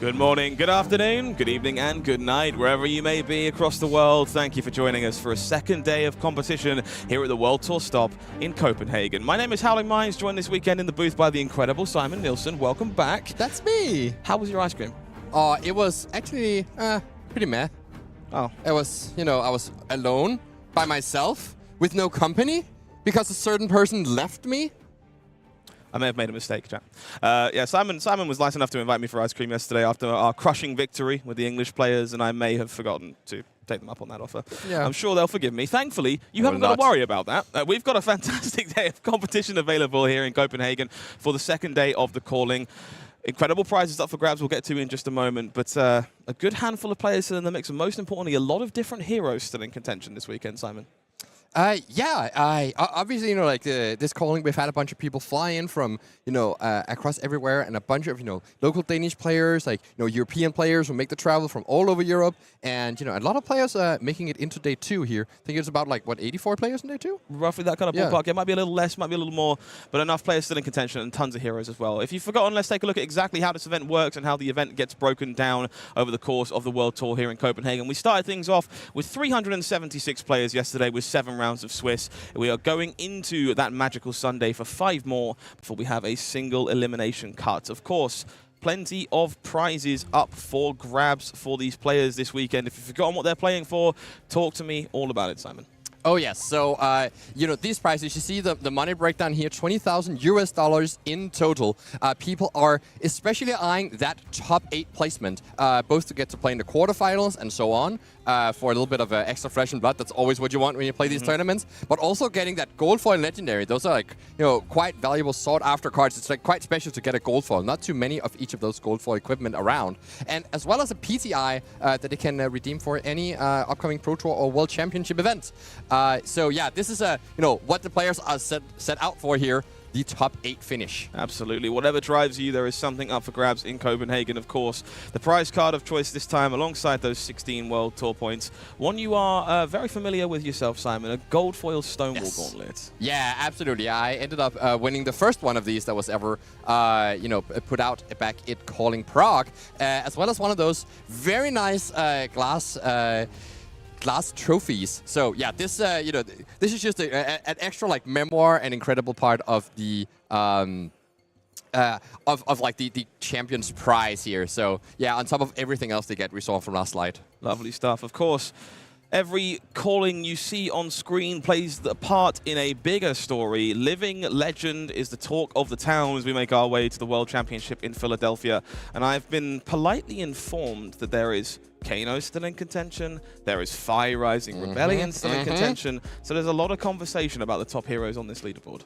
Good morning, good afternoon, good evening, and good night, wherever you may be across the world. Thank you for joining us for a second day of competition here at the World Tour stop in Copenhagen. My name is HowlingMines, joined this weekend in the booth by the incredible Simon Nielsen. Welcome back. That's me. How was your ice cream? It was actually pretty meh. Oh. It was, I was alone by myself with no company because a certain person left me. I may have made a mistake, Jack. Yeah, Simon was nice enough to invite me for ice cream yesterday after our crushing victory with the English players, and I may have forgotten to take them up on that offer. Yeah. I'm sure they'll forgive me. Thankfully, you haven't got to worry about that. We've got a fantastic day of competition available here in Copenhagen for the second day of the calling. Incredible prizes up for grabs we'll get to in just a moment, but a good handful of players still in the mix, and most importantly, a lot of different heroes still in contention this weekend, Simon. Obviously, this calling, we've had a bunch of people fly in from, across everywhere, and a bunch of, local Danish players, European players who make the travel from all over Europe, and, a lot of players making it into day 2 here. I think it's about, 84 players in day 2? Roughly that kind of ballpark. Yeah, it might be a little less, might be a little more, but enough players still in contention and tons of heroes as well. If you've forgotten, let's take a look at exactly how this event works and how the event gets broken down over the course of the World Tour here in Copenhagen. We started things off with 376 players yesterday with 7 rounds of Swiss. We are going into that magical Sunday for 5 more before we have a single elimination cut. Of course, plenty of prizes up for grabs for these players this weekend. If you've forgotten what they're playing for, talk to me all about it, Simon. Oh, yes. So, these prizes, you see the money breakdown here, $20,000 in total. People are especially eyeing that top 8 placement, both to get to play in the quarterfinals and so on, for a little bit of extra flesh and blood. That's always what you want when you play these tournaments. But also getting that gold foil legendary. Those are quite valuable sought after cards. It's quite special to get a gold foil. Not too many of each of those gold foil equipment around. And as well as a PTI that they can redeem for any upcoming Pro Tour or World Championship event. This is what the players are set out for here. The top 8 finish. Absolutely. Whatever drives you, there is something up for grabs in Copenhagen, of course. The prize card of choice this time, alongside those 16 World Tour points. One you are very familiar with yourself, Simon, a gold foil Stonewall Gauntlet. Yeah, absolutely. I ended up winning the first one of these that was ever, put out back at Calling Prague, as well as one of those very nice glass trophies. So yeah, this this is just an extra memoir and incredible part of the the champion's prize here. So yeah, on top of everything else they get, we saw from last slide. Lovely stuff, of course. Every calling you see on screen plays the part in a bigger story. Living legend is the talk of the town as we make our way to the World Championship in Philadelphia. And I've been politely informed that there is Kano still in contention, there is Fire Rising Rebellion still in contention. So there's a lot of conversation about the top heroes on this leaderboard.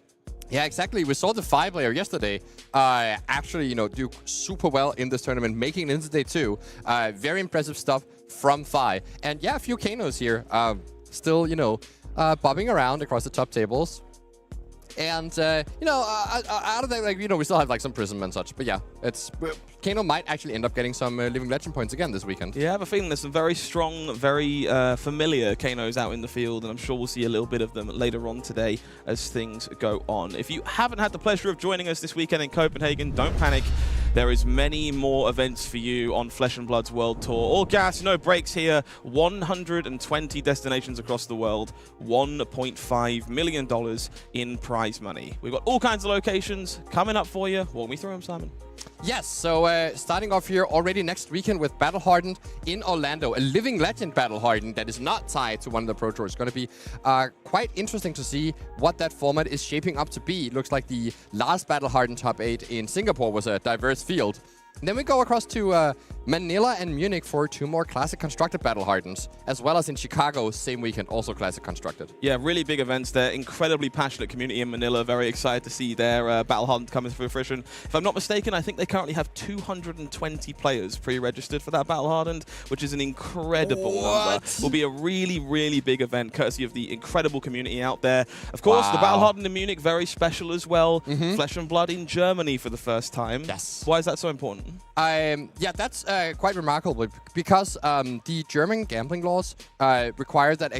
Yeah, exactly. We saw the Fire player yesterday actually, do super well in this tournament, making it into day 2. Very impressive stuff from Fire. And yeah, a few Kanos here, still, bobbing around across the top tables. And, out of that, we still have some Prism and such. But yeah, Kano might actually end up getting some Living Legend points again this weekend. Yeah, I have a feeling there's some very strong, very familiar Kanos out in the field, and I'm sure we'll see a little bit of them later on today as things go on. If you haven't had the pleasure of joining us this weekend in Copenhagen, don't panic. There is many more events for you on Flesh and Blood's World Tour. All gas, no breaks here. 120 destinations across the world. $1.5 million in prize money. We've got all kinds of locations coming up for you. Walk me through them, Simon. Yes, so starting off here already next weekend with Battle Hardened in Orlando. A Living Legend Battle Hardened that is not tied to one of the Pro Tours. It's going to be quite interesting to see what that format is shaping up to be. It looks like the last Battle Hardened top 8 in Singapore was a diverse field. And then we go across to Manila and Munich for 2 more Classic Constructed Battle Hardens, as well as in Chicago, same weekend, also Classic Constructed. Yeah, really big events there. Incredibly passionate community in Manila. Very excited to see their Battle Hardened coming to fruition. If I'm not mistaken, I think they currently have 220 players pre-registered for that Battle Hardened, which is an incredible number. Will be a really, really big event, courtesy of the incredible community out there. Of course, the Battle Hardened in Munich, very special as well. Flesh and Blood in Germany for the first time. Yes. Why is that so important? Yeah, that's quite remarkable because the German gambling laws require that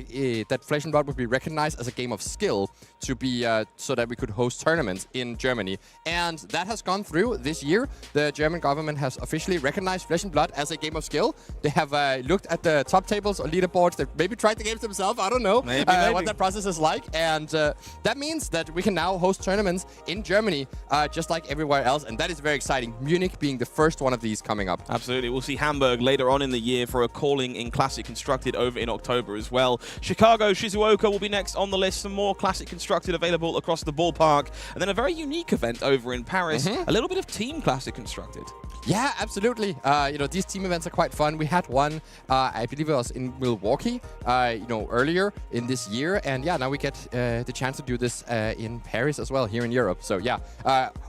that Flesh and Blood would be recognized as a game of skill to be so that we could host tournaments in Germany. And that has gone through this year. The German government has officially recognized Flesh and Blood as a game of skill. They have looked at the top tables or leaderboards. They've maybe tried the games themselves. I don't know maybe. What that process is like. And that means that we can now host tournaments in Germany just like everywhere else. And that is very exciting. Munich being the first one of these coming up. Absolutely. We'll see Hamburg later on in the year for a calling in Classic Constructed over in October as well. Chicago, Shizuoka will be next on the list. Some more Classic Constructed available across the ballpark. And then a very unique event over in Paris. A little bit of Team Classic Constructed. Yeah, absolutely. You know, these team events are quite fun. We had one, I believe it was in Milwaukee, you know, earlier in this year. And yeah, now we get the chance to do this in Paris as well, here in Europe. So yeah,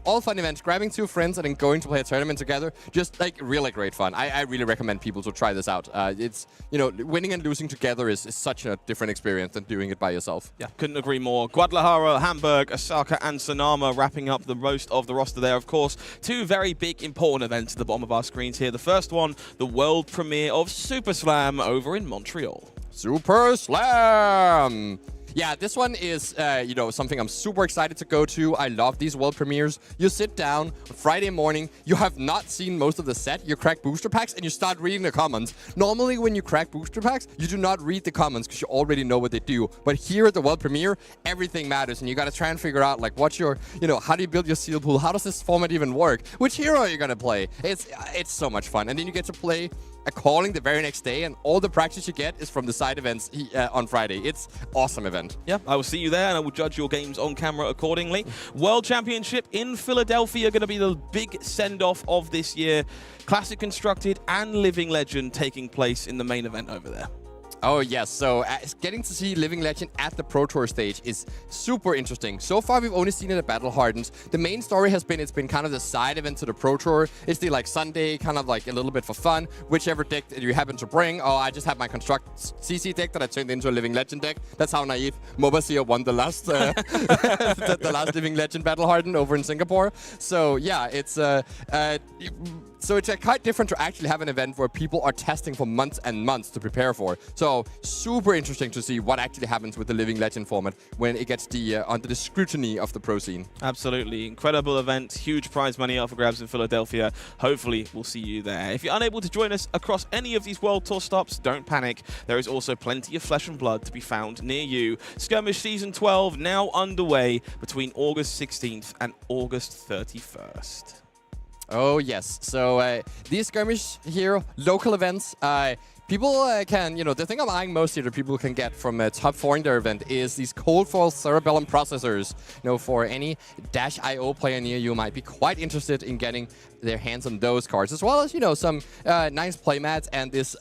all fun events, grabbing two friends and then going to play a tournament together. Just like really great fun. I really recommend people to try this out. It's, you know, winning and losing together is such a different experience than doing it by yourself. Yeah, couldn't agree more. Guadalajara, Hamburg, Osaka, and Sonama wrapping up the most of the roster there, of course. Two very big, important events at the bottom of our screens here. The first one, the world premiere of Super Slam over in Montreal. Super Slam! Yeah, this one is, you know, something I'm super excited to go to. I love these world premieres. You sit down on Friday morning, you have not seen most of the set, you crack booster packs, and you start reading the comments. Normally, when you crack booster packs, you do not read the comments because you already know what they do. But here at the world premiere, everything matters, and you got to try and figure out, like, what's your, you know, how do you build your seal pool? How does this format even work? Which hero are you going to play? It's so much fun. And then you get to play a calling the very next day, and all the practice you get is from the side events on Friday. It's awesome event. Yeah, I will see you there, and I will judge your games on camera accordingly. World Championship in Philadelphia going to be the big send-off of this year. Classic Constructed and Living Legend taking place in the main event over there. Oh, yes. So getting to see Living Legend at the Pro Tour stage is super interesting. So far, we've only seen it at Battle Hardens. The main story has been, it's been kind of the side event to the Pro Tour. It's the like Sunday, kind of like a little bit for fun. Whichever deck that you happen to bring. Oh, I just have my Construct CC deck that I turned into a Living Legend deck. That's how naive Mobasir won the last the last Living Legend Battle Harden over in Singapore. So yeah, it's so it's quite different to actually have an event where people are testing for months and months to prepare for. So super interesting to see what actually happens with the Living Legend format when it gets under the scrutiny of the pro scene. Absolutely. Incredible event. Huge prize money up for grabs in Philadelphia. Hopefully, we'll see you there. If you're unable to join us across any of these World Tour stops, don't panic. There is also plenty of Flesh and Blood to be found near you. Skirmish Season 12 now underway between August 16th and August 31st. Oh, yes. So these skirmish here, local events, people can, you know, the thing I'm eyeing most here that people can get from a top 4 in their event is these Cold Foil Cerebellum processors. You know, for any -IO player near you might be quite interested in getting their hands on those cards, as well as, you know, some nice playmats and this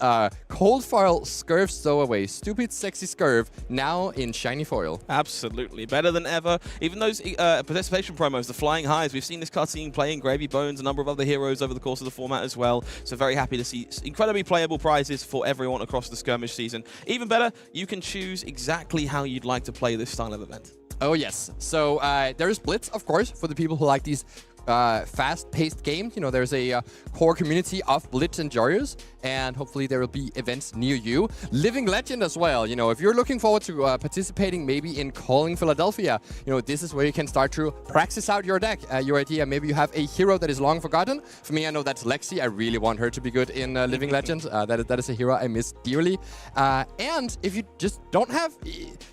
Cold Foil Scurv Stowaway. Stupid, sexy Scurv, now in shiny foil. Absolutely. Better than ever. Even those participation promos, the Flying Highs, we've seen this cutscene playing Gravy Bones, a number of other heroes over the course of the format as well. So very happy to see incredibly playable prizes for everyone across the skirmish season. Even better, you can choose exactly how you'd like to play this style of event. Oh, yes. So there is Blitz, of course, for the people who like these fast-paced games. You know, there's a core community of Blitz enjoyers, and hopefully there will be events near you. Living Legend as well. You know, if you're looking forward to participating maybe in Calling Philadelphia, you know, this is where you can start to practice out your deck. Your idea, maybe you have a hero that is long forgotten. For me, I know that's Lexi. I really want her to be good in Living Legend. That is a hero I miss dearly. And if you just don't have,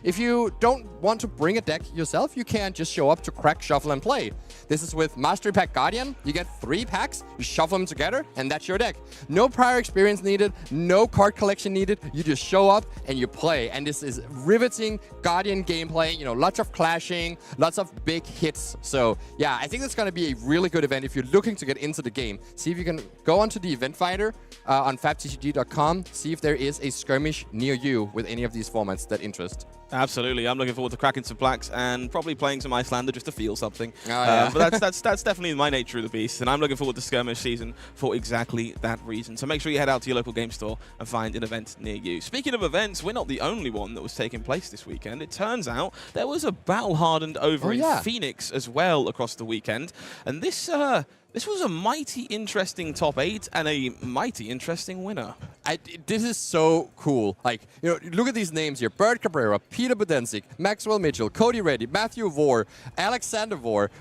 if you don't want to bring a deck yourself, you can just show up to crack, shuffle, and play. This is with Mastery Pack Guardian. You get 3 packs, you shuffle them together, and that's your deck. No prior experience needed, no card collection needed. You just show up and you play. And this is riveting Guardian gameplay. You know, lots of clashing, lots of big hits. So yeah, I think that's going to be a really good event if you're looking to get into the game. See if you can go onto the event finder on fabtcg.com. See if there is a skirmish near you with any of these formats that interest. Absolutely. I'm looking forward to cracking some blacks and probably playing some Icelander just to feel something. Oh, yeah. But that's definitely my nature of the beast, and I'm looking forward to Skirmish season for exactly that reason. So make sure you head out to your local game store and find an event near you. Speaking of events, we're not the only one that was taking place this weekend. It turns out there was a Battle Hardened over in Phoenix as well across the weekend. And this This was a mighty interesting top 8 and a mighty interesting winner. This is so cool. Like, you know, look at these names here. Bert Cabrera, Peter Budenzik, Maxwell Mitchell, Cody Reddy, Matthew Vore, Alexander Vore,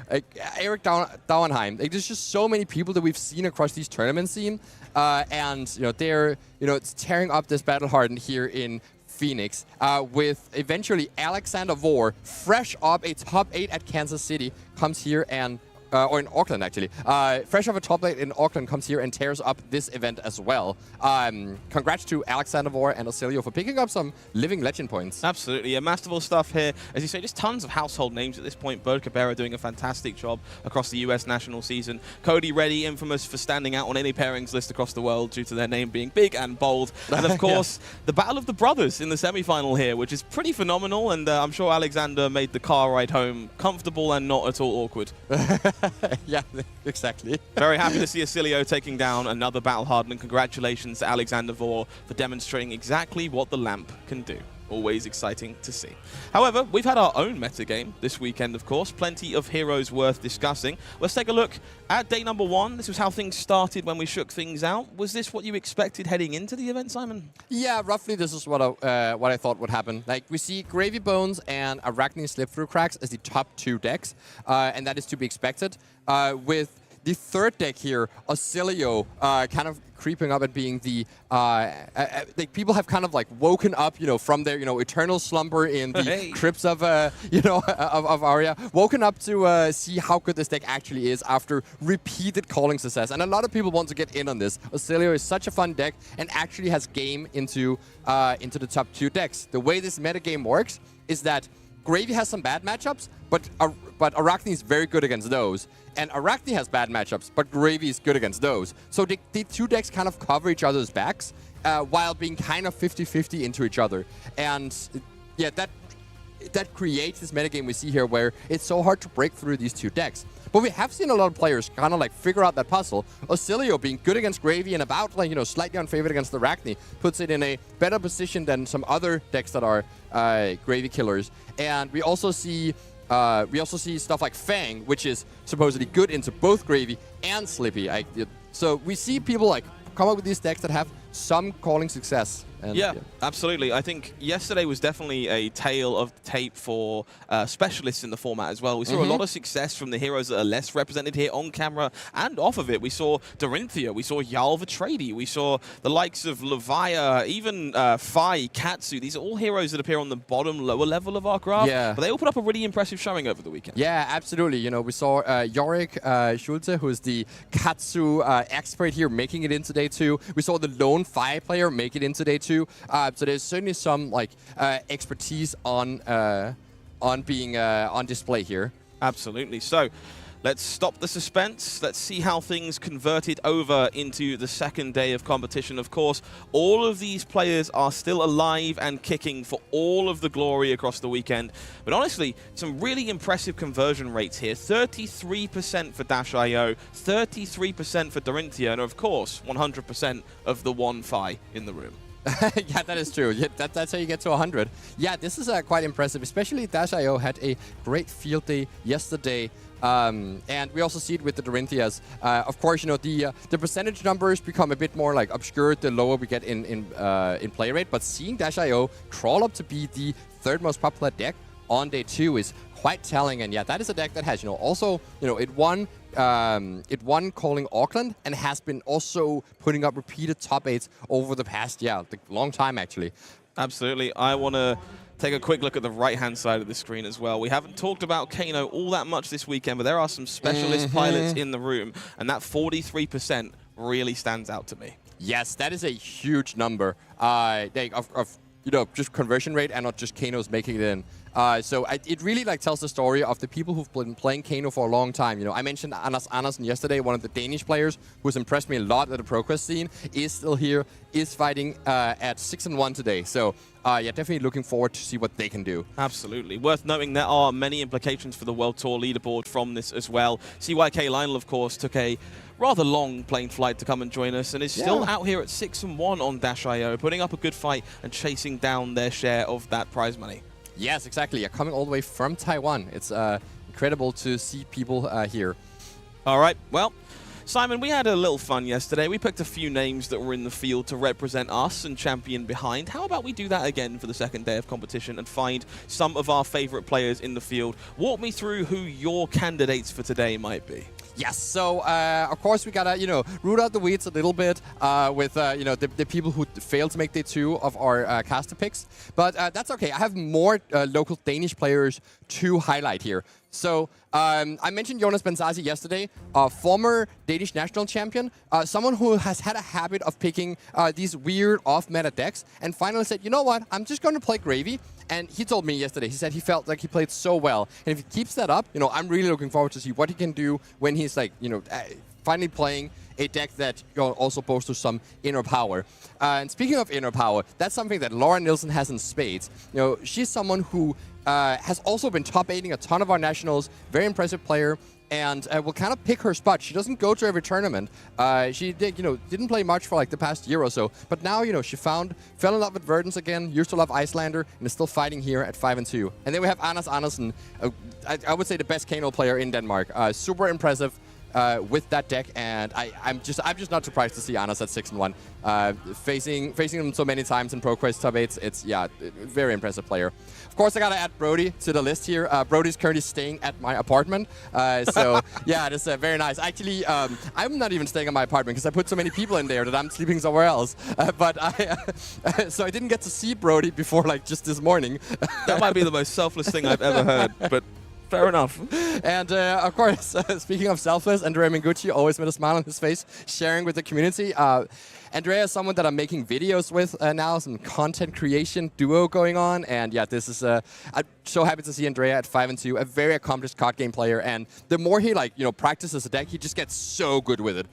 Eric Dauenheim. Like, there's just so many people that we've seen across these tournament scene. And, you know, they're, you know, it's tearing up this battle hardened here in Phoenix with eventually Alexander Vore, fresh up a top 8 at Kansas City, comes here and or in Auckland, actually. Fresh off a top 8 in Auckland, comes here and tears up this event as well. Congrats to Alexander Vore and Osilio for picking up some living legend points. Absolutely. Yeah, masterful stuff here. As you say, just tons of household names at this point. Bert Cabrera doing a fantastic job across the US national season. Cody Reddy, infamous for standing out on any pairings list across the world due to their name being big and bold. And of course, the Battle of the Brothers in the semi-final here, which is pretty phenomenal. And I'm sure Alexander made the car ride home comfortable and not at all awkward. Yeah, exactly. Very happy to see Osilio taking down another battle hardened, and congratulations to Alexander Vore for demonstrating exactly what the lamp can do. Always exciting to see. However, we've had our own metagame this weekend, of course. Plenty of heroes worth discussing. Let's take a look at day number 1. This was how things started when we shook things out. Was this what you expected heading into the event, Simon? Yeah, roughly this is what I thought would happen. Like, we see Gravy Bones and Arakni Slip Through Crax as the top 2 decks, and that is to be expected. With the third deck here, Osilio, kind of creeping up and being the like, people have kind of like woken up, you know, from their, you know, eternal slumber in the crypts of you know, of Arya, woken up to see how good this deck actually is after repeated calling success. And a lot of people want to get in on this. Osilio is such a fun deck and actually has game into the top 2 decks. The way this metagame works is that Gravy has some bad matchups, but Arakni is very good against those. And Arakni has bad matchups, but Gravy is good against those. So the 2 decks kind of cover each other's backs while being kind of 50-50 into each other. And yeah, that creates this metagame we see here where it's so hard to break through these 2 decks. But we have seen a lot of players kind of like figure out that puzzle. Osilio being good against Gravy and about, like, you know, slightly unfavored against the Arakni puts it in a better position than some other decks that are Gravy killers. And we also see stuff like Fang, which is supposedly good into both Gravy and Slippy. So we see people like come up with these decks that have some calling success. And, yeah, absolutely. I think yesterday was definitely a tale of the tape for specialists in the format as well. We saw a lot of success from the heroes that are less represented here on camera and off of it. We saw Dorinthia, we saw Jarl Vitradi, we saw the likes of Levia, even Fai, Katsu. These are all heroes that appear on the bottom, lower level of our graph. Yeah. But they all put up a really impressive showing over the weekend. Yeah, absolutely. You know, we saw Yorick Schwarze, who's the Katsu expert here, making it into day 2. We saw the lone Fai player make it into day 2. So there's certainly some like expertise on being on display here. Absolutely. So let's stop the suspense. Let's see how things converted over into the second day of competition. Of course, all of these players are still alive and kicking for all of the glory across the weekend. But honestly, some really impressive conversion rates here. 33% for Dash.io, 33% for Dorinthia, and of course, 100% of the one Fi in the room. Yeah, that is true. Yeah, that's how you get to 100. Yeah, this is quite impressive, especially Dash.io had a great field day yesterday. And we also see it with the Dorinthias. Of course, you know, the percentage numbers become a bit more like obscured the lower we get in play rate. But seeing Dash.io crawl up to be the 3rd most popular deck on day 2 is quite telling. And yeah, that is a deck that has, you know, also, you know, it won calling Auckland and has been also putting up repeated top 8s over the past, long time actually. Absolutely. I want to take a quick look at the right-hand side of the screen as well. We haven't talked about Kano all that much this weekend, but there are some specialist pilots in the room, and that 43% really stands out to me. Yes, that is a huge number of you know, just conversion rate and not just Kano's making it in. So it really like tells the story of the people who've been playing Kano for a long time. You know, I mentioned Anders Andersen yesterday, one of the Danish players who's impressed me a lot at the ProQuest scene, is still here, is fighting at 6-1 today. So yeah, definitely looking forward to see what they can do. Absolutely. Worth noting there are many implications for the World Tour leaderboard from this as well. CYK Lionel, of course, took a rather long plane flight to come and join us and is still out here at 6-1 on Dash.io, putting up a good fight and chasing down their share of that prize money. Yes, exactly. Coming all the way from Taiwan. It's incredible to see people here. All right, well, Simon, we had a little fun yesterday. We picked a few names that were in the field to represent us and champion behind. How about we do that again for the second day of competition and find some of our favorite players in the field? Walk me through who your candidates for today might be. Yes, so of course we gotta, root out the weeds a little bit with, the people who failed to make day 2 of our caster picks. But that's okay. I have more local Danish players to highlight here. So I mentioned Jonas Benzasi yesterday, a former Danish national champion, someone who has had a habit of picking these weird off-meta decks, and finally said, you know what, I'm just going to play Gravy. And he told me yesterday, he said he felt like he played so well. And if he keeps that up, I'm really looking forward to see what he can do when he's like, finally playing a deck that also boasts some inner power. And speaking of inner power, that's something that Laura Nielsen has in spades. She's someone who has also been top 8ing a ton of our nationals, very impressive player, and will kind of pick her spot. She doesn't go to every tournament. She didn't play much for like the past year or so, but now she fell in love with Verdance again, used to love Icelander, and is still fighting here at 5-2. And then we have Anders Andersen, I would say the best Kano player in Denmark. Super impressive with that deck, and I'm just not surprised to see Anders at 6-1. Facing him so many times in ProQuest top 8s, it's very impressive player. Of course, I gotta add Brody to the list here. Brody's currently staying at my apartment, so yeah, it's very nice. Actually, I'm not even staying at my apartment because I put so many people in there that I'm sleeping somewhere else. So I didn't get to see Brody before just this morning. That might be the most selfless thing I've ever heard, but fair enough. And of course, speaking of selfless, Andrea Mingucci, always with a smile on his face, sharing with the community. Andrea is someone that I'm making videos with now, some content creation duo going on. And yeah, this is, I'm so happy to see Andrea at 5-2, a very accomplished card game player. And the more he practices a deck, he just gets so good with it.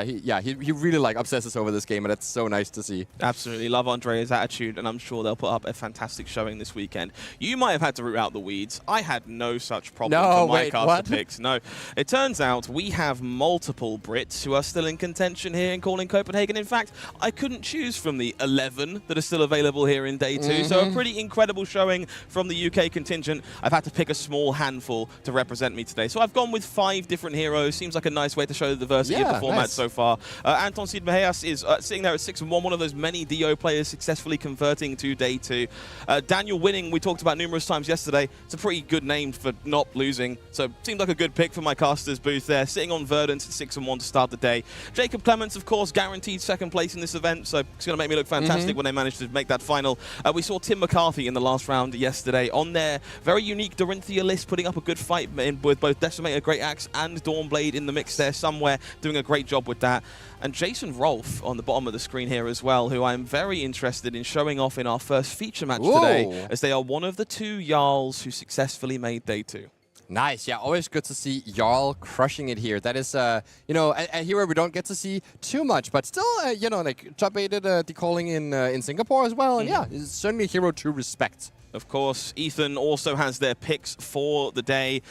He really obsesses over this game, and it's so nice to see. Absolutely. Love Andrea's attitude, and I'm sure they'll put up a fantastic showing this weekend. You might have had to root out the weeds. I had no such problem for my caster picks. No. It turns out we have multiple Brits who are still in contention here in calling Copenhagen. In fact, I couldn't choose from the 11 that are still available here in day 2. So a pretty incredible showing from the UK contingent. I've had to pick a small handful to represent me today. So I've gone with 5 different heroes. Seems like a nice way to show the diversity of the format so far. Anton Mejias is sitting there at 6-1, one of those many DO players successfully converting to day 2. Daniel Winning, we talked about numerous times yesterday. It's a pretty good name for not losing. So seemed like a good pick for my caster's booth there. Sitting on Verdance at 6-1 to start the day. Jacob Clements, of course, guaranteed second place in this event, so it's going to make me look fantastic when they manage to make that final. We saw Tim McCarthy in the last round yesterday on their very unique Dorinthia list, putting up a good fight with both Decimator Great Axe and Dawnblade in the mix there somewhere, doing a great job with that. And Jason Rolfe on the bottom of the screen here as well, who I'm very interested in showing off in our first feature match today, as they are one of the 2 Jarls who successfully made day 2. Nice, yeah, always good to see Jarl crushing it here. That is, a hero we don't get to see too much, but still, top 8 decalling in Singapore as well, and yeah, it's certainly a hero to respect. Of course, Ethan also has their picks for the day,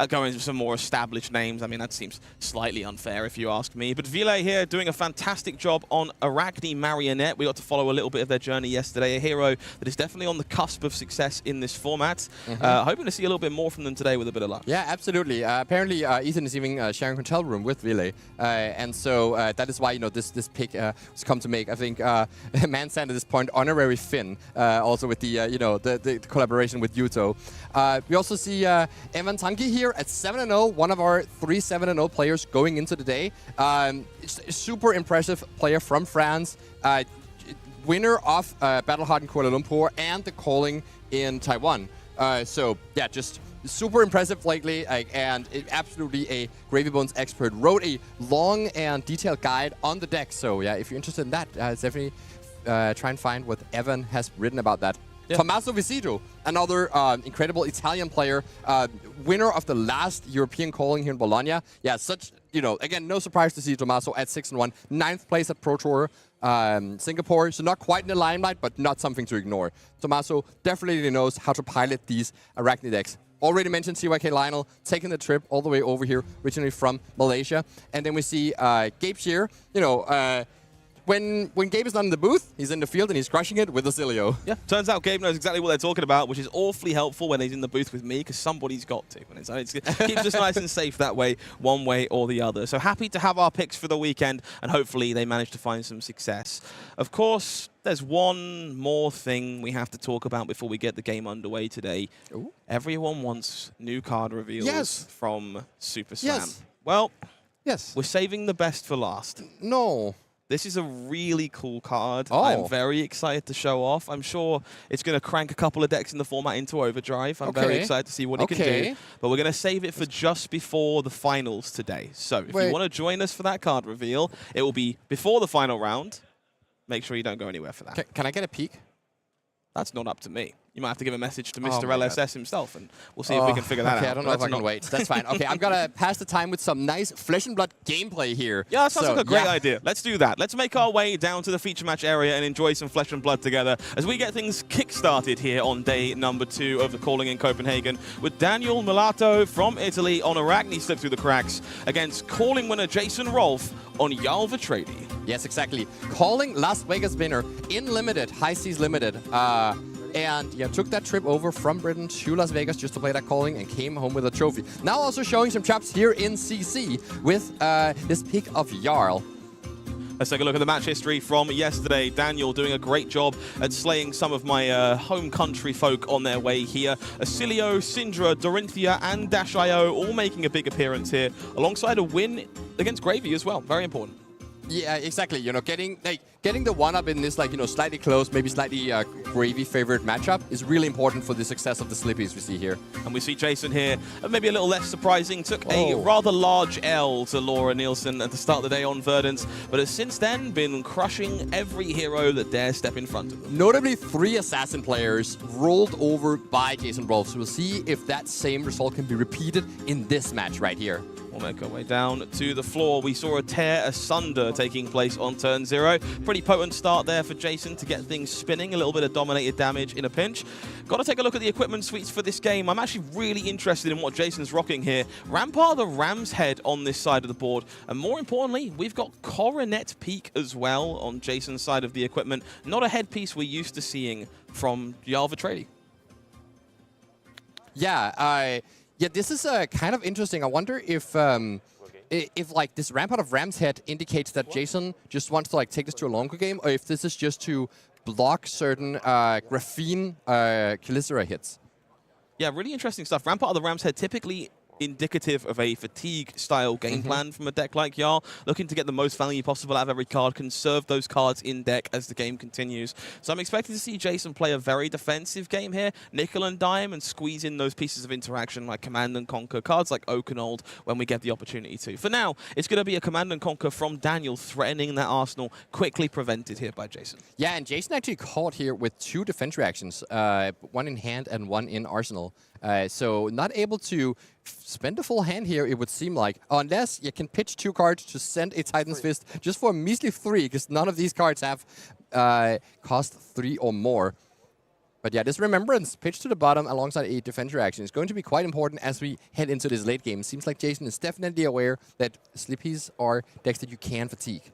going with some more established names. I mean, that seems slightly unfair if you ask me. But Ville here doing a fantastic job on Arakni Marionette. We got to follow a little bit of their journey yesterday. A hero that is definitely on the cusp of success in this format. Hoping to see a little bit more from them today with a bit of luck. Yeah, absolutely. Apparently, Ethan is even sharing a hotel room with Ville. And so that is why, this pick was come to make. I think Man-Sand at this point, honorary Finn, also with the collaboration with Yuto. We also see Evan Tanki here at 7-0, one of our 3 7-0 players going into the day. Super impressive player from France, winner of Battle Hard in Kuala Lumpur and the calling in Taiwan. So yeah, just super impressive lately, and absolutely a Gravy Bones expert. Wrote a long and detailed guide on the deck. So yeah, if you're interested in that, definitely try and find what Evan has written about that. Yeah. Tommaso Viscido, another incredible Italian player, winner of the last European calling here in Bologna. Yeah, again, no surprise to see Tommaso at 6-1, 9th place at Pro Tour Singapore. So not quite in the limelight, but not something to ignore. Tommaso definitely knows how to pilot these Arakni decks. Already mentioned CYK Lionel taking the trip all the way over here, originally from Malaysia. And then we see Gabe Shear, when Gabe is not in the booth, he's in the field and he's crushing it with Acilio. Yeah, turns out Gabe knows exactly what they're talking about, which is awfully helpful when he's in the booth with me, because somebody's got to. And it keeps us nice and safe that way, one way or the other. So happy to have our picks for the weekend, and hopefully they manage to find some success. Of course, there's one more thing we have to talk about before we get the game underway today. Ooh. Everyone wants new card reveals from Super Slam. Yes. Well, Yes. we're saving the best for last. No. This is a really cool card. Oh. I'm very excited to show off. I'm sure it's going to crank a couple of decks in the format into overdrive. I'm very excited to see what it can do. But we're going to save it for just before the finals today. So if you want to join us for that card reveal, it will be before the final round. Make sure you don't go anywhere for that. Can I get a peek? That's not up to me. You might have to give a message to Oh Mr. my LSS himself, and we'll see if we can figure that out. Okay, I don't know if I can wait. That's fine. Okay, I'm going to pass the time with some nice flesh and blood gameplay here. Yeah, that sounds like a great idea. Let's do that. Let's make our way down to the feature match area and enjoy some flesh and blood together as we get things kick-started here on day number 2 of the calling in Copenhagen with Daniel Mulato from Italy on Arakni slip through the cracks against calling winner Jason Rolfe on Jarl Rathe. Yes, exactly. Calling Las Vegas winner in Limited, High Seas Limited. And yeah, took that trip over from Britain to Las Vegas just to play that calling and came home with a trophy. Now also showing some chops here in CC with this pick of Jarl. Let's take a look at the match history from yesterday. Daniel doing a great job at slaying some of my home country folk on their way here. Acilio, Cindra, Dorinthia, and Dash.io all making a big appearance here, alongside a win against Gravy as well. Very important. Yeah, exactly. You know, getting the one-up in this, like, you know, slightly close, maybe slightly Gravy favorite matchup is really important for the success of the Slippies we see here. And we see Jason here, maybe a little less surprising, took a rather large L to Laura Nielsen at the start of the day on Verdance, but has since then been crushing every hero that dares step in front of them. Notably, 3 Assassin players rolled over by Jason Rolfe, so we'll see if that same result can be repeated in this match right here. We'll make our way down to the floor. We saw a tear asunder taking place on turn 0. Pretty potent start there for Jason to get things spinning. A little bit of dominated damage in a pinch. Got to take a look at the equipment suites for this game. I'm actually really interested in what Jason's rocking here. Rampart the Ram's Head on this side of the board. And more importantly, we've got Coronet Peak as well on Jason's side of the equipment. Not a headpiece we're used to seeing from Jarl Rathe. Yeah, this is kind of interesting. I wonder if like this Rampart of Ram's Head indicates that Jason just wants to like take this to a longer game, or if this is just to block certain Graphene Chelicera hits. Yeah, really interesting stuff. Rampart of the Ram's Head typically indicative of a fatigue-style game plan from a deck like Jarl, looking to get the most value possible out of every card, conserve those cards in deck as the game continues. So I'm expecting to see Jason play a very defensive game here, nickel and dime, and squeeze in those pieces of interaction like Command and Conquer, cards like Oakenfold when we get the opportunity to. For now, it's going to be a Command and Conquer from Daniel, threatening that arsenal, quickly prevented here by Jason. Yeah, and Jason actually caught here with 2 defense reactions, one in hand and one in arsenal. So not able to spend a full hand here, it would seem like, unless you can pitch 2 cards to send a Titan's Fist just for a measly 3, because none of these cards have cost 3 or more. But yeah, this Remembrance pitch to the bottom alongside a defense reaction is going to be quite important as we head into this late game. Seems like Jason is definitely aware that Slippies are decks that you can fatigue.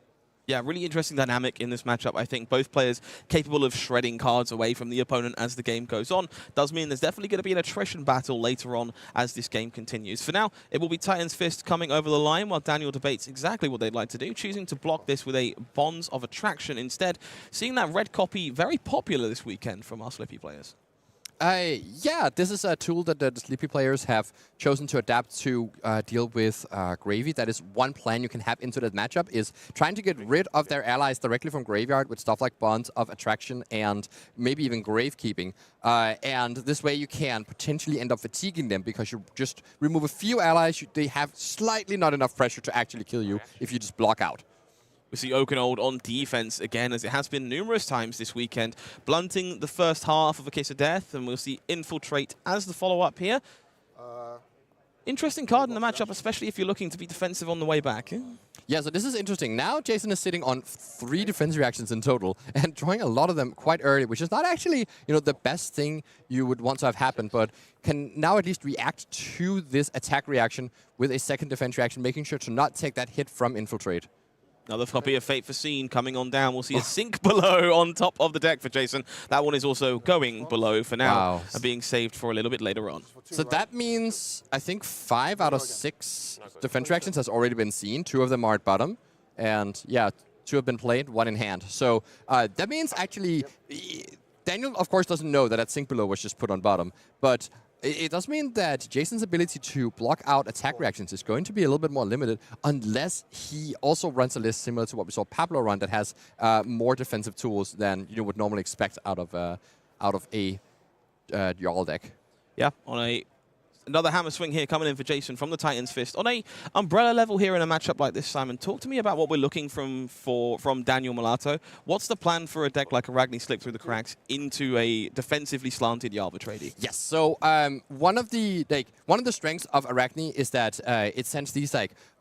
Yeah, really interesting dynamic in this matchup. I think both players capable of shredding cards away from the opponent as the game goes on. Does mean there's definitely going to be an attrition battle later on as this game continues. For now, it will be Titan's Fist coming over the line while Daniel debates exactly what they'd like to do, choosing to block this with a Bonds of Attraction instead. Seeing that red copy very popular this weekend from our Slippy players. Yeah, this is a tool that the Slippy players have chosen to adapt to deal with Gravy. That is one plan you can have into that matchup, is trying to get rid of their allies directly from Graveyard with stuff like Bonds of Attraction and maybe even Gravekeeping. And this way you can potentially end up fatiguing them because you just remove a few allies. They have slightly not enough pressure to actually kill you if you just block out. We see Oakenfold on defense again, as it has been numerous times this weekend, blunting the first half of A Kiss of Death, and we'll see Infiltrate as the follow-up here. Interesting card in the matchup, especially if you're looking to be defensive on the way back. Yeah, so this is interesting. Now Jason is sitting on 3 defense reactions in total and drawing a lot of them quite early, which is not actually, you know, the best thing you would want to have happen, but can now at least react to this attack reaction with a second defense reaction, making sure to not take that hit from Infiltrate. Another copy of Fate Foreseen coming on down. We'll see a sink below on top of the deck for Jason. That one is also going below for now and being saved for a little bit later on. So that means, I think 5 out of 6 defense reactions has already been seen. 2 of them are at bottom. And yeah, 2 have been played, 1 in hand. So that means actually, Daniel, of course, doesn't know that that sink below was just put on bottom. But it does mean that Jason's ability to block out attack reactions is going to be a little bit more limited unless he also runs a list similar to what we saw Pablo run that has more defensive tools than you would normally expect out of a Jarl deck. Yeah, on another hammer swing here coming in for Jason from the Titan's Fist. On a umbrella level here in a matchup like this, Simon, talk to me about what we're looking from Daniel Mulato. What's the plan for a deck like Arakni slip through the cracks into a defensively slanted Jarl Trady? Yes, so one of the strengths of Arakni is that it sends these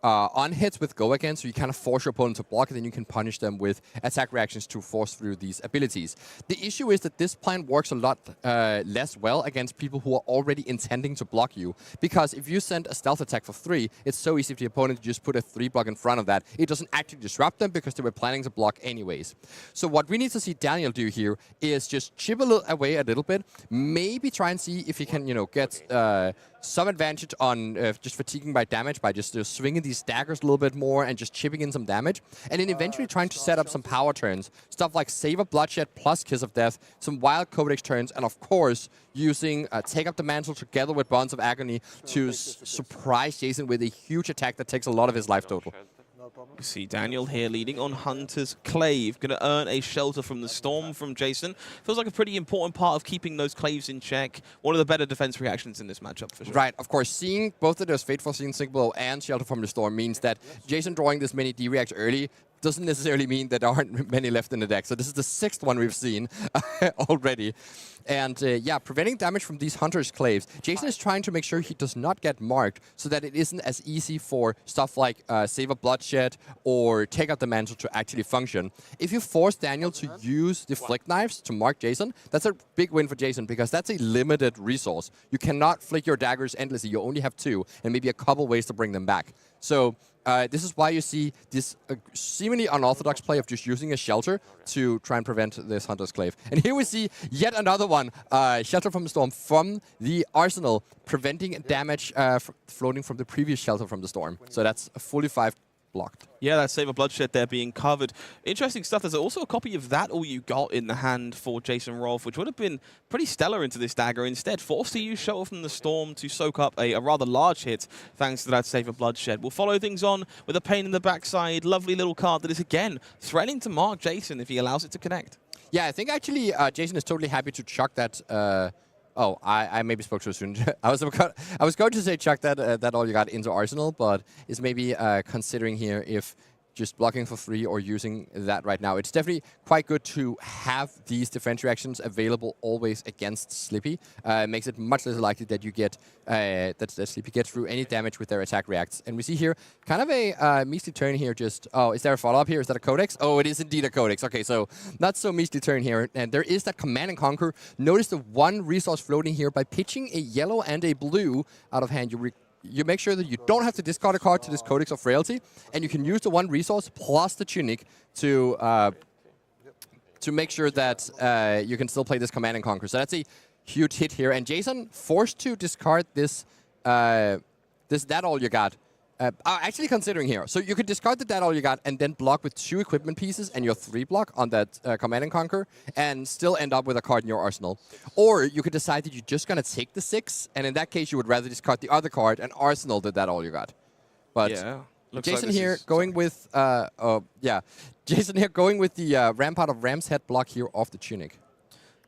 on hits with go again, so you kind of force your opponent to block, and then you can punish them with attack reactions to force through these abilities. The issue is that this plan works a lot less well against people who are already intending to block you, because if you send a stealth attack for 3, it's so easy for the opponent to just put a 3 block in front of that. It doesn't actually disrupt them because they were planning to block anyways. So what we need to see Daniel do here is just chip away a little bit, maybe try and see if he can, get some advantage on just fatiguing by damage by just swinging these daggers a little bit more and just chipping in some damage, and then eventually trying to set up some power turns, stuff like Save of Bloodshed plus Kiss of Death, some wild Codex turns, and of course using Take Up the Mantle together with Bonds of Agony to surprise Jason with a huge attack that takes a lot of his life total. You see Daniel here leading on Hunter's Clave. Going to earn a shelter from the storm from Jason. Feels like a pretty important part of keeping those Claves in check. One of the better defense reactions in this matchup, for sure. Right, of course, seeing both of those Fateful Scene, Sink Below, and Shelter from the Storm means that Jason drawing this many D-reacts early doesn't necessarily mean that there aren't many left in the deck. So this is the 6th one we've seen already. And yeah, preventing damage from these Hunter's Claves. Jason is trying to make sure he does not get marked so that it isn't as easy for stuff like Save a Bloodshed or Take Out the Mantle to actually function. If you force Daniel to use the Flick Knives to mark Jason, that's a big win for Jason because that's a limited resource. You cannot flick your daggers endlessly. You only have 2 and maybe a couple ways to bring them back. So this is why you see this seemingly unorthodox play of just using a shelter to try and prevent this Hunter's Clave. And here we see yet another one, Shelter from the Storm from the Arsenal, preventing damage floating from the previous Shelter from the Storm. So that's a fully 5 blocked. Yeah, that Save of Bloodshed there being covered. Interesting stuff. There's also a copy of that all you got in the hand for Jason Rolfe, which would have been pretty stellar into this dagger. Instead, forced to use Shelter from the Storm to soak up a rather large hit thanks to that Save of Bloodshed. We'll follow things on with a pain in the backside. Lovely little card that is, again, threatening to mark Jason if he allows it to connect. Yeah, I think actually Jason is totally happy to chuck that... Oh, I maybe spoke too soon. I was going to say chuck that all you got into Arsenal, but it's maybe considering here if just blocking for 3 or using that right now. It's definitely quite good to have these defense reactions available always against Slippy. It makes it much less likely that you get that Slippy gets through any damage with their attack reacts. And we see here kind of a measly turn here. Just is there a follow up here? Is that a Codex? Oh, it is indeed a Codex. Okay, so not so measly turn here. And there is that Command and Conquer. Notice the 1 resource floating here by pitching a yellow and a blue out of hand. You make sure that you don't have to discard a card to this Codex of Frailty, and you can use the 1 resource plus the Tunic to make sure that you can still play this Command and Conquer. So that's a huge hit here. And Jason forced to discard this, that all you got. Actually considering here, so you could discard the that all you got and then block with 2 equipment pieces and your 3 block on that Command and Conquer and still end up with a card in your arsenal. Or you could decide that you're just going to take the 6, and in that case you would rather discard the other card and arsenal that all you got. But yeah, Jason like here going with Jason here going with the Rampart of Ram's Head block here off the Tunic.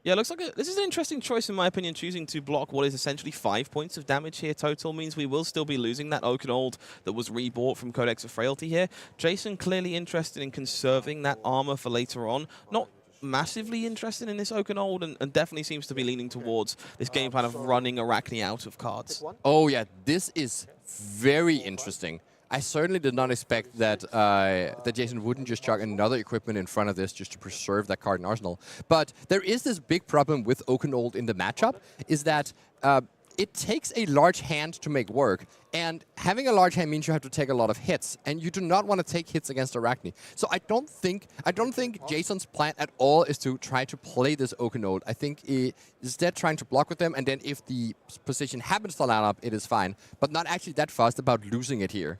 Yeah, looks like this is an interesting choice, in my opinion. Choosing to block what is essentially 5 points of damage here total means we will still be losing that Oaken Old that was rebought from Codex of Frailty here. Jason clearly interested in conserving that armor for later on. Not massively interested in this Oaken Old, and definitely seems to be leaning towards this game plan of running Arakni out of cards. Oh yeah, this is very interesting. I certainly did not expect that that Jason wouldn't just chuck another equipment in front of this just to preserve that card in Arsenal. But there is this big problem with Oaken Old in the matchup, is that it takes a large hand to make work, and having a large hand means you have to take a lot of hits, and you do not want to take hits against Arakni. So I don't think Jason's plan at all is to try to play this Okanold. I think instead trying to block with them, and then if the position happens to line up, it is fine, but not actually that fussed about losing it here.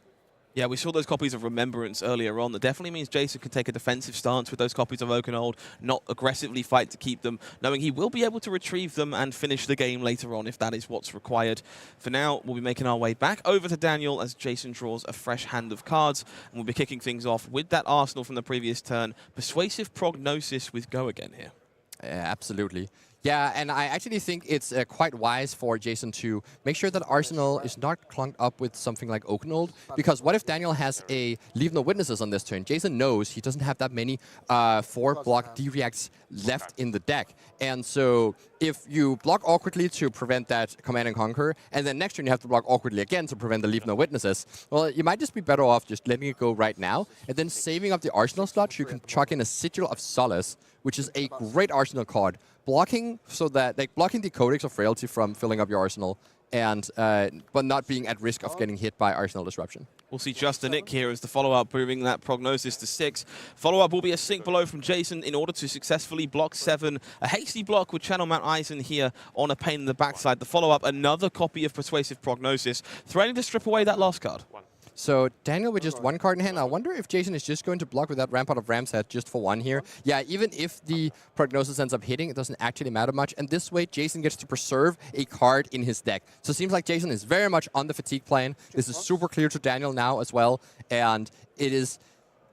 Yeah, we saw those copies of Remembrance earlier on. That definitely means Jason can take a defensive stance with those copies of Okanold, not aggressively fight to keep them, knowing he will be able to retrieve them and finish the game later on if that is what's required. For now, we'll be making our way back over to Daniel as Jason draws a fresh hand of cards, and we'll be kicking things off with that arsenal from the previous turn. Persuasive Prognosis with Go again here. Yeah, absolutely. Yeah, and I actually think it's quite wise for Jason to make sure that Arsenal is not clunked up with something like Okanold, because what if Daniel has a Leave No Witnesses on this turn? Jason knows he doesn't have that many 4-block D-reacts left in the deck, and so if you block awkwardly to prevent that Command and Conquer, and then next turn you have to block awkwardly again to prevent the Leave No Witnesses, well, you might just be better off just letting it go right now, and then saving up the Arsenal slot, you can chuck in a Sigil of Solace, which is a great Arsenal card. Blocking so that, like, blocking the Codex of Frailty from filling up your arsenal, and but not being at risk of getting hit by Arsenal Disruption. We'll see Just a Nick here as the follow-up, moving that Prognosis to 6. Follow-up will be a sink below from Jason in order to successfully block 7. A hasty block with Channel Mount Eisen here on a pain in the backside. The follow-up, another copy of Persuasive Prognosis, threatening to strip away that last card. So Daniel with just 1 card in hand. I wonder if Jason is just going to block with that Rampart of Ram's Head just for 1 here. Yeah, even if the Prognosis ends up hitting, it doesn't actually matter much. And this way, Jason gets to preserve a card in his deck. So it seems like Jason is very much on the fatigue plane. This is super clear to Daniel now as well. And it is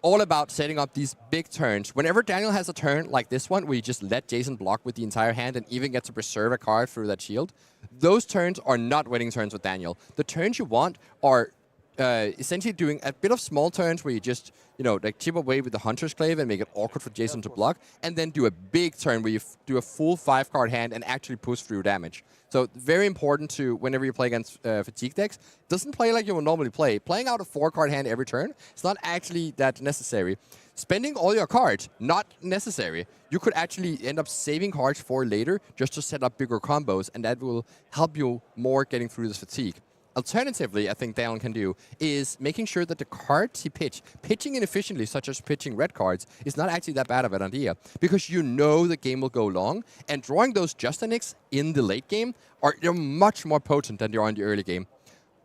all about setting up these big turns. Whenever Daniel has a turn like this one, where you just let Jason block with the entire hand and even get to preserve a card through that shield, those turns are not winning turns with Daniel. The turns you want are essentially doing a bit of small turns where you just, like chip away with the Hunter's Clave and make it awkward for Jason to block, and then do a big turn where you do a full 5-card hand and actually push through damage. So very important to, whenever you play against fatigue decks, doesn't play like you would normally play. Playing out a 4-card hand every turn is not actually that necessary. Spending all your cards, not necessary. You could actually end up saving cards for later just to set up bigger combos, and that will help you more getting through this fatigue. Alternatively, I think Daniel can do is making sure that the cards he pitching inefficiently, such as pitching red cards, is not actually that bad of an idea, because you know the game will go long, and drawing those Justinics in the late game they're much more potent than they are in the early game.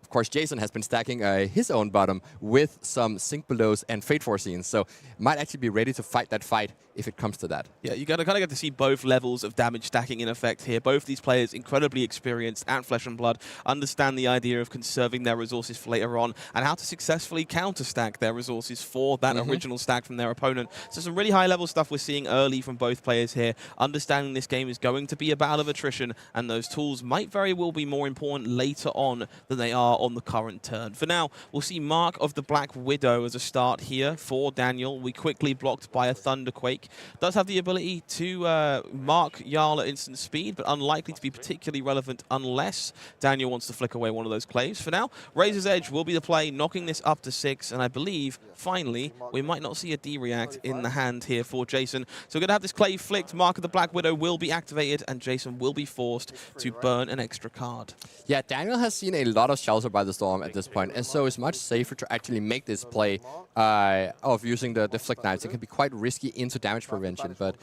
Of course, Jason has been stacking his own bottom with some Sink Belows and Fate Foreseens, so might actually be ready to fight that fight if it comes to that. Yeah, you kind of get to see both levels of damage stacking in effect here. Both these players incredibly experienced at Flesh and Blood, understand the idea of conserving their resources for later on, and how to successfully counter-stack their resources for that original stack from their opponent. So some really high-level stuff we're seeing early from both players here, understanding this game is going to be a battle of attrition, and those tools might very well be more important later on than they are on the current turn. For now, we'll see Mark of the Black Widow as a start here for Daniel. We quickly blocked by a Thunderquake. Does have the ability to mark Jarl at instant speed, but unlikely to be particularly relevant unless Daniel wants to flick away one of those claves. For now, Razor's Edge will be the play, knocking this up to 6, and I believe, finally, we might not see a D-react in the hand here for Jason. So we're going to have this clave flicked, Mark of the Black Widow will be activated, and Jason will be forced to burn an extra card. Yeah, Daniel has seen a lot of Shelter by the Storm at this point, and so it's much safer to actually make this play of using the Flick Knives. It can be quite risky into damage prevention, but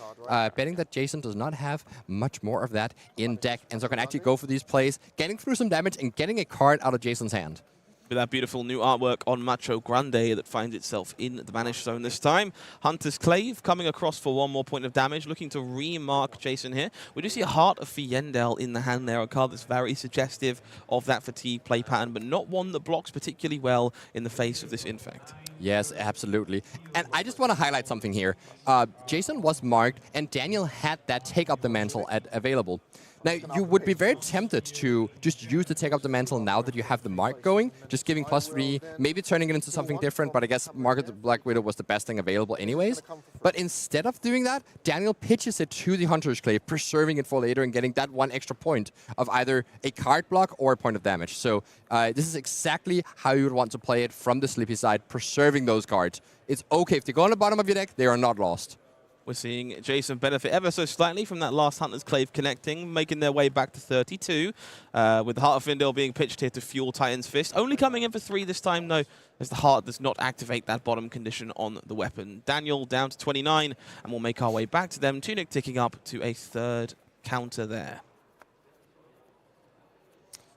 betting that Jason does not have much more of that in deck, and so can actually go for these plays, getting through some damage and getting a card out of Jason's hand. With that beautiful new artwork on Macho Grande that finds itself in the Banished Zone this time. Hunter's Clave coming across for 1 more point of damage, looking to remark Jason here. We do see a Heart of Fiendel in the hand there, a card that's very suggestive of that fatigue play pattern, but not one that blocks particularly well in the face of this Infect. Yes, absolutely. And I just want to highlight something here. Jason was marked, and Daniel had that Take Up the Mantle available. Now, you would be very tempted to just use the Take Up the Mantle now that you have the mark going, just giving +3, maybe turning it into something different, but I guess Mark of the Black Widow was the best thing available anyways. But instead of doing that, Daniel pitches it to the Hunter's Clave, preserving it for later and getting that 1 extra point of either a card block or a point of damage. So this is exactly how you would want to play it from the Slippy side, preserving those cards. It's okay if they go on the bottom of your deck, they are not lost. We're seeing Jason benefit ever so slightly from that last Hunter's Clave connecting, making their way back to 32, with the Heart of Findel being pitched here to fuel Titan's Fist. Only coming in for 3 this time, though, as the Heart does not activate that bottom condition on the weapon. Daniel down to 29, and we'll make our way back to them. Tunic ticking up to a 3rd counter there.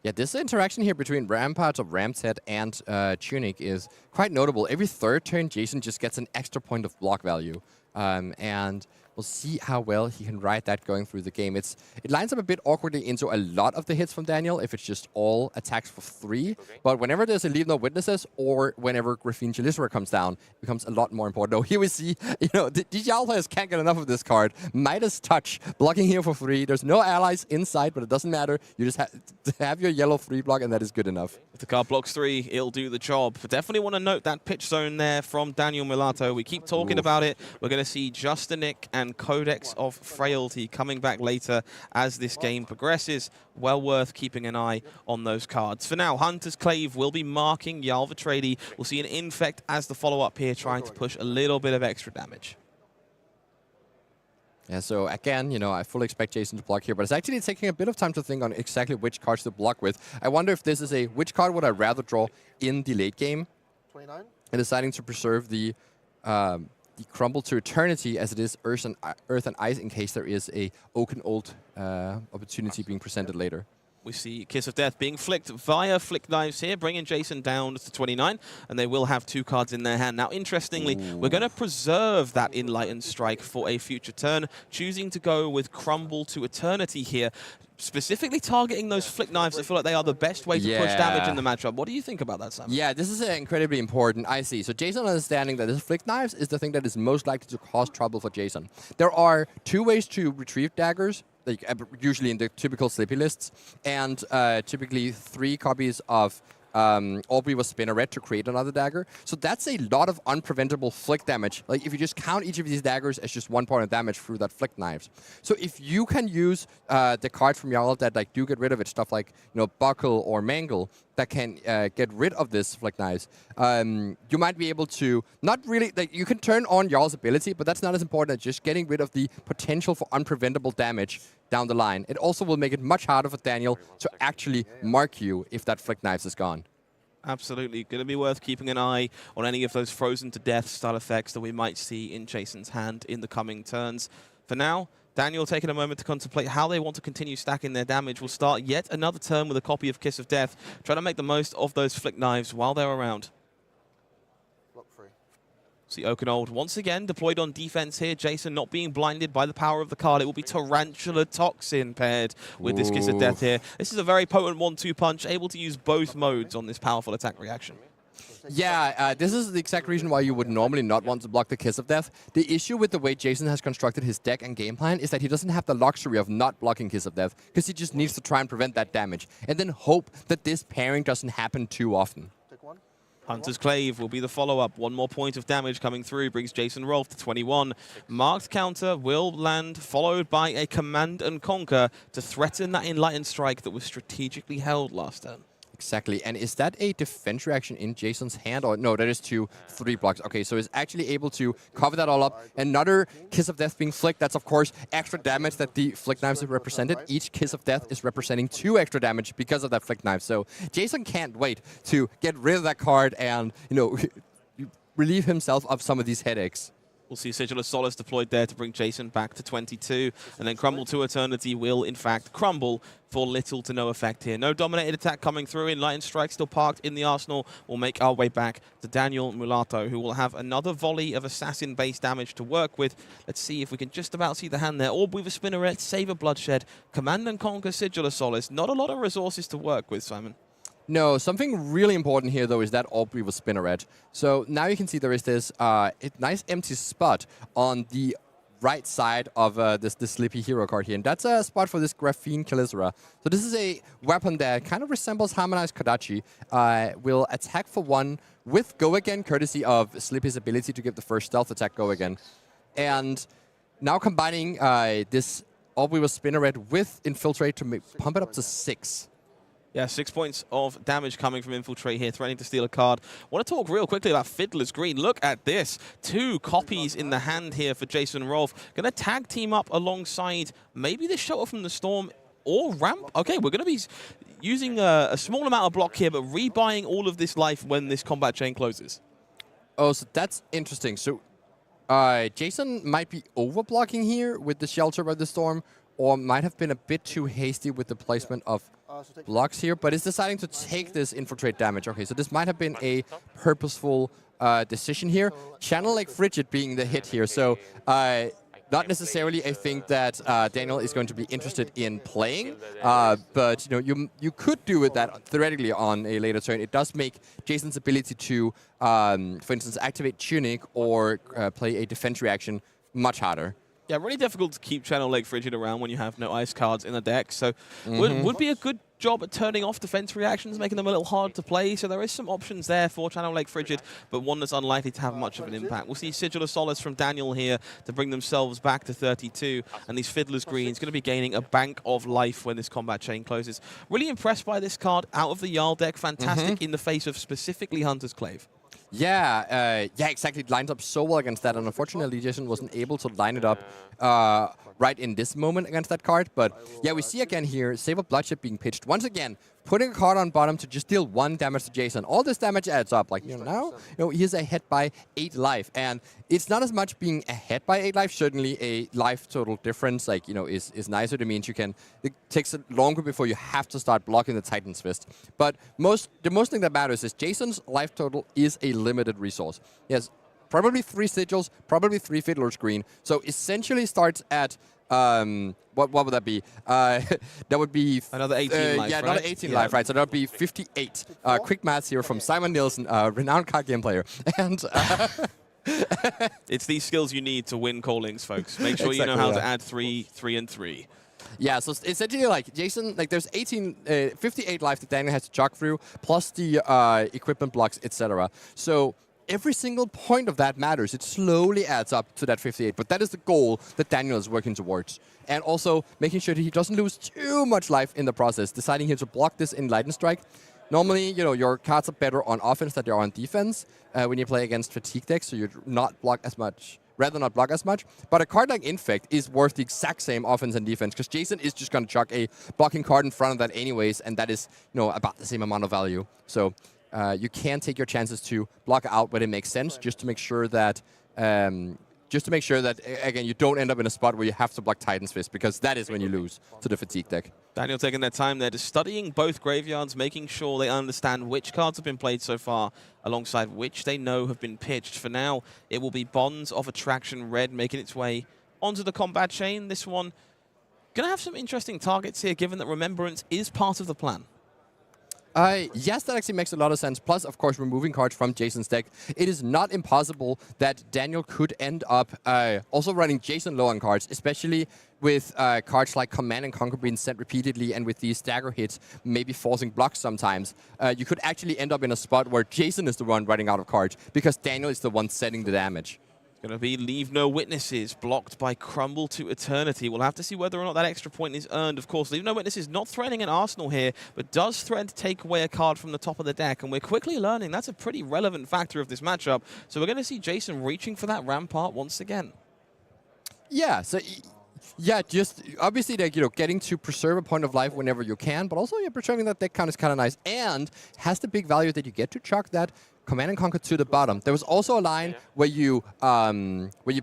Yeah, this interaction here between Rampart of Ramset and Tunic is quite notable. Every 3rd turn, Jason just gets an extra point of block value. And we'll see how well he can ride that going through the game. It lines up a bit awkwardly into a lot of the hits from Daniel if it's just all attacks for 3. Okay. But whenever there's a Leave No Witnesses or whenever Graphene Chelicera comes down, it becomes a lot more important. Oh, here we see, the Jarl players can't get enough of this card. Midas Touch, blocking here for 3. There's no allies inside, but it doesn't matter. You just have your yellow 3 block, and that is good enough. If the card blocks 3, it'll do the job. But definitely want to note that pitch zone there from Daniel Mulato. We keep talking about it. We're going to see Justinic and Codex of Frailty coming back later as this game progresses. Well worth keeping an eye on those cards. For now, Hunter's Clave will be marking Jarl Vitradi. We'll see an Infect as the follow-up here, trying to push a little bit of extra damage. Yeah, so again, I fully expect Jason to block here, but it's actually taking a bit of time to think on exactly which cards to block with. I wonder if this is which card would I rather draw in the late game? 29. And deciding to preserve the Crumble to Eternity as it is Earth and Ice in case there is a Oaken Old opportunity being presented later. We see Kiss of Death being flicked via Flick Knives here, bringing Jason down to 29, and they will have 2 cards in their hand. Now, interestingly, we're going to preserve that Enlightened Strike for a future turn, choosing to go with Crumble to Eternity here, specifically targeting those Flick Knives. I feel like they are the best way to push damage in the matchup. What do you think about that, Sam? Yeah, this is incredibly important. I see. So Jason understanding that this Flick Knives is the thing that is most likely to cause trouble for Jason. There are 2 ways to retrieve daggers, usually in the typical Slippy lists, and typically 3 copies of Aubrey was Spinneret to create another dagger. So that's a lot of unpreventable flick damage. Like if you just count each of these daggers as just 1 point of damage through that flick knives. So if you can use the cards from Jarl that do get rid of it, stuff like Buckle or Mangle, that can get rid of this flick knives, you might be able to not really you can turn on Jarl's ability, but that's not as important as just getting rid of the potential for unpreventable damage down the line. It also will make it much harder for Daniel to actually mark you if that flick knives is gone. Absolutely. Going to be worth keeping an eye on any of those frozen to death style effects that we might see in Jason's hand in the coming turns. For now, Daniel taking a moment to contemplate how they want to continue stacking their damage. Will start yet another turn with a copy of Kiss of Death, trying to make the most of those flick knives while they're around. See Oakenold once again deployed on defense here. Jason not being blinded by the power of the card. It will be Tarantula Toxin paired with this Kiss of Death here. This is a very potent 1-2 punch, able to use both modes on this powerful attack reaction. Yeah, this is the exact reason why you would normally not want to block the Kiss of Death. The issue with the way Jason has constructed his deck and game plan is that he doesn't have the luxury of not blocking Kiss of Death, because he just needs to try and prevent that damage, and then hope that this pairing doesn't happen too often. Hunter's Clave will be the follow-up. 1 more point of damage coming through brings Jason Rolfe to 21. Marked counter will land, followed by a Command and Conquer to threaten that Enlightened Strike that was strategically held last turn. Exactly. And is that a defense reaction in Jason's hand? Or no, that is 2-3 blocks. Okay, so he's actually able to cover that all up. Another Kiss of Death being flicked. That's, of course, extra damage that the flick knives have represented. Each Kiss of Death is representing 2 extra damage because of that flick knife. So Jason can't wait to get rid of that card and, relieve himself of some of these headaches. We'll see Sigil of Solace deployed there to bring Jason back to 22. And then Crumble to Eternity will, in fact, crumble for little to no effect here. No dominated attack coming through. Enlightened Strike still parked in the arsenal. We'll make our way back to Daniel Mulato, who will have another volley of assassin-based damage to work with. Let's see if we can just about see the hand there. Orb with a Spinneret, Save a Bloodshed, Command and Conquer Sigil of Solace. Not a lot of resources to work with, Simon. No, something really important here, though, is that Aubrey was Spinneret. So now you can see there is this nice empty spot on the right side of this Slippy hero card here. And that's a spot for this Graphene Chelicera. So this is a weapon that kind of resembles Harmonized Kodachi. Will attack for 1 with Go Again, courtesy of Slippy's ability to give the first stealth attack Go Again. And now combining this Aubrey was Spinneret with Infiltrate to pump it up to 6. Yeah, 6 points of damage coming from Infiltrate here, threatening to steal a card. Want to talk real quickly about Fiddler's Green. Look at this. 2 copies in the hand here for Jason Rolfe. Going to tag team up alongside maybe the Shelter from the Storm or Ramp. Okay, we're going to be using a small amount of block here, but rebuying all of this life when this combat chain closes. Oh, so that's interesting. So Jason might be overblocking here with the Shelter by the Storm, or might have been a bit too hasty with the placement of blocks here, but is deciding to take this infiltrate damage. Okay, so this might have been a purposeful decision here. Channel Lake Frigid being the hit here, so not necessarily I think that Daniel is going to be interested in playing, but you could do it that theoretically on a later turn. It does make Jason's ability to, for instance, activate Tunic or play a defense reaction much harder. Yeah, really difficult to keep Channel Lake Frigid around when you have no ice cards in the deck. So would be a good job at turning off defense reactions, making them a little hard to play. So there is some options there for Channel Lake Frigid, but one that's unlikely to have much of an impact. We'll see Sigil of Solace from Daniel here to bring themselves back to 32. And these Fiddler's Greens going to be gaining a bank of life when this combat chain closes. Really impressed by this card out of the Jarl deck. Fantastic in the face of specifically Hunter's Clave. Yeah, yeah, exactly. It lines up so well against that, and unfortunately, Jason wasn't able to line it up right in this moment against that card. But yeah, we see again here, Save of Bloodshed being pitched. Once again, putting a card on bottom to just deal 1 damage to Jason. All this damage adds up. Like, now, he's ahead by 8 life. And it's not as much being ahead by 8 life. Certainly a life total difference, like, is nicer. It means it takes longer before you have to start blocking the Titan's Fist. But the most thing that matters is Jason's life total is a limited resource. He has probably 3 sigils, probably 3 Fiddler's Green. So essentially starts at what would that be? That would be another 18 life. Yeah, another 18 life, right? So that would be 58. Quick maths here from Simon Nielsen, renowned card game player, and. It's these skills you need to win callings, folks. Make sure you know how to add 3, 3, and 3. Yeah, so essentially, like, Jason, like, there's 58 life that Daniel has to jog through, plus the equipment blocks, etc. So every single point of that matters. It slowly adds up to that 58, but that is the goal that Daniel is working towards. And also making sure that he doesn't lose too much life in the process, deciding here to block this in Lightning Strike. Normally, your cards are better on offense than they are on defense when you play against fatigue decks, so you'd not block as much. Rather not block as much. But a card like Infect is worth the exact same offense and defense, because Jason is just going to chuck a blocking card in front of that anyways, and that is about the same amount of value. So you can take your chances to block out when it makes sense, just to make sure that again, you don't end up in a spot where you have to block Titan's Fist, because that is when you lose to the fatigue deck. Daniel taking their time there, just studying both graveyards, making sure they understand which cards have been played so far, alongside which they know have been pitched. For now, it will be Bonds of Attraction Red making its way onto the combat chain. This one going to have some interesting targets here, given that Remembrance is part of the plan. Yes, that actually makes a lot of sense. Plus, of course, removing cards from Jason's deck. It is not impossible that Daniel could end up also running Jason low on cards, especially with cards like Command and Conquer being sent repeatedly, and with these stagger hits maybe forcing blocks sometimes. You could actually end up in a spot where Jason is the one running out of cards, because Daniel is the one setting the damage. Going to be Leave No Witnesses, blocked by Crumble to Eternity. We'll have to see whether or not that extra point is earned, of course. Leave No Witnesses not threatening an Arsenal here, but does threaten to take away a card from the top of the deck, and we're quickly learning that's a pretty relevant factor of this matchup. So we're going to see Jason reaching for that Rampart once again. Yeah, so yeah, just obviously, like, getting to preserve a point of life whenever you can, but also preserving that deck count is kind of nice, and has the big value that you get to chuck that Command and Conquer to the bottom. There was also a line where you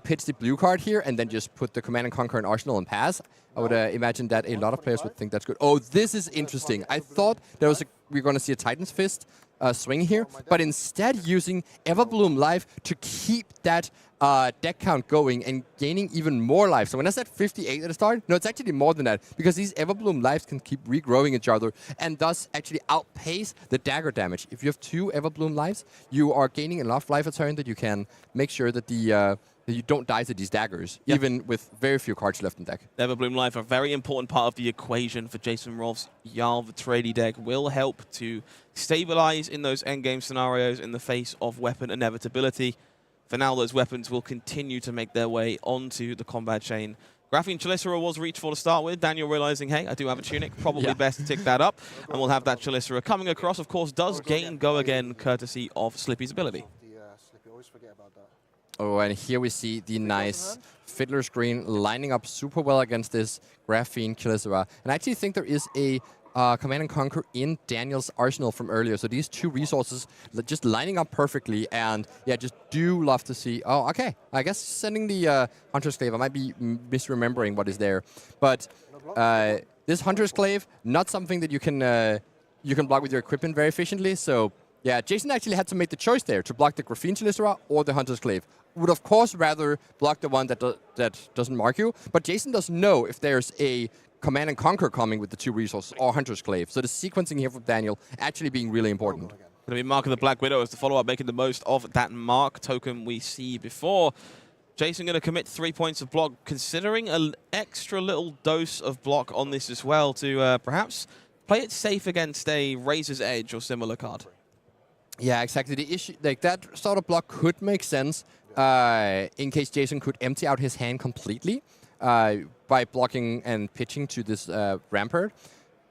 pitch the blue card here and then just put the Command and Conquer in Arsenal and pass. I would imagine that a lot of players would think that's good. Oh, this is interesting. I thought we're going to see a Titan's Fist swing here, but instead using Everbloom Life to keep that deck count going and gaining even more life. So when I said 58 at the start, no, it's actually more than that, because these Everbloom Lives can keep regrowing each other and thus actually outpace the dagger damage. If you have 2 Everbloom Lives, you are gaining enough life a turn that you can make sure that that you don't die to these daggers, even with very few cards left in deck. Everbloom Life, a very important part of the equation for Jason Rolfe's Jarl Vitradi deck, will help to stabilize in those endgame scenarios in the face of weapon inevitability. For now, those weapons will continue to make their way onto the combat chain. Graphene Chelicera was reached for to start with. Daniel realizing, hey, I do have a tunic. Probably best to tick that up. And we'll have that Chelicera coming across. Of course, does gain go again, courtesy of Slippy's ability. Oh, and here we see the nice Fiddler screen lining up super well against this Graphene Chelicera. And I actually think there is a Command & Conquer in Daniel's arsenal from earlier. So these two resources just lining up perfectly. And yeah, just do love to see. Oh, okay. I guess sending the Hunter's Glaive. I might be misremembering what is there. But this Hunter's Glaive, not something that you can block with your equipment very efficiently. So yeah, Jason actually had to make the choice there to block the Graphene Chelicera or the Hunter's Glaive. Would of course rather block the one that doesn't mark you. But Jason doesn't know if there's a Command & Conquer coming with the two resources or Hunter's Glaive. So the sequencing here from Daniel actually being really important. Going to be Mark of the Black Widow as the follow-up, making the most of that Mark token we see before. Jason going to commit 3 points of block, considering an extra little dose of block on this as well to perhaps play it safe against a Razor's Edge or similar card. Yeah, exactly. The issue, like that sort of block could make sense in case Jason could empty out his hand completely. By blocking and pitching to this Rampart.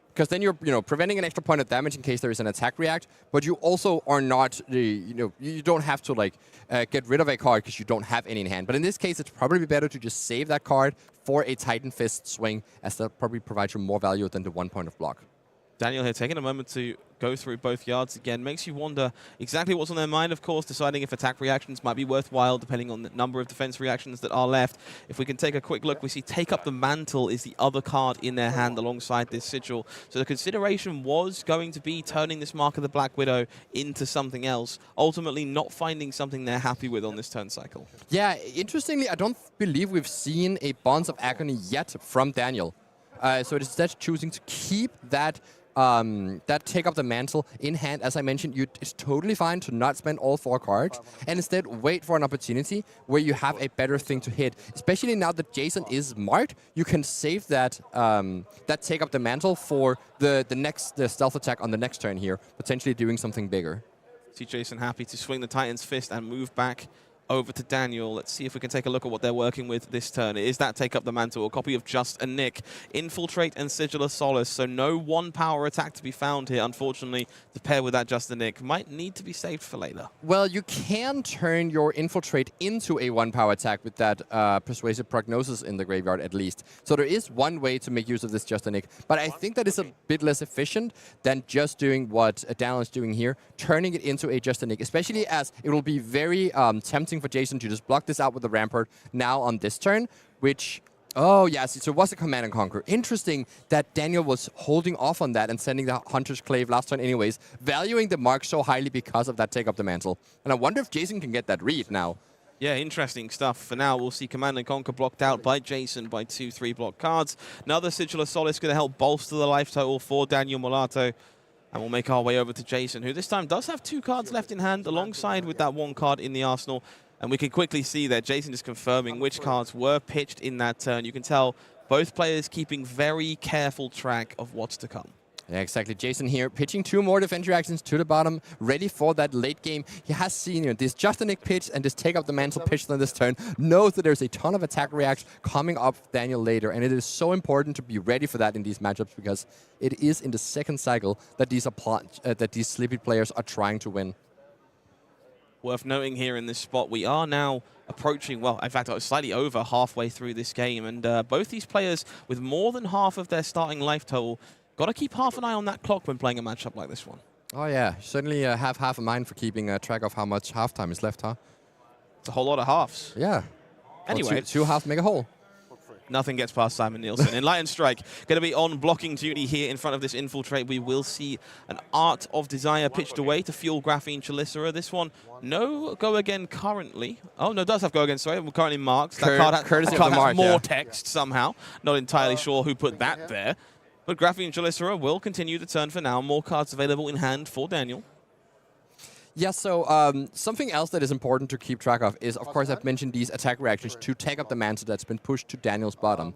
Because then you're preventing an extra point of damage in case there is an attack react, but you also are not, you don't have to like get rid of a card because you don't have any in hand. But in this case, it's probably better to just save that card for a Titan Fist swing, as that probably provides you more value than the 1 point of block. Daniel here taking a moment to go through both yards again. Makes you wonder exactly what's on their mind, of course, deciding if attack reactions might be worthwhile depending on the number of defense reactions that are left. If we can take a quick look, we see Take Up the Mantle is the other card in their hand alongside this Sigil. So the consideration was going to be turning this Mark of the Black Widow into something else, ultimately not finding something they're happy with on this turn cycle. Yeah, interestingly, I don't believe we've seen a Bonds of Agony yet from Daniel. So it is instead choosing to keep that Take Up the Mantle in hand. As I mentioned, it's totally fine to not spend all 4 cards and instead wait for an opportunity where you have a better thing to hit. Especially now that Jason is marked, you can save that Take Up the Mantle for the stealth attack on the next turn here, potentially doing something bigger. See Jason happy to swing the Titan's Fist and move back over to Daniel. Let's see if we can take a look at what they're working with this turn. It is that Take Up the Mantle, a copy of Just a Nick, Infiltrate and Sigil of Solace. So no 1 power attack to be found here, unfortunately, to pair with that Just a Nick. Might need to be saved for later. Well, you can turn your Infiltrate into a 1 power attack with that Persuasive Prognosis in the graveyard at least. So there is one way to make use of this Just a Nick, but I think that is a bit less efficient than just doing what Daniel is doing here, turning it into a Just a Nick, especially as it will be very tempting for Jason to just block this out with the Rampart now on this turn, which, oh yes, so it was a Command & Conquer. Interesting that Daniel was holding off on that and sending the Hunter's Glaive last turn anyways, valuing the mark so highly because of that Take Up the Mantle. And I wonder if Jason can get that read now. Yeah, interesting stuff. For now, we'll see Command & Conquer blocked out by Jason by 2 3-block cards. Another Sigil of Solace going to help bolster the life total for Daniel Mulato. And we'll make our way over to Jason, who this time does have 2 cards left in hand alongside with that 1 card in the arsenal. And we can quickly see that Jason is confirming which cards were pitched in that turn. You can tell both players keeping very careful track of what's to come. Yeah, exactly. Jason here pitching 2 more defense reactions to the bottom, ready for that late game. He has seen this Just a Nick pitch and this Take Up the Mantle pitch on this turn, knows that there's a ton of attack reacts coming up Daniel later, and it is so important to be ready for that in these matchups because it is in the second cycle that these Slippy players are trying to win. Worth noting here in this spot, we are now approaching, well, in fact, I was slightly over halfway through this game, and both these players with more than half of their starting life total, got to keep half an eye on that clock when playing a matchup like this one. Oh yeah, certainly have half a mind for keeping track of how much halftime is left, huh? It's a whole lot of halves. Yeah. Anyway. Well, two halves make a whole. Nothing gets past Simon Nielsen. Enlightened Strike going to be on blocking duty here in front of this Infiltrate. We will see an Art of Desire pitched away to fuel Graphene Chelicera. This one, no go again currently. Oh, no, does have go again, sorry. We're currently marked. That card has more text somehow. Not entirely sure who put that there. But Graphene Chelicera will continue the turn for now. More cards available in hand for Daniel. Yeah, so something else that is important to keep track of is, of course, I've mentioned these attack reactions to Take Up the Mantle that's been pushed to Daniel's bottom.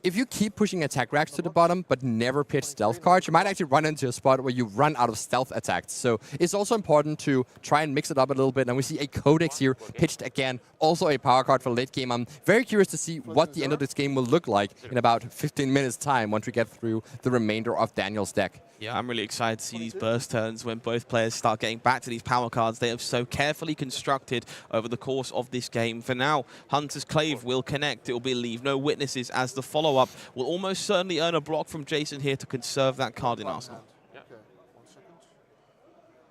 if you keep pushing attack racks to the bottom but never pitch stealth cards, you might actually run into a spot where you run out of stealth attacks. So it's also important to try and mix it up a little bit. And we see a Codex here pitched again, also a power card for late game. I'm very curious to see what the end of this game will look like in about 15 minutes time once we get through the remainder of Daniel's deck. Yeah, I'm really excited to see these burst turns when both players start getting back to these power cards they have so carefully constructed over the course of this game. For now, Hunter's Clave will connect. It will be Leave No Witnesses as the follow-up. Will almost certainly earn a block from Jason here to conserve that card in Arsenal.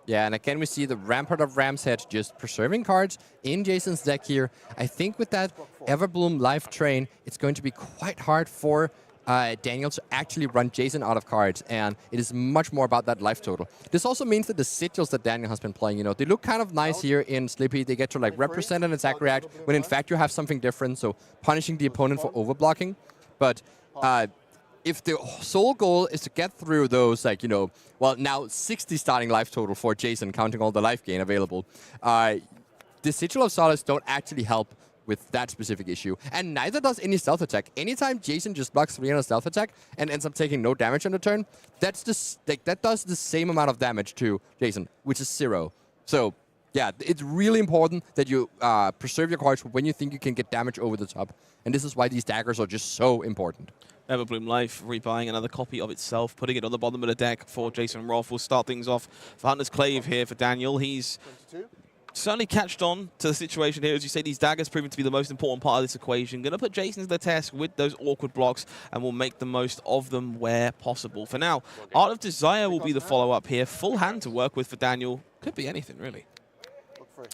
Yeah, and again we see the Rampart of Ram's Head just preserving cards in Jason's deck here. I think with that Everbloom Life Train, it's going to be quite hard for Daniel to actually run Jason out of cards, and it is much more about that life total. This also means that the sigils that Daniel has been playing, you know, they look kind of nice here in Slippy. They get to like represent an attack react when in fact you have something different, so punishing the opponent for overblocking. But if the sole goal is to get through those, like, you know, well, now 60 starting life total for Jason, counting all the life gain available, the Sigil of Solace don't actually help with that specific issue, and neither does any stealth attack. Anytime Jason just blocks 3 on a stealth attack and ends up taking no damage on the turn, that does the same amount of damage to Jason, which is 0. So yeah, it's really important that you preserve your cards when you think you can get damage over the top, and this is why these daggers are just so important. Everbloom Life rebuying another copy of itself, putting it on the bottom of the deck for Jason Rolfe. Will start things off for Hunter's Clave here for Daniel. He's certainly catched on to the situation here. As you say, these daggers proving to be the most important part of this equation. Going to put Jason to the test with those awkward blocks, and will make the most of them where possible. For now, Art of Desire will be the follow-up here. Full hand to work with for Daniel. Could be anything, really.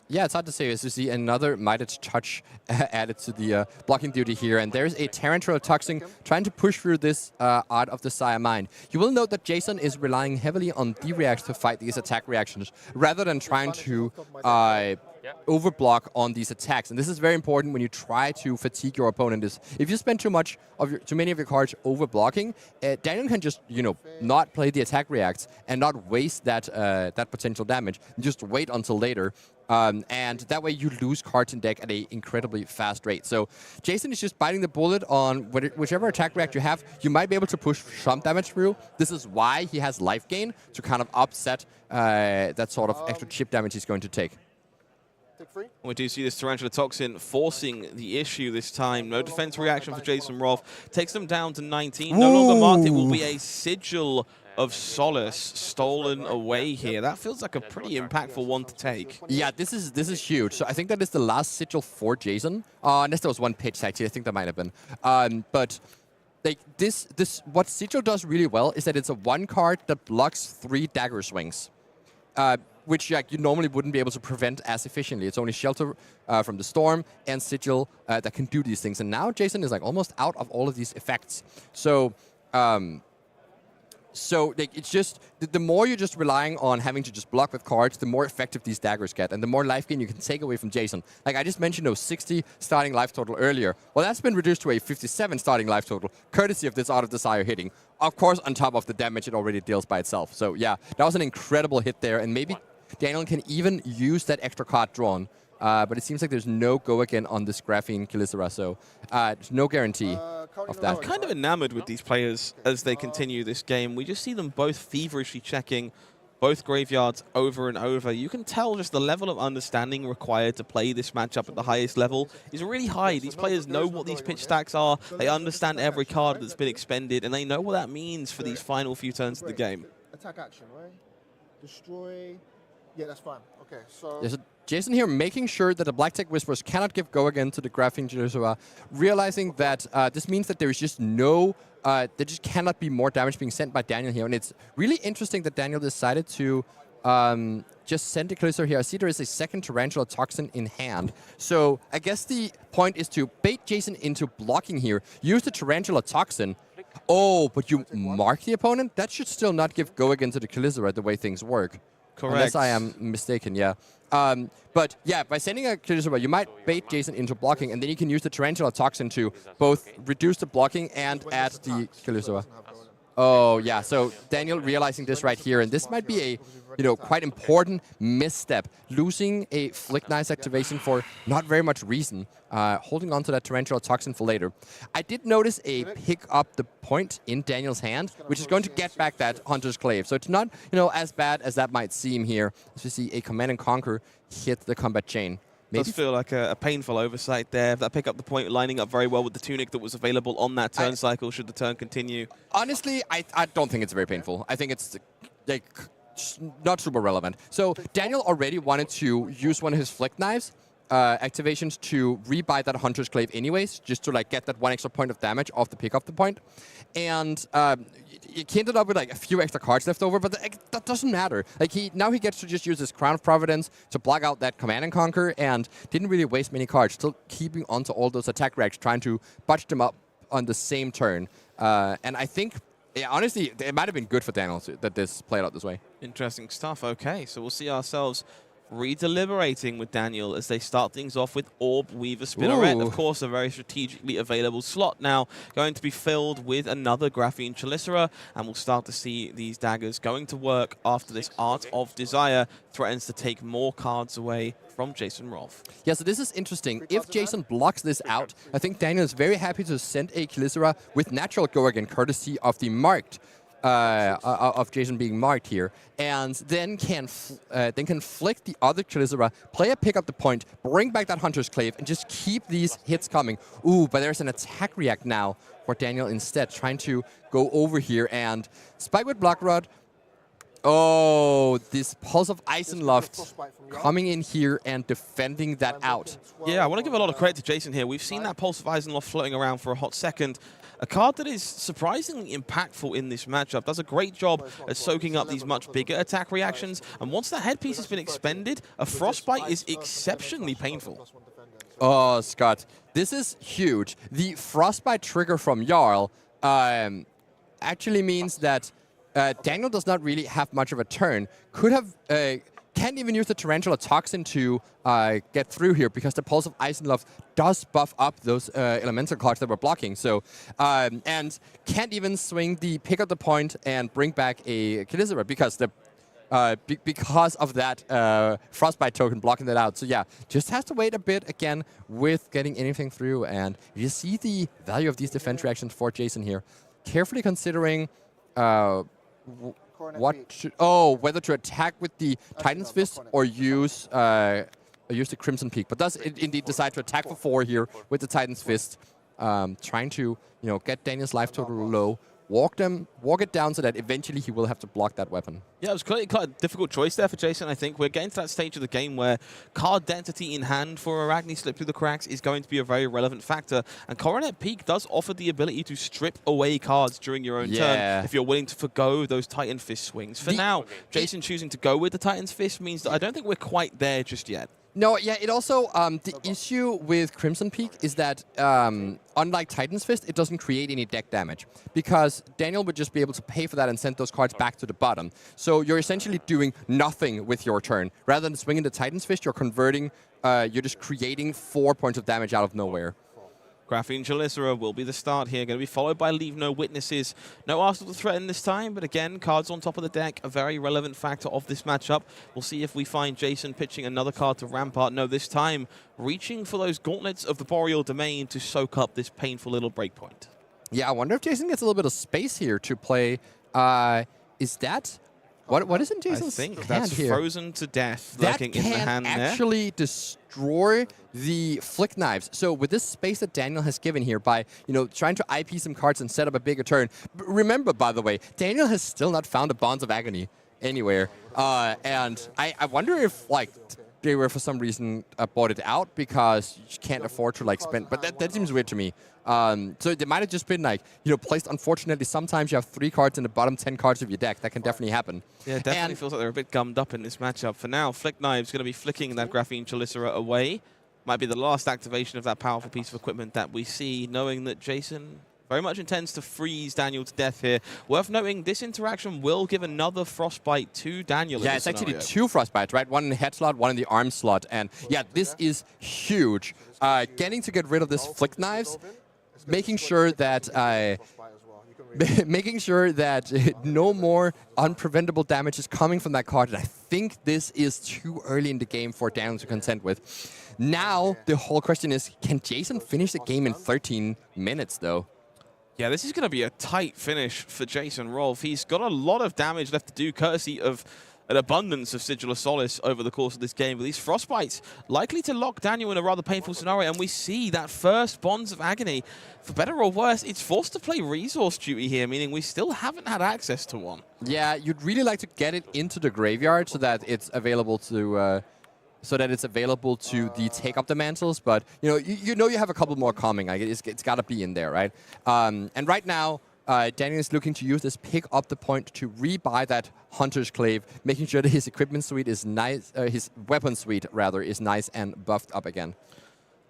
Yeah, it's hard to say. As you see, another Mighted Touch added to the blocking duty here. And there's a Tarantula Toxin trying to push through this Art of Desire Mine. You will note that Jason is relying heavily on D-reacts to fight these attack reactions, rather than trying to overblock on these attacks. And this is very important when you try to fatigue your opponent. If you spend too many of your cards overblocking, Daniel can just, you know, not play the attack reacts and not waste that potential damage. Just wait until later. And that way you lose cards in deck at an incredibly fast rate. So Jason is just biting the bullet on whichever attack react you have. You might be able to push some damage through. This is why he has life gain, to kind of upset that sort of extra chip damage he's going to take. We do see this Tarantula Toxin forcing the issue this time. No defense reaction for Jason Rolfe. Takes them down to 19. No longer marked. It will be a Sigil of Solace stolen away here. That feels like a pretty impactful one to take. Yeah, this is huge. So I think that is the last Sigil for Jason. Unless there was one pitch, actually. I think that might have been. But like what Sigil does really well is that it's a 1 card that blocks 3 dagger swings. Which like, you normally wouldn't be able to prevent as efficiently. It's only Shelter from the Storm and Sigil that can do these things. And now Jason is like almost out of all of these effects. So like, it's just, the more you're just relying on having to just block with cards, the more effective these daggers get, and the more life gain you can take away from Jason. Like I just mentioned those 60 starting life total earlier. Well, that's been reduced to a 57 starting life total, courtesy of this Art of Desire hitting. Of course, on top of the damage it already deals by itself. So yeah, that was an incredible hit there, and maybe Daniel can even use that extra card drawn. But it seems like there's no go again on this Graphene Calicera, so there's no guarantee of that. I'm kind of enamored with these players as they continue this game. We just see them both feverishly checking both graveyards over and over. You can tell just the level of understanding required to play this matchup at the highest level is really high. These players know what these pitch stacks are. They understand every card that's been expended, and they know what that means for these final few turns of the game. Attack action, right? Destroy. Yeah, that's fine. Okay, so... There's Jason here making sure that the Black Tech Whisperers cannot give go again to the Graphene Calicera, realizing that this means that there is just no... there just cannot be more damage being sent by Daniel here. And it's really interesting that Daniel decided to just send the Calicera here. I see there is a second Tarantula Toxin in hand. So I guess the point is to bait Jason into blocking here. Use the Tarantula Toxin. Oh, but you mark the opponent? That should still not give go again to the Calicera the way things work. Correct. Unless I am mistaken, yeah. But yeah, by sending a Calicera, you might bait Jason into blocking, and then you can use the Tarantula Toxin to both reduce the blocking and add the Calicera. Oh, yeah. So Daniel realizing this right here, and this might be a, quite important misstep. Losing a Flick Knives activation for not very much reason. Holding on to that Tarantula Toxin for later. I did notice a pick up the point in Daniel's hand, which is going to get back that Hunter's Clave. So it's not, as bad as that might seem here. As we see a Command and Conquer hit the combat chain. Does feel like a painful oversight there. That pick up the point, lining up very well with the tunic that was available on that turn cycle should the turn continue. Honestly, I don't think it's very painful. I think it's like not super relevant. So Daniel already wanted to use one of his Flick Knives activations to rebuy that Hunter's Clave anyways, just to get that 1 extra point of damage off the pick up the point. And he ended up with a few extra cards left over, but that doesn't matter. Now he gets to just use his Crown of Providence to block out that Command and Conquer, and didn't really waste many cards, still keeping onto all those attack racks, trying to bunch them up on the same turn. And I think, honestly, it might have been good for Daniel that this played out this way. Interesting stuff. Okay, so we'll see ourselves redeliberating with Daniel as they start things off with Orb, Weaver, Spinneret. Of course, a very strategically available slot now going to be filled with another Graphene Chelicera, and we'll start to see these daggers going to work after this Art of Desire threatens to take more cards away from Jason Rolfe. Yeah, so this is interesting. If Jason blocks this out, I think Daniel is very happy to send a Chelicera with Natural Go again, courtesy of the marked of Jason being marked here, and then can flick the other Chelicera, play a pick up the point, bring back that Hunter's Clave, and just keep these hits coming. Ooh, but there's an attack react now for Daniel instead, trying to go over here and spike with Block Rod. Oh, this Pulse of Eisenluft coming in here and defending that out. Yeah, I want to give a lot of credit to Jason here. We've seen that Pulse of Eisenluft floating around for a hot second. A card that is surprisingly impactful in this matchup. Does a great job at soaking up these much bigger attack reactions. And once that headpiece has been expended, a Frostbite is exceptionally painful. Oh, Scott, this is huge. The Frostbite trigger from Jarl actually means that Daniel does not really have much of a turn. Can't even use the Tarantula Toxin to get through here because the Pulse of Eisenluft does buff up those elemental cards that were blocking. So, and can't even swing the pick up the point and bring back a Chelicera because because of that Frostbite token blocking that out. So yeah, just has to wait a bit again with getting anything through. And you see the value of these defense reactions for Jason here. Carefully considering whether to attack with the Titan's Fist or use the Crimson Peak. But does indeed decide to attack for 4 here with the Titan's Fist, trying to get Daniel's life total low, walk it down so that eventually he will have to block that weapon. Yeah, it was quite a difficult choice there for Jason, I think. We're getting to that stage of the game where card density in hand for Arakni Slip Through the Cracks is going to be a very relevant factor. And Coronet Peak does offer the ability to strip away cards during your own turn if you're willing to forgo those Titan Fist swings. For now, Jason choosing to go with the Titan's Fist means that I don't think we're quite there just yet. No, yeah, it also, the issue with Crimson Peak is that, unlike Titan's Fist, it doesn't create any deck damage, because Daniel would just be able to pay for that and send those cards back to the bottom. So you're essentially doing nothing with your turn. Rather than swinging the Titan's Fist, you're converting, you're just creating 4 points of damage out of nowhere. Graphene Chelicera will be the start here. Going to be followed by Leave No Witnesses. No Arsenal to threaten this time, but again, cards on top of the deck, a very relevant factor of this matchup. We'll see if we find Jason pitching another card to Rampart. No, this time reaching for those Gauntlets of the Boreal Domain to soak up this painful little breakpoint. Yeah, I wonder if Jason gets a little bit of space here to play. Is that... What is in Jason's hand here? I think that's Frozen to Death lurking in the hand there. That can actually destroy the Flick Knives. So with this space that Daniel has given here by, trying to IP some cards and set up a bigger turn. Remember, by the way, Daniel has still not found a Bonds of Agony anywhere. And I wonder if, they were for some reason bought it out because you can't afford to spend. But that seems weird to me. So they might have just been placed. Unfortunately, sometimes you have 3 cards in the bottom 10 cards of your deck. That can definitely happen. Yeah, it definitely feels like they're a bit gummed up in this matchup. For now, Flick Knives going to be flicking that Graphene Chelicera away. Might be the last activation of that powerful piece of equipment that we see, knowing that Jason very much intends to freeze Daniel to death here. Worth noting, this interaction will give another Frostbite to Daniel. Yeah, it's actually 2 Frostbites, right? One in the head slot, one in the arm slot. And yeah, this is huge. Getting to get rid of this Flick Knives, making sure that making sure that no more unpreventable damage is coming from that card. And I think this is too early in the game for Daniel to contend with. Now, the whole question is, can Jason finish the game in 13 minutes, though? Yeah, this is going to be a tight finish for Jason Rolfe. He's got a lot of damage left to do, courtesy of an abundance of Sigil of Solace over the course of this game. But these Frostbites likely to lock Daniel in a rather painful scenario. And we see that first Bonds of Agony. For better or worse, it's forced to play resource duty here, meaning we still haven't had access to one. Yeah, you'd really like to get it into the graveyard so that it's available to... take up the mantles, but you know you have a couple more coming. Like it's got to be in there, right? And right now, Daniel is looking to use this pick up the point to rebuy that Hunter's Clave, making sure that his equipment suite is nice, his weapon suite rather is nice and buffed up again.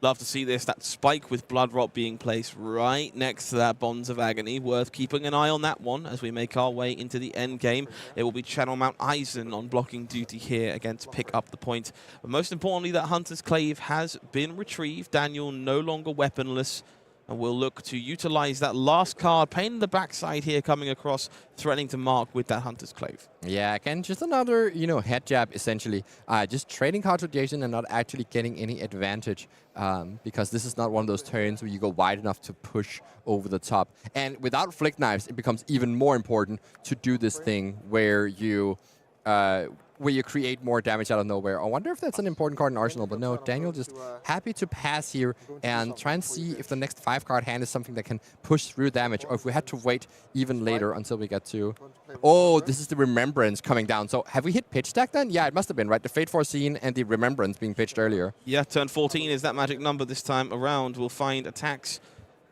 Love to see this. That spike with Blood Rot being placed right next to that Bonds of Agony. Worth keeping an eye on that one as we make our way into the end game. It will be Channel Mount Eisen on blocking duty here again to pick up the point. But most importantly, that Hunter's Clave has been retrieved. Daniel no longer weaponless. And we'll look to utilize that last card, pain in the backside here coming across, threatening to mark with that Hunter's Clave. Yeah, again, just another, head jab, essentially. Just trading cards with Jason and not actually getting any advantage, because this is not one of those turns where you go wide enough to push over the top. And without Flick Knives, it becomes even more important to do this thing where you create more damage out of nowhere. I wonder if that's an important card in Arsenal, but no, Daniel just happy to pass here and try and see if the next 5-card hand is something that can push through damage, or if we had to wait even later until we get to... Oh, this is the Remembrance coming down. So have we hit pitch stack then? Yeah, it must have been, right? The Fate Foreseen and the Remembrance being pitched earlier. Yeah, turn 14 is that magic number this time around. We'll find attacks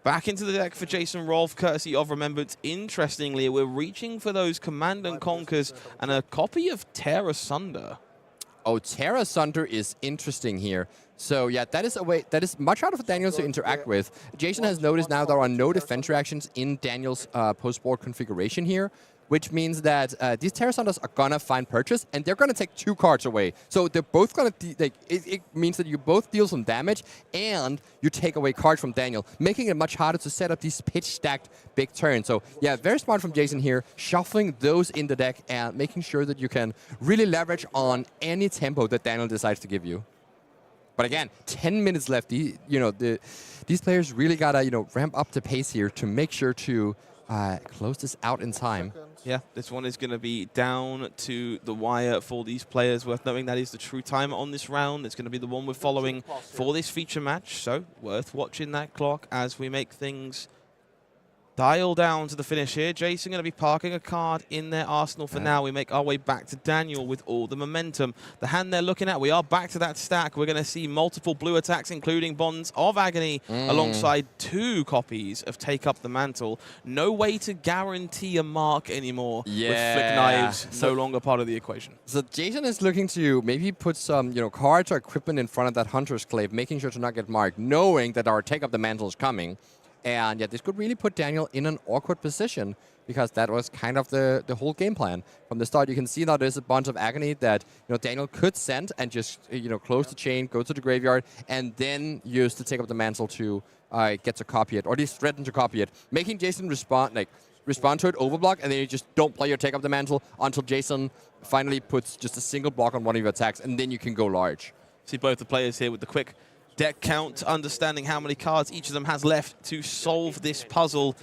back into the deck for Jason Rolfe, courtesy of Remembrance. Interestingly, we're reaching for those Command and Conquers and a copy of Tear Asunder. Oh, Tear Asunder is interesting here. So yeah, that is a way that is much harder for Daniel to interact with. Jason has noticed now there are no defense reactions in Daniel's post-board configuration here, which means that these Tear Asunders are gonna find purchase, and they're gonna take 2 cards away. So they're both gonna it means that you both deal some damage and you take away cards from Daniel, making it much harder to set up these pitch-stacked big turns. So yeah, very smart from Jason here, shuffling those in the deck and making sure that you can really leverage on any tempo that Daniel decides to give you. But again, 10 minutes left. These players really gotta ramp up the pace here to make sure to close this out in time. Yeah, this one is going to be down to the wire for these players. Worth knowing that is the true timer on this round. It's going to be the one we're following for this feature match. So worth watching that clock as we make things dial down to the finish here. Jason going to be parking a card in their arsenal for now. We make our way back to Daniel with all the momentum. The hand they're looking at, we are back to that stack. We're going to see multiple blue attacks, including Bonds of Agony, alongside 2 copies of Take Up the Mantle. No way to guarantee a mark anymore with Flick Knives no longer part of the equation. So Jason is looking to maybe put some cards or equipment in front of that Hunter's Clave, making sure to not get marked, knowing that our Take Up the Mantle is coming. And yeah, this could really put Daniel in an awkward position, because that was kind of the whole game plan from the start. You can see now there's a bunch of Agony that Daniel could send and just close the chain, go to the graveyard, and then use to Take Up the Mantle to get to copy it, or at least threaten to copy it, making Jason respond to it, overblock, and then you just don't play your Take Up the Mantle until Jason finally puts just a single block on one of your attacks, and then you can go large. See both the players here with the quick deck count, understanding how many cards each of them has left to solve this puzzle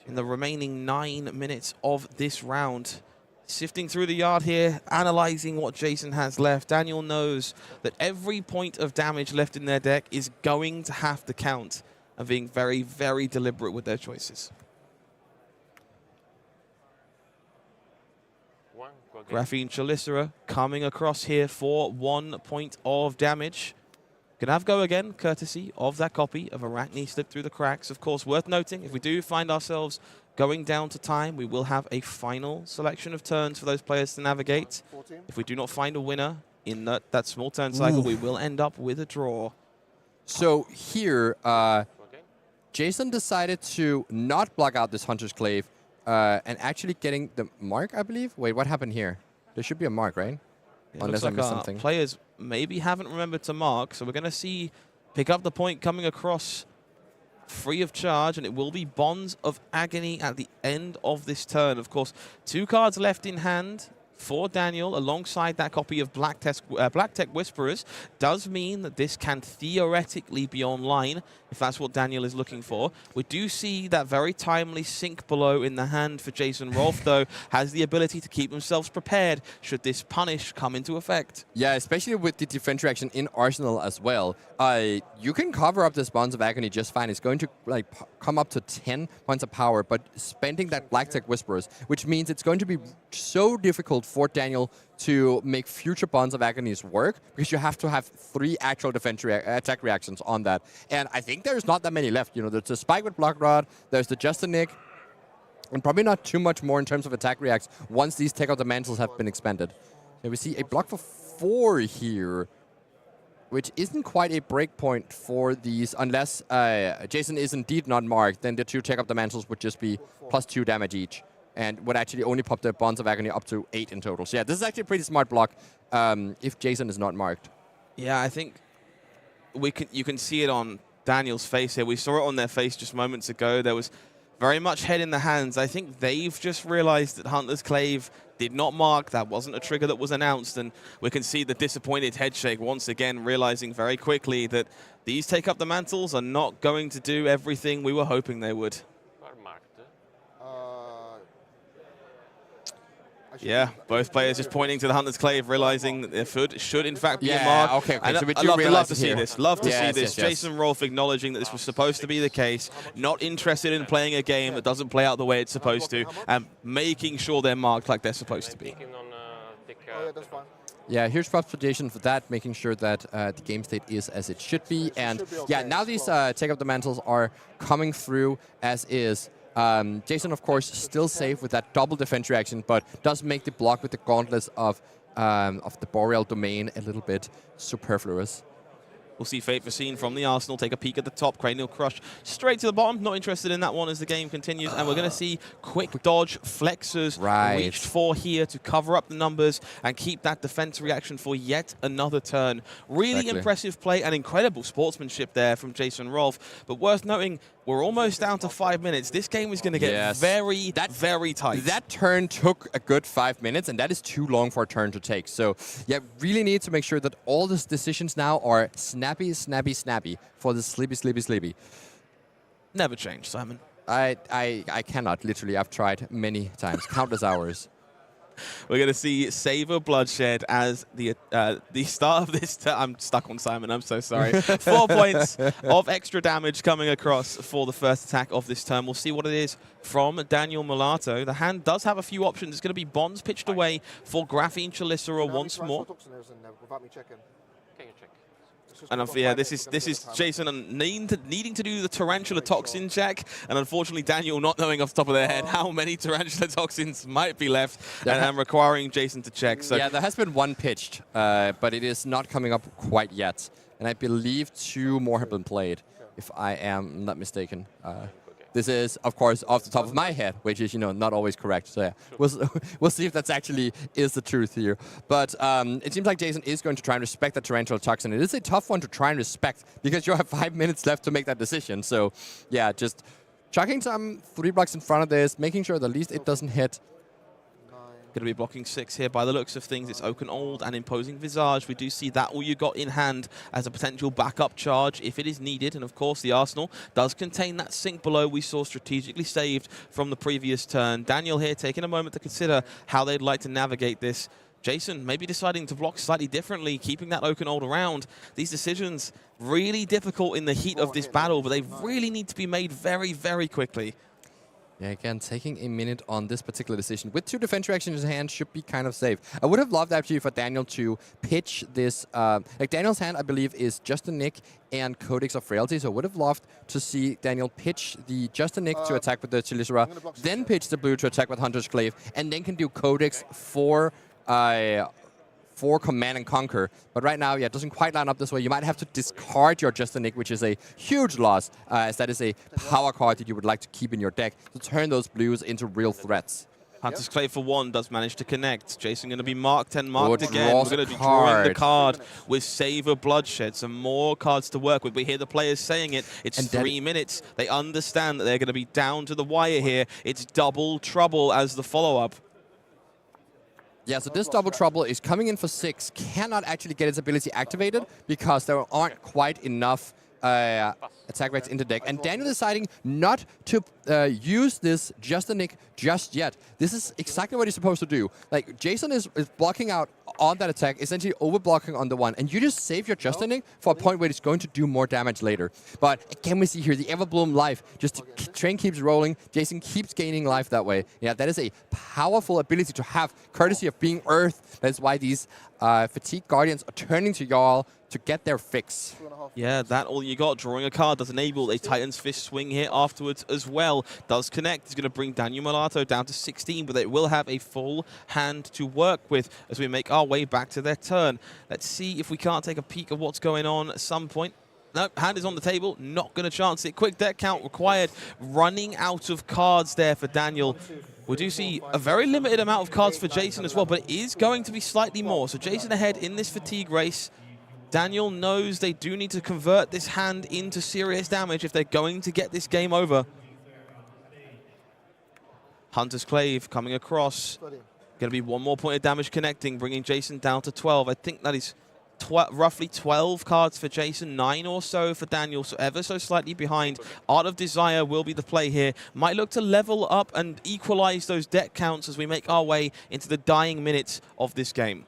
in the remaining 9 minutes of this round. Sifting through the yard here, analyzing what Jason has left. Daniel knows that every point of damage left in their deck is going to have to count, and being very, very deliberate with their choices. Graphene Chelicera coming across here for 1 point of damage. Gonna have go again, courtesy of that copy of Arakni slipped through the cracks. Of course, worth noting, if we do find ourselves going down to time, we will have a final selection of turns for those players to navigate. If we do not find a winner in that small turn cycle, we will end up with a draw. So here, Jason decided to not block out this Hunter's Clave and actually getting the mark, I believe. Wait, what happened here? There should be a mark, right? It Unless looks I like missed our something. players maybe haven't remembered to mark, so we're going to see pick up the point coming across free of charge, and it will be Bonds of Agony at the end of this turn. Of course, 2 cards left in hand for Daniel, alongside that copy of Black Tech Whisperers, does mean that this can theoretically be online, if that's what Daniel is looking for. We do see that very timely sink below in the hand for Jason Rolfe, though, has the ability to keep themselves prepared should this punish come into effect. Yeah, especially with the defense reaction in Arsenal as well. You can cover up this Bonds of Agony just fine. It's going to come up to 10 points of power, but spending that Black Tech Whisperers, which means it's going to be so difficult for Daniel to make future Bonds of Agonies work, because you have to have 3 actual defense attack reactions on that. And I think there's not that many left. You know, there's the Spike with Block Rod, there's the Just a Nick, and probably not too much more in terms of attack reacts once these Take Out the Mantles have been expended. So we see a block for 4 here, which isn't quite a breakpoint for these, unless Jason is indeed not marked, then the 2 Take Up the Mantles would just be +2 damage each, and would actually only pop the Bonds of Agony up to 8 in total. So yeah, this is actually a pretty smart block if Jason is not marked. Yeah, I think you can see it on Daniel's face here. We saw it on their face just moments ago. There was very much head in the hands. I think they've just realized that Hunter's Clave did not mark. That wasn't a trigger that was announced, and we can see the disappointed head shake once again, realizing very quickly that these Take Up the Mantles are not going to do everything we were hoping they would. Yeah, both players just pointing to the Hunter's Clave, realizing that their foot should in fact be a mark. Okay. So we I'd love to see here. this. Love to see this. Yes. Jason Rolfe acknowledging that this was supposed to be the case, not interested in playing a game that doesn't play out the way it's supposed to, and making sure they're marked like they're supposed to be. Yeah, huge props for Jason for that, making sure that the game state is as it should be. And yeah, now these Take Up the Mantles are coming through as is. Jason, of course, still safe with that double defense reaction, but does make the block with the gauntlets of the Boreal Domain a little bit superfluous. We'll see Fate Foreseen from the Arsenal take a peek at the top. Cranial Crush straight to the bottom. Not interested in that one as the game continues. And we're going to see quick dodge flexers reached for here to cover up the numbers and keep that defense reaction for yet another turn. Really impressive play and incredible sportsmanship there from Jason Rolfe. But worth noting, we're almost down to 5 minutes. This game is going to get very tight. That turn took a good 5 minutes, and that is too long for a turn to take. So, yeah, really need to make sure that all these decisions now are snappy for the Slippy. Never change, Simon. I cannot, literally. I've tried many times, countless hours. We're going to see Savor Bloodshed as the start of this. I'm stuck on Simon. I'm so sorry. 4 points of extra damage coming across for the first attack of this turn. We'll see what it is from Daniel Mulato. The hand does have a few options. It's going to be Bonds pitched away for Graphene Chelicera once more. And yeah, this is Jason needing to do the Tarantula Toxin check, and unfortunately Daniel not knowing off the top of their head how many Tarantula Toxins might be left, and requiring Jason to check. So yeah, there has been one pitched, but it is not coming up quite yet. And I believe 2 more have been played, if I am not mistaken. This is, of course, off the top of my head, which is, not always correct. So yeah, we'll see if that's actually is the truth here. But it seems like Jason is going to try and respect the Tarantula Toxin. It is a tough one to try and respect because you have 5 minutes left to make that decision. So yeah, just chucking some 3 blocks in front of this, making sure that at least it doesn't hit. Going to be blocking 6 here by the looks of things. It's Oaken Old and Imposing Visage. We do see that all you got in hand as a potential backup charge if it is needed. And of course, the Arsenal does contain that sink below we saw strategically saved from the previous turn. Daniel here taking a moment to consider how they'd like to navigate this. Jason maybe deciding to block slightly differently, keeping that Oaken Old around. These decisions really difficult in the heat of this battle, but they really need to be made very, very quickly. Yeah, again, taking a minute on this particular decision. With 2 defense reactions in hand, should be kind of safe. I would have loved, actually, for Daniel to pitch this. Like, Daniel's hand, I believe, is Just a Nick and Codex of Frailty. So I would have loved to see Daniel pitch the Just a Nick to attack with the Chelicera, then pitch the blue to attack with Hunter's Clave, and then can do Codex for Command and Conquer. But right now, yeah, it doesn't quite line up this way. You might have to discard your Just a Nick, which is a huge loss, as that is a power card that you would like to keep in your deck to turn those blues into real threats. Hunter's Clay for 1 does manage to connect. Jason going to be marked and marked again. We're draws going a to be drawing the card. card with Savor Bloodshed. Some more cards to work with. We hear the players saying it. It's And 3 minutes. They understand that they're going to be down to the wire here. It's double trouble as the follow-up. Yeah, so this double trouble is coming in for 6. Cannot actually get its ability activated because there aren't quite enough attack rates in the deck. And Daniel deciding not to use this Justinic just yet. This is exactly what he's supposed to do. Like, Jason is blocking out on that attack, essentially over-blocking on the one. And you just save your Justinic for a point where it's going to do more damage later. But again, we see here the Everbloom life. Just the train keeps rolling. Jason keeps gaining life that way. Yeah, that is a powerful ability to have, courtesy of being Earth. That's why these Fatigue Guardians are turning to Jarl to get their fix. Yeah, that all you got. Drawing a card does enable a Titan's Fist swing here afterwards as well. Does connect. It's going to bring Daniel Mulato down to 16, but they will have a full hand to work with as we make our way back to their turn. Let's see if we can't take a peek of what's going on at some point. No, hand is on the table. Not going to chance it. Quick deck count required. Running out of cards there for Daniel. We do see a very limited amount of cards for Jason as well, but it is going to be slightly more. So Jason ahead in this fatigue race. Daniel knows they do need to convert this hand into serious damage if they're going to get this game over. Hunter's Clave coming across. Going to be 1 more point of damage connecting, bringing Jason down to 12. I think that is roughly 12 cards for Jason, 9 or so for Daniel, so ever so slightly behind. Art of Desire will be the play here. Might look to level up and equalize those deck counts as we make our way into the dying minutes of this game.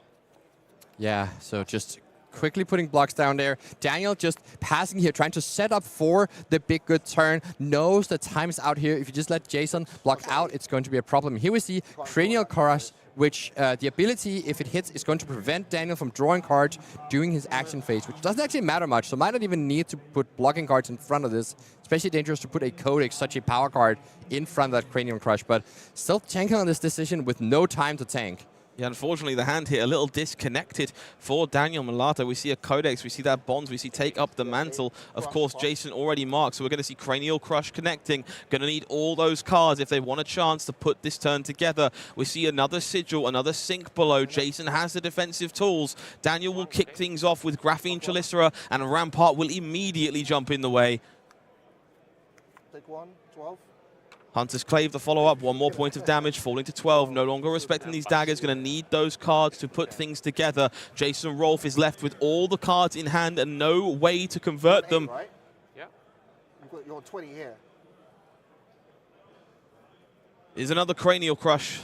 Yeah, so just quickly putting blocks down there. Daniel just passing here, trying to set up for the big good turn. Knows the time is out here. If you just let Jason block out, it's going to be a problem. Here we see Cranial Chorus, which the ability, if it hits, is going to prevent Daniel from drawing cards during his action phase, which doesn't actually matter much. So might not even need to put blocking cards in front of this. Especially dangerous to put a Codex, such a power card, in front of that Cranial Crush. But still tanking on this decision with no time to tank. Yeah, unfortunately, the hand here a little disconnected for Daniel Mulato. We see a Codex, we see that Bonds, we see Take Up the Mantle. Of course, Jason already marked, so we're going to see Cranial Crush connecting. Going to need all those cards if they want a chance to put this turn together. We see another Sigil, another Sink below. Jason has the defensive tools. Daniel will kick things off with Graphene Chelicera, and Rampart will immediately jump in the way. Take 1, 12. Hunter's Clave, the follow-up, 1 more point of damage, falling to 12. No longer respecting these daggers, going to need those cards to put things together. Jason Rolfe is left with all the cards in hand and no way to convert them. Right? Yeah. You're on 20 here. Is another Cranial Crush.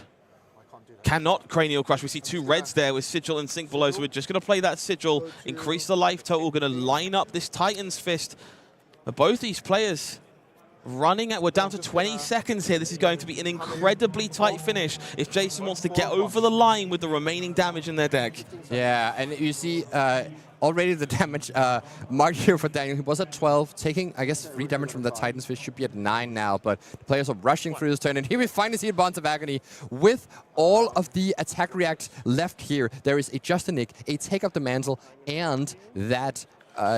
Cannot Cranial Crush. We see 2 reds there with Sigil and Sink below, so we're just going to play that Sigil, increase the life total, going to line up this Titan's Fist. But both these players running at, we're down to 20 seconds here. This is going to be an incredibly tight finish if Jason wants to get over the line with the remaining damage in their deck. Yeah, and you see already the damage marked here for Daniel. He was at 12, taking, I guess, 3 damage from the Titan's Fist. Should be at 9 now, but the players are rushing through this turn. And here we finally see Bonds of Agony with all of the attack reacts left here. There is a Justinic, a Take Up the Mantle, and that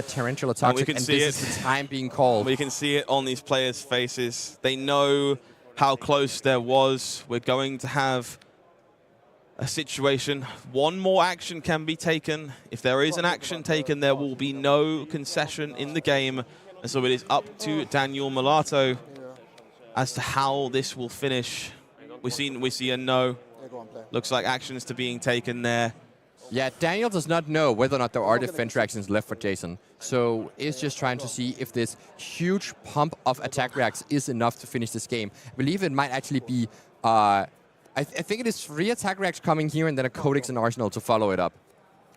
Torrential Toxic, and this is the time being called. We can see it on these players' faces. They know how close there was. We're going to have a situation. 1 more action can be taken. If there is an action taken, there will be no concession in the game. And so it is up to Daniel Mulato as to how this will finish. We see a no. Looks like actions to being taken there. Yeah, Daniel does not know whether or not there are defense reactions left for Jason. So is just trying to see if this huge pump of attack reacts is enough to finish this game. I believe it might actually be, I think it is 3 attack reacts coming here and then a Codex and Arsenal to follow it up,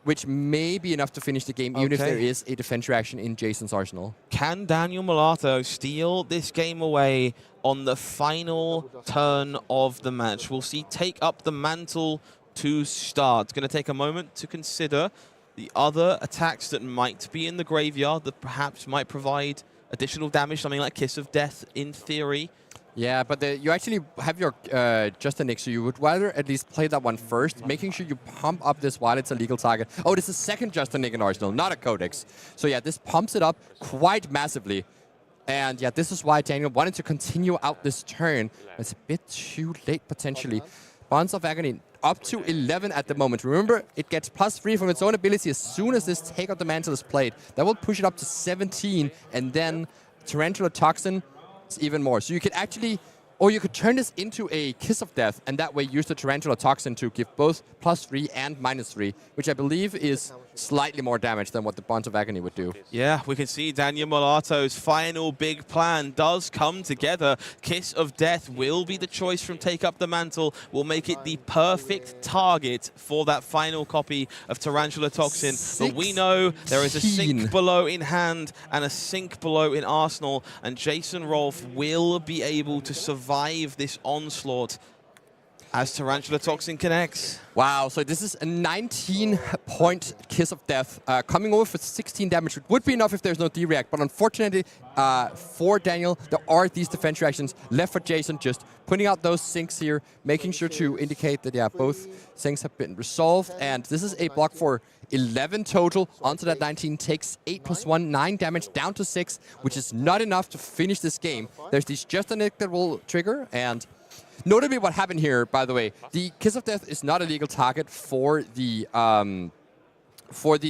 which may be enough to finish the game, even if there is a defense reaction in Jason's arsenal. Can Daniel Mulato steal this game away on the final turn of the match? We'll see Take Up the Mantle to start. It's going to take a moment to consider the other attacks that might be in the graveyard that perhaps might provide additional damage, something like Kiss of Death in theory. Yeah, but you actually have your Justinic, so you would rather at least play that one first, making sure you pump up this while it's a legal target. Oh, this is 2nd Justinic in Arsenal, not a Codex. So yeah, this pumps it up quite massively. And yeah, this is why Daniel wanted to continue out this turn. It's a bit too late, potentially. Bonds of Agony up to 11 at the moment. Remember, it gets +3 from its own ability as soon as this Take Up the Mantle is played. That will push it up to 17, and then Tarantula Toxin is even more. So you could actually... Or you could turn this into a Kiss of Death, and that way use the Tarantula Toxin to give both +3 and -3, which I believe is slightly more damage than what the Bonds of Agony would do. Yeah, we can see Daniel Mulato's final big plan does come together. Kiss of Death will be the choice from Take Up the Mantle, will make it the perfect target for that final copy of Tarantula Toxin. But we know there is a sink below in hand and a sink below in Arsenal, and Jason Rolfe will be able to survive this onslaught as Tarantula Toxin connects. Wow, so this is a 19-point Kiss of Death, coming over for 16 damage. It would be enough if there's no D-React, but unfortunately for Daniel, there are these defense reactions left for Jason, just putting out those sinks here, making sure to indicate that, yeah, both sinks have been resolved, and this is a block for 11 total. Onto that 19 takes 8 + 1, 9 damage, down to 6, which is not enough to finish this game. There's these Just a Nick that will trigger, and notably what happened here, by the way, the Kiss of Death is not a legal target for the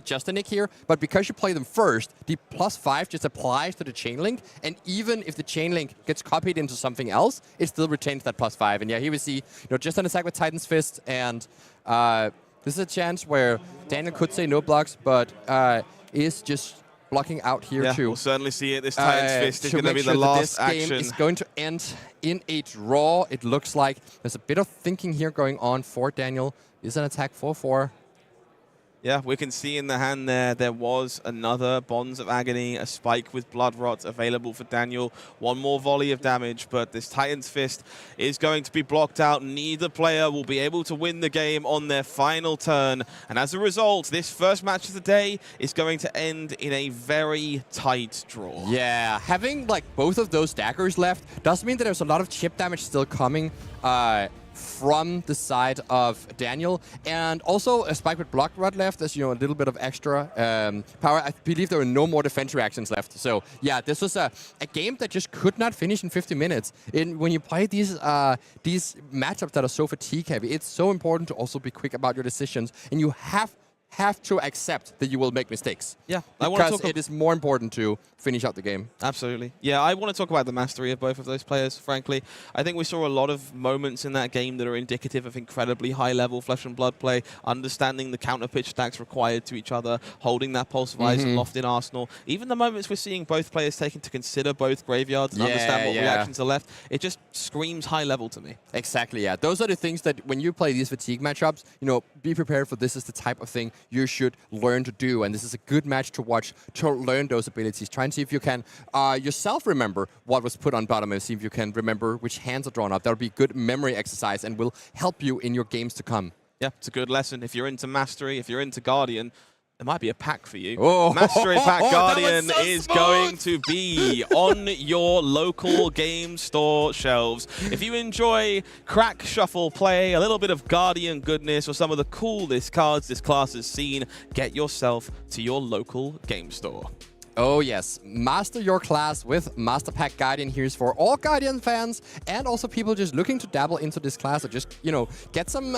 Just a Nick here, but because you play them first, the +5 just applies to the chain link, and even if the chain link gets copied into something else, it still retains that +5. And yeah, here we see, just an attack with Titan's Fist, and this is a chance where Daniel could say no blocks, but is just blocking out here too. We'll certainly see it. This Titan's Fist is going to be the last action. This game is going to end in a draw, it looks like. There's a bit of thinking here going on for Daniel. Is an attack 4-4. Yeah, we can see in the hand there was another Bonds of Agony, a spike with Blood Rot available for Daniel. One more volley of damage, but this Titan's Fist is going to be blocked out. Neither player will be able to win the game on their final turn. And as a result, this first match of the day is going to end in a very tight draw. Yeah, having like both of those daggers left does mean that there's a lot of chip damage still coming from the side of Daniel, and also a spike with block rod left as a little bit of extra power. I believe there were no more defense reactions left. So yeah, this was a game that just could not finish in 50 minutes. When you play these matchups that are so fatigue heavy, it's so important to also be quick about your decisions, and you have to accept that you will make mistakes. Yeah, because it is more important to finish out the game. Absolutely. Yeah, I want to talk about the mastery of both of those players, frankly. I think we saw a lot of moments in that game that are indicative of incredibly high-level flesh and blood play, understanding the counter-pitch stacks required to each other, holding that pulse of eyes aloft in Arsenal. Even the moments we're seeing both players taking to consider both graveyards and understand what reactions are left, it just screams high-level to me. Exactly, yeah. Those are the things that when you play these fatigue matchups, be prepared for this is the type of thing you should learn to do, and this is a good match to watch to learn those abilities. Try and see if you can yourself remember what was put on bottom and see if you can remember which hands are drawn up. That'll be good memory exercise and will help you in your games to come. Yeah, it's a good lesson. If you're into Mastery, if you're into Guardian, there might be a pack for you. Oh, Mastery Pack Guardian so is smooth. going to be on your local game store shelves. If you enjoy crack shuffle play, a little bit of Guardian goodness, or some of the coolest cards this class has seen, get yourself to your local game store. Oh yes, master your class with Master Pack Guardian. Here's for all Guardian fans and also people just looking to dabble into this class or just, get some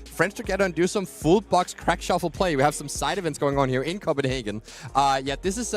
friends together and do some full box crack shuffle play. We have some side events going on here in Copenhagen. Yeah, this is,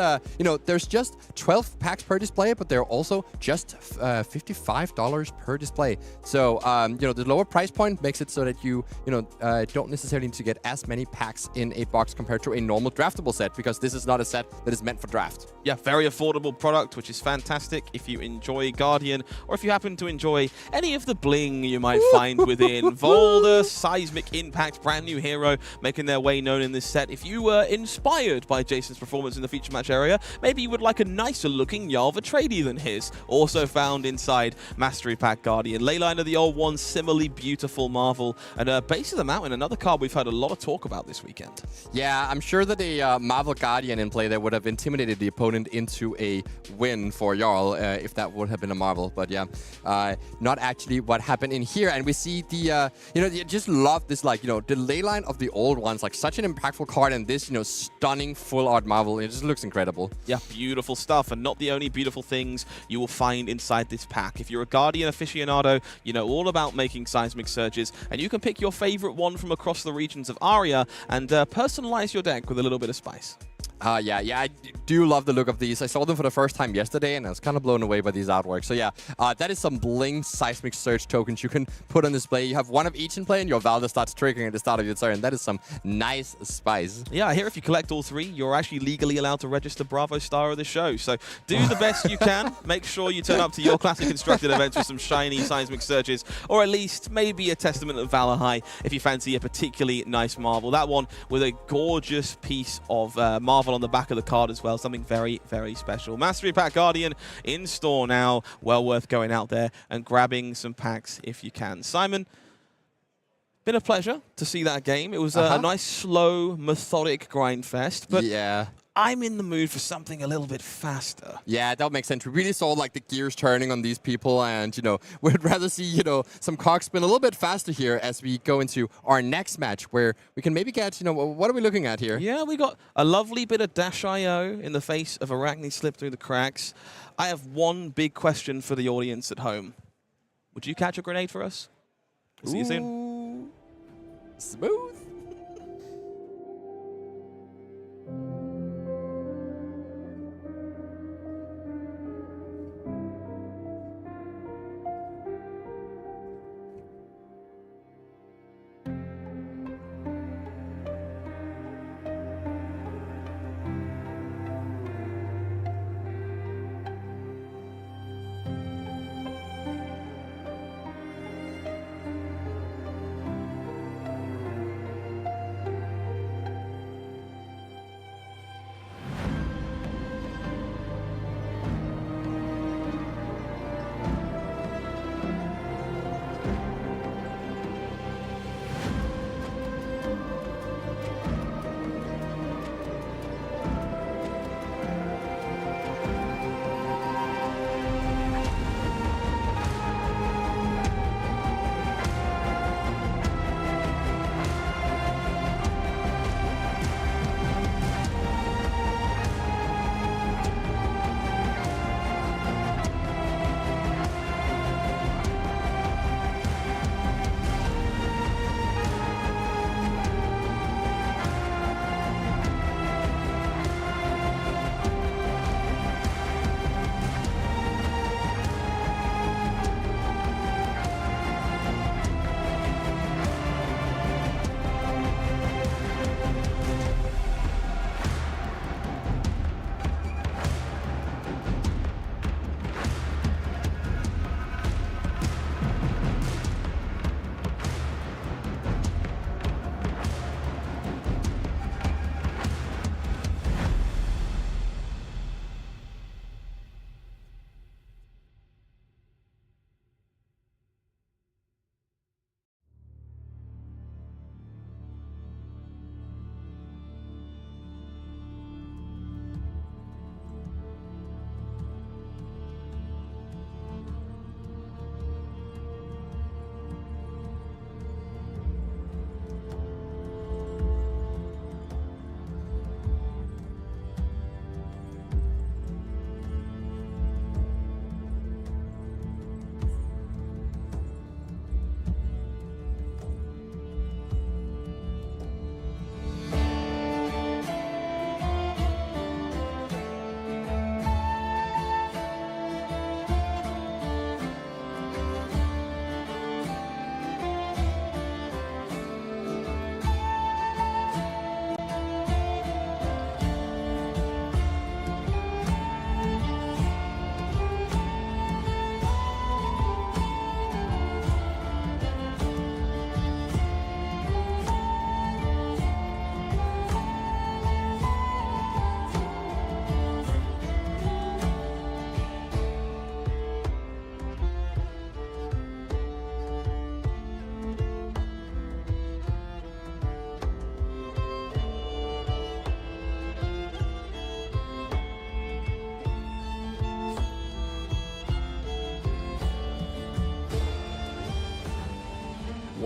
there's just 12 packs per display, but they're also just $55 per display. So, the lower price point makes it so that you, don't necessarily need to get as many packs in a box compared to a normal draftable set, because this is not a set that is meant for draft. Yeah, very affordable product, which is fantastic if you enjoy Guardian, or if you happen to enjoy any of the bling you might find within. Volder, Seismic Impact, brand new hero, making their way known in this set. If you were inspired by Jason's performance in the feature match area, maybe you would like a nicer looking Jarl Trady than his, also found inside Mastery Pack Guardian. Leyline of the Old One, similarly beautiful Marvel, and Base of the Mountain, another card we've heard a lot of talk about this weekend. Yeah, I'm sure that a Marvel Guardian in play that would have intimidated the opponent into a win for Jarl, if that would have been a marvel. But yeah, not actually what happened in here. And we see the, you just love this, like, the ley line of the old ones, like such an impactful card, and this, stunning full art marvel. It just looks incredible. Yeah, beautiful stuff, and not the only beautiful things you will find inside this pack. If you're a Guardian aficionado, you know all about making seismic surges, and you can pick your favorite one from across the regions of Aria and personalize your deck with a little bit of spice. Yeah, I do love the look of these. I saw them for the first time yesterday, and I was kind of blown away by these artworks. So yeah, that is some bling seismic surge tokens you can put on display. You have one of each in play, and your Valda starts triggering at the start of your turn. That is some nice spice. Yeah, I hear if you collect all three, you're actually legally allowed to register Bravo Star of the show. So do the best you can. Make sure you turn up to your classic constructed events with some shiny seismic surges, or at least maybe a Testament of Valor High if you fancy a particularly nice marvel. That one with a gorgeous piece of marvel on the back of the card as well. Something very, very special. Mastery Pack Guardian in store now. Well worth going out there and grabbing some packs if you can. Simon, been a pleasure to see that game. It was a nice, slow, methodic grind fest. But yeah, I'm in the mood for something a little bit faster. Yeah, that makes sense. We really saw like the gears turning on these people, and we'd rather see some cogs spin a little bit faster here as we go into our next match, where we can maybe get what are we looking at here? Yeah, we got a lovely bit of dash IO in the face of Arakni slip through the cracks. I have one big question for the audience at home. Would you catch a grenade for us? We'll see you soon. Smooth.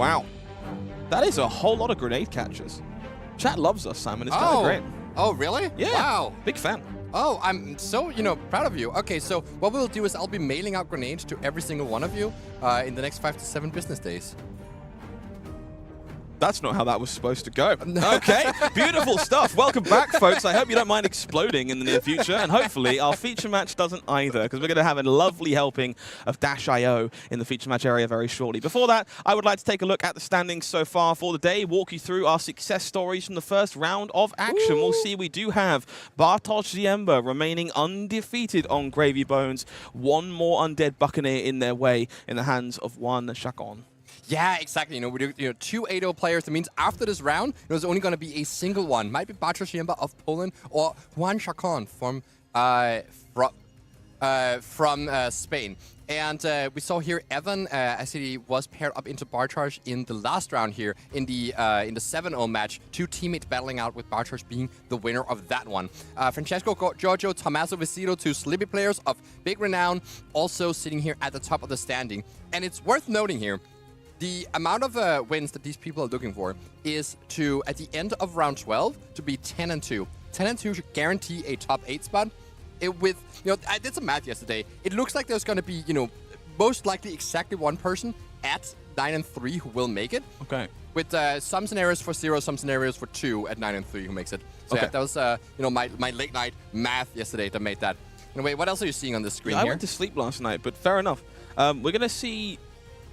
Wow. That is a whole lot of grenade catchers. Chat loves us, Simon. It's kind of great. Oh, really? Yeah. Wow. Big fan. Oh, I'm so, proud of you. Okay, so what we'll do is I'll be mailing out grenades to every single one of you in the next 5 to 7 business days. That's not how that was supposed to go. Okay, beautiful stuff. Welcome back, folks. I hope you don't mind exploding in the near future, and hopefully our feature match doesn't either, because we're going to have a lovely helping of Dash.io in the feature match area very shortly. Before that, I would like to take a look at the standings so far for the day, walk you through our success stories from the first round of action. We'll see we do have Bartosz Ziemba remaining undefeated on Gravy Bones. One more undead Buccaneer in their way in the hands of one Chacon. Yeah, exactly. We do 2 8-0 players. That means after this round, there's only going to be a single one. Might be Bartosz Ziemba of Poland or Juan Chacon from Spain. And we saw here Evan, as he was paired up into Bartosz in the last round here in the 7-0 match. 2 teammates battling out with Bartosz being the winner of that one. Francesco, Giorgio, Tommaso, Viscido, 2 Slippy players of big renown, also sitting here at the top of the standing. And it's worth noting here, the amount of wins that these people are looking for is to, at the end of round 12, to be 10-2. 10-2 should guarantee a top 8 spot. I did some math yesterday. It looks like there's going to be, most likely exactly one person at 9-3 who will make it. Okay. With some scenarios for 0, some scenarios for 2 at 9-3 who makes it. So okay. Yeah, that was, my late night math yesterday that made that. Anyway, what else are you seeing on the screen here? I went to sleep last night, but fair enough. We're going to see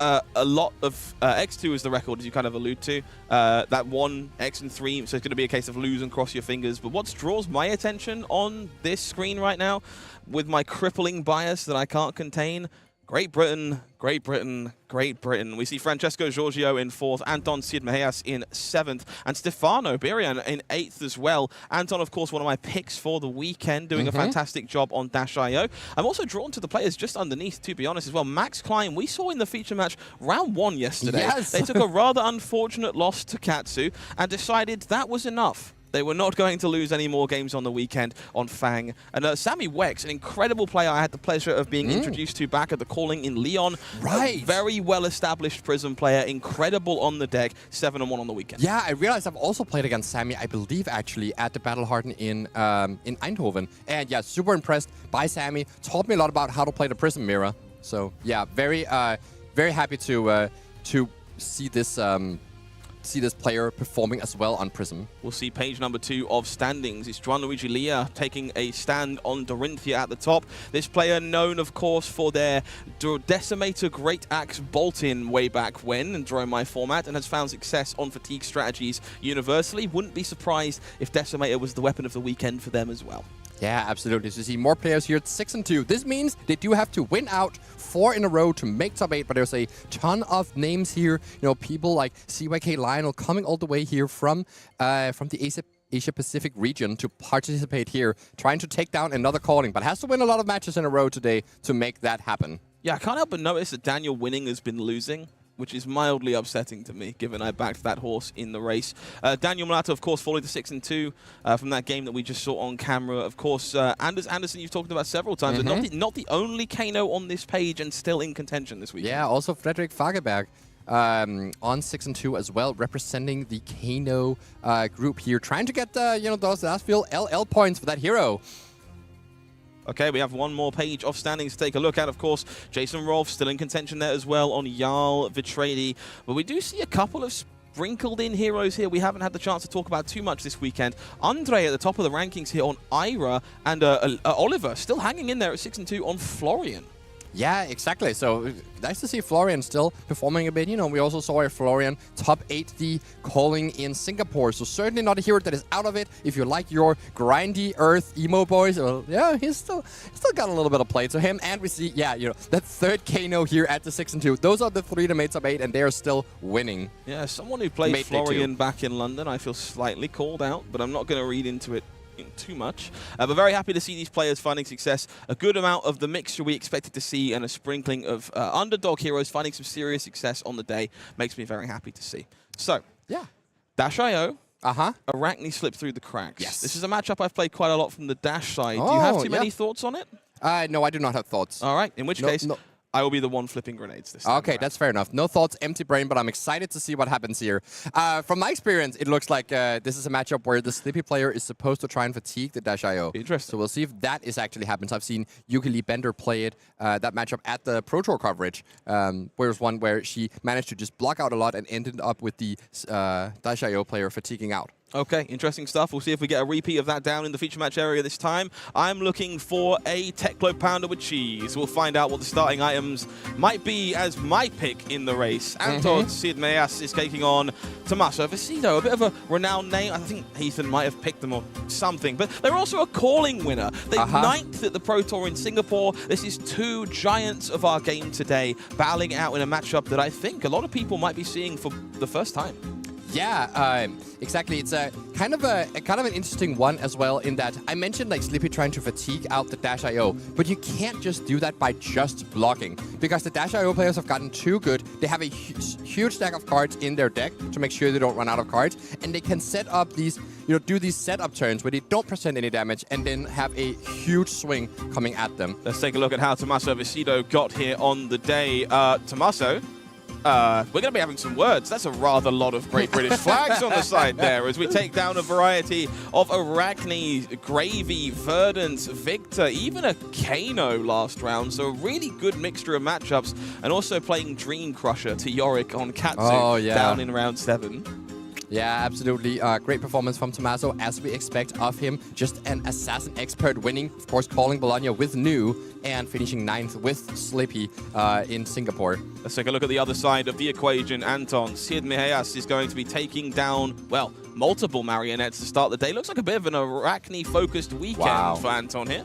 a lot of X2 is the record, as you kind of allude to. That 1, X and 3, so it's going to be a case of lose and cross your fingers. But what draws my attention on this screen right now, with my crippling bias that I can't contain, Great Britain, Great Britain, Great Britain. We see Francesco Giorgio in 4th, Anton Mejias in 7th, and Stefano Birian in 8th as well. Anton, of course, one of my picks for the weekend, doing a fantastic job on Dash.io. I'm also drawn to the players just underneath, to be honest, as well. Max Klein, we saw in the feature match round 1 yesterday. Yes. They took a rather unfortunate loss to Katsu and decided that was enough. They were not going to lose any more games on the weekend on Fang. And Sammy Wex, an incredible player I had the pleasure of being introduced to back at the Calling in Lyon. Right. A very well-established Prism player, incredible on the deck, 7-1 on the weekend. Yeah, I realized I've also played against Sammy, I believe, actually, at the Battle Harden in Eindhoven. And yeah, super impressed by Sammy. Taught me a lot about how to play the Prism mirror. So yeah, very happy to see this player performing as well on Prism. We'll see page number 2 of standings. It's Gianluigi Lia taking a stand on Dorinthia at the top. This player known, of course, for their Decimator Great Axe bolt-in way back when in Drone My format, and has found success on fatigue strategies universally. Wouldn't be surprised if Decimator was the weapon of the weekend for them as well. Yeah, absolutely. So you see more players here at 6-2. This means they do have to win out 4 in a row to make top 8, but there's a ton of names here. People like CYK Lionel coming all the way here from the Asia Pacific region to participate here, trying to take down another Calling, but has to win a lot of matches in a row today to make that happen. Yeah, I can't help but notice that Daniel Winning has been losing, which is mildly upsetting to me, given I backed that horse in the race. Daniel Mulato, of course, falling to 6-2 from that game that we just saw on camera. Of course, Anders Anderson, you've talked about several times, but not the only Kano on this page and still in contention this week. Yeah, also Fredrik Fagerberg on 6-2 as well, representing the Kano group here, trying to get those last few LL points for that hero. Okay, we have one more page of standings to take a look at. Of course, Jason Rolfe still in contention there as well on Jarl, Vitradi. But we do see a couple of sprinkled in heroes here we haven't had the chance to talk about too much this weekend. Andre at the top of the rankings here on Ira, and Oliver still hanging in there at 6-2 on Florian. Yeah, exactly. So nice to see Florian still performing a bit. We also saw a Florian top 8 the Calling in Singapore. So certainly not a hero that is out of it. If you like your grindy earth emo boys, well, yeah, he's still got a little bit of play to him. And we see, that third Kano here at the 6-2. Those are the 3 that made top 8, and they're still winning. Yeah, someone who played Florian back in London, I feel slightly called out, but I'm not going to read into it too much, but very happy to see these players finding success. A good amount of the mixture we expected to see, and a sprinkling of underdog heroes finding some serious success on the day makes me very happy to see. So, yeah, Dash.io, Arakni slipped through the cracks. Yes. This is a matchup I've played quite a lot from the Dash side. Do you have too many thoughts on it? No, I do not have thoughts. All right, in which case, I will be the one flipping grenades this time. Okay, that's fair enough. No thoughts, empty brain, but I'm excited to see what happens here. From my experience, it looks like this is a matchup where the Slippy player is supposed to try and fatigue the Dash.io. Interesting. So we'll see if that is actually happens. I've seen Yuki Bender play it, that matchup at the Pro Tour coverage, where it was one where she managed to just block out a lot and ended up with the Dash.io player fatiguing out. Okay, interesting stuff. We'll see if we get a repeat of that down in the feature match area this time. I'm looking for a Teklo Pounder with cheese. We'll find out what the starting items might be as my pick in the race. Anton Mejias is taking on Tommaso Viscido, a bit of a renowned name. I think Ethan might have picked them or something, but they're also a calling winner. They're ninth at the Pro Tour in Singapore. This is two giants of our game today, battling out in a matchup that I think a lot of people might be seeing for the first time. Yeah, exactly. It's a kind of an interesting one as well in that I mentioned like Slippy trying to fatigue out the Dash.io, but you can't just do that by just blocking because the Dash.io players have gotten too good. They have a huge stack of cards in their deck to make sure they don't run out of cards, and they can set up these, do these setup turns where they don't present any damage and then have a huge swing coming at them. Let's take a look at how Tommaso Viscido got here on the day. Tommaso, we're going to be having some words. That's a rather lot of Great British flags on the side there as we take down a variety of Arakni, Gravy, Verdance, Victor, even a Kano last round. So a really good mixture of matchups, and also playing Dream Crusher to Yorick on Katsu down in round 7. Yeah, absolutely. Great performance from Tommaso, as we expect of him. Just an assassin expert winning, of course, calling Bologna with New and finishing 9th with Slippy in Singapore. Let's take a look at the other side of the equation. Anton Mejias is going to be taking down, well, multiple marionettes to start the day. Looks like a bit of an Arakni-focused weekend for Anton here.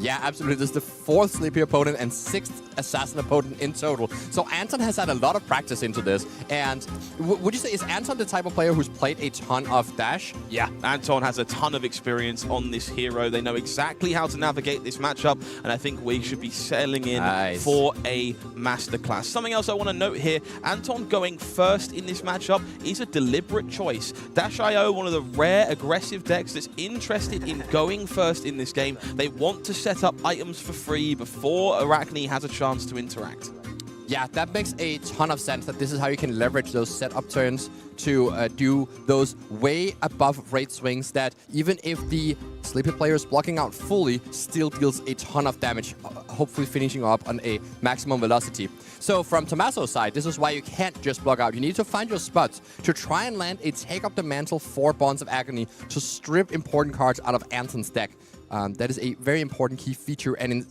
Yeah, absolutely. This is the 4th Slippy opponent and 6th assassin opponent in total. So Anton has had a lot of practice into this. And would you say, is Anton the type of player who's played a ton of Dash? Yeah, Anton has a ton of experience on this hero. They know exactly how to navigate this matchup, and I think we should be settling in for a masterclass. Something else I want to note here, Anton going first in this matchup is a deliberate choice. Dash.io, one of the rare aggressive decks that's interested in going first in this game. They want to set up items for free before Arakni has a chance to interact. Yeah, that makes a ton of sense that this is how you can leverage those setup turns to do those way above rate swings that even if the Slippy player is blocking out fully, still deals a ton of damage, hopefully finishing up on a maximum velocity. So from Tommaso's side, this is why you can't just block out. You need to find your spots to try and land a Take Up the Mantle for Bonds of Agony to strip important cards out of Anton's deck. That is a very important key feature, and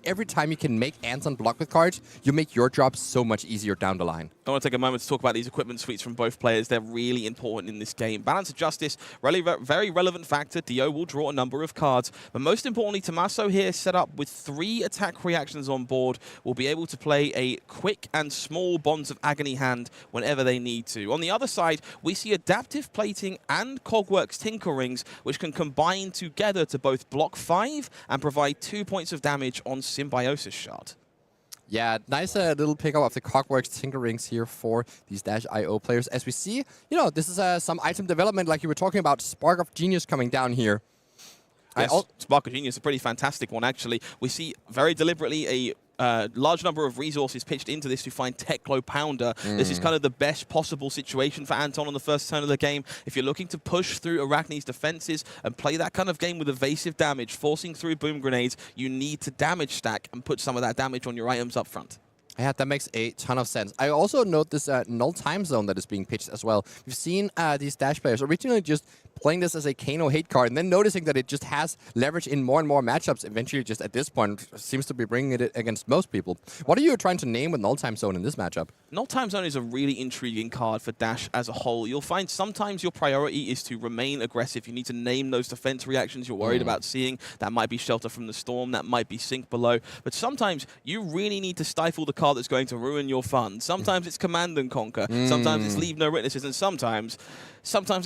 every time you can make Anton block with cards, you make your job so much easier down the line. I want to take a moment to talk about these equipment suites from both players. They're really important in this game. Balance of Justice, really very relevant factor. Dio will draw a number of cards, but most importantly, Tommaso here set up with 3 attack reactions on board will be able to play a quick and small Bonds of Agony hand whenever they need to. On the other side, we see Adaptive Plating and Cogworks Tinkerings, which can combine together to both block 5 and provide 2 points of damage on Symbiosis Shard. Yeah, nice little pickup of the Cogworks Tinkerings here for these Dash.io players. As we see, this is some item development like you were talking about, Spark of Genius coming down here. Yes, Spark of Genius is a pretty fantastic one, actually. We see very deliberately a large number of resources pitched into this to find Teklo Pounder. This is kind of the best possible situation for Anton on the first turn of the game. If you're looking to push through Arakni's defenses and play that kind of game with evasive damage, forcing through boom grenades, you need to damage stack and put some of that damage on your items up front. Yeah, that makes a ton of sense. I also note this null time zone that is being pitched as well. We've seen these Dash players originally just playing this as a Kano hate card and then noticing that it just has leverage in more and more matchups. Eventually, just at this point, seems to be bringing it against most people. What are you trying to name with null time zone in this matchup? Null time zone is a really intriguing card for Dash as a whole. You'll find sometimes your priority is to remain aggressive. You need to name those defense reactions you're worried about seeing. That might be Shelter from the Storm. That might be Sink Below. But sometimes you really need to stifle the card that's going to ruin your fun. Sometimes it's Command and Conquer. Sometimes it's Leave No Witnesses. And sometimes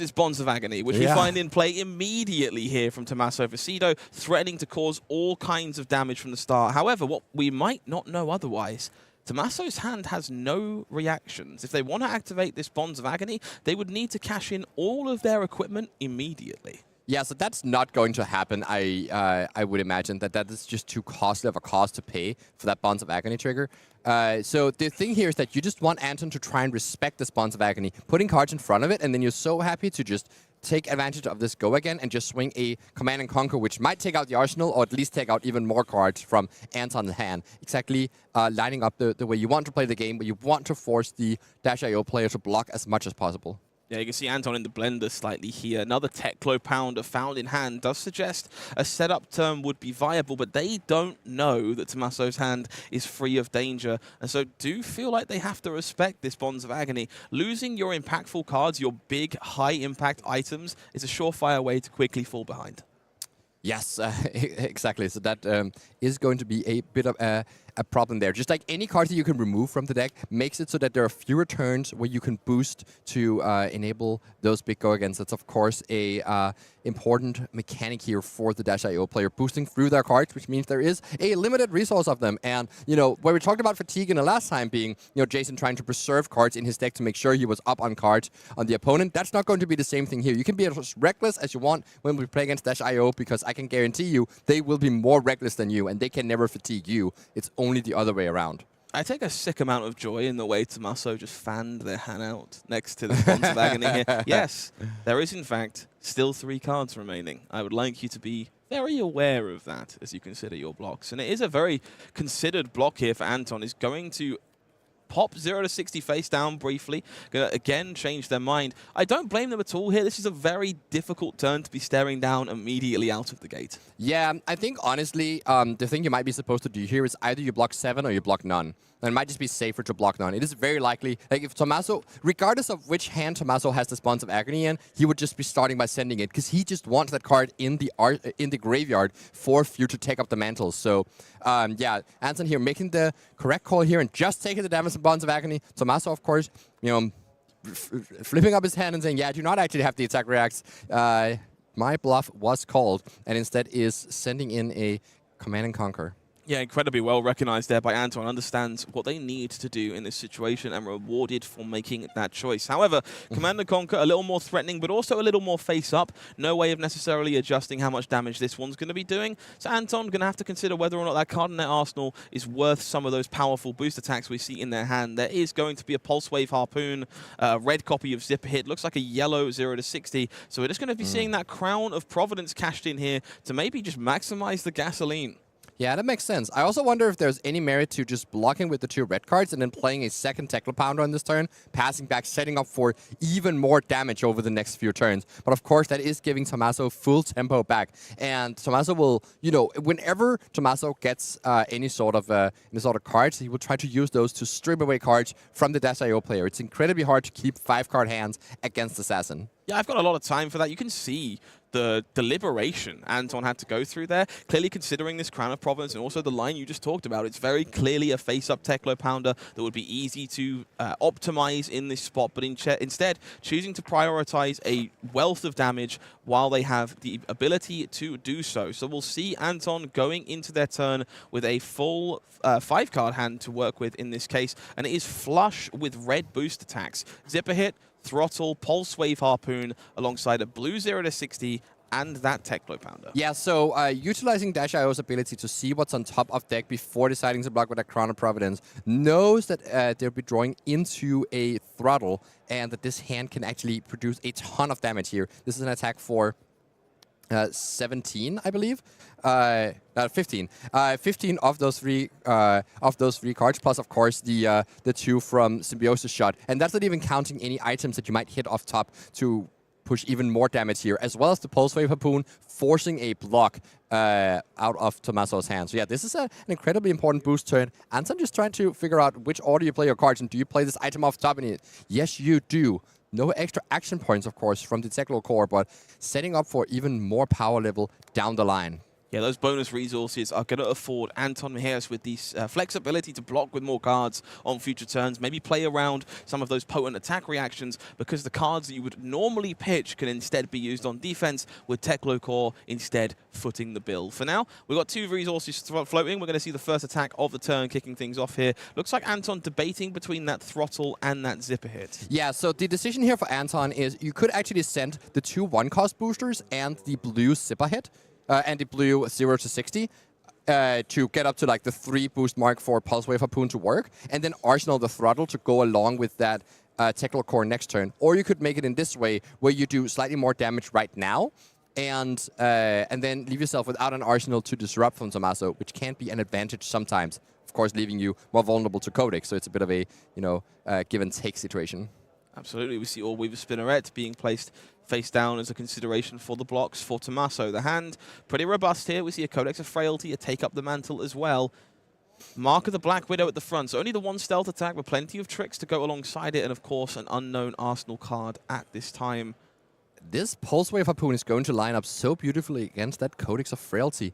it's Bonds of Agony, which we find in play immediately here from Tommaso Viscido, threatening to cause all kinds of damage from the start. However, what we might not know otherwise, Tommaso's hand has no reactions. If they want to activate this Bonds of Agony, they would need to cash in all of their equipment immediately. Yeah, so that's not going to happen. I would imagine that is just too costly of a cost to pay for that Bonds of Agony trigger. So the thing here is that you just want Anton to try and respect this Bonds of Agony, putting cards in front of it, and then you're so happy to just take advantage of this go again and just swing a Command and Conquer, which might take out the arsenal or at least take out even more cards from Anton's hand. Exactly lining up the way you want to play the game, but you want to force the Dash.io player to block as much as possible. Yeah, you can see Anton in the blender slightly here. Another Teklo Pounder found in hand does suggest a setup turn would be viable, but they don't know that Tommaso's hand is free of danger, and so do feel like they have to respect this Bonds of Agony. Losing your impactful cards, your big, high-impact items, is a surefire way to quickly fall behind. Yes, exactly. So that is going to be a bit of a problem there. Just like any card that you can remove from the deck makes it so that there are fewer turns where you can boost to enable those big go-agains. That's, of course, a important mechanic here for the Dash.io player, boosting through their cards, which means there is a limited resource of them. And, you know, where we talked about fatigue in the last time being, you know, Jason trying to preserve cards in his deck to make sure he was up on cards on the opponent, that's not going to be the same thing here. You can be as reckless as you want when we play against Dash.io, because I can guarantee you they will be more reckless than you, and they can never fatigue you. It's only the other way around. I take a sick amount of joy in the way Tommaso just fanned their hand out next to the Bonds of Agony here. Yes, there is in fact still 3 cards remaining. I would like you to be very aware of that as you consider your blocks. And it is a very considered block here for Anton. Is going to pop 0 to 60 face down briefly. Gonna again change their mind. I don't blame them at all here. This is a very difficult turn to be staring down immediately out of the gate. Yeah, I think honestly, the thing you might be supposed to do here is either you block 7 or you block none. And it might just be safer to block none. It is very likely, like if Tommaso, regardless of which hand Tommaso has the Bonds of Agony in, he would just be starting by sending it, because he just wants that card in the graveyard for Few to take up the mantle. So, yeah, Anton here making the correct call here and just taking the damage of Bonds of Agony. Tommaso, of course, you know, flipping up his hand and saying, yeah, I do not actually have the attack reacts. My bluff was called, and instead is sending in a Command and Conquer. Yeah, incredibly well recognized there by Anton. Understands what they need to do in this situation and rewarded for making that choice. However, Command and Conquer, a little more threatening, but also a little more face-up. No way of necessarily adjusting how much damage this one's going to be doing. So Anton going to have to consider whether or not that card in their arsenal is worth some of those powerful boost attacks we see in their hand. There is going to be a Pulse Wave Harpoon, red copy of Zipper Hit. Looks like a yellow 0 to 60. So we're just going to be seeing that Crown of Providence cashed in here to maybe just maximize the gasoline. Yeah, that makes sense. I also wonder if there's any merit to just blocking with the 2 red cards and then playing a second Teklo Pounder on this turn, passing back, setting up for even more damage over the next few turns. But of course, that is giving Tommaso full tempo back. And Tommaso will, you know, whenever Tommaso gets any sort of cards, he will try to use those to strip away cards from the Dash.io player. It's incredibly hard to keep 5-card hands against Assassin. Yeah, I've got a lot of time for that. You can see the deliberation Anton had to go through there, clearly considering this Crown of Providence and also the line you just talked about. It's very clearly a face-up Teklo Pounder that would be easy to optimize in this spot, but instead choosing to prioritize a wealth of damage while they have the ability to do so. So we'll see Anton going into their turn with a full 5-card hand to work with in this case, and it is flush with red boost attacks. Zipper Hit, Throttle, Pulse Wave Harpoon, alongside a blue 0 to 60 and that Teklo Pounder. Yeah, so utilizing Dash.io's ability to see what's on top of deck before deciding to block with a Crown of Providence, knows that they'll be drawing into a Throttle, and that this hand can actually produce a ton of damage here. This is an attack for 17, I believe. 15. 15 of those three cards, plus of course the 2 from Symbiosis Shot, and that's not even counting any items that you might hit off top to push even more damage here, as well as the Pulse Wave Harpoon, forcing a block out of Tommaso's hand. So yeah, this is an incredibly important boost turn. Anton just trying to figure out which order you play your cards, and do you play this item off top? And yes, you do. No extra action points, of course, from the Teklo core, but setting up for even more power level down the line. Yeah, those bonus resources are going to afford Anton Mejias with the flexibility to block with more cards on future turns, maybe play around some of those potent attack reactions, because the cards that you would normally pitch can instead be used on defense, with Teklo Core instead footing the bill. For now, we've got 2 resources floating. We're going to see the first attack of the turn kicking things off here. Looks like Anton debating between that throttle and that zipper hit. Yeah, so the decision here for Anton is you could actually send the 2 1-cost boosters and the blue zipper hit. And the blue 0 to 60 to get up to like the 3 boost mark for Pulse Wave Harpoon to work, and then Arsenal the Throttle to go along with that Technical Core next turn. Or you could make it in this way, where you do slightly more damage right now, and then leave yourself without an Arsenal to disrupt from Tommaso, which can be an advantage sometimes. Of course, leaving you more vulnerable to Codex, so it's a bit of a give and take situation. Absolutely, we see All Weaver Spinneret being placed face down as a consideration for the blocks for Tommaso. The hand, pretty robust here. We see a Codex of Frailty, a Take Up the Mantle as well. Mark of the Black Widow at the front, so only the 1 stealth attack with plenty of tricks to go alongside it, and of course an unknown Arsenal card at this time. This Pulse Wave Harpoon is going to line up so beautifully against that Codex of Frailty,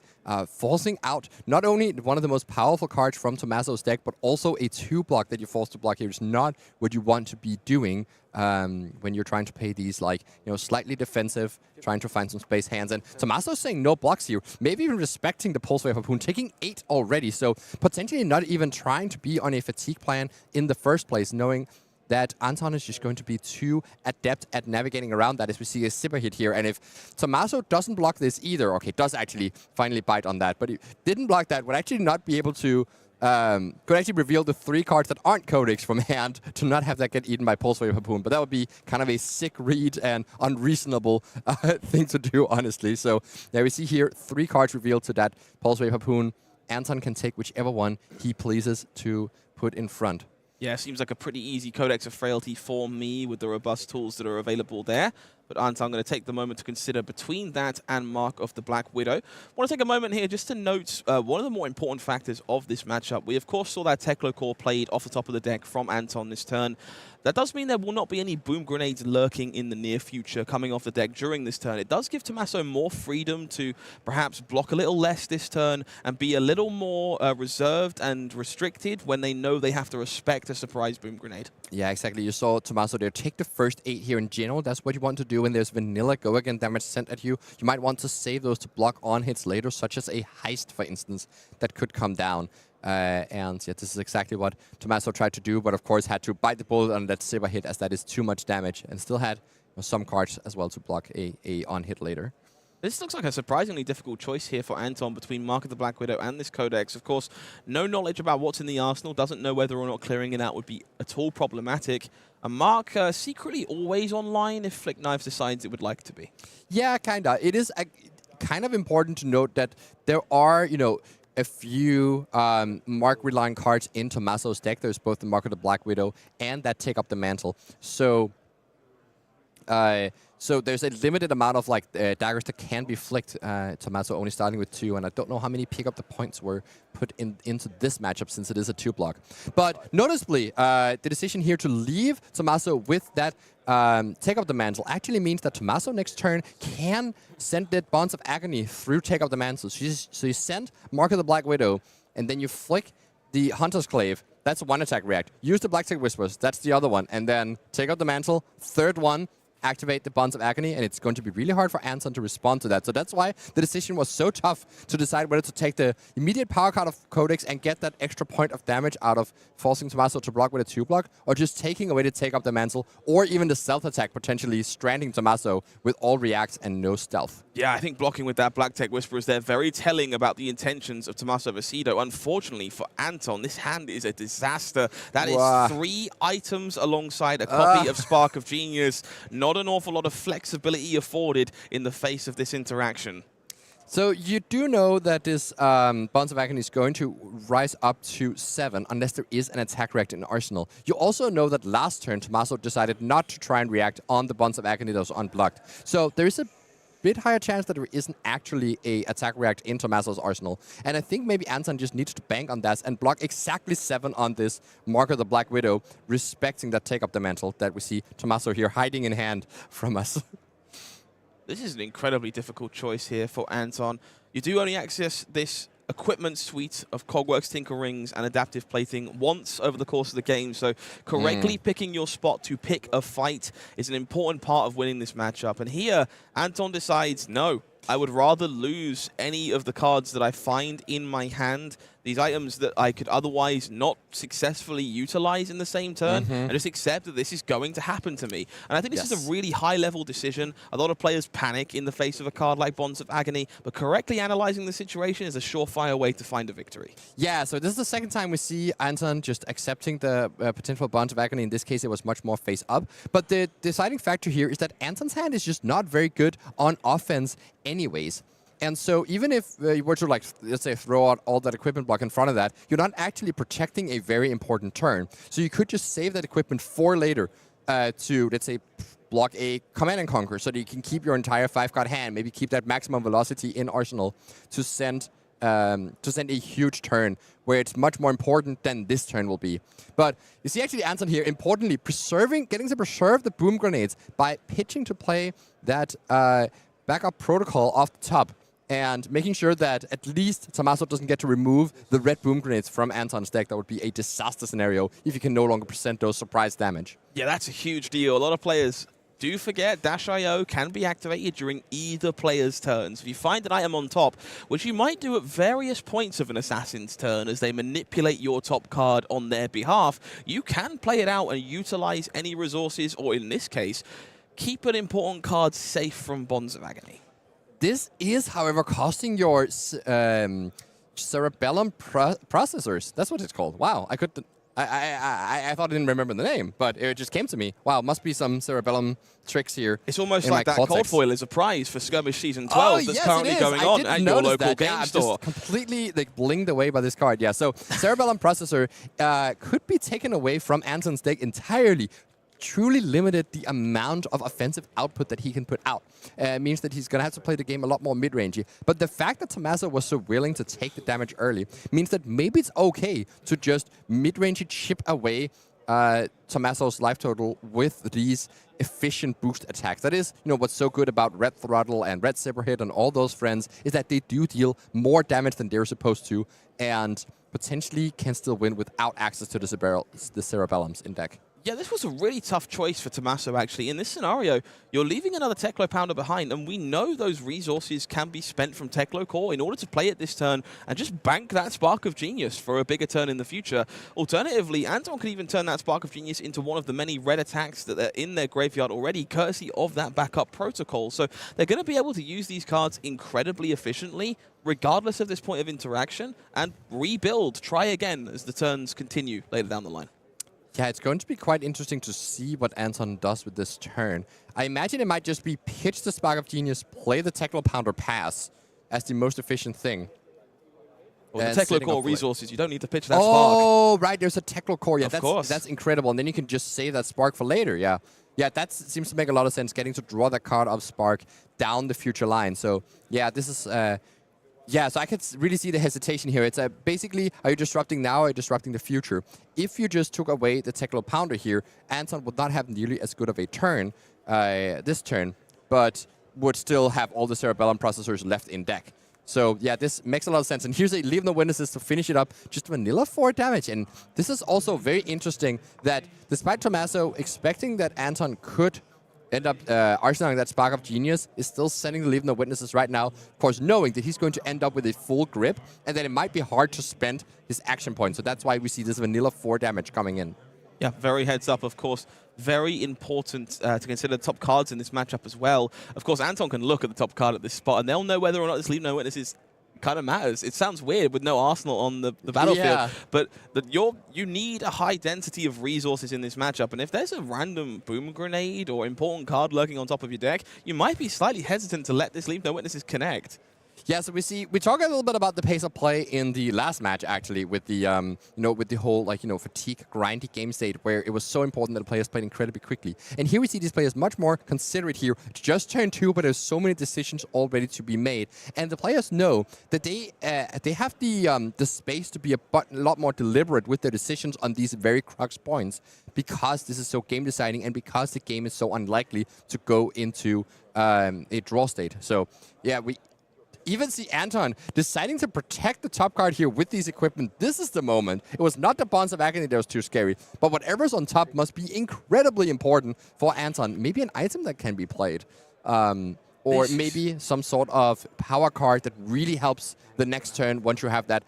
forcing out not only one of the most powerful cards from Tommaso's deck, but also a 2-block that you're forced to block here. It's not what you want to be doing when you're trying to play these, like, slightly defensive, trying to find some space hands. And Tommaso's saying no blocks here, maybe even respecting the Pulse Wave Harpoon, taking 8 already, so potentially not even trying to be on a fatigue plan in the first place, knowing that Anton is just going to be too adept at navigating around that, as we see a zipper hit here. And if Tommaso doesn't block this either, okay, does actually finally bite on that, but he didn't block that, would actually not be able to, could actually reveal the 3 cards that aren't Codex from hand to not have that get eaten by Pulse Wave Harpoon. But that would be kind of a sick read and unreasonable thing to do, honestly. So there we see here 3 cards revealed to that Pulse Wave Harpoon. Anton can take whichever one he pleases to put in front. Yeah, seems like a pretty easy Codex of Frailty for me with the robust tools that are available there. But Anton, I'm going to take the moment to consider between that and Mark of the Black Widow. I want to take a moment here just to note one of the more important factors of this matchup. We, of course, saw that Teklo Core played off the top of the deck from Anton this turn. That does mean there will not be any boom grenades lurking in the near future coming off the deck during this turn. It does give Tommaso more freedom to perhaps block a little less this turn and be a little more reserved and restricted when they know they have to respect a surprise boom grenade. Yeah, exactly. You saw Tommaso there take the first 8 here in general. That's what you want to do when there's vanilla go again damage sent at you. You might want to save those to block on hits later, such as a heist, for instance, that could come down. And yeah, this is exactly what Tommaso tried to do, but of course had to bite the bullet on that silver hit, as that is too much damage, and still had some cards as well to block a on hit later. This looks like a surprisingly difficult choice here for Anton between Mark of the Black Widow and this Codex. Of course, no knowledge about what's in the arsenal, doesn't know whether or not clearing it out would be at all problematic. And Mark secretly always online if Flick Knives decides it would like to be. Yeah, kinda. It is kind of important to note that there are, a few Mark-relying cards in Tommaso's deck. There's both the Mark of the Black Widow and that Take Up the Mantle. So there's a limited amount of daggers that can be flicked. Tommaso only starting with 2, and I don't know how many pick up the points were put into this matchup since it is a 2-block. But noticeably, the decision here to leave Tommaso with that Take Up the Mantle actually means that Tommaso next turn can send the Bonds of Agony through Take Up the Mantle. So you send Mark of the Black Widow, and then you flick the Hunter's Clave. That's 1 attack react. Use the Black Tech Whispers. That's the other one. And then Take Up the Mantle, 3rd one, activate the Bonds of Agony, and it's going to be really hard for Anton to respond to that. So that's why the decision was so tough to decide whether to take the immediate power card of Codex and get that extra point of damage out of forcing Tommaso to block with a 2-block, or just taking away to Take Up the Mantle, or even the stealth attack, potentially stranding Tommaso with all reacts and no stealth. Yeah, I think blocking with that Black Tech Whisper is there very telling about the intentions of Tommaso Viscido. Unfortunately for Anton, this hand is a disaster. That is 3 items alongside a copy of Spark of Genius. Not an awful lot of flexibility afforded in the face of this interaction. So you do know that this Bonds of Agony is going to rise up to 7 unless there is an attack react in Arsenal. You also know that last turn Tommaso decided not to try and react on the Bonds of Agony that was unblocked. So there is a bit higher chance that there isn't actually a attack react in Tommaso's arsenal. And I think maybe Anton just needs to bank on that and block exactly 7 on this Mark of the Black Widow, respecting that Take Up the Mantle that we see Tommaso here hiding in hand from us. This is an incredibly difficult choice here for Anton. You do only access this equipment suite of Cogworks Tinker Rings and Adaptive Plating once over the course of the game, so correctly picking your spot to pick a fight is an important part of winning this matchup. And here, Anton decides, no, I would rather lose any of the cards that I find in my hand, these items that I could otherwise not successfully utilize in the same turn, and just accept that this is going to happen to me. And I think this is a really high-level decision. A lot of players panic in the face of a card like Bonds of Agony, but correctly analyzing the situation is a surefire way to find a victory. Yeah, so this is the second time we see Anton just accepting the potential Bonds of Agony. In this case, it was much more face-up. But the deciding factor here is that Anton's hand is just not very good on offense anyways. And so even if you were to, like, let's say, throw out all that equipment block in front of that, you're not actually protecting a very important turn. So you could just save that equipment for later to, let's say, block a Command and Conquer so that you can keep your entire 5-card hand, maybe keep that maximum velocity in Arsenal to send a huge turn where it's much more important than this turn will be. But you see actually Anton here, importantly, getting to preserve the boom grenades by pitching to play that backup protocol off the top, and making sure that at least Tommaso doesn't get to remove the red boom grenades from Anton's deck. That would be a disaster scenario if you can no longer present those surprise damage. Yeah, that's a huge deal. A lot of players do forget Dash.io can be activated during either player's turns. If you find an item on top, which you might do at various points of an assassin's turn as they manipulate your top card on their behalf, you can play it out and utilize any resources, or in this case, keep an important card safe from Bonds of Agony. This is, however, costing your cerebellum processors. That's what it's called. Wow, I thought I didn't remember the name, but it just came to me. Wow, must be some cerebellum tricks here. It's almost like that cold foil is a prize for Skirmish Season 12 that's currently going on at your local game store. I'm just completely blinged away by this card. Yeah, so cerebellum processor could be taken away from Anton's deck entirely. Truly limited the amount of offensive output that he can put out. Means that he's going to have to play the game a lot more mid-rangey. But the fact that Tommaso was so willing to take the damage early means that maybe it's okay to just mid-rangey chip away Tommaso's life total with these efficient boost attacks. That is, what's so good about Red Throttle and Red Zipper Hit and all those friends is that they do deal more damage than they're supposed to, and potentially can still win without access to the cerebellums in deck. Yeah, this was a really tough choice for Tommaso, actually. In this scenario, you're leaving another Teklo Pounder behind, and we know those resources can be spent from Teklo Core in order to play it this turn and just bank that Spark of Genius for a bigger turn in the future. Alternatively, Anton could even turn that Spark of Genius into one of the many red attacks that are in their graveyard already, courtesy of that backup protocol. So they're going to be able to use these cards incredibly efficiently, regardless of this point of interaction, and rebuild, try again as the turns continue later down the line. Yeah, it's going to be quite interesting to see what Anton does with this turn. I imagine it might just be pitch the Spark of Genius, play the Teklo Pounder pass as the most efficient thing. Well, the Teklo Core resources, you don't need to pitch that Spark. Oh, right, there's a Teklo Core. Yeah, of course. That's incredible. And then you can just save that Spark for later, yeah. Yeah, that seems to make a lot of sense, getting to draw that card of Spark down the future line. So, yeah, this is... yeah, so I could really see the hesitation here. It's basically, are you disrupting now or are you disrupting the future? If you just took away the Teklo Pounder here, Anton would not have nearly as good of a turn this turn, but would still have all the Cerebellum processors left in deck. So yeah, this makes a lot of sense. And here's a Leave No Witnesses to finish it up. Just vanilla 4 damage. And this is also very interesting that despite Tommaso expecting that Anton could end up arsenaling that Spark of Genius, is still sending the Leave No Witnesses right now, of course knowing that he's going to end up with a full grip, and that it might be hard to spend his action point. So that's why we see this vanilla 4 damage coming in. Yeah, very heads up, of course. Very important to consider the top cards in this matchup as well. Of course, Anton can look at the top card at this spot, and they'll know whether or not this Leave No Witnesses kind of matters. It sounds weird with no Arsenal on the battlefield, but you need a high density of resources in this matchup, and if there's a random boom grenade or important card lurking on top of your deck, you might be slightly hesitant to let this Leave No Witnesses connect. Yeah, so we talked a little bit about the pace of play in the last match actually, with the with the whole fatigue, grindy game state where it was so important that the players played incredibly quickly. And here we see these players much more considerate here. It's just turn 2, but there's so many decisions already to be made, and the players know that they have the space to be a lot more deliberate with their decisions on these very crux points, because this is so game deciding and because the game is so unlikely to go into a draw state. So yeah, we even see Anton deciding to protect the top card here with these equipment. This is the moment. It was not the Bonds of Arakni that was too scary, but whatever's on top must be incredibly important for Anton. Maybe an item that can be played, or maybe some sort of power card that really helps the next turn once you have that.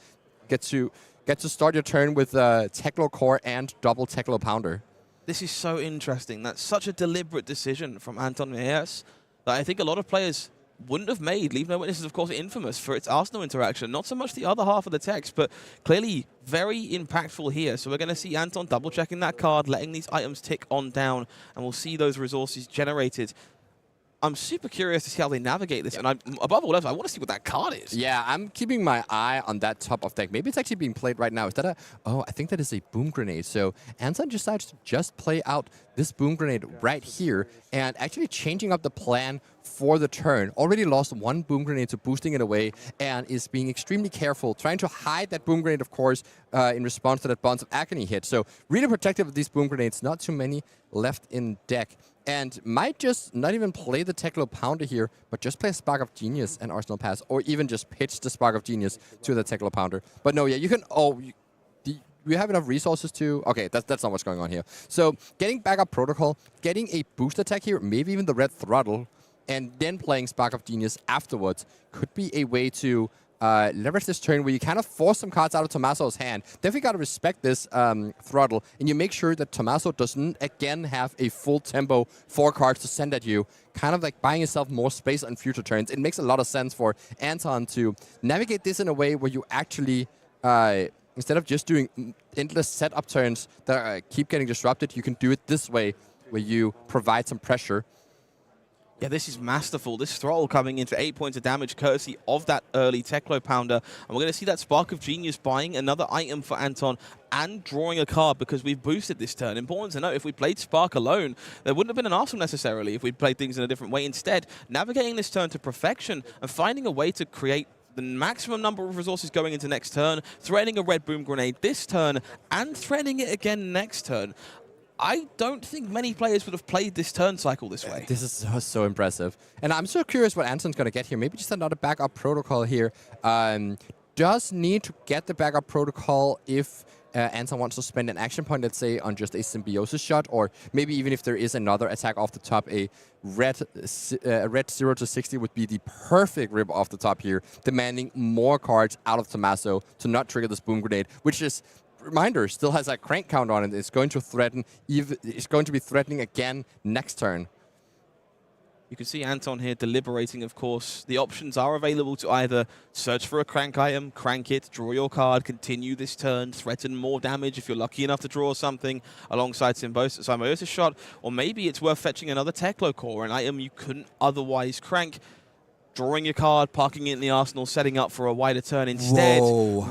Get to start your turn with Teklo Core and double Teklo Pounder. This is so interesting. That's such a deliberate decision from Anton Mejias that I think a lot of players wouldn't have made. Leave No Witness is, of course, infamous for its Arsenal interaction. Not so much the other half of the text, but clearly very impactful here. So we're going to see Anton double-checking that card, letting these items tick on down, and we'll see those resources generated. I'm super curious to see how they navigate this, and above all else, I want to see what that card is. Yeah, I'm keeping my eye on that top of deck. Maybe it's actually being played right now. Is that I think that is a boom grenade. So Anton decides to just play out this boom grenade right here, and actually changing up the plan for the turn. Already lost one boom grenade to boosting it away, and is being extremely careful, trying to hide that boom grenade, of course, in response to that Bonds of Arakni hit. So really protective of these boom grenades. Not too many left in deck. And might just not even play the Teklo Pounder here, but just play Spark of Genius and Arsenal Pass, or even just pitch the Spark of Genius to the Teklo Pounder. But no, yeah, you can... we have enough resources to... Okay, that's not what's going on here. So getting backup protocol, getting a boost attack here, maybe even the red throttle, and then playing Spark of Genius afterwards could be a way to leverage this turn where you kind of force some cards out of Tommaso's hand. Definitely got to respect this throttle, and you make sure that Tommaso doesn't again have a full tempo 4 cards to send at you, kind of like buying yourself more space on future turns. It makes a lot of sense for Anton to navigate this in a way where you actually, instead of just doing endless setup turns that keep getting disrupted, you can do it this way where you provide some pressure. Yeah, this is masterful. This throttle coming in for 8 points of damage courtesy of that early Teklo Pounder. And we're going to see that Spark of Genius buying another item for Anton and drawing a card because we've boosted this turn. Important to note, if we played Spark alone, there wouldn't have been an Arsenal necessarily if we'd played things in a different way. Instead, navigating this turn to perfection and finding a way to create the maximum number of resources going into next turn, threatening a red boom grenade this turn, and threatening it again next turn. I don't think many players would have played this turn cycle this way. This is so impressive. And I'm so curious what Anton's going to get here. Maybe just another backup protocol here. Does need to get the backup protocol if Anton wants to spend an action point, let's say, on just a symbiosis shot, or maybe even if there is another attack off the top, a red 0 to 60 would be the perfect rip off the top here, demanding more cards out of Tommaso to not trigger this boom grenade, which is... Reminder, still has a crank count on it. It's going to threaten. It's going to be threatening again next turn. You can see Anton here deliberating, of course. The options are available to either search for a crank item, crank it, draw your card, continue this turn, threaten more damage if you're lucky enough to draw something alongside Symbiosis shot, or maybe it's worth fetching another Teklo Core, an item you couldn't otherwise crank. Drawing your card, parking it in the arsenal, setting up for a wider turn. Instead,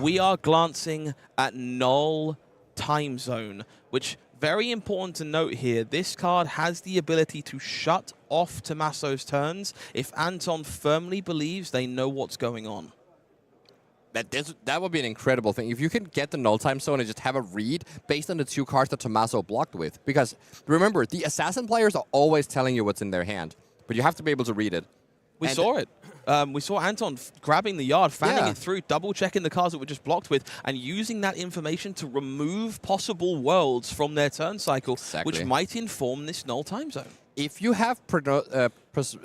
we are glancing at null time zone, which, very important to note here, this card has the ability to shut off Tommaso's turns if Anton firmly believes they know what's going on. That would be an incredible thing. If you can get the null time zone and just have a read based on the 2 cards that Tommaso blocked with. Because, remember, the assassin players are always telling you what's in their hand, but you have to be able to read it. We saw it. We saw Anton grabbing the yard, fanning it through, double-checking the cards that were just blocked with, and using that information to remove possible worlds from their turn cycle, which might inform this null time zone. If you have prognosis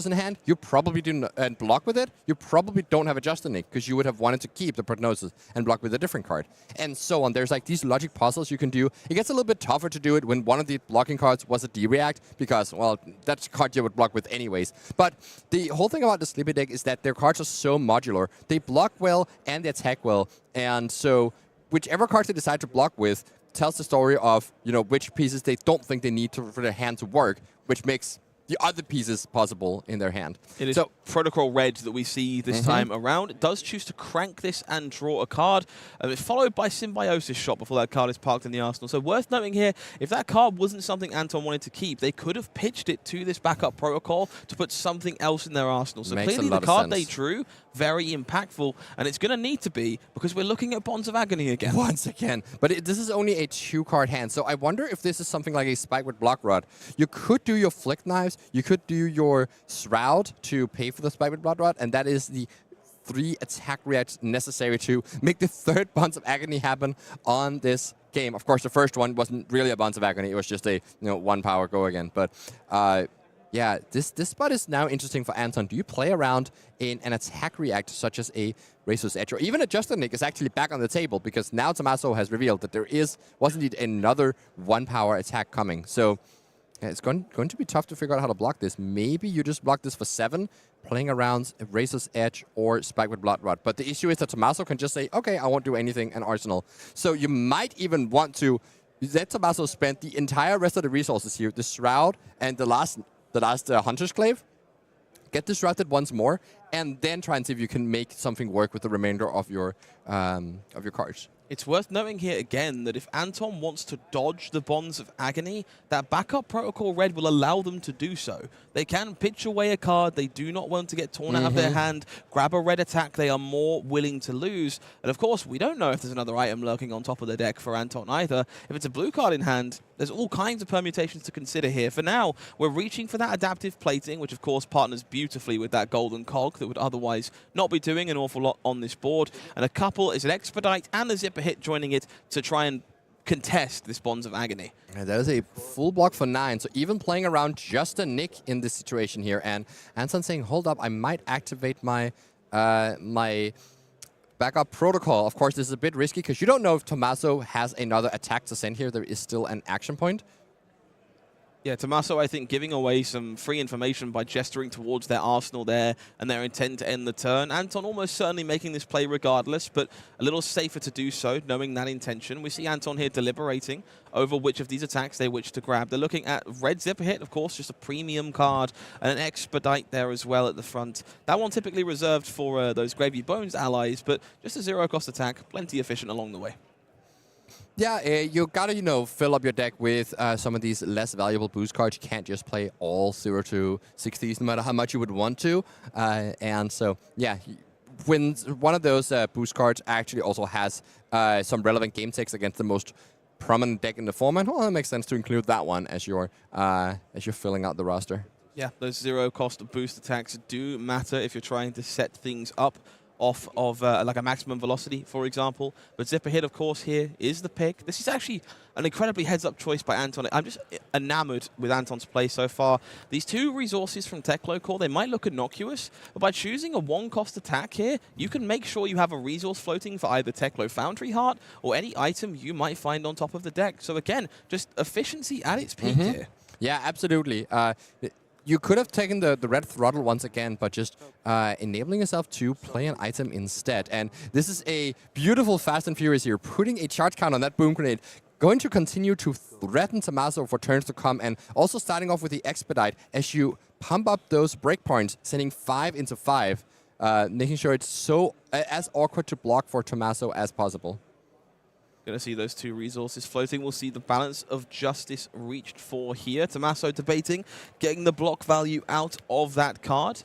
in hand, you probably do and block with it. You probably don't have a Justinic because you would have wanted to keep the prognosis and block with a different card, and so on. There's like these logic puzzles you can do. It gets a little bit tougher to do it when one of the blocking cards was a D-react because, well, that's a card you would block with anyways. But the whole thing about the Slippy deck is that their cards are so modular. They block well and they attack well, and so whichever cards they decide to block with tells the story of, which pieces they don't think they need for their hand to work, which makes the other pieces possible in their hand. It is Protocol Red that we see this time around. It does choose to crank this and draw a card. It's followed by Symbiosis Shot before that card is parked in the arsenal. So worth noting here, if that card wasn't something Anton wanted to keep, they could have pitched it to this backup protocol to put something else in their arsenal. So clearly the card they drew, very impactful, and it's going to need to be because we're looking at Bonds of Agony again. Once again. But this is only a 2-card hand, so I wonder if this is something like a Spike with Block Rod. You could do your Flick Knives, you could do your Shroud to pay for the Spike with Blood Rod, and that is the 3 attack reacts necessary to make the 3rd Bonds of Agony happen on this game. Of course, the first one wasn't really a Bonds of Agony, it was just a 1 power go again. But yeah, this spot is now interesting for Anton. Do you play around in an attack react such as a Razor's Edge, or even a Just Nick is actually back on the table because now Tommaso has revealed that there was indeed another 1 power attack coming. So yeah, it's going to be tough to figure out how to block this. Maybe you just block this for 7, playing around Razor's Edge or Spike with Blood Rod. But the issue is that Tommaso can just say, okay, I won't do anything, and Arsenal. So you might even want to let Tommaso spend the entire rest of the resources here, the Shroud and the last Hunter's Clave, get disrupted once more, and then try and see if you can make something work with the remainder of your cards. It's worth noting here again that if Anton wants to dodge the Bonds of Agony, that backup Protocol Red will allow them to do so. They can pitch away a card they do not want to get torn out of their hand, grab a red attack they are more willing to lose. And of course, we don't know if there's another item lurking on top of the deck for Anton either. If it's a blue card in hand, there's all kinds of permutations to consider here. For now, we're reaching for that adaptive plating, which of course partners beautifully with that golden cog that would otherwise not be doing an awful lot on this board. And a couple is an Expedite and a Zipper Hit joining it to try and contest this Bonds of Agony. And that is a full block for 9, so even playing around just a Nick in this situation here, and Anton saying, hold up, I might activate my my backup protocol. Of course, this is a bit risky because you don't know if Tommaso has another attack to send here. There is still an action point. Yeah, Tommaso, I think, giving away some free information by gesturing towards their arsenal there and their intent to end the turn. Anton almost certainly making this play regardless, but a little safer to do so, knowing that intention. We see Anton here deliberating over which of these attacks they wish to grab. They're looking at Red Zipper Hit, of course, just a premium card, and an Expedite there as well at the front. That one typically reserved for those Gravy Bones allies, but just a 0-cost attack, plenty efficient along the way. Yeah, you gotta, fill up your deck with some of these less valuable boost cards. You can't just play all 0 to 60s, no matter how much you would want to. And so, yeah, when one of those boost cards actually also has some relevant game takes against the most prominent deck in the format, well, it makes sense to include that one as you're filling out the roster. Yeah, those 0-cost boost attacks do matter if you're trying to set things up off of like a maximum velocity, for example. But Zipper Hit, of course, here is the pick. This is actually an incredibly heads-up choice by Anton. I'm just enamored with Anton's play so far. These 2 resources from Teklo Core, they might look innocuous, but by choosing a 1-cost attack here, you can make sure you have a resource floating for either Teklo Foundry Heart or any item you might find on top of the deck. So again, just efficiency at its peak here. Yeah, absolutely. You could have taken the red throttle once again, but just enabling yourself to play an item instead. And this is a beautiful Fast and Furious here, putting a charge count on that boom grenade, going to continue to threaten Tommaso for turns to come, and also starting off with the Expedite as you pump up those breakpoints, sending 5 into 5, making sure it's so as awkward to block for Tommaso as possible. Going to see those 2 resources floating. We'll see the balance of justice reached for here. Tommaso debating, getting the block value out of that card.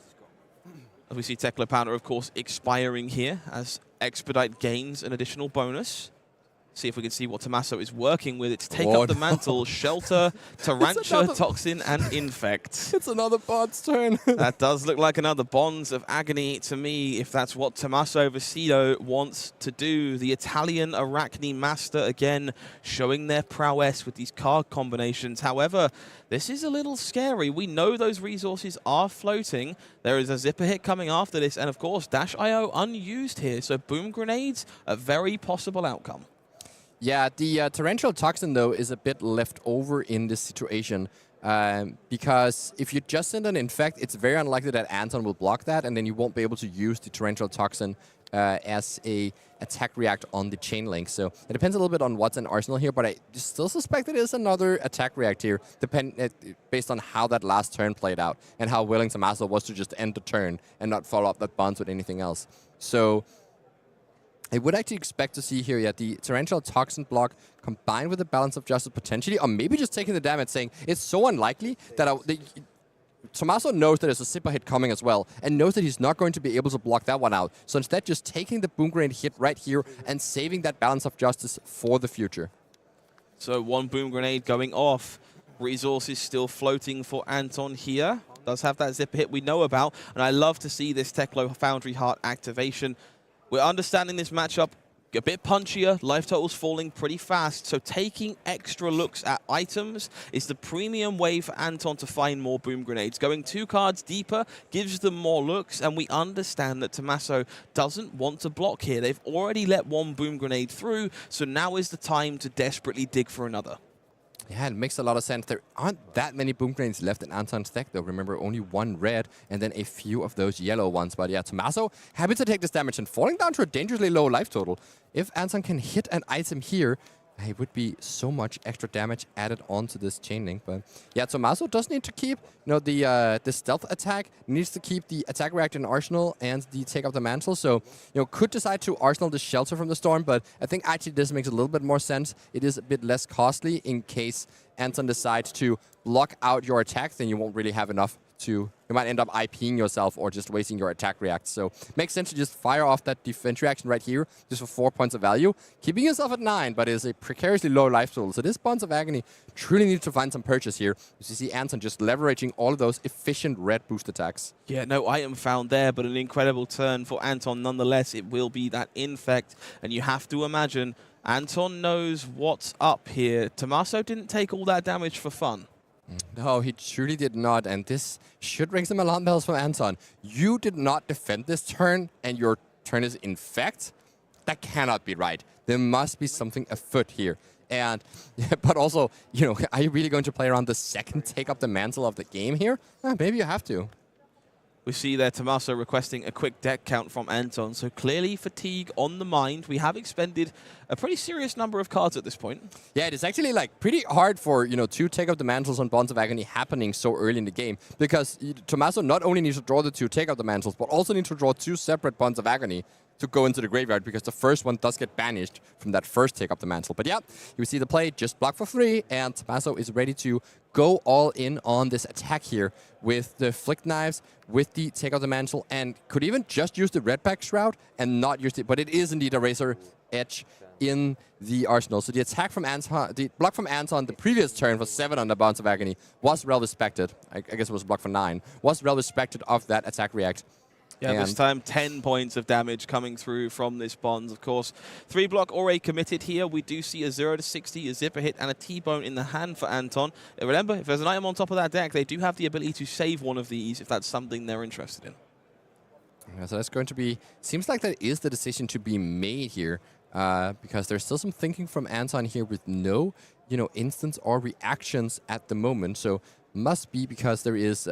As we see Teklo Powder, of course, expiring here as Expedite gains an additional bonus. See if we can see what Tommaso is working with. It's Take Up the Mantle, Shelter, Tarantula, Toxin, and Infect. It's another Bond's turn. That does look like another Bonds of Agony to me, if that's what Tommaso Viscido wants to do. The Italian Arakni master, again, showing their prowess with these card combinations. However, this is a little scary. We know those resources are floating. There is a Zipper Hit coming after this, and of course, Dash IO unused here. So Boom Grenades, a very possible outcome. Yeah, the Torrential Toxin, though, is a bit left over in this situation. Because if you just send an Infect, it's very unlikely that Anton will block that, and then you won't be able to use the Torrential Toxin as a attack react on the chain link. So it depends a little bit on what's in Arsenal here, but I still suspect it is another attack react here, based on how that last turn played out and how willing Tommaso was to just end the turn and not follow up that bonds with anything else. So I would actually expect to see here, the Torrential Toxin block combined with the Balance of Justice potentially, or maybe just taking the damage, saying it's so unlikely that Tommaso knows that there's a Zipper hit coming as well, and knows that he's not going to be able to block that one out. So instead, just taking the Boom Grenade hit right here and saving that Balance of Justice for the future. So one Boom Grenade going off. Resources still floating for Anton here. Does have that Zipper hit we know about, and I love to see this Teklo Foundry Heart activation. We're understanding this matchup a bit punchier, life totals falling pretty fast, so taking extra looks at items is the premium way for Anton to find more Boom Grenades. Going 2 cards deeper gives them more looks, and we understand that Tommaso doesn't want to block here. They've already let 1 Boom Grenade through, so now is the time to desperately dig for another. Yeah, it makes a lot of sense. There aren't that many Boom Grenades left in Anton's deck, though. Remember, only 1 red and then a few of those yellow ones. But yeah, Tommaso happy to take this damage and falling down to a dangerously low life total. If Anton can hit an item here, it would be so much extra damage added onto this chain link. But yeah, Tommaso does need to keep the stealth attack, needs to keep the attack react in Arsenal and the take up the mantle. So could decide to Arsenal the shelter from the storm, but I think actually this makes a little bit more sense. It is a bit less costly in case Anton decides to block out your attacks, then you won't really have enough to... You might end up IPing yourself or just wasting your attack react. So makes sense to just fire off that defense reaction right here, just for 4 points of value. Keeping yourself at 9, but it's a precariously low life total. So this Bonds of Agony truly needs to find some purchase here. As you see Anton just leveraging all of those efficient red boost attacks. Yeah, no item found there, but an incredible turn for Anton. Nonetheless, it will be that Infect, and you have to imagine Anton knows what's up here. Tommaso didn't take all that damage for fun. No, he truly did not, and this should ring some alarm bells for Anton. You did not defend this turn, and your turn is Infect? That cannot be right. There must be something afoot here. And, but also, are you really going to play around the second take up the mantle of the game here? Maybe you have to. We see there Tommaso requesting a quick deck count from Anton, so clearly fatigue on the mind. We have expended a pretty serious number of cards at this point. Yeah, it is actually pretty hard for, 2 take up the mantles on Bonds of Agony happening so early in the game, because Tommaso not only needs to draw the 2 take up the mantles, but also needs to draw 2 separate Bonds of Agony to go into the graveyard, because the first one does get banished from that first take up the mantle. But yeah, you see the play, just block for 3, and Tommaso is ready to go all in on this attack here with the Flick Knives, with the take up the mantle, and could even just use the Red Pack Shroud and not use it, but it is indeed a Razor Edge in the arsenal. So the attack from Anton, the block from Anton the previous turn for 7 on the Bonds of Agony was well respected. I guess it was a block for 9. Was well respected of that attack react. Yeah, this time 10 points of damage coming through from this Bonds. Of course, 3 block already committed here. We do see a 0 to 60, a Zipper hit, and a T-Bone in the hand for Anton. Remember, if there's an item on top of that deck, they do have the ability to save one of these if that's something they're interested in. Yeah, so that's going to be... Seems like that is the decision to be made here, because there's still some thinking from Anton here with no, instants or reactions at the moment. So must be because there is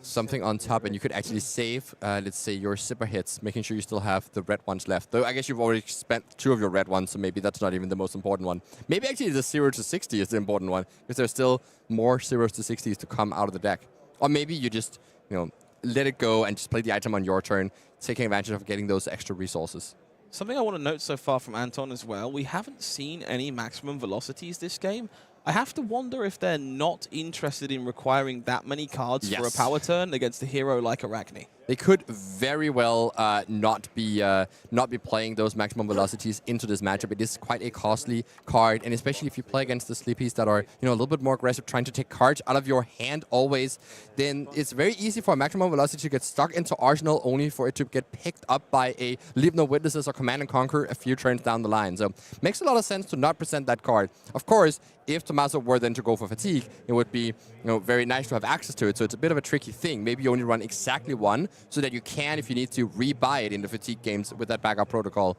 something on top, and you could actually save, let's say, your Zipper hits, making sure you still have the red ones left. Though I guess you've already spent 2 of your red ones, so maybe that's not even the most important one. Maybe actually the 0 to 60 is the important one, because there's still more 0s to 60s to come out of the deck. Or maybe you just, let it go and just play the item on your turn, taking advantage of getting those extra resources. Something I want to note so far from Anton as well, we haven't seen any maximum velocities this game. I have to wonder if they're not interested in requiring that many cards for a power turn against a hero like Arakni. They could very well not be playing those maximum velocities into this matchup. It is quite a costly card, and especially if you play against the Slippies that are a little bit more aggressive, trying to take cards out of your hand always, then it's very easy for a maximum velocity to get stuck into Arsenal, only for it to get picked up by a Leave No Witnesses or Command and Conquer a few turns down the line. So makes a lot of sense to not present that card. Of course, if Tommaso were then to go for fatigue, it would be very nice to have access to it. So it's a bit of a tricky thing. Maybe you only run exactly one so that you can, if you need to, rebuy it in the fatigue games with that backup protocol.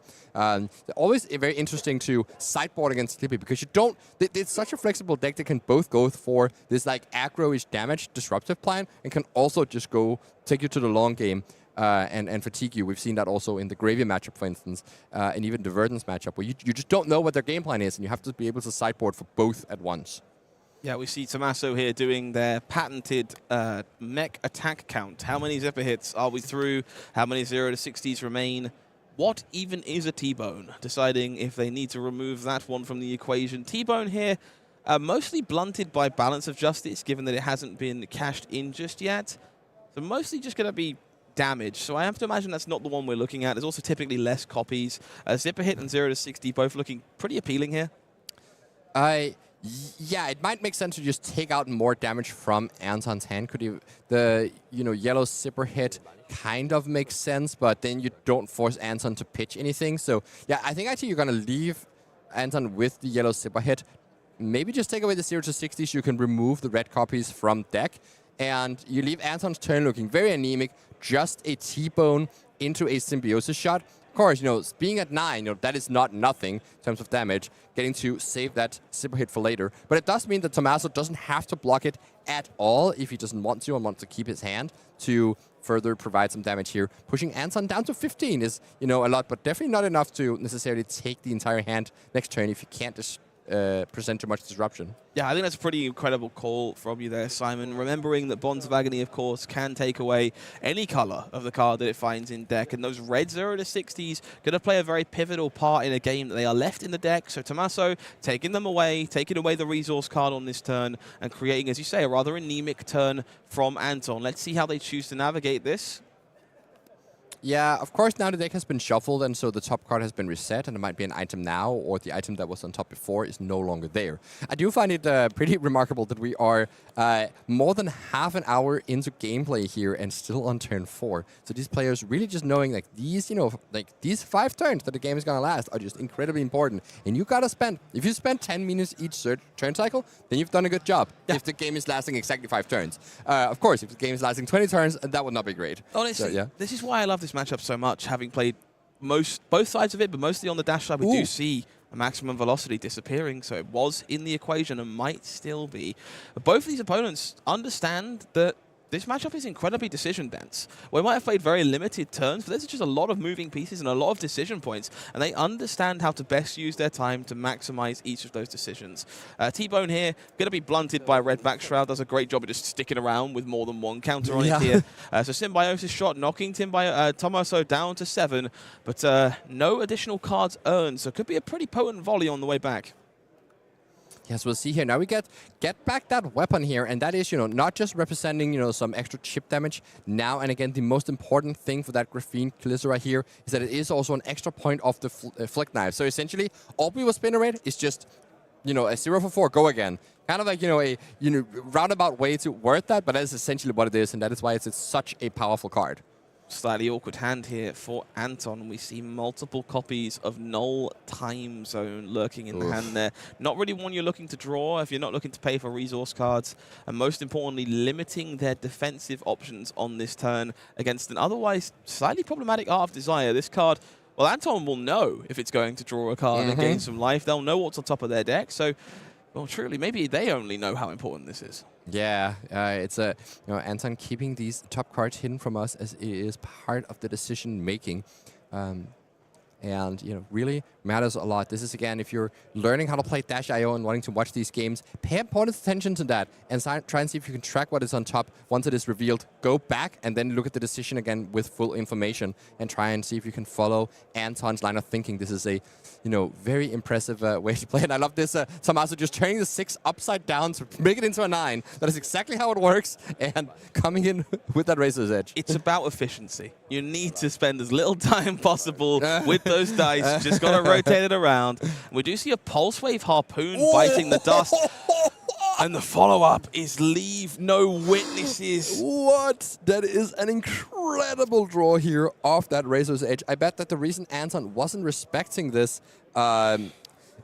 Always very interesting to sideboard against Slippy because you don't. It's such a flexible deck that can both go for this like aggro-ish damage disruptive plan and can also just go take you to the long game. And fatigue you. We've seen that also in the Gravy matchup, for instance, and even the Verdance matchup, where you just don't know what their game plan is, and you have to be able to sideboard for both at once. Yeah, we see Tommaso here doing their patented mech attack count. How many zipper hits are we through? How many 0 to 60s remain? What even is a T-bone? Deciding if they need to remove that one from the equation. T-bone here, mostly blunted by Balance of Justice, given that it hasn't been cashed in just yet. So mostly just going to be damage. So I have to imagine that's not the one we're looking at. There's also typically less copies. Zipper hit and 0 to 60 both looking pretty appealing here. Yeah, it might make sense to just take out more damage from Anton's hand. The yellow zipper hit kind of makes sense, but then you don't force Anton to pitch anything. So yeah, I think actually you're gonna leave Anton with the yellow zipper hit. Maybe just take away the 0 to 60 so you can remove the red copies from deck. And you leave Anton's turn looking very anemic, just a T-bone into a symbiosis shot. Of course, being at 9, that is not nothing in terms of damage, getting to save that zipper hit for later. But it does mean that Tommaso doesn't have to block it at all if he doesn't want to and wants to keep his hand to further provide some damage here. Pushing Anton down to 15 is, a lot, but definitely not enough to necessarily take the entire hand next turn if you can't just present too much disruption. Yeah, I think that's a pretty incredible call from you there, Simon. Remembering that Bonds of Agony, of course, can take away any color of the card that it finds in deck, and those red 0 to 60s going to play a very pivotal part in a game that they are left in the deck. So Tommaso taking them away, taking away the resource card on this turn, and creating, as you say, a rather anemic turn from Anton. Let's see how they choose to navigate this. Yeah, of course, now the deck has been shuffled, and so the top card has been reset, and it might be an item now, or the item that was on top before is no longer there. I do find it pretty remarkable that we are more than half an hour into gameplay here and still on turn 4. So these players really just knowing like these, these 5 turns that the game is going to last are just incredibly important. And you got to spend, if you spend 10 minutes each turn cycle, then you've done a good job. Yeah. If the game is lasting exactly 5 turns. Of course, if the game is lasting 20 turns, that would not be great. Honestly, so, yeah. This is why I love this matchup so much, having played both sides of it, but mostly on the dash side. We do see a maximum velocity disappearing, so it was in the equation and might still be. But both of these opponents understand that this matchup is incredibly decision dense. We might have played very limited turns, but there's just a lot of moving pieces and a lot of decision points, and they understand how to best use their time to maximize each of those decisions. T-bone here, going to be blunted by Red Back Shroud, does a great job of just sticking around with more than one counter on it here. So Symbiosis shot, knocking Tommaso down to 7, but no additional cards earned, so it could be a pretty potent volley on the way back. Yes, we'll see here. Now we get back that weapon here, and that is, not just representing, some extra chip damage. Now and again, the most important thing for that Graphene Glycera here is that it is also an extra point of the flick knife. So essentially, all we will spinner rate is just, a 0 for 4, go again. Kind of like, a roundabout way to word that, but that is essentially what it is, and that is why it's such a powerful card. Slightly awkward hand here for Anton. We see multiple copies of Null Time Zone lurking in the hand there. Not really one you're looking to draw if you're not looking to pay for resource cards. And most importantly, limiting their defensive options on this turn against an otherwise slightly problematic Art of Desire. This card, well, Anton will know if it's going to draw a card and gain some life. They'll know what's on top of their deck. So, well, truly, maybe they only know how important this is. Yeah, it's Anton keeping these top cards hidden from us as it is part of the decision making. And, really matters a lot. This is, again, if you're learning how to play Dash.io and wanting to watch these games, pay important attention to that and try and see if you can track what is on top once it is revealed. Go back and then look at the decision again with full information and try and see if you can follow Anton's line of thinking. This is a, very impressive way to play. And I love this, Tommaso just turning the 6 upside down to make it into a 9. That is exactly how it works, and coming in with that razor's edge. It's about efficiency. You need to spend as little time possible with those dice. Just got to rotate it around. We do see a Pulse Wave Harpoon biting the dust. And the follow-up is leave no witnesses. What? That is an incredible draw here off that razor's edge. I bet that the reason Anton wasn't respecting this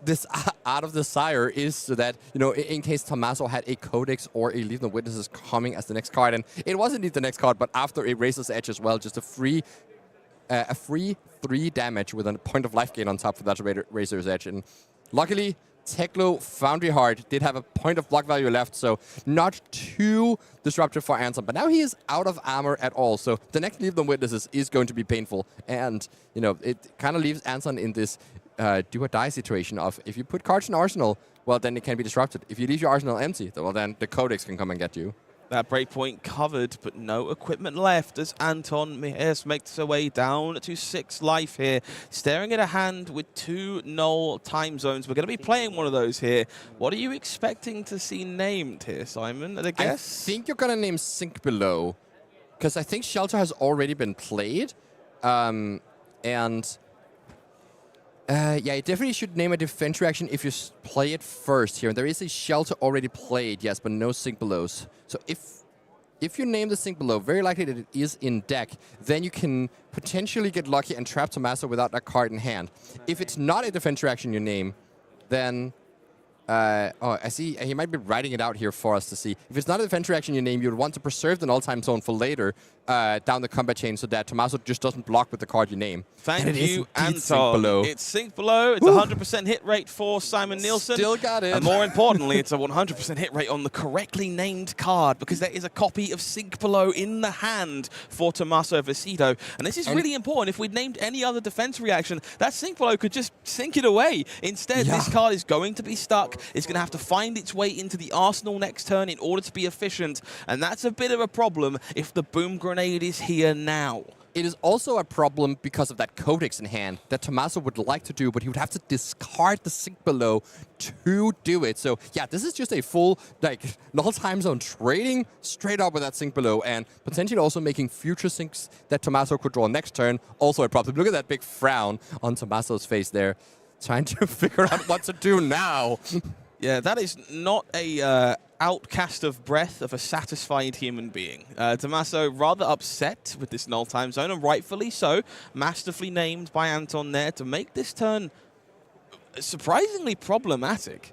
this Art of Desire is so that, you know, in case Tommaso had a Codex or a Leave No Witnesses coming as the next card, and it was indeed the next card, but after a Razor's Edge as well, just a free 3 damage with a point of life gain on top for that Razor's Edge. And luckily, Teklo Foundry Heart did have a point of block value left, so not too disruptive for Anton. But now he is out of armor at all, so the next Leave Them Witnesses is going to be painful. And, you know, it kind of leaves Anton in this do-or-die situation of if you put cards in Arsenal, well, then it can be disrupted. If you leave your Arsenal empty, well, then the Codex can come and get you. That breakpoint covered, but no equipment left as Anton Mejias makes her way down to 6 life here. Staring at a hand with 2 null time zones. We're going to be playing one of those here. What are you expecting to see named here, Simon, at a guess? I think you're going to name Sink Below, because I think Shelter has already been played. Yeah, you definitely should name a defense reaction if you play it first here. And there is a Shelter already played, yes, but no Sink Belows. So if you name the Sink Below, very likely that it is in deck, then you can potentially get lucky and trap Tommaso without that card in hand. If it's not a defense reaction you name, then... oh, I see. He might be writing it out here for us to see. If it's not a defense reaction you name, you'd want to preserve the null time zone for later down the combat chain so that Tommaso just doesn't block with the card you name. Thank you, Anton. It's Sink Below. It's a 100% hit rate for Simon Nielsen. Still got it. And more importantly, it's a 100% hit rate on the correctly named card because there is a copy of Sink Below in the hand for Tommaso Viscido. And this is really important. If we'd named any other defense reaction, that Sink Below could just sink it away. Instead, this card is going to be stuck. It's going to have to find its way into the arsenal next turn in order to be efficient. And that's a bit of a problem if the Boom Grenade is here now. It is also a problem because of that Codex in hand that Tommaso would like to do, but he would have to discard the Sink Below to do it. So, yeah, this is just a full, like, null time zone trading straight up with that Sink Below and potentially also making future sinks that Tommaso could draw next turn also a problem. Look at that big frown on Tommaso's face there, trying to figure out what to do now. Yeah, that is not a outcast of breath of a satisfied human being. Tommaso rather upset with this null time zone, and rightfully so. Masterfully named by Anton there to make this turn surprisingly problematic.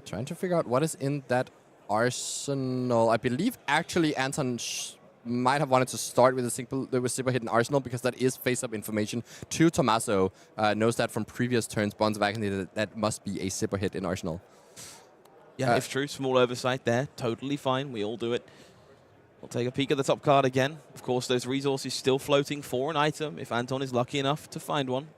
Trying to figure out what is in that arsenal. I believe actually Anton might have wanted to start with a super hidden arsenal because that is face-up information to Tommaso. Knows that from previous turns, Bonds of Agony, that must be a super hit in arsenal. Yeah, if true, small oversight there. Totally fine. We all do it. We'll take a peek at the top card again. Of course, those resources still floating for an item if Anton is lucky enough to find one.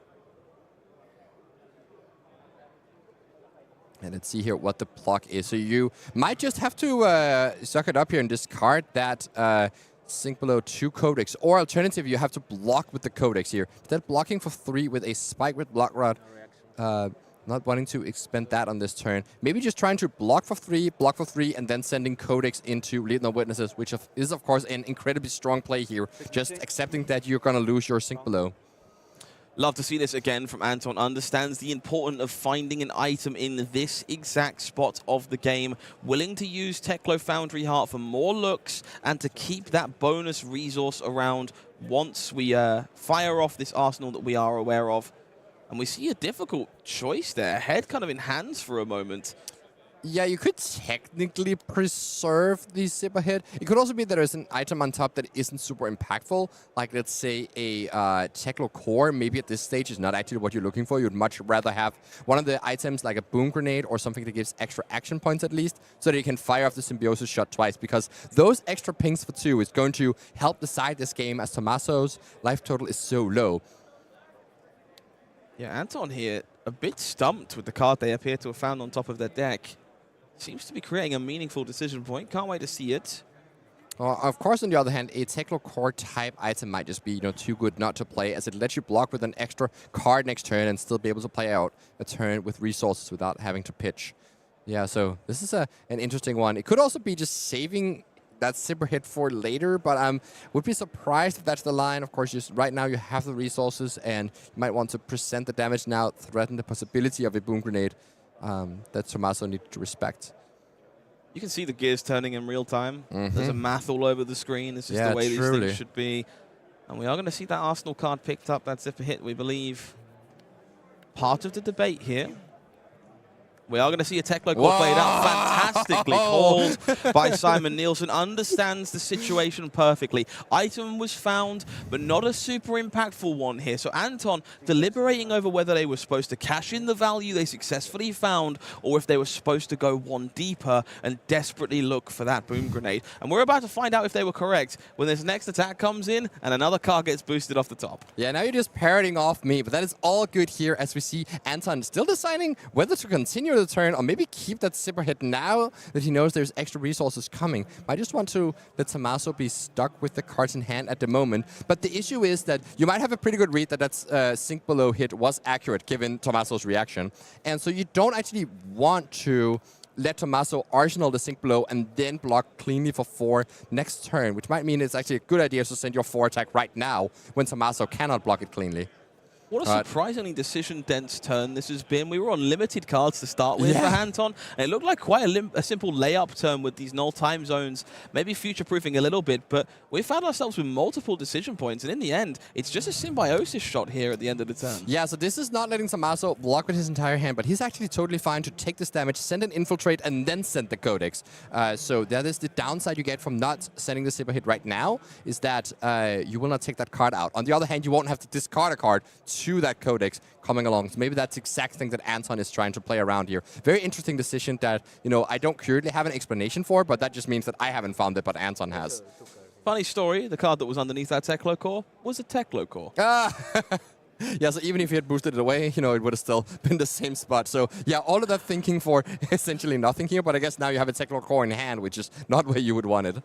And let's see here what the block is. So you might just have to suck it up here and discard that Sink Below 2 Codex. Or alternative, you have to block with the Codex here. Instead, blocking for 3 with a Spike with Block Rod. Not wanting to expend that on this turn. Maybe just trying to block for 3, and then sending Codex into Leave No Witnesses, which is, of course, an incredibly strong play here. Just accepting that you're going to lose your Sink Below. Love to see this again from Anton. Understands the importance of finding an item in this exact spot of the game. Willing to use Teklo Foundry Heart for more looks and to keep that bonus resource around once we fire off this arsenal that we are aware of. And we see a difficult choice there. Head kind of in hands for a moment. Yeah, you could technically preserve the Zipper Hit. It could also be that there's an item on top that isn't super impactful. Like, let's say, a Teklo Core. Maybe at this stage is not actually what you're looking for. You'd much rather have one of the items like a Boom Grenade or something that gives extra action points at least, so that you can fire off the Symbiosis shot twice. Because those extra pings for 2 is going to help decide this game as Tommaso's life total is so low. Yeah, Anton here a bit stumped with the card they appear to have found on top of their deck. Seems to be creating a meaningful decision point. Can't wait to see it. Of course, on the other hand, a Teklo Core type item might just be too good not to play, as it lets you block with an extra card next turn and still be able to play out a turn with resources without having to pitch. Yeah, so this is an interesting one. It could also be just saving that super hit for later, but would be surprised if that's the line. Of course, just right now you have the resources, and you might want to present the damage now, threaten the possibility of a Boom Grenade. That Tommaso needs to respect. You can see the gears turning in real time. There's a math all over the screen. This is the way these things should be. And we are going to see that Arsenal card picked up, that Zipper Hit, we believe. part of the debate here. We are going to see a Teklo call played out. Fantastically called by Simon Nielsen. Understands the situation perfectly. Item was found, but not a super impactful one here. So Anton deliberating over whether they were supposed to cash in the value they successfully found, or if they were supposed to go one deeper and desperately look for that boom grenade. And we're about to find out if they were correct when this next attack comes in and another car gets boosted off the top. Yeah, now you're just parroting off me, but that is all good here as we see Anton still deciding whether to continue the turn or maybe keep that zipper hit now that he knows there's extra resources coming. I just want to let Tommaso be stuck with the cards in hand at the moment. But the issue is that you might have a pretty good read that that sink below hit was accurate given Tommaso's reaction. And so you don't actually want to let Tommaso arsenal the sink below and then block cleanly for 4 next turn, which might mean it's actually a good idea to send your 4 attack right now when Tommaso cannot block it cleanly. What a surprisingly decision-dense turn this has been. We were on limited cards to start with for Anton, and it looked like quite a simple layup turn with these null time zones, maybe future-proofing a little bit, but we found ourselves with multiple decision points, and in the end, it's just a symbiosis shot here at the end of the turn. Yeah, so this is not letting Tommaso block with his entire hand, but he's actually totally fine to take this damage, send an infiltrate, and then send the codex. So that is the downside you get from not sending the zipper hit right now, is that you will not take that card out. On the other hand, you won't have to discard a card to that codex coming along. So maybe that's the exact thing that Anton is trying to play around here. Very interesting decision that, you know, I don't currently have an explanation for, but that just means that I haven't found it, but Anton has. Funny story, the card that was underneath that Teklo core was a Teklo core. Yeah, so even if he had boosted it away, you know, it would have still been the same spot. So yeah, all of that thinking for essentially nothing here, but I guess now you have a Teklo core in hand, which is not where you would want it.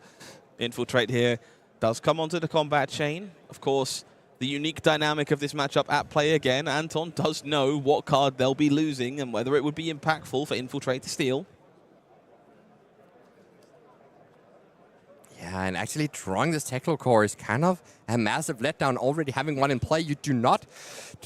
Infiltrate here does come onto the combat chain. Of course, the unique dynamic of this matchup at play again. Anton does know what card they'll be losing and whether it would be impactful for Infiltrate to steal. Yeah, and actually drawing this Teklo core is kind of a massive letdown. Already having one in play, you do not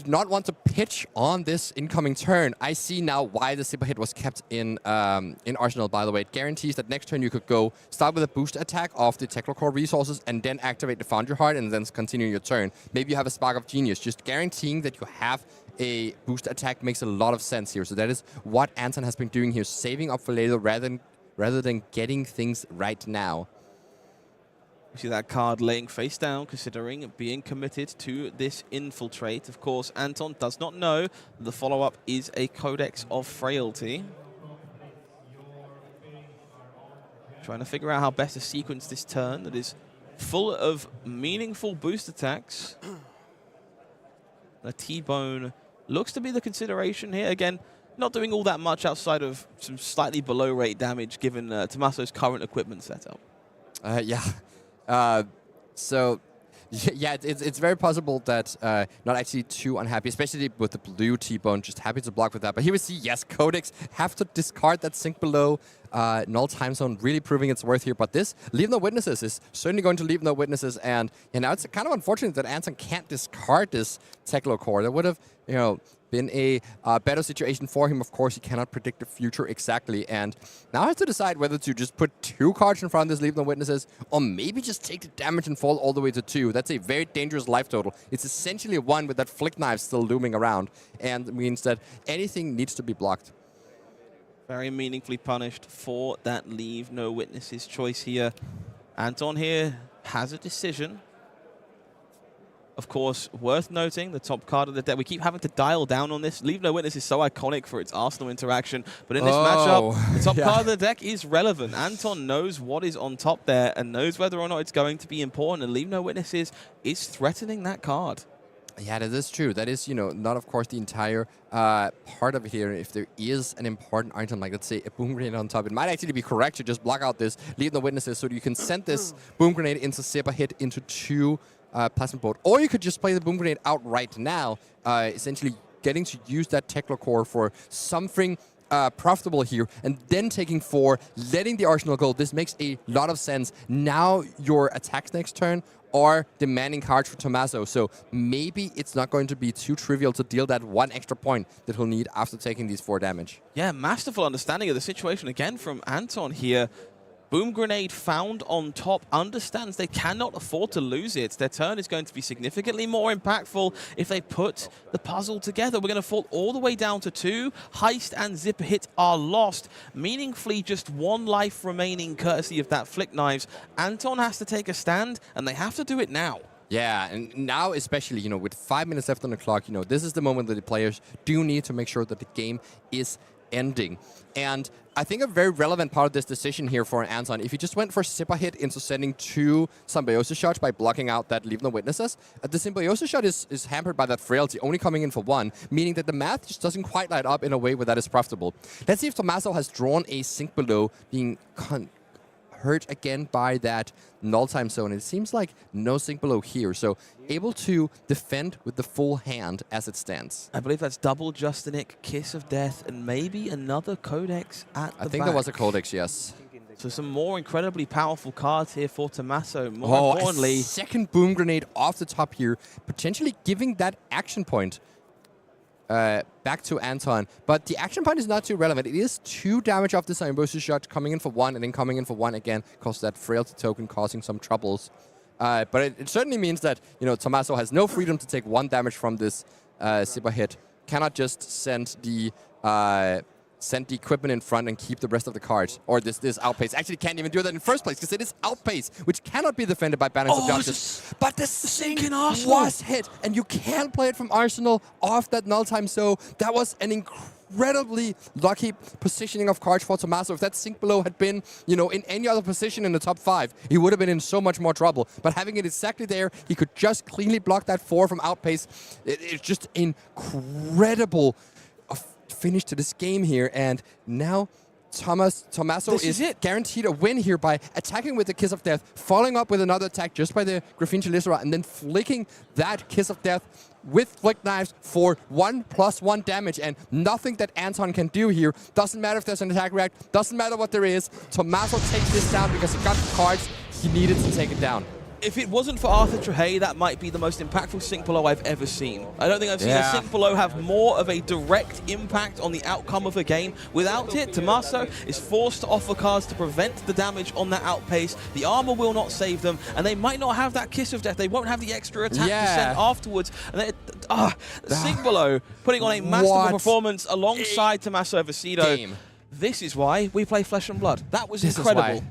want to pitch on this incoming turn. I see now why the zipper hit was kept in Arsenal, by the way. It guarantees that next turn you could go start with a boost attack off the Teklo core resources and then activate the Foundry Heart and then continue your turn. Maybe you have a Spark of Genius. Just guaranteeing that you have a boost attack makes a lot of sense here. So that is what Anton has been doing here, saving up for later rather than getting things right now. We see that card laying face down, considering being committed to this infiltrate. Of course, Anton does not know the follow-up is a Codex of Frailty. Trying to figure out how best to sequence this turn that is full of meaningful boost attacks. The T-Bone looks to be the consideration here. Again, not doing all that much outside of some slightly below-rate damage given Tommaso's current equipment setup. Yeah. So, yeah, it's very possible that not actually too unhappy, especially with the blue T-Bone, just happy to block with that. But here we see, yes, Codex have to discard that sink below. Null time zone really proving its worth here. But this Leave No Witnesses is certainly going to leave no witnesses. And now it's kind of unfortunate that Anton can't discard this Teklo core. That would have, you know, been a better situation for him. Of course, he cannot predict the future exactly, and now has to decide whether to just put 2 cards in front of this Leave No Witnesses, or maybe just take the damage and fall all the way to 2. That's a very dangerous life total. It's essentially 1 with that flick knife still looming around, and it means that anything needs to be blocked. Very meaningfully punished for that Leave No Witnesses choice here. Anton here has a decision. Of course, worth noting, the top card of the deck. We keep having to dial down on this. Leave No Witness is so iconic for its Arsenal interaction. But in this matchup, the top card of the deck is relevant. Anton knows what is on top there and knows whether or not it's going to be important. And Leave No Witnesses is threatening that card. Yeah, that is true. That is, you know, not, of course, the entire part of it here. If there is an important item, like, let's say, a boom grenade on top, it might actually be correct to just block out this Leave No Witnesses so you can send this boom grenade into zipper hit into 2 plasma bolt. Or you could just play the boom grenade out right now, essentially getting to use that Teklo core for something profitable here, and then taking 4, letting the Arsenal go. This makes a lot of sense. Now your attacks next turn are demanding cards for Tommaso, so maybe it's not going to be too trivial to deal that 1 extra point that he'll need after taking these 4 damage. Yeah, masterful understanding of the situation again from Anton here. Boom Grenade found on top, understands they cannot afford to lose it. Their turn is going to be significantly more impactful if they put the puzzle together. We're going to fall all the way down to 2. Heist and Zipper Hit are lost. Meaningfully, just 1 life remaining courtesy of that Flick Knives. Anton has to take a stand, and they have to do it now. Yeah, and now especially, you know, with 5 minutes left on the clock, you know, this is the moment that the players do need to make sure that the game is ending. And I think a very relevant part of this decision here for Anton, if he just went for Zipper Hit into sending 2 Symbiosis shots by blocking out that Leave No Witnesses, the Symbiosis shot is hampered by that frailty, only coming in for 1, meaning that the math just doesn't quite light up in a way where that is profitable. Let's see if Tommaso has drawn a Sink Below, being hurt again by that null time zone. It seems like no Sink Below here, so able to defend with the full hand as it stands. I believe that's double Justinic, Kiss of Death, and maybe another Codex at the I think there was a Codex, yes. So some more incredibly powerful cards here for Tommaso. More importantly, a second Boom Grenade off the top here, potentially giving that action point back to Anton. But the action point is not too relevant. It is 2 damage off the Symbiosis shot, coming in for 1 and then coming in for 1 again, because that frailty token causing some troubles. But it certainly means that, you know, Tommaso has no freedom to take 1 damage from this Zipper Hit. Cannot just send the equipment in front and keep the rest of the cards. Or this outpace. Actually can't even do that in the first place, because it is outpace, which cannot be defended by Balance of Justice. But the Sink was hit, and you can't play it from Arsenal off that null time. So that was an incredibly lucky positioning of cards for Tommaso. If that Sink Below had been, you know, in any other position in the top 5, he would have been in so much more trouble. But having it exactly there, he could just cleanly block that 4 from outpace. It's just incredible finish to this game here, and now Tommaso is guaranteed a win here by attacking with the Kiss of Death, following up with another attack just by the Graphene Chelicera, and then flicking that Kiss of Death with Flick Knives for 1+1 damage, and nothing that Anton can do here. Doesn't matter if there's an attack react, doesn't matter what there is. Tommaso takes this down because he got the cards he needed to take it down. If it wasn't for Arthur Trahay, that might be the most impactful Sink Below I've ever seen. I don't think I've seen a Sink Below have more of a direct impact on the outcome of a game. Without it, Tommaso is forced to offer cards to prevent the damage on that outpace. The armor will not save them, and they might not have that Kiss of Death. They won't have the extra attack to send afterwards. And Sink Below putting on a masterful performance alongside Tommaso Viscido. This is why we play Flesh and Blood. That was incredible.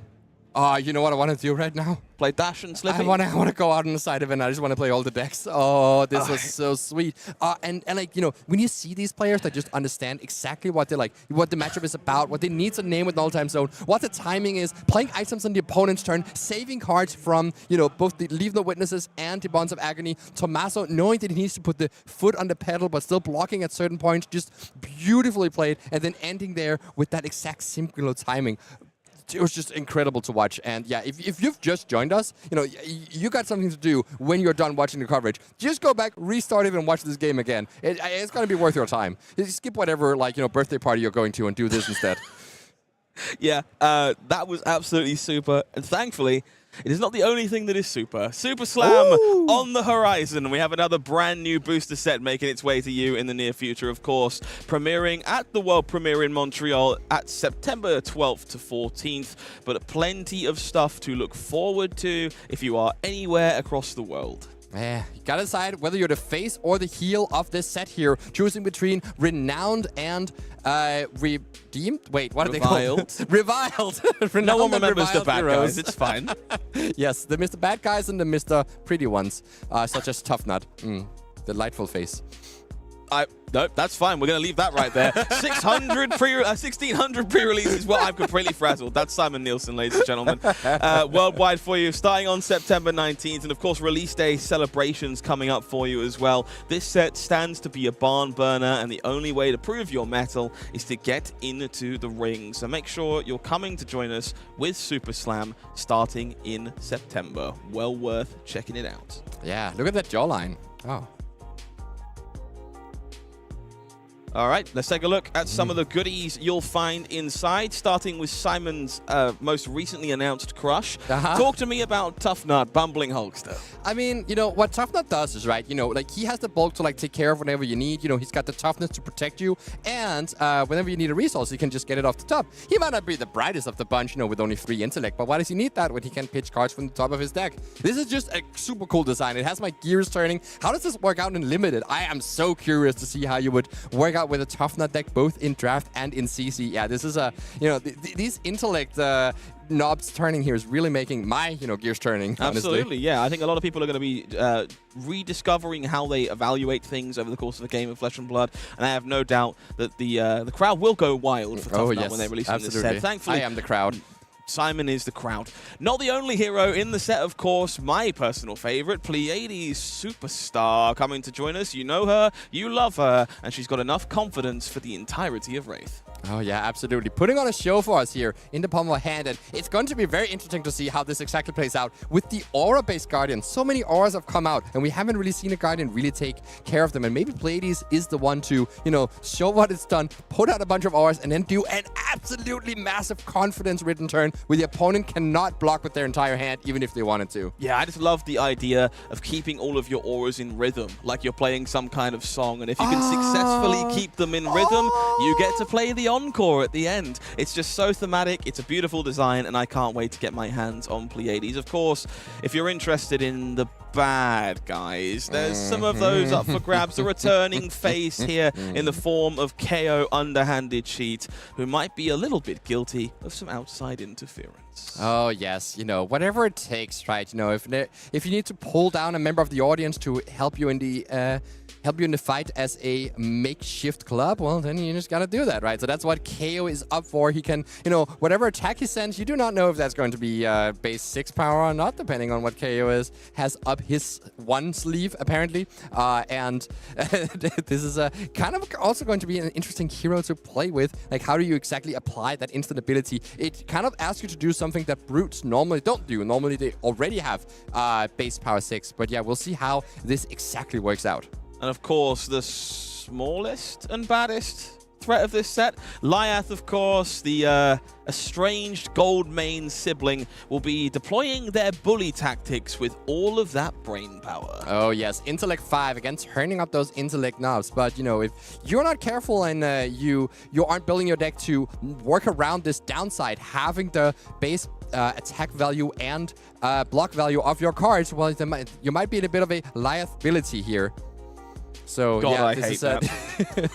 You know what I want to do right now? Play Dash and Slippy. I want to go out on the side event. I just want to play all the decks. Oh, this was so sweet. And like, you know, when you see these players that just understand exactly what they're like, what the matchup is about, what they need to name with null time zone, what the timing is, playing items on the opponent's turn, saving cards from, you know, both the Leave No Witnesses and the Bonds of Agony. Tommaso knowing that he needs to put the foot on the pedal, but still blocking at certain points, just beautifully played, and then ending there with that exact simple timing. It was just incredible to watch. And yeah, if you've just joined us, you know, you got something to do when you're done watching the coverage. Just go back, restart it, and watch this game again. It's going to be worth your time. Skip whatever, like, you know, birthday party you're going to and do this instead. Yeah, that was absolutely super. And thankfully, it is not the only thing that is super. Super Slam on the horizon. We have another brand new booster set making its way to you in the near future, of course. Premiering at the World Premiere in Montreal at September 12th to 14th. But plenty of stuff to look forward to if you are anywhere across the world. Yeah, you gotta decide whether you're the face or the heel of this set here. Choosing between Renowned and Redeemed? Wait, what are they called? Reviled. No one remembers the bad guys, it's fine. Yes, the Mr. Bad Guys and the Mr. Pretty ones, such as Tough Nut. Delightful face. No, that's fine. We're going to leave that right there. 1,600 pre-releases. Well, I'm completely frazzled. That's Simon Nielsen, ladies and gentlemen. Worldwide for you, starting on September 19th. And, of course, release day celebrations coming up for you as well. This set stands to be a barn burner, and the only way to prove your mettle is to get into the ring. So make sure you're coming to join us with Super Slam starting in September. Well worth checking it out. Yeah, look at that jawline. Oh. All right, let's take a look at some of the goodies you'll find inside, starting with Simon's most recently announced crush. Talk to me about Tough Nut, Bumbling Hulkster. I mean, you know, what Tough Nut does is, right, you know, like, he has the bulk to, like, take care of whatever you need. You know, he's got the toughness to protect you, and whenever you need a resource, you can just get it off the top. He might not be the brightest of the bunch, you know, with only 3 intellect, but why does he need that when he can pitch cards from the top of his deck? This is just a super cool design. It has my gears turning. How does this work out in Limited? I am so curious to see how you would work out with a Tough Nut deck, both in draft and in CC. Yeah, this is a, you know, these intellect knobs turning here is really making my, you know, gears turning. Absolutely, honestly. yeah. I think a lot of people are going to be rediscovering how they evaluate things over the course of a game of Flesh and Blood, and I have no doubt that the crowd will go wild for Tough Nut when they release this set. Thankfully, I am the crowd. Simon is the crowd. Not the only hero in the set, of course. My personal favorite, Pleiades Superstar, coming to join us. You know her, you love her, and she's got enough confidence for the entirety of Rathe. Oh, yeah, absolutely. Putting on a show for us here in the palm of our hand, and it's going to be very interesting to see how this exactly plays out with the aura-based Guardian. So many auras have come out, and we haven't really seen a Guardian really take care of them, and maybe Pleiades is the one to, you know, show what it's done, put out a bunch of auras, and then do an absolutely massive confidence-ridden turn where the opponent cannot block with their entire hand, even if they wanted to. Yeah, I just love the idea of keeping all of your auras in rhythm, like you're playing some kind of song, and if you can successfully keep them in rhythm, you get to play the encore at the end. It's just so thematic. It's a beautiful design, and I can't wait to get my hands on Pleiades. Of course, if you're interested in the bad guys, there's some of those up for grabs. The returning face here in the form of KO underhanded cheat, who might be a little bit guilty of some outside interference. Oh, yes. You know, whatever it takes, right? You know, if you need to pull down a member of the audience to help you in the fight as a makeshift club, well, then you just gotta do that, right? So that's what KO is up for. He can, you know, whatever attack he sends, you do not know if that's going to be base 6 power or not, depending on what KO has up his one sleeve, apparently. And this is kind of also going to be an interesting hero to play with. Like, how do you exactly apply that instant ability? It kind of asks you to do something that brutes normally don't do. Normally, they already have base power 6. But yeah, we'll see how this exactly works out. And of course, the smallest and baddest threat of this set, Rathe, of course, the estranged gold main sibling, will be deploying their bully tactics with all of that brain power. Oh, yes. Intellect 5, again, turning up those intellect knobs. But, you know, if you're not careful and you aren't building your deck to work around this downside, having the base attack value and block value of your cards, well, you might be in a bit of a liability here. So, God, yeah, I this hate is that.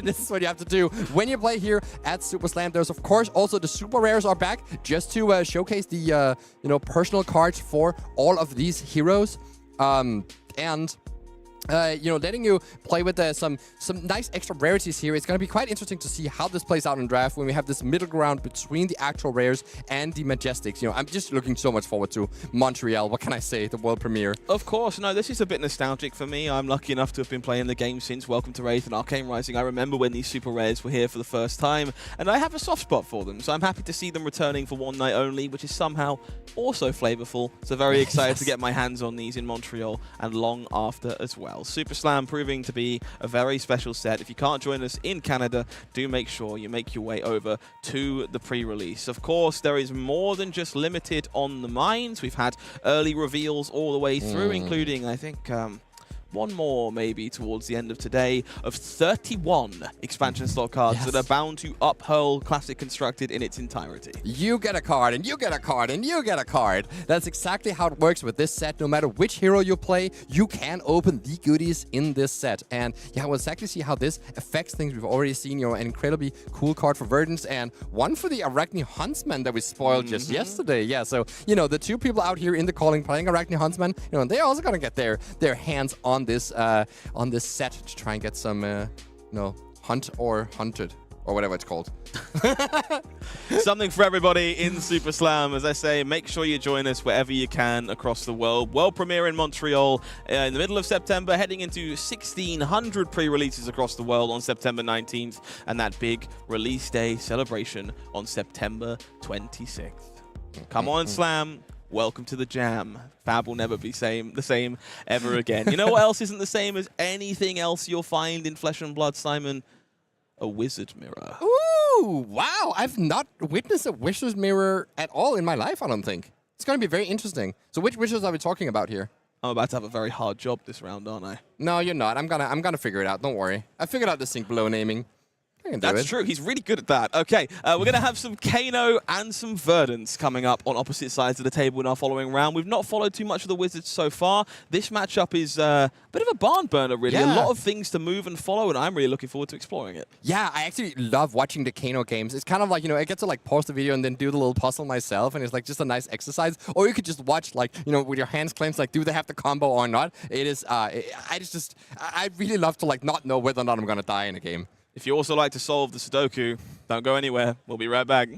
this is what you have to do when you play here at Super Slam. There's, of course, also the super rares are back just to showcase the you know, personal cards for all of these heroes, and you know, letting you play with some nice extra rarities here. It's going to be quite interesting to see how this plays out in draft when we have this middle ground between the actual rares and the Majestics. You know, I'm just looking so much forward to Montreal. What can I say? The world premiere. Of course. No, this is a bit nostalgic for me. I'm lucky enough to have been playing the game since Welcome to Rathe and Arcane Rising. I remember when these super rares were here for the first time, and I have a soft spot for them. So I'm happy to see them returning for one night only, which is somehow also flavorful. So very excited to get my hands on these in Montreal and long after as well. Super Slam proving to be a very special set. If you can't join us in Canada, do make sure you make your way over to the pre-release. Of course, there is more than just limited on the mines. We've had early reveals all the way through, including, I think, one more maybe towards the end of today, of 31 expansion slot cards that are bound to uphurl Classic Constructed in its entirety. You get a card, and you get a card, and you get a card. That's exactly how it works with this set. No matter which hero you play, you can open the goodies in this set. And yeah, we'll exactly see how this affects things. We've already seen, you know, an incredibly cool card for Verdance and one for the Arakni Huntsman that we spoiled just yesterday. Yeah, so, you know, the two people out here in the calling playing Arakni Huntsman, you know, they're also going to get their hands on this set to try and get some, you know, hunt or hunted, or whatever it's called. Something for everybody in Super Slam. As I say, make sure you join us wherever you can across the world. World premiere in Montreal in the middle of September, heading into 1,600 pre-releases across the world on September 19th, and that big release day celebration on September 26th. Come on, Slam. welcome to the jam. Fab will never be the same ever again. You know what else isn't the same as anything else you'll find in Flesh and Blood, Simon? A wizard mirror. Ooh, wow. I've not witnessed a wizard's mirror at all in my life, I don't think. It's going to be very interesting. So which wizards are we talking about here? I'm about to have a very hard job this round, aren't I? No, you're not. I'm gonna figure it out. Don't worry. I figured out this thing below naming. I can do That's it. true. He's really good at that. Okay, we're going to have some Kano and some Verdance coming up on opposite sides of the table in our following round. We've not followed too much of the Wizards so far. This matchup is a bit of a barn burner, really. Yeah. A lot of things to move and follow, and I'm really looking forward to exploring it. Yeah, I actually love watching the Kano games. It's kind of like, I get to like pause the video and then do the little puzzle myself, and it's like just a nice exercise. Or you could just watch like, with your hands clenched, like, do they have the combo or not? It is, I really love to like not know whether or not I'm going to die in a game. If you also like to solve the Sudoku, don't go anywhere. We'll be right back.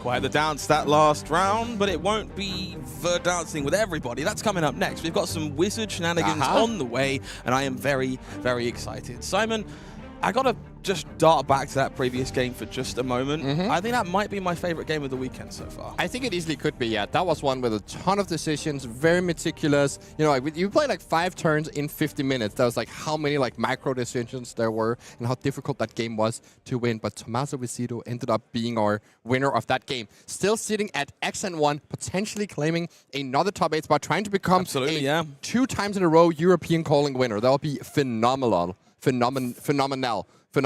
Quite the dance that last round, but it won't be dancing with everybody. That's coming up next. We've got some wizard shenanigans on the way, and I am very, very excited. Simon, I got to just dart back to that previous game for just a moment. I think that might be my favorite game of the weekend so far. I think it easily could be, yeah. That was one with a ton of decisions, very meticulous. You know, like, you played like 5 turns in 50 minutes. That was like how many like micro decisions there were and how difficult that game was to win. But Tommaso Viscido ended up being our winner of that game. Still sitting at XN1, potentially claiming another top 8 spot, trying to become 2 times in a row European calling winner. That would be phenomenal. Phenomenal. If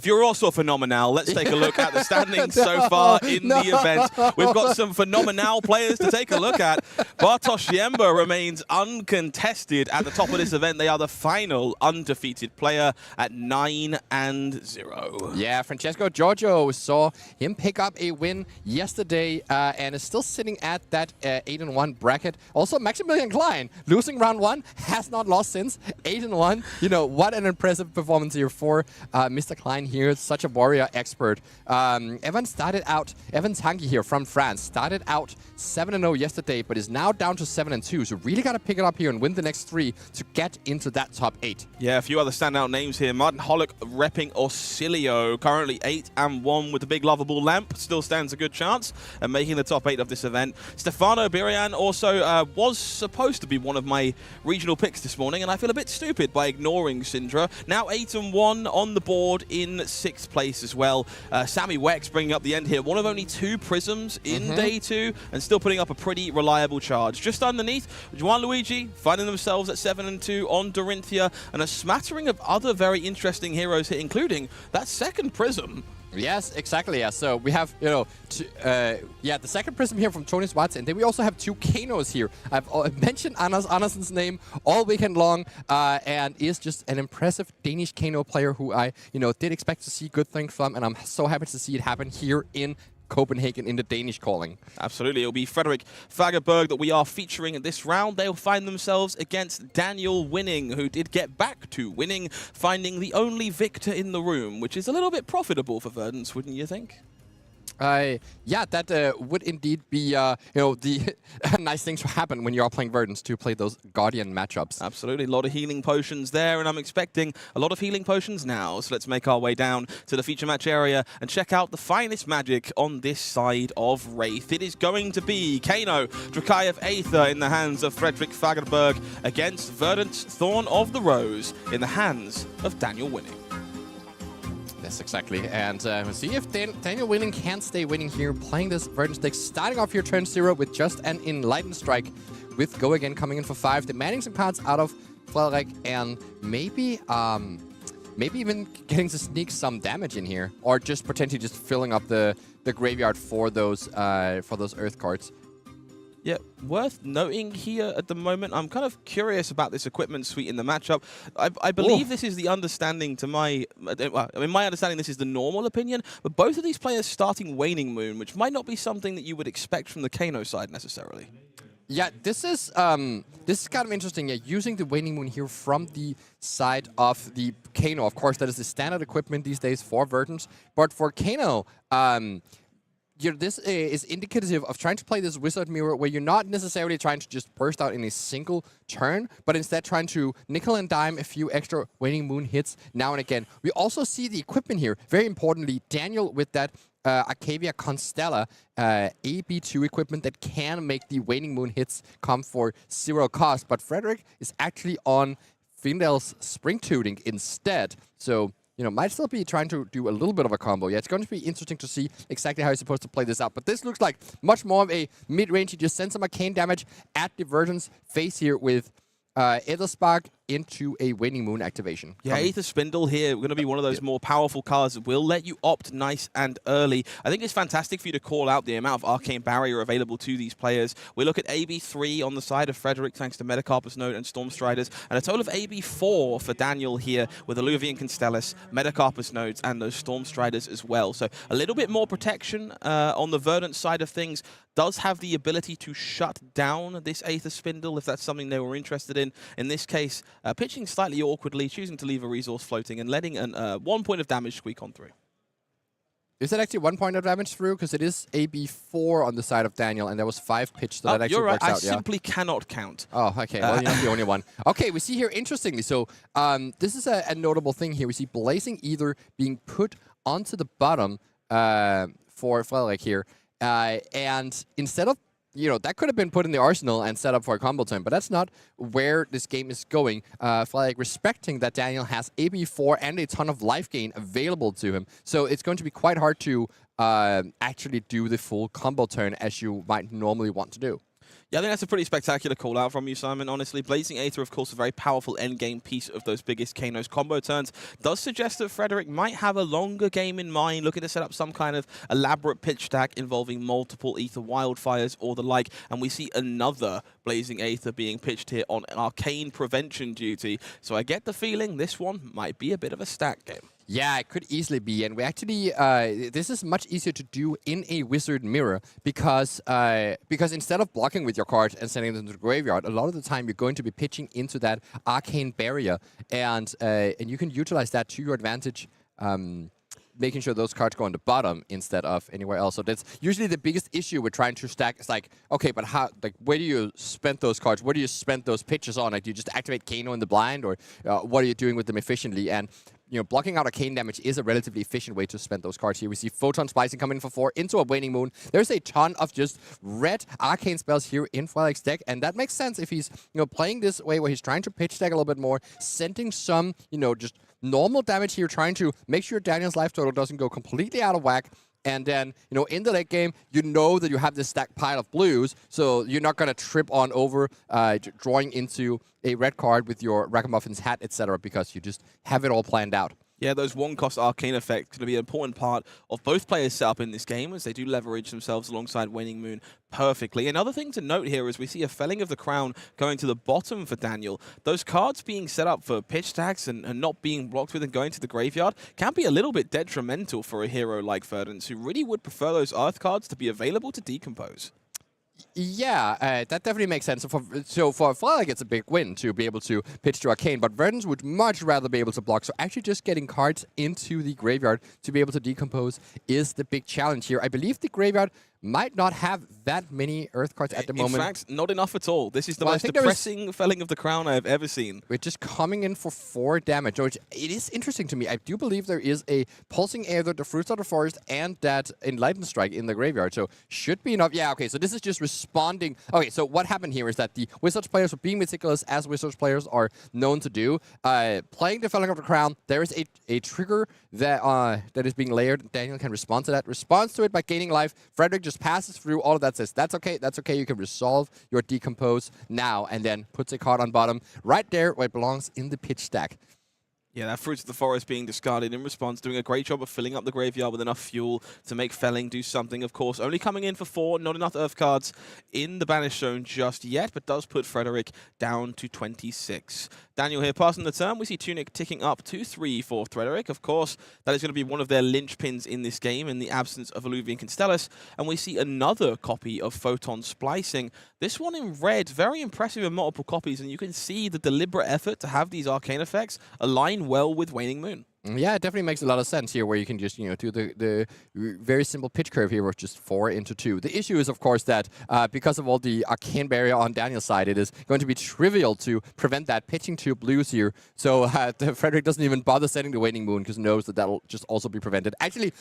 you're also phenomenal, let's take a look at the standings so far in the event. We've got some phenomenal players to take a look at. Bartosz Jemba remains uncontested at the top of this event. They are the final undefeated player at 9-0. Yeah, Francesco Giorgio saw him pick up a win yesterday and is still sitting at that 8-1 bracket. Also, Maximilian Klein, losing round 1, has not lost since. 8-1. You know, what an impressive performance here for Mr. Klein here. Such a warrior expert. Evan Tanguy here from France, started out 7-0 yesterday, but is now down to 7-2. So really got to pick it up here and win the next 3 to get into that top 8. Yeah, a few other standout names here. Martin Hollick repping Orsilio, currently 8-1 with the big lovable lamp. Still stands a good chance of making the top 8 of this event. Stefano Birian also was supposed to be one of my regional picks this morning, and I feel a bit stupid by ignoring Cindra. Now 8-1 on the board in 6th place as well. Sammy Wex bringing up the end here. One of only 2 prisms in day 2 and still putting up a pretty reliable charge. Just underneath, Juan Luigi finding themselves at 7-2 on Dorinthia, and a smattering of other very interesting heroes here, including that second prism. Yes, exactly. Yeah. So we have, you know, the second prism here from Toni Schwarze, and then we also have 2 Kanos here. I've mentioned Anders Andersen's name all weekend long, and is just an impressive Danish Kano player who I, did expect to see good things from, and I'm so happy to see it happen here in Copenhagen in the Danish calling. Absolutely. It'll be Fredrik Fagerberg that we are featuring in this round. They'll find themselves against Daniel Winning, who did get back to winning, finding the only victor in the room, which is a little bit profitable for Verdance, wouldn't you think? Yeah, that would indeed be, the nice thing to happen when you are playing Verdance, to play those Guardian matchups. Absolutely. A lot of healing potions there, and I'm expecting a lot of healing potions now. So let's make our way down to the feature match area and check out the finest magic on this side of Rathe. It is going to be Kano, Drakaev Aether in the hands of Fredrik Fagerberg against Verdance Thorn of the Rose in the hands of Daniel Winning. Yes, exactly. And we'll see if Daniel Winning can stay winning here, playing this Verdance deck, starting off your turn 0 with just an Enlightened Strike, with Go Again coming in for 5, demanding some cards out of Fredrik, and maybe even getting to sneak some damage in here, or just potentially just filling up the graveyard for those Earth cards. Yeah, worth noting here at the moment, I'm kind of curious about this equipment suite in the matchup. I believe this is the understanding to my understanding this is the normal opinion, but both of these players starting Waning Moon, which might not be something that you would expect from the Kano side necessarily. Yeah, this is kind of interesting. Yeah, using the Waning Moon here from the side of the Kano. Of course, that is the standard equipment these days for Verdance, but for Kano, this is indicative of trying to play this Wizard Mirror where you're not necessarily trying to just burst out in a single turn, but instead trying to nickel and dime a few extra Waning Moon hits now and again. We also see the equipment here. Very importantly, Daniel with that Arcavia Constella AB2 equipment that can make the Waning Moon hits come for 0 cost, but Fredrik is actually on Findel's Spring Tooting instead. So, might still be trying to do a little bit of a combo. Yeah, it's going to be interesting to see exactly how he's supposed to play this out. But this looks like much more of a mid-range. He just sends some arcane damage at the Verdance face here with Aether Spark into a Waning Moon activation. Yeah, Aether Spindle here, going to be one of those more powerful cards that will let you opt nice and early. I think it's fantastic for you to call out the amount of Arcane Barrier available to these players. We look at AB3 on the side of Fredrik, thanks to Metacarpus Node and Stormstriders, and a total of AB4 for Daniel here with Alluvian Constellus, Metacarpus Nodes, and those Stormstriders as well. So a little bit more protection on the Verdant side of things. Does have the ability to shut down this Aether Spindle if that's something they were interested in. In this case, pitching slightly awkwardly, choosing to leave a resource floating and letting 1 point of damage squeak on through. Is that actually 1 point of damage through? Because it is AB4 on the side of Daniel, and there was 5 pitch, so that actually you're right. works out. I simply cannot count. Oh, okay. Well, you're not the only one. Okay, we see here, interestingly, so this is a notable thing here. We see Blazing Ether being put onto the bottom for Fredrik here. And instead of, that could have been put in the arsenal and set up for a combo turn, but that's not where this game is going. Fredrik respecting that Daniel has AB4 and a ton of life gain available to him. So it's going to be quite hard to actually do the full combo turn as you might normally want to do. Yeah, I think that's a pretty spectacular call out from you, Simon, honestly. Blazing Aether, of course, a very powerful endgame piece of those biggest Kano's combo turns. Does suggest that Fredrik might have a longer game in mind, looking to set up some kind of elaborate pitch stack involving multiple Aether Wildfires or the like. And we see another Blazing Aether being pitched here on Arcane Prevention duty. So I get the feeling this one might be a bit of a stack game. Yeah, it could easily be, and we actually this is much easier to do in a Wizard Mirror because instead of blocking with your cards and sending them to the graveyard, a lot of the time you're going to be pitching into that Arcane Barrier, and you can utilize that to your advantage. Making sure those cards go on the bottom instead of anywhere else. So that's usually the biggest issue with trying to stack. It's like, okay, but how? Like, where do you spend those cards? Where do you spend those pitches on? Like, do you just activate Kano in the blind, or what are you doing with them efficiently? And blocking out arcane damage is a relatively efficient way to spend those cards here. We see Photon Splicing coming in for 4 into a Waning Moon. There's a ton of just red arcane spells here in Fredrik's deck, and that makes sense if he's playing this way where he's trying to pitch stack a little bit more, sending some just normal damage here, trying to make sure Daniel's life total doesn't go completely out of whack. And then, in the late game, that you have this stacked pile of blues, so you're not going to trip on over drawing into a red card with your Ragamuffins hat, etc., because you just have it all planned out. Yeah, those one-cost arcane effects going to be an important part of both players' setup in this game, as they do leverage themselves alongside Waning Moon perfectly. Another thing to note here is we see a Felling of the Crown going to the bottom for Daniel. Those cards being set up for pitch tags and not being blocked with and going to the graveyard can be a little bit detrimental for a hero like Verdance, who really would prefer those Earth cards to be available to decompose. Yeah, that definitely makes sense. So for Fredrik, it's a big win to be able to pitch to Arcane, but Verdance would much rather be able to block. So actually just getting cards into the graveyard to be able to decompose is the big challenge here. I believe the graveyard might not have that many Earth cards at the moment. In fact, not enough at all. This is the most depressing Felling of the Crown I have ever seen. We're just coming in for 4 damage, which it is interesting to me. I do believe there is a Pulsing Aether, the Fruits of the Forest, and that Enlightened Strike in the graveyard. So should be enough. Yeah, okay, so this is just responding. Okay, so what happened here is that the Wizards players were being meticulous, as Wizards players are known to do. Playing the Felling of the Crown, there is a trigger that is being layered. Daniel can respond to that. Responds to it by gaining life. Fredrik just passes through all of that, says, that's okay, you can resolve your decompose now, and then puts a card on bottom right there where it belongs in the pitch stack. Yeah, that Fruits of the Forest being discarded in response, doing a great job of filling up the graveyard with enough fuel to make Felling do something, of course. Only coming in for 4, not enough Earth cards in the Banished Zone just yet, but does put Fredrik down to 26. Daniel here passing the turn. We see Tunic ticking up to 3 for Fredrik. Of course, that is going to be one of their linchpins in this game in the absence of Alluvian Constellus. And we see another copy of Photon Splicing. This one in red, very impressive in multiple copies, and you can see the deliberate effort to have these arcane effects align well with Waning Moon. Yeah, it definitely makes a lot of sense here, where you can just, do the very simple pitch curve here with just 4 into 2. The issue is, of course, that because of all the arcane barrier on Daniel's side, it is going to be trivial to prevent that pitching 2 blues here. So Fredrik doesn't even bother setting the Waning Moon because knows that that'll just also be prevented. Actually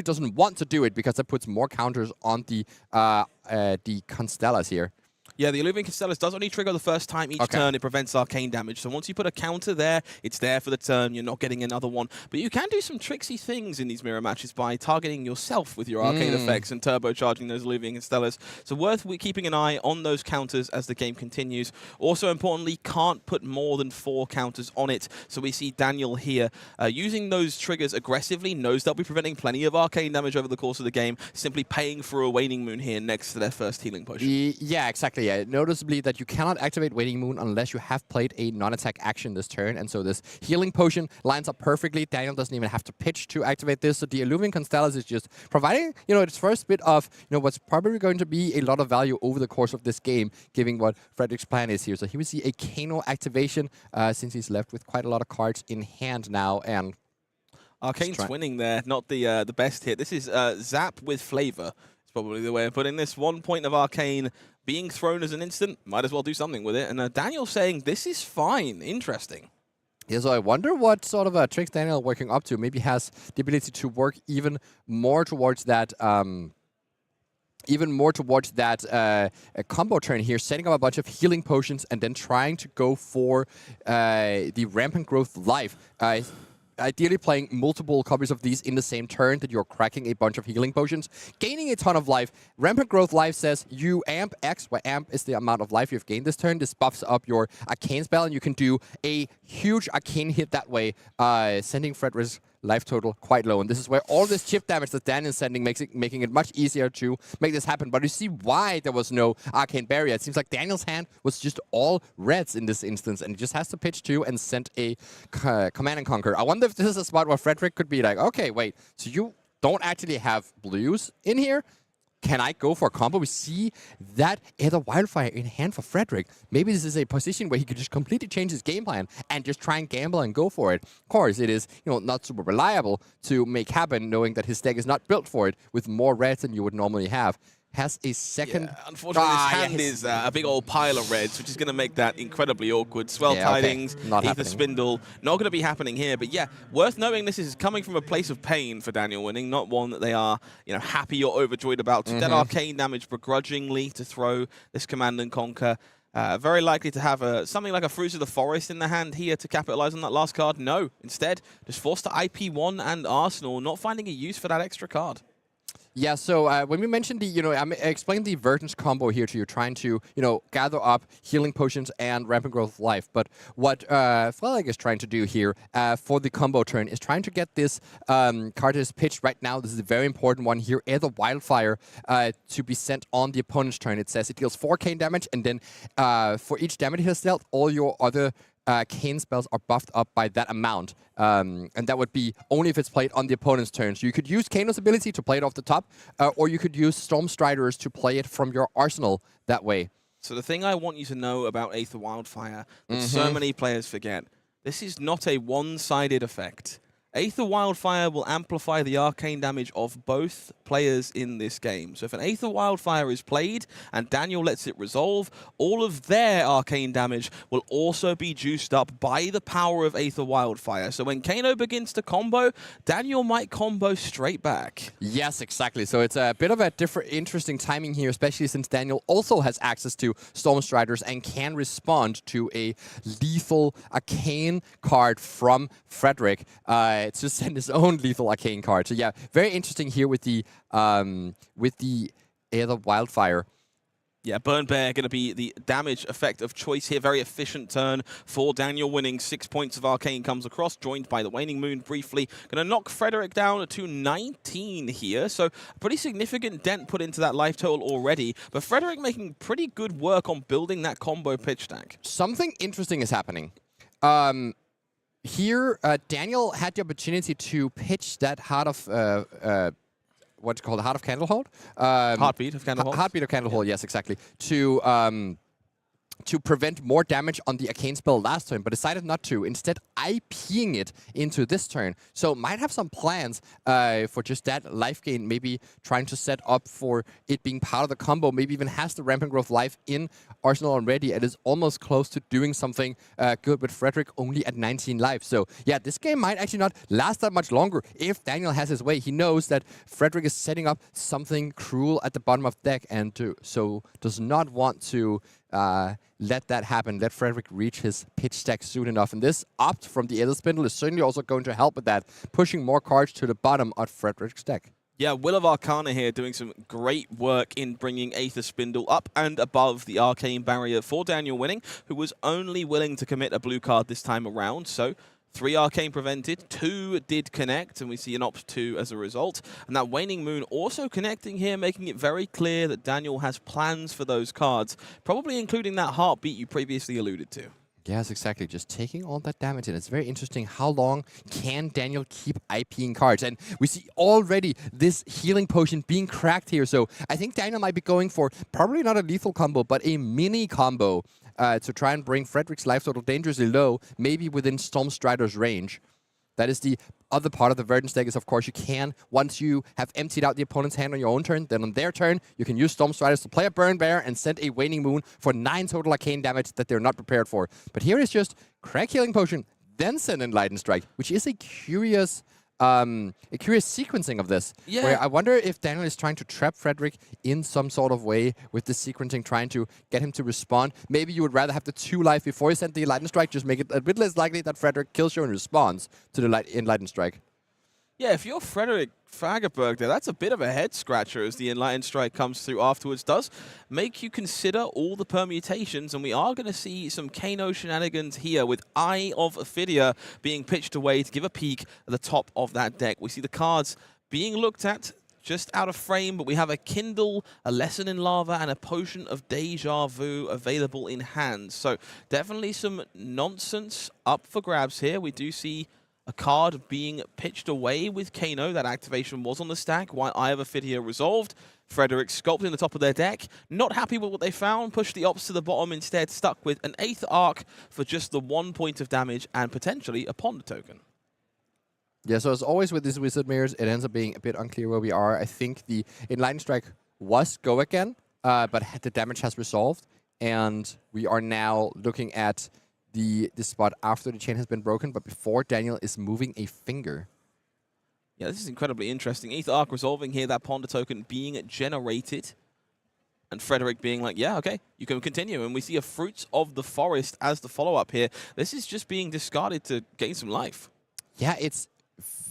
doesn't want to do it because that puts more counters on the Constellas here. Yeah, the Alluvian Constellus does only trigger the first time each turn. It prevents arcane damage. So once you put a counter there, it's there for the turn. You're not getting another one. But you can do some tricksy things in these mirror matches by targeting yourself with your arcane effects and turbocharging those Alluvian Constellus. So worth keeping an eye on those counters as the game continues. Also, importantly, can't put more than 4 counters on it. So we see Daniel here using those triggers aggressively. Knows they'll be preventing plenty of arcane damage over the course of the game. Simply paying for a Waning Moon here next to their first healing potion. Yeah, exactly. Yeah. Noticeably that you cannot activate Waning Moon unless you have played a non-attack action this turn, and so this healing potion lines up perfectly. Daniel doesn't even have to pitch to activate this, so the Alluvian Constellus is just providing, its first bit of, what's probably going to be a lot of value over the course of this game, given what Fredrik's plan is here. So here we see a Kano activation, since he's left with quite a lot of cards in hand now, and Arcane's winning there, not the best hit. This is Zap with flavor. Probably the way of putting this. 1 point of Arcane being thrown as an instant. Might as well do something with it. And Daniel saying, this is fine. Interesting. Yeah, so I wonder what sort of tricks Daniel working up to. Maybe has the ability to work even more towards that... a combo turn here, setting up a bunch of healing potions and then trying to go for the Rampant Growth Life. Ideally playing multiple copies of these in the same turn that you're cracking a bunch of healing potions, gaining a ton of life. Rampant Growth Life says you amp X, where amp is the amount of life you've gained this turn. This buffs up your arcane spell, and you can do a huge arcane hit that way, sending Fredrik's life total quite low. And this is where all this chip damage that Dan is sending making it much easier to make this happen. But you see why there was no arcane barrier. It seems like Daniel's hand was just all reds in this instance, and he just has to pitch 2 and send a Command and Conquer. I wonder if this is a spot where Fredrik could be like, okay, wait, so you don't actually have blues in here? Can I go for a combo? We see that Aether Wildfire in hand for Fredrik. Maybe this is a position where he could just completely change his game plan and just try and gamble and go for it. Of course, it is not super reliable to make happen, knowing that his deck is not built for it with more reds than you would normally have. Has a second... Yeah, unfortunately, his hand is a big old pile of reds, which is going to make that incredibly awkward. Swell Tidings, Ether Spindle, not going to be happening here. But yeah, worth noting this is coming from a place of pain for Daniel winning, not one that they are happy or overjoyed about. That arcane damage begrudgingly to throw this Command and Conquer. Very likely to have something like a Fruits of the Forest in the hand here to capitalize on that last card. No, instead, just forced to IP1 and Arsenal, not finding a use for that extra card. Yeah, so when we mentioned the, I explained the Verdance combo here to you, trying to, gather up healing potions and rampant growth of life. But what Fredrik is trying to do here for the combo turn is trying to get this card that is pitched right now. This is a very important one here, Air the Wildfire, to be sent on the opponent's turn. It says it deals 4k damage, and then for each damage it has dealt, all your other Kane spells are buffed up by that amount. And that would be only if it's played on the opponent's turn. So you could use Kano's ability to play it off the top, or you could use Stormstriders to play it from your arsenal that way. So the thing I want you to know about Aether Wildfire that so many players forget, this is not a one-sided effect. Aether Wildfire will amplify the arcane damage of both players in this game. So if an Aether Wildfire is played and Daniel lets it resolve, all of their arcane damage will also be juiced up by the power of Aether Wildfire. So when Kano begins to combo, Daniel might combo straight back. Yes, exactly. So it's a bit of a different, interesting timing here, especially since Daniel also has access to Stormstriders and can respond to a lethal arcane card from Fredrik. To send his own lethal arcane card. So yeah, very interesting here with the Aether Wildfire. Yeah, Burn Bear going to be the damage effect of choice here. Very efficient turn for Daniel, winning 6 points of arcane comes across, joined by the Waning Moon briefly. Going to knock Fredrik down to 19 here. So a pretty significant dent put into that life total already. But Fredrik making pretty good work on building that combo pitch stack. Something interesting is happening. Here, Daniel had the opportunity to pitch that Heart of what's called Heart of Candlehold. Heartbeat of Candlehold. Heartbeat of Candlehold, yes, exactly. To prevent more damage on the arcane spell last turn, but decided not to. Instead, IPing it into this turn. So might have some plans for just that life gain, maybe trying to set up for it being part of the combo, maybe even has the Rampant Growth life in Arsenal already and is almost close to doing something good with Fredrik only at 19 life. So yeah, this game might actually not last that much longer if Daniel has his way. He knows that Fredrik is setting up something cruel at the bottom of the deck and so does not want to let that happen, let Fredrik reach his pitch stack soon enough. And this opt from the Aether Spindle is certainly also going to help with that, pushing more cards to the bottom of Fredrik's deck. Yeah, Will of Arcana here doing some great work in bringing Aether Spindle up and above the arcane barrier for Daniel winning, who was only willing to commit a blue card this time around. So 3 arcane prevented, 2 did connect, and we see an opt 2 as a result. And that Waning Moon also connecting here, making it very clear that Daniel has plans for those cards, probably including that Heartbeat you previously alluded to. Yes, exactly. Just taking all that damage in. It's very interesting how long can Daniel keep IPing cards. And we see already this healing potion being cracked here. So I think Daniel might be going for probably not a lethal combo, but a mini combo to try and bring Fredrik's life total dangerously low, maybe within Stormstrider's range. That is the other part of the Verdance deck is, of course, you can, once you have emptied out the opponent's hand on your own turn, then on their turn, you can use Stormstriders to play a Burn Bear and send a Waning Moon for 9 total arcane damage that they're not prepared for. But here is just crack Healing Potion, then send Enlightened Strike, which is a curious sequencing of this. Yeah. Where I wonder if Daniel is trying to trap Fredrik in some sort of way with the sequencing, trying to get him to respond. Maybe you would rather have the 2 life before you send the Enlightened Strike, just make it a bit less likely that Fredrik kills you in response to the Enlightened Strike. Yeah, if you're Fredrik Fagerberg there, that's a bit of a head scratcher as the Enlightened Strike comes through afterwards. Does make you consider all the permutations, and we are going to see some Kano shenanigans here with Eye of Ophidia being pitched away to give a peek at the top of that deck. We see the cards being looked at just out of frame, but we have a Kindle, a Lesson in Lava, and a Potion of Deja Vu available in hand. So definitely some nonsense up for grabs here. We do see a card being pitched away with Kano. That activation was on the stack while Eye of Ophidia resolved. Fredrik sculpting the top of their deck. Not happy with what they found. Pushed the ops to the bottom. Instead stuck with an 8th Arc for just the 1 point of damage and potentially a Ponder token. Yeah, so as always with these Wizard Mirrors, it ends up being a bit unclear where we are. I think the Enlightened Strike was go again, but the damage has resolved. And we are now looking at the spot after the chain has been broken, but before Daniel is moving a finger. Yeah, this is incredibly interesting. Ether Arc resolving here, that Ponder token being generated. And Fredrik being like, yeah, okay, you can continue. And we see a Fruits of the Forest as the follow-up here. This is just being discarded to gain some life. Yeah, it's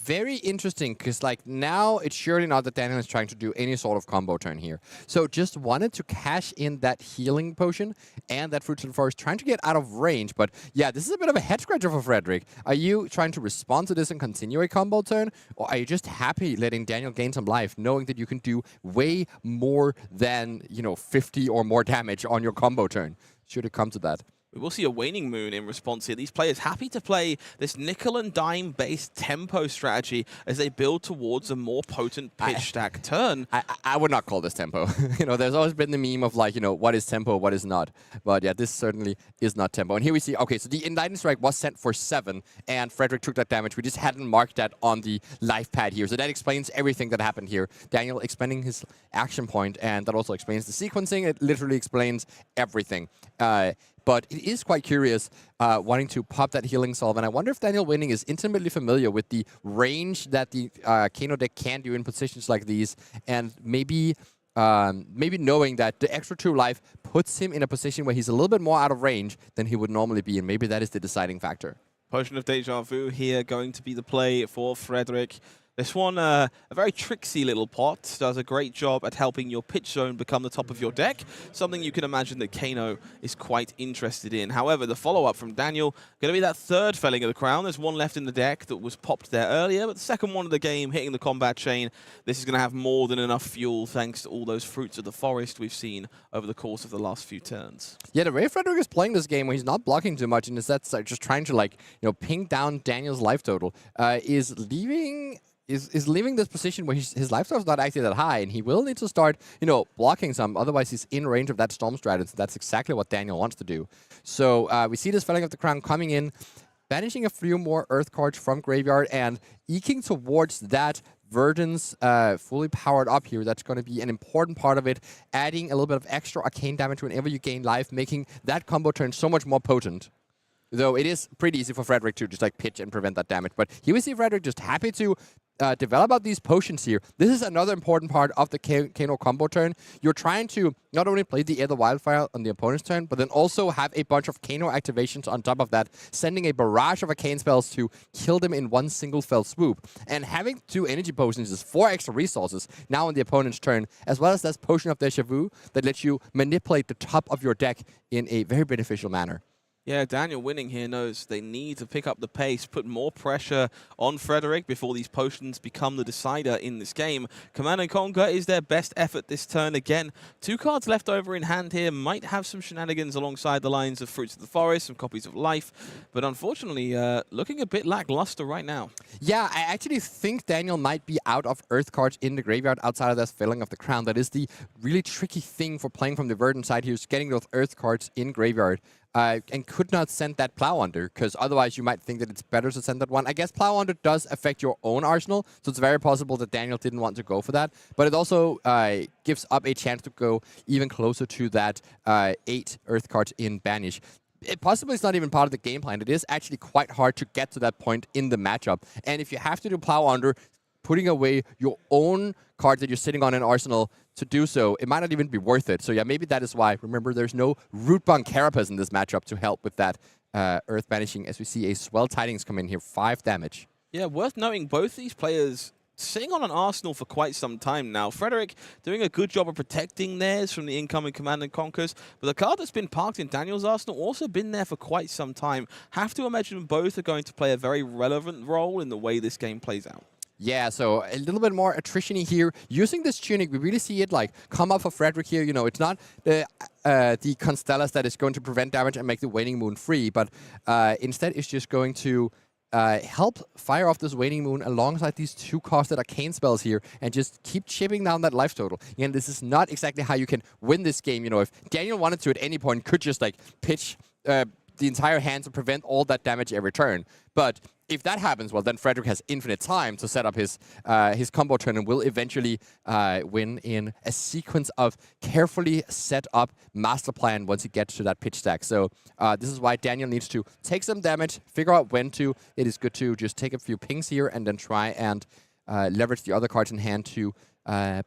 very interesting because like now it's surely not that Daniel is trying to do any sort of combo turn here. So just wanted to cash in that healing potion and that Fruits of the Forest, trying to get out of range. But yeah, this is a bit of a head scratcher for Fredrik. Are you trying to respond to this and continue a combo turn, or are you just happy letting Daniel gain some life, knowing that you can do way more than 50 or more damage on your combo turn? Should it come to that? We will see a waning moon in response here. These players happy to play this nickel and dime based tempo strategy as they build towards a more potent pitch stack turn. I would not call this tempo. There's always been the meme of like, what is tempo, what is not. But yeah, this certainly is not tempo. And here we see, okay, so the Enlightened Strike was sent for 7, and Fredrik took that damage. We just hadn't marked that on the life pad here. So that explains everything that happened here. Daniel expending his action point, and that also explains the sequencing. It literally explains everything. But it is quite curious wanting to pop that healing salve. And I wonder if Daniel winning is intimately familiar with the range that the Kano deck can do in positions like these. And maybe knowing that the extra 2 life puts him in a position where he's a little bit more out of range than he would normally be. And maybe that is the deciding factor. Potion of Deja Vu here going to be the play for Fredrik. This one, a very tricksy little pot, does a great job at helping your pitch zone become the top of your deck, something you can imagine that Kano is quite interested in. However, the follow-up from Daniel, going to be that third Felling of the Crown. There's one left in the deck that was popped there earlier, but the second one of the game, hitting the combat chain, this is going to have more than enough fuel thanks to all those Fruits of the Forest we've seen over the course of the last few turns. Yeah, the way Fredrik is playing this game where he's not blocking too much, and instead just trying to ping down Daniel's life total, is leaving this position where his life total is not actually that high, and he will need to start, blocking some. Otherwise, he's in range of that Storm Stratus. That's exactly what Daniel wants to do. So we see this Felling of the Crown coming in, banishing a few more Earth cards from Graveyard, and eking towards that Verdance fully powered up here. That's going to be an important part of it, adding a little bit of extra arcane damage whenever you gain life, making that combo turn so much more potent. Though it is pretty easy for Fredrik to just pitch and prevent that damage. But here we see Fredrik just happy to develop out these potions here. This is another important part of the Kano combo turn. You're trying to not only play the Air the Wildfire on the opponent's turn, but then also have a bunch of Kano activations on top of that, sending a barrage of arcane spells to kill them in one single fell swoop. And having 2 energy potions is 4 extra resources now on the opponent's turn, as well as that Potion of Deja Vu that lets you manipulate the top of your deck in a very beneficial manner. Yeah, Daniel winning here knows they need to pick up the pace, put more pressure on Fredrik before these potions become the decider in this game. Command and Conquer is their best effort this turn. Again, 2 cards left over in hand here. Might have some shenanigans alongside the lines of Fruits of the Forest, some copies of Life. But unfortunately, looking a bit lackluster right now. Yeah, I actually think Daniel might be out of Earth cards in the graveyard outside of that Felling of the Crown. That is the really tricky thing for playing from the Verdance side here, is getting those Earth cards in graveyard. And could not send that Plow Under, because otherwise you might think that it's better to send that one. I guess Plow Under does affect your own arsenal, so it's very possible that Daniel didn't want to go for that. But it also gives up a chance to go even closer to that 8 Earth cards in Banish. It possibly is not even part of the game plan. It is actually quite hard to get to that point in the matchup. And if you have to do Plow Under, putting away your own cards that you're sitting on in arsenal to do so, it might not even be worth it. So yeah, maybe that is why. Remember, there's no Rootbung Carapace in this matchup to help with that Earth Banishing, as we see a Swell Tidings come in here, 5 damage. Yeah, worth noting, both these players sitting on an arsenal for quite some time now. Fredrik doing a good job of protecting theirs from the incoming Command and Conquers, but the card that's been parked in Daniel's arsenal also been there for quite some time. Have to imagine both are going to play a very relevant role in the way this game plays out. Yeah, so a little bit more attrition-y here. Using this tunic, we really see it come up for Fredrik here. It's not the Constellas that is going to prevent damage and make the Waning Moon free, but instead it's just going to help fire off this Waning Moon alongside these 2 costed arcane spells here and just keep chipping down that life total. Again, this is not exactly how you can win this game. If Daniel wanted to at any point, could just pitch the entire hand to prevent all that damage every turn. But if that happens, well, then Fredrik has infinite time to set up his combo turn and will eventually win in a sequence of carefully set up master plan once he gets to that pitch stack. So this is why Daniel needs to take some damage, figure out when to. It is good to just take a few pings here and then try and leverage the other cards in hand to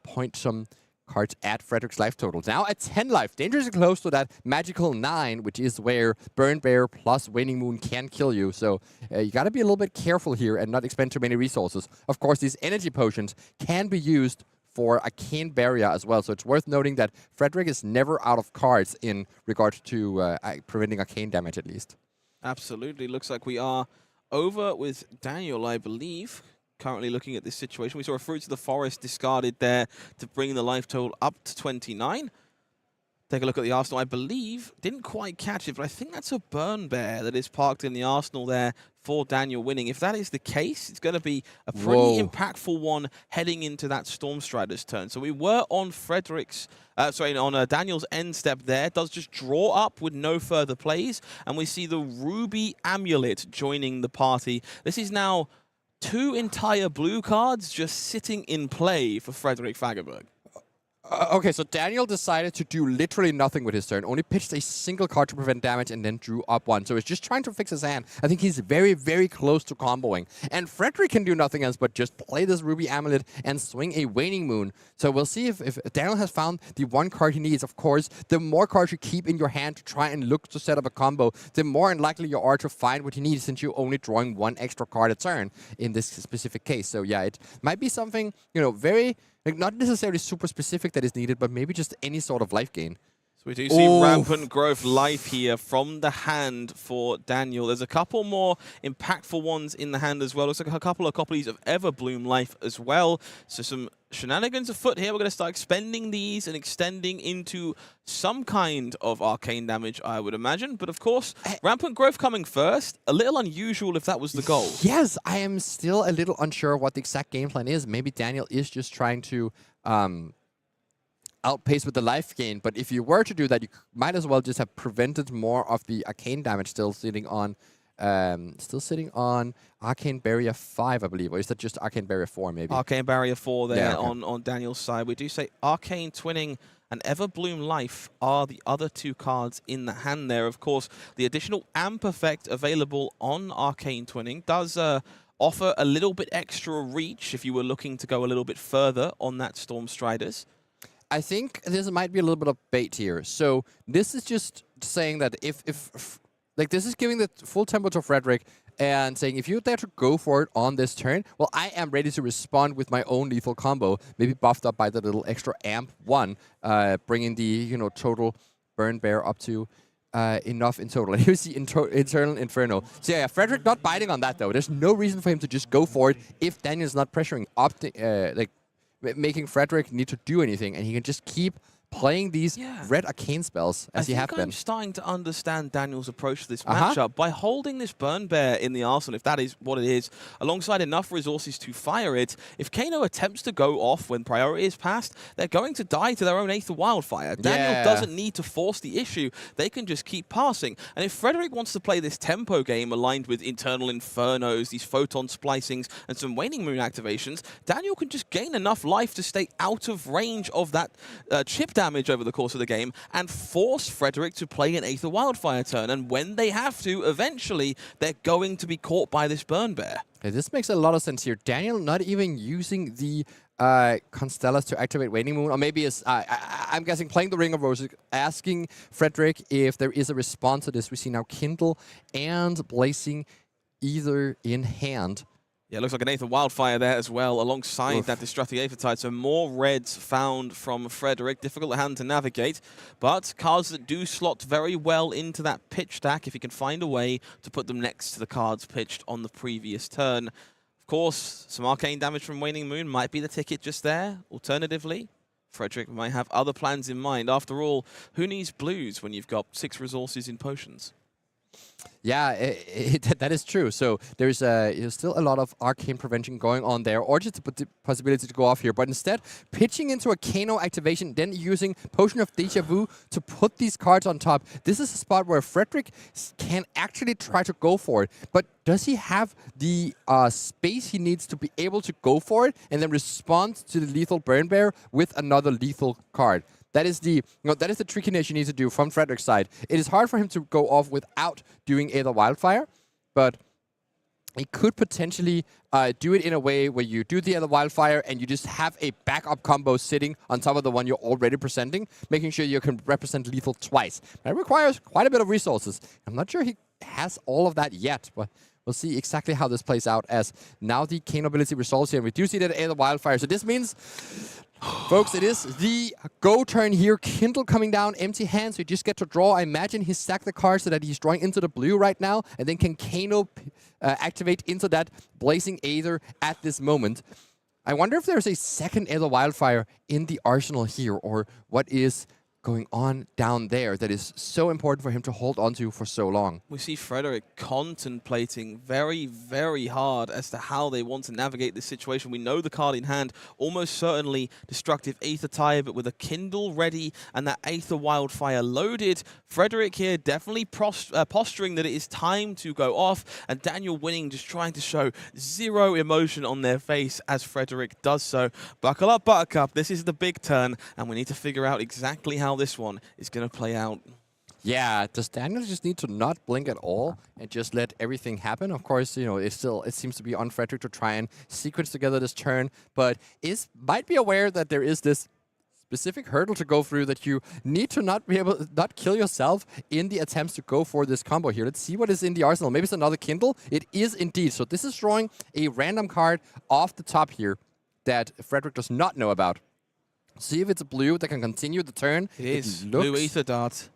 point some cards at Fredrik's life total. Now at 10 life, dangerously close to that magical 9, which is where Burn Bear plus Waning Moon can kill you. So you got to be a little bit careful here and not expend too many resources. Of course, these energy potions can be used for Arcane Barrier as well. So it's worth noting that Fredrik is never out of cards in regard to preventing arcane damage, at least. Absolutely. Looks like we are over with Daniel, I believe. Currently looking at this situation. We saw a Fruits of the Forest discarded there to bring the life total up to 29. Take a look at the Arsenal. I believe, didn't quite catch it, but I think that's a Burn Bear that is parked in the Arsenal there for Daniel winning. If that is the case, it's going to be a pretty impactful one heading into that Stormstrider's turn. So we were on Fredrik's, on Daniel's end step there. Does just draw up with no further plays, and we see the Ruby Amulet joining the party. This is now 2 entire blue cards just sitting in play for Fredrik Fagerberg. Okay, so Daniel decided to do literally nothing with his turn. Only pitched a single card to prevent damage and then drew up 1. So he's just trying to fix his hand. I think he's very, very close to comboing. And Fredrik can do nothing else but just play this Ruby Amulet and swing a Waning Moon. So we'll see if Daniel has found the 1 card he needs. Of course, the more cards you keep in your hand to try and look to set up a combo, the more unlikely you are to find what you need, since you're only drawing 1 extra card a turn in this specific case. So yeah, it might be something, very... not necessarily super specific that is needed, but maybe just any sort of life gain. So we do see Rampant Growth life here from the hand for Daniel. There's a couple more impactful ones in the hand as well. Looks like a couple of copies of Everbloom life as well. So some shenanigans afoot here. We're going to start expending these and extending into some kind of arcane damage, I would imagine. But of course, Rampant Growth coming first. A little unusual if that was the goal. Yes, I am still a little unsure what the exact game plan is. Maybe Daniel is just trying to outpace with the life gain. But if you were to do that, you might as well just have prevented more of the arcane damage still sitting on Arcane Barrier 5, I believe. Or is that just Arcane Barrier 4, maybe? Arcane Barrier 4 there, yeah, okay, on Daniel's side. We do say Arcane Twinning and Everbloom Life are the other 2 cards in the hand there. Of course, the additional amp effect available on Arcane Twinning does offer a little bit extra reach if you were looking to go a little bit further on that Stormstriders. I think this might be a little bit of bait here. So this is just saying that if this is giving the full tempo to Fredrik and saying, if you dare to go for it on this turn, well, I am ready to respond with my own lethal combo, maybe buffed up by the little extra amp 1, bringing the total Burn Bear up to enough in total. And here's the Eternal Inferno. So yeah, Fredrik not biting on that though. There's no reason for him to just go for it if Daniel's not pressuring up, making Fredrik need to do anything, and he can just keep playing these red arcane spells as he have been. I'm starting to understand Daniel's approach to this matchup. By holding this Burn Bear in the arsenal, if that is what it is, alongside enough resources to fire it, if Kano attempts to go off when priority is passed, they're going to die to their own Aether Wildfire. Daniel doesn't need to force the issue. They can just keep passing. And if Fredrik wants to play this tempo game aligned with Internal Infernos, these Photon Splicings, and some Waning Moon activations, Daniel can just gain enough life to stay out of range of that chip damage over the course of the game and force Fredrik to play an Aether Wildfire turn. And when they have to, eventually, they're going to be caught by this Burn Bear. Okay, this makes a lot of sense here. Daniel not even using the Constellas to activate Waning Moon, or maybe I'm guessing playing the Ring of Roses, asking Fredrik if there is a response to this. We see now Kindle and Blazing either in hand. Yeah, it looks like an Aether Wildfire there as well, alongside that Destructive Aethertide. So more reds found from Fredrik. Difficult hand to navigate, but cards that do slot very well into that pitch stack if he can find a way to put them next to the cards pitched on the previous turn. Of course, some arcane damage from Waning Moon might be the ticket just there. Alternatively, Fredrik might have other plans in mind. After all, who needs blues when you've got 6 resources in potions? Yeah, that is true. So there's still a lot of arcane prevention going on there, or just the possibility to go off here. But instead, pitching into a Kano activation, then using Potion of Deja Vu to put these cards on top. This is a spot where Fredrik can actually try to go for it. But does he have the space he needs to be able to go for it and then respond to the lethal Burn Bear with another lethal card? That is the trickiness you need to do from Fredrik's side. It is hard for him to go off without doing Aether Wildfire, but it could potentially do it in a way where you do the other wildfire and you just have a backup combo sitting on top of the one you're already presenting, making sure you can represent lethal twice. That requires quite a bit of resources. I'm not sure he has all of that yet, but we'll see exactly how this plays out as now the Kano ability resolves here. And we do see that other wildfire. So this means, folks, it is the go turn here. Kindle coming down, empty hands. So you just get to draw. I imagine he stacked the cards so that he's drawing into the blue right now. And then can Kano activate into that Blazing Aether at this moment. I wonder if there's a second Aether Wildfire in the arsenal here, or what is going on down there that is so important for him to hold on to for so long. We see Fredrik contemplating very, very hard as to how they want to navigate this situation. We know the card in hand, almost certainly Destructive Aether Tire, but with a Kindle ready and that Aether Wildfire loaded, Fredrik here definitely posturing that it is time to go off, and Daniel Winning just trying to show zero emotion on their face as Fredrik does so. Buckle up, Buttercup. This is the big turn, and we need to figure out exactly how this one is going to play out. Yeah, does Daniel just need to not blink at all and just let everything happen? Of course, you know, it seems to be on Fredrik to try and sequence together this turn, but might be aware that there is this specific hurdle to go through, that you need to not kill yourself in the attempts to go for this combo here. Let's see what is in the arsenal. Maybe it's another Kindle. It is indeed. So this is drawing a random card off the top here that Fredrik does not know about. See if it's a blue that can continue the turn. It is. Blue Aether Dart.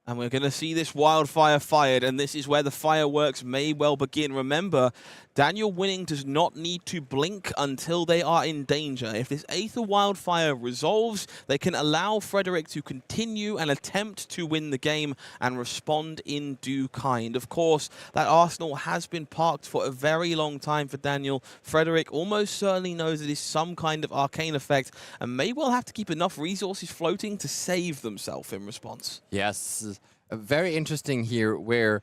And we're going to see this wildfire fired, and this is where the fireworks may well begin. Remember, Daniel Winning does not need to blink until they are in danger. If this Aether Wildfire resolves, they can allow Fredrik to continue and attempt to win the game and respond in due kind. Of course, that arsenal has been parked for a very long time for Daniel. Fredrik almost certainly knows it is some kind of arcane effect and may well have to keep enough resources floating to save themselves in response. Yes. Very interesting here, where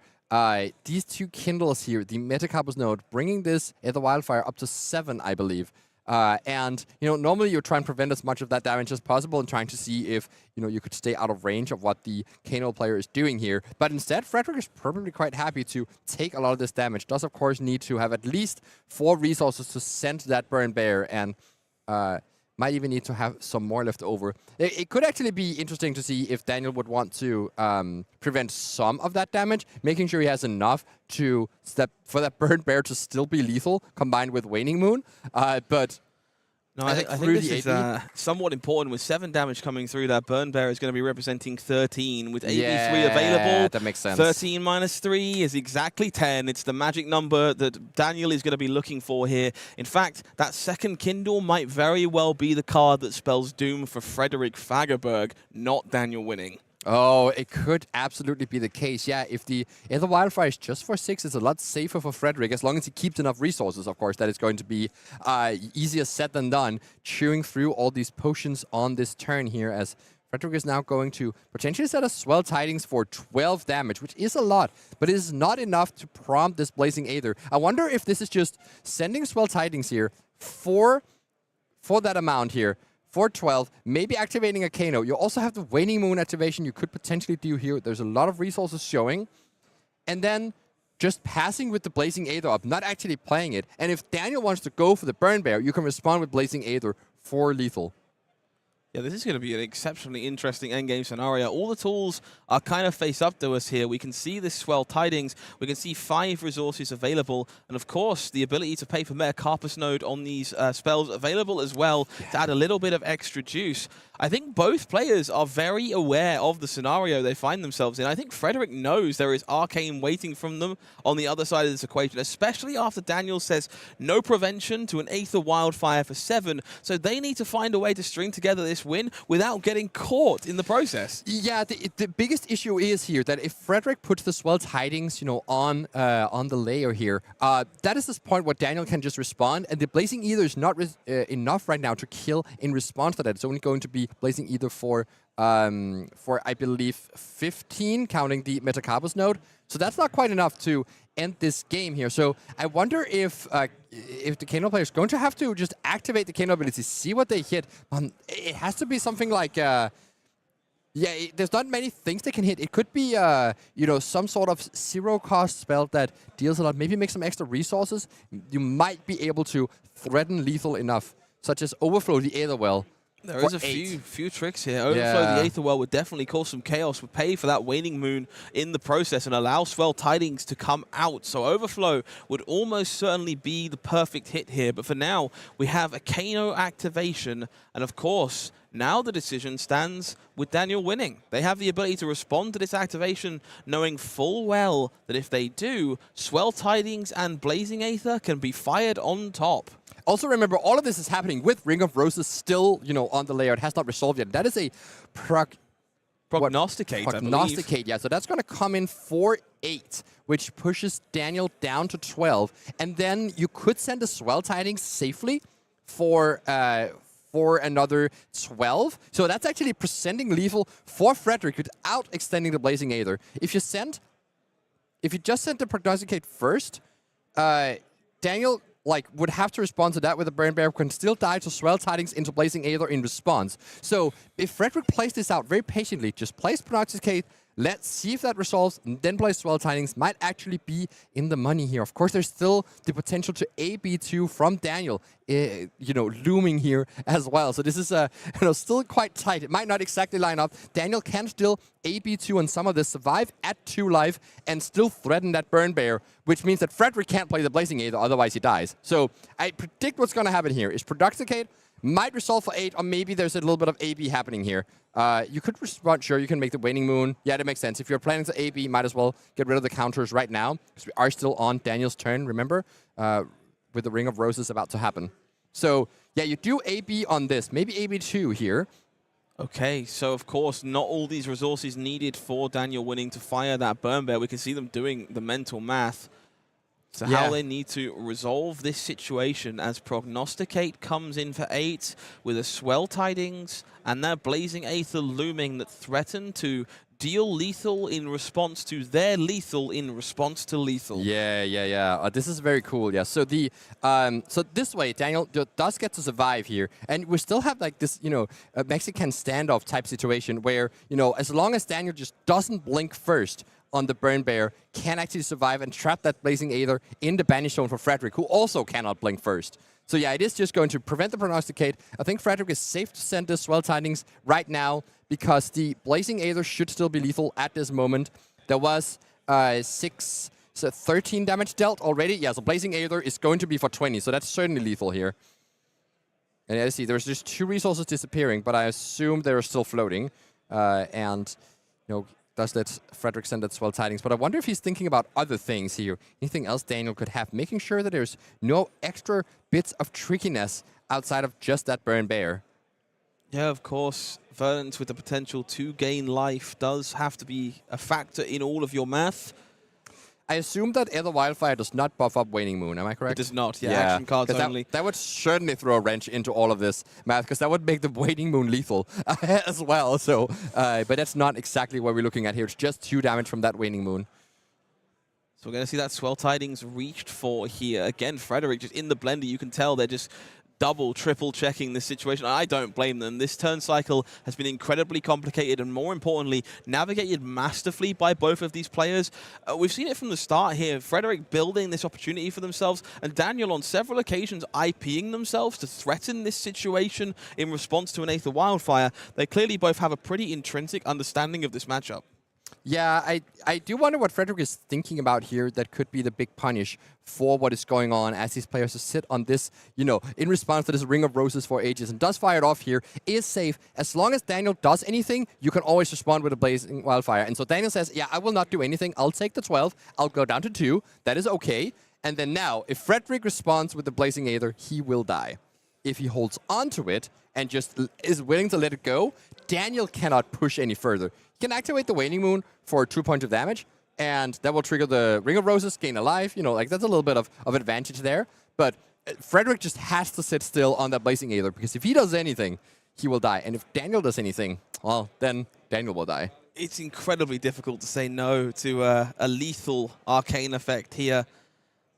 these two Kindles here, the Metacarpus node, bringing this Aether Wildfire up to 7, I believe. And, you know, normally you try and prevent as much of that damage as possible and trying to see if, you know, you could stay out of range of what the Kano player is doing here. But instead, Fredrik is probably quite happy to take a lot of this damage. Does, of course, need to have at least 4 resources to send that Burn Bear, and might even need to have some more left over. It could actually be interesting to see if Daniel would want to prevent some of that damage, making sure he has enough to for that Burn Bear to still be lethal, combined with Waning Moon. But no, I think this is somewhat important. With 7 damage coming through, that Burn Bear is going to be representing 13. With AB3 available, that makes sense. 13 minus 3 is exactly 10. It's the magic number that Daniel is going to be looking for here. In fact, that second Kindle might very well be the card that spells doom for Fredrik Fagerberg, not Daniel Winning. Oh, it could absolutely be the case. Yeah, if the Aether Wildfire is just for 6, it's a lot safer for Fredrik, as long as he keeps enough resources, of course. That is going to be easier said than done, chewing through all these potions on this turn here, as Fredrik is now going to potentially set a Swell Tidings for 12 damage, which is a lot, but it is not enough to prompt this Blazing Aether. I wonder if this is just sending Swell Tidings here for that amount here. For 12, maybe activating a Kano. You also have the Waning Moon activation you could potentially do here. There's a lot of resources showing. And then just passing with the Blazing Aether up, not actually playing it. And if Daniel wants to go for the Burn Bear, you can respond with Blazing Aether for lethal. Yeah, this is going to be an exceptionally interesting endgame scenario. All the tools are kind of face up to us here. We can see this Swell Tidings. We can see 5 resources available. And of course, the ability to pay for Metacarpus node on these spells available as well to add a little bit of extra juice. I think both players are very aware of the scenario they find themselves in. I think Fredrik knows there is arcane waiting from them on the other side of this equation, especially after Daniel says no prevention to an Aether Wildfire for 7. So they need to find a way to string together this win without getting caught in the process. Yeah, the biggest issue is here that if Fredrik puts the Swell Tidings, you know, on the layer here, that is this point where Daniel can just respond, and the Blazing Aether is not enough right now to kill in response to that. It's only going to be Blazing Aether for I believe 15, counting the Metacarpus node. So that's not quite enough to end this game here. So I wonder if the Kano player is going to have to just activate the Kano ability, see what they hit. It has to be something like Yeah, there's not many things they can hit. It could be, you know, some sort of zero-cost spell that deals a lot. Maybe make some extra resources. You might be able to threaten lethal enough, such as overflow the Aetherwell. There is a few tricks here. Overflow the Aetherwell would definitely cause some chaos, would pay for that Waning Moon in the process and allow Swell Tidings to come out. So Overflow would almost certainly be the perfect hit here. But for now, we have a Kano activation. And of course, now the decision stands with Daniel winning. They have the ability to respond to this activation, knowing full well that if they do, Swell Tidings and Blazing Aether can be fired on top. Also remember, all of this is happening with Ring of Roses still, you know, on the layer. It has not resolved yet. That is a prognosticate, I believe. Prognosticate, yeah. So that's going to come in for 8, which pushes Daniel down to 12. And then you could send a Swell Tidings safely for another 12. So that's actually presenting lethal for Fredrik without extending the Blazing Aether. If you just sent the prognosticate first, Daniel would have to respond to that with a Burn Bear, can still die to Swell Tidings into Blazing Aether in response. So if Fredrik plays this out very patiently, just plays Prognosticate, let's see if that resolves, and then play Swell Tidings, might actually be in the money here. Of course, there's still the potential to AB2 from Daniel, you know, looming here as well. So this is you know, still quite tight. It might not exactly line up. Daniel can still AB2 on some of this, survive at 2 life, and still threaten that Burn Bear, which means that Fredrik can't play the Blazing Aether, otherwise he dies. So I predict what's going to happen here is Prognosticate might resolve for 8, or maybe there's a little bit of AB happening here. You could respond, sure, you can make the Waning Moon. Yeah, that makes sense. If you're planning to AB, might as well get rid of the counters right now, because we are still on Daniel's turn, remember? With the Ring of Roses about to happen. So, yeah, you do AB on this. Maybe AB2 here. Okay, so of course, not all these resources needed for Daniel winning to fire that Burn Bear. We can see them doing the mental math. So how they need to resolve this situation as Prognosticate comes in for 8 with a Swell Tidings and that Blazing Aether looming that threaten to deal lethal in response to their lethal in response to lethal. Yeah. This is very cool. Yeah. So the so this way, Daniel does get to survive here, and we still have like this, you know, Mexican standoff type situation where, you know, as long as Daniel just doesn't blink first on the Burn Bear, can actually survive and trap that Blazing Aether in the Banish Zone for Fredrik, who also cannot blink first. So yeah, it is just going to prevent the Prognosticate. I think Fredrik is safe to send the Swell Tidings right now, because the Blazing Aether should still be lethal at this moment. There was 13 damage dealt already. Yeah, so Blazing Aether is going to be for 20, so that's certainly lethal here. And I see there's just 2 resources disappearing, but I assume they're still floating. And, you know, does let Fredrik send that Swell Tidings. But I wonder if he's thinking about other things here. Anything else Daniel could have, making sure that there's no extra bits of trickiness outside of just that Burn Bear. Yeah, of course. Verdance with the potential to gain life does have to be a factor in all of your math. I assume that Aether Wildfire does not buff up Waning Moon, am I correct? It does not, yeah. Action cards only. That would certainly throw a wrench into all of this math, because that would make the Waning Moon lethal as well. So, but that's not exactly what we're looking at here. It's just 2 damage from that Waning Moon. So we're going to see that Swell Tidings reached for here. Again, Fredrik just in the blender. You can tell they're just double, triple checking this situation. I don't blame them. This turn cycle has been incredibly complicated and, more importantly, navigated masterfully by both of these players. We've seen it from the start here. Fredrik building this opportunity for themselves, and Daniel on several occasions IPing themselves to threaten this situation in response to an Aether Wildfire. They clearly both have a pretty intrinsic understanding of this matchup. Yeah, I do wonder what Fredrik is thinking about here that could be the big punish for what is going on as these players just sit on this, you know, in response to this Ring of Roses for ages, and does fire it off here, is safe. As long as Daniel does anything, you can always respond with a Blazing Wildfire. And so Daniel says, yeah, I will not do anything. I'll take the 12. I'll go down to 2. That is okay. And then now, if Fredrik responds with the Blazing Aether, he will die. If he holds on to it and just is willing to let it go, Daniel cannot push any further. He can activate the Waning Moon for 2 points of damage, and that will trigger the Ring of Roses, gain a life. You know, like, that's a little bit of advantage there. But Fredrik just has to sit still on that Blazing Aether, because if he does anything, he will die. And if Daniel does anything, well, then Daniel will die. It's incredibly difficult to say no to a lethal arcane effect here.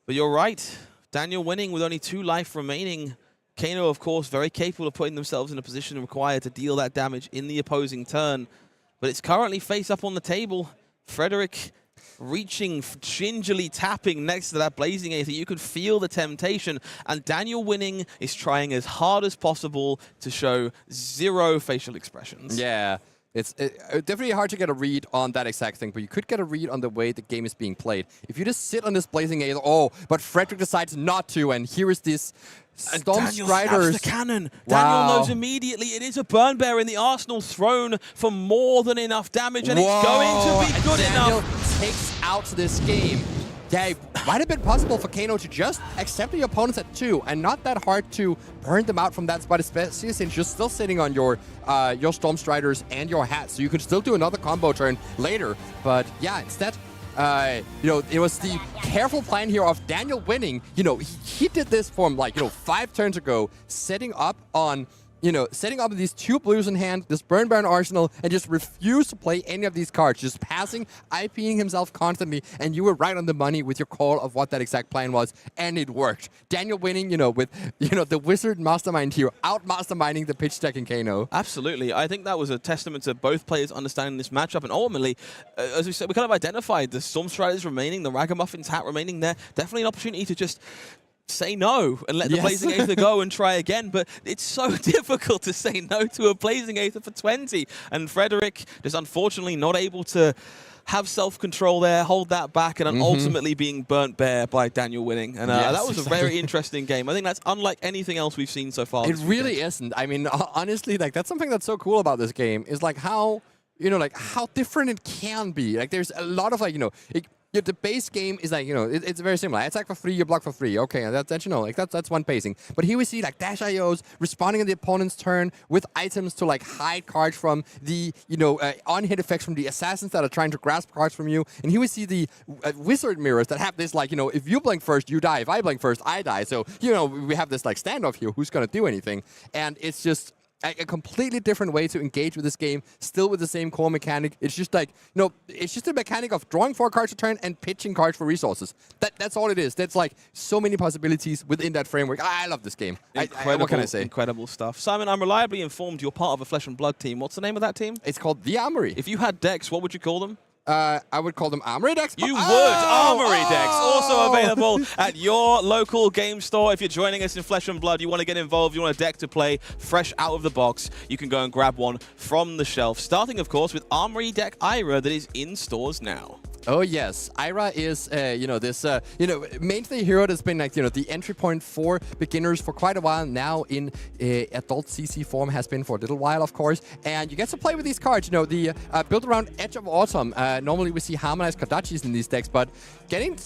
But you're right. Daniel winning with only 2 life remaining. Kano, of course, very capable of putting themselves in a position required to deal that damage in the opposing turn. but it's currently face up on the table. Fredrik reaching, gingerly tapping next to that Blazing Aether. You could feel the temptation, and Daniel Winning is trying as hard as possible to show zero facial expressions. Yeah. It's definitely hard to get a read on that exact thing, but you could get a read on the way the game is being played. If you just sit on this Blazing Aether, but Fredrik decides not to, and here is this Storm Striders. The cannon. Wow. Daniel knows immediately it is a Burn Bear in the arsenal thrown for more than enough damage, and it's going to be good Daniel enough. Takes out this game. Yeah, it might have been possible for Kano to just accept the opponents at 2 and not that hard to burn them out from that spot, especially since you're still sitting on your Storm Striders and your hat, so you could still do another combo turn later. But yeah, instead, it was the careful plan here of Daniel Winning. He did this from 5 turns ago, setting up these 2 blues in hand, this Burn Baron arsenal, and just refused to play any of these cards, just passing, IPing himself constantly, and you were right on the money with your call of what that exact plan was, and it worked. Daniel Winning, with, the wizard mastermind here, out-masterminding the pitch deck in Kano. Absolutely. I think that was a testament to both players understanding this matchup, and ultimately, as we said, we kind of identified the Storm Striders remaining, the Ragamuffins hat remaining there. Definitely an opportunity to just say no and let the Blazing Aether go and try again, but it's so difficult to say no to a Blazing Aether for 20. And Fredrik just unfortunately not able to have self-control there, hold that back, and ultimately being burnt bare by Daniel Winning. And that was a very interesting game. I think that's unlike anything else we've seen so far. It really isn't. I mean, honestly, that's something that's so cool about this game is how, how different it can be. There's a lot of the base game is it's very similar. Attack for free, you block for free. Okay, that's one pacing. But here we see dash IOs responding on the opponent's turn with items to hide cards from the on-hit effects from the assassins that are trying to grasp cards from you. And here we see the wizard mirrors that have this if you blink first, you die. If I blink first, I die. So we have this standoff here. Who's gonna do anything? And it's just a completely different way to engage with this game, still with the same core mechanic. It's just it's just a mechanic of drawing 4 cards a turn and pitching cards for resources. That's all it is. That's so many possibilities within that framework. I love this game. What can I say? Incredible stuff. Simon, I'm reliably informed you're part of a Flesh and Blood team. What's the name of that team? It's called The Armory. If you had decks, what would you call them? I would call them Armory decks. You would. Armory decks. Also available at your local game store. If you're joining us in Flesh and Blood, you want to get involved, you want a deck to play fresh out of the box, you can go and grab one from the shelf. Starting, of course, with Armory Deck Ira that is in stores now. Oh yes, Ira is this mainstay hero that's been the entry point for beginners for quite a while now in adult CC form, has been for a little while, of course. And you get to play with these cards. The built around Edge of Autumn. Normally we see harmonized Kodachis in these decks, but getting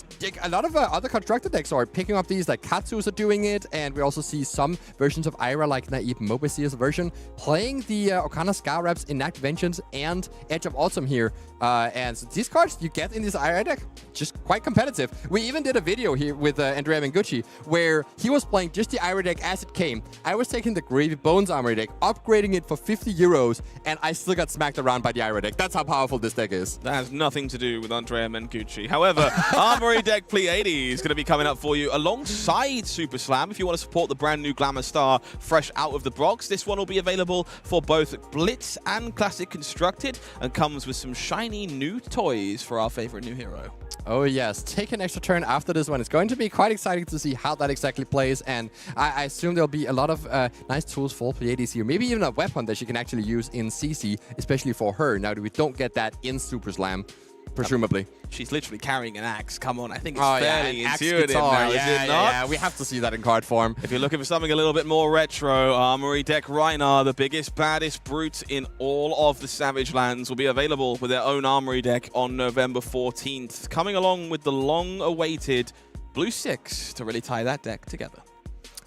a lot of other constructed decks are picking up these. Katsus are doing it, and we also see some versions of Ira like Naive Mobasia's version playing the Okana Scar Raps, Enact Vengeance, and Edge of Autumn here. And so these cards you get in this Ira deck, just quite competitive. We even did a video here with Andrea Mengucci where he was playing just the Ira deck as it came. I was taking the Gravy Bones Armory deck, upgrading it for 50 euros, and I still got smacked around by the Ira deck. That's how powerful this deck is. That has nothing to do with Andrea Mengucci. However, Armory Deck Pleiades is going to be coming up for you alongside Super Slam. If you want to support the brand new Glamour Star fresh out of the box, this one will be available for both Blitz and Classic Constructed and comes with some shiny new toys for our favorite new hero. Oh yes, take an extra turn after this one. It's going to be quite exciting to see how that exactly plays, and I assume there'll be a lot of nice tools for Pleiades here. Maybe even a weapon that she can actually use in CC, especially for her. Now, we don't get that in Super Slam, presumably. She's literally carrying an axe. Come on, I think it's fairly intuitive now, is it not? Yeah, we have to see that in card form. If you're looking for something a little bit more retro, Armory Deck Rhinar, the biggest, baddest brute in all of the Savage Lands, will be available with their own Armory deck on November 14th, coming along with the long-awaited Blue 6 to really tie that deck together.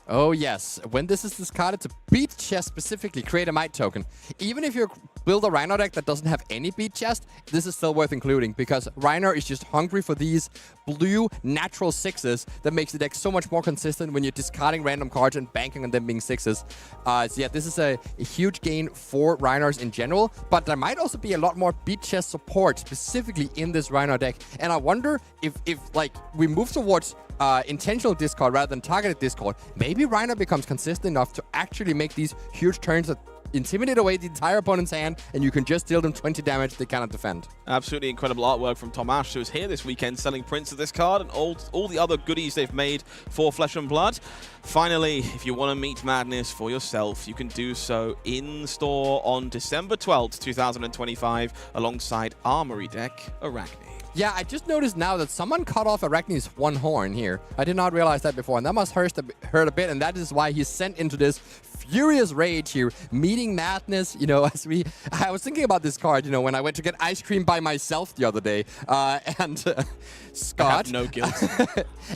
Oh yes, when this is discarded to beat chest specifically, create a might token. Even if you build a Rhino deck that doesn't have any beat chest, this is still worth including because Rhino is just hungry for these blue natural 6s that makes the deck so much more consistent when you're discarding random cards and banking on them being 6s. So yeah, this is a huge gain for Rhinos in general, but there might also be a lot more beat chest support specifically in this Rhino deck. And I wonder if we move towards intentional discard rather than targeted discard, maybe Rhino becomes consistent enough to actually make these huge turns that intimidate away the entire opponent's hand, and you can just deal them 20 damage they cannot defend. Absolutely incredible artwork from Tommaso, who's here this weekend selling prints of this card and all the other goodies they've made for Flesh and Blood. Finally, if you want to meet Madness for yourself, you can do so in-store on December 12th, 2025, alongside Armory Deck Arakni. Yeah, I just noticed now that someone cut off Arakni's one horn here. I did not realize that before, and that must hurt a bit, and that is why he's sent into this furious rage here, meeting Madness. You know, I was thinking about this card, you know, when I went to get ice cream by myself the other day, and Scott. I have no guilt.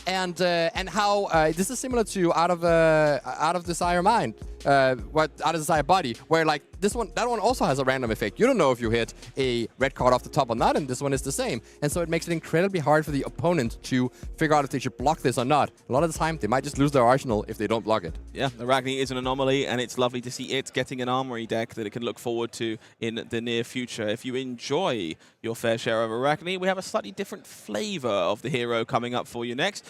and how this is similar to Out of Desire Mind, Out of Desire Body, where like that one also has a random effect. You don't know if you hit a red card off the top or not, and this one is the same. And so it makes it incredibly hard for the opponent to figure out if they should block this or not. A lot of the time, they might just lose their arsenal if they don't block it. Yeah, Arakni is an anomaly, and it's lovely to see it getting an Armory deck that it can look forward to in the near future. If you enjoy your fair share of Arakni, we have a slightly different flavor of the hero coming up for you next.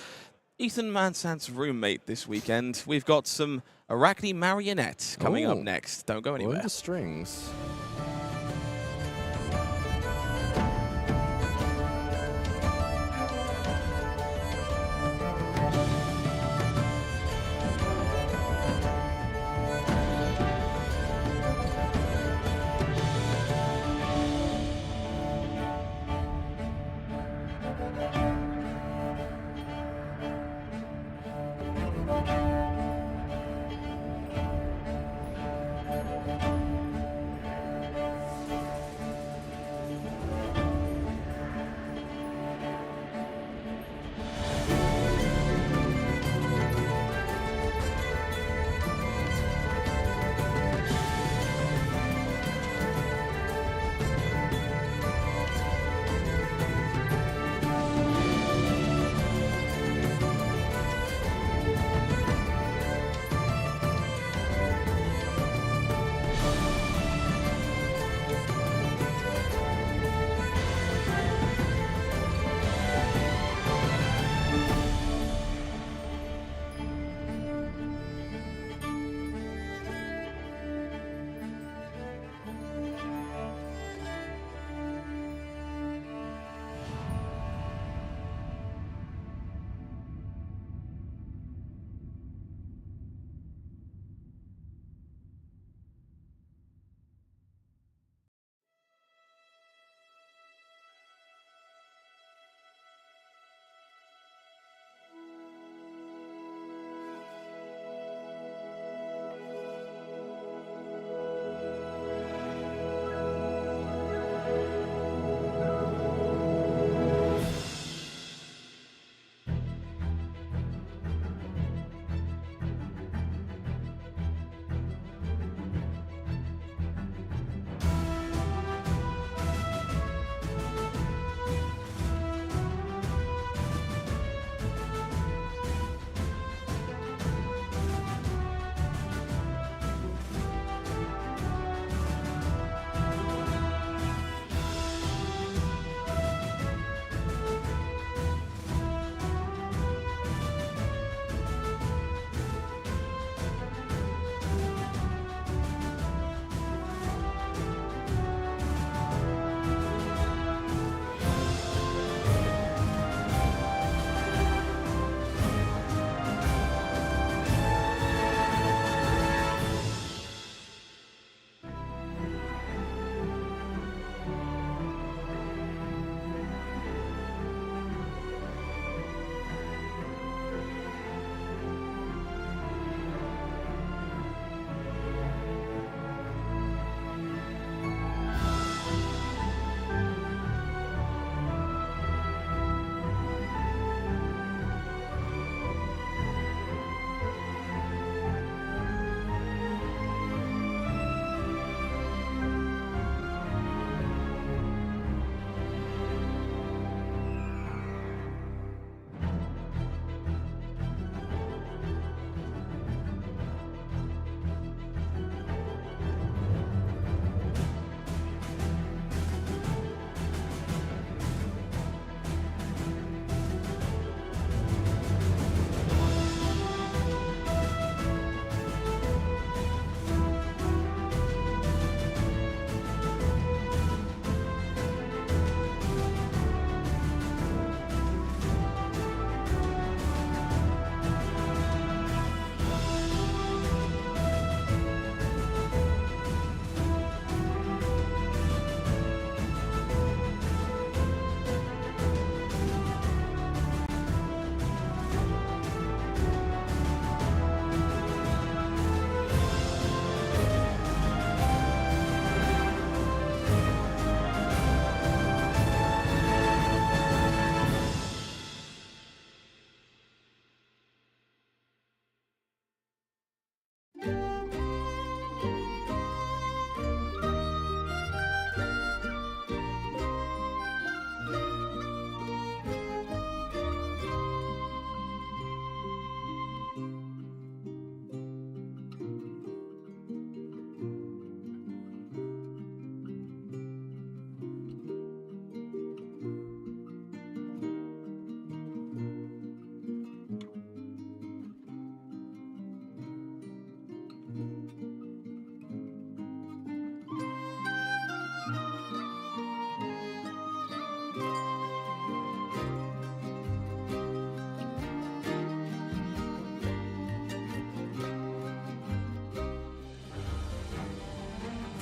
Ethan Mansant's roommate this weekend. We've got some Arakni Marionette coming up next. Don't go anywhere. Pulling the strings.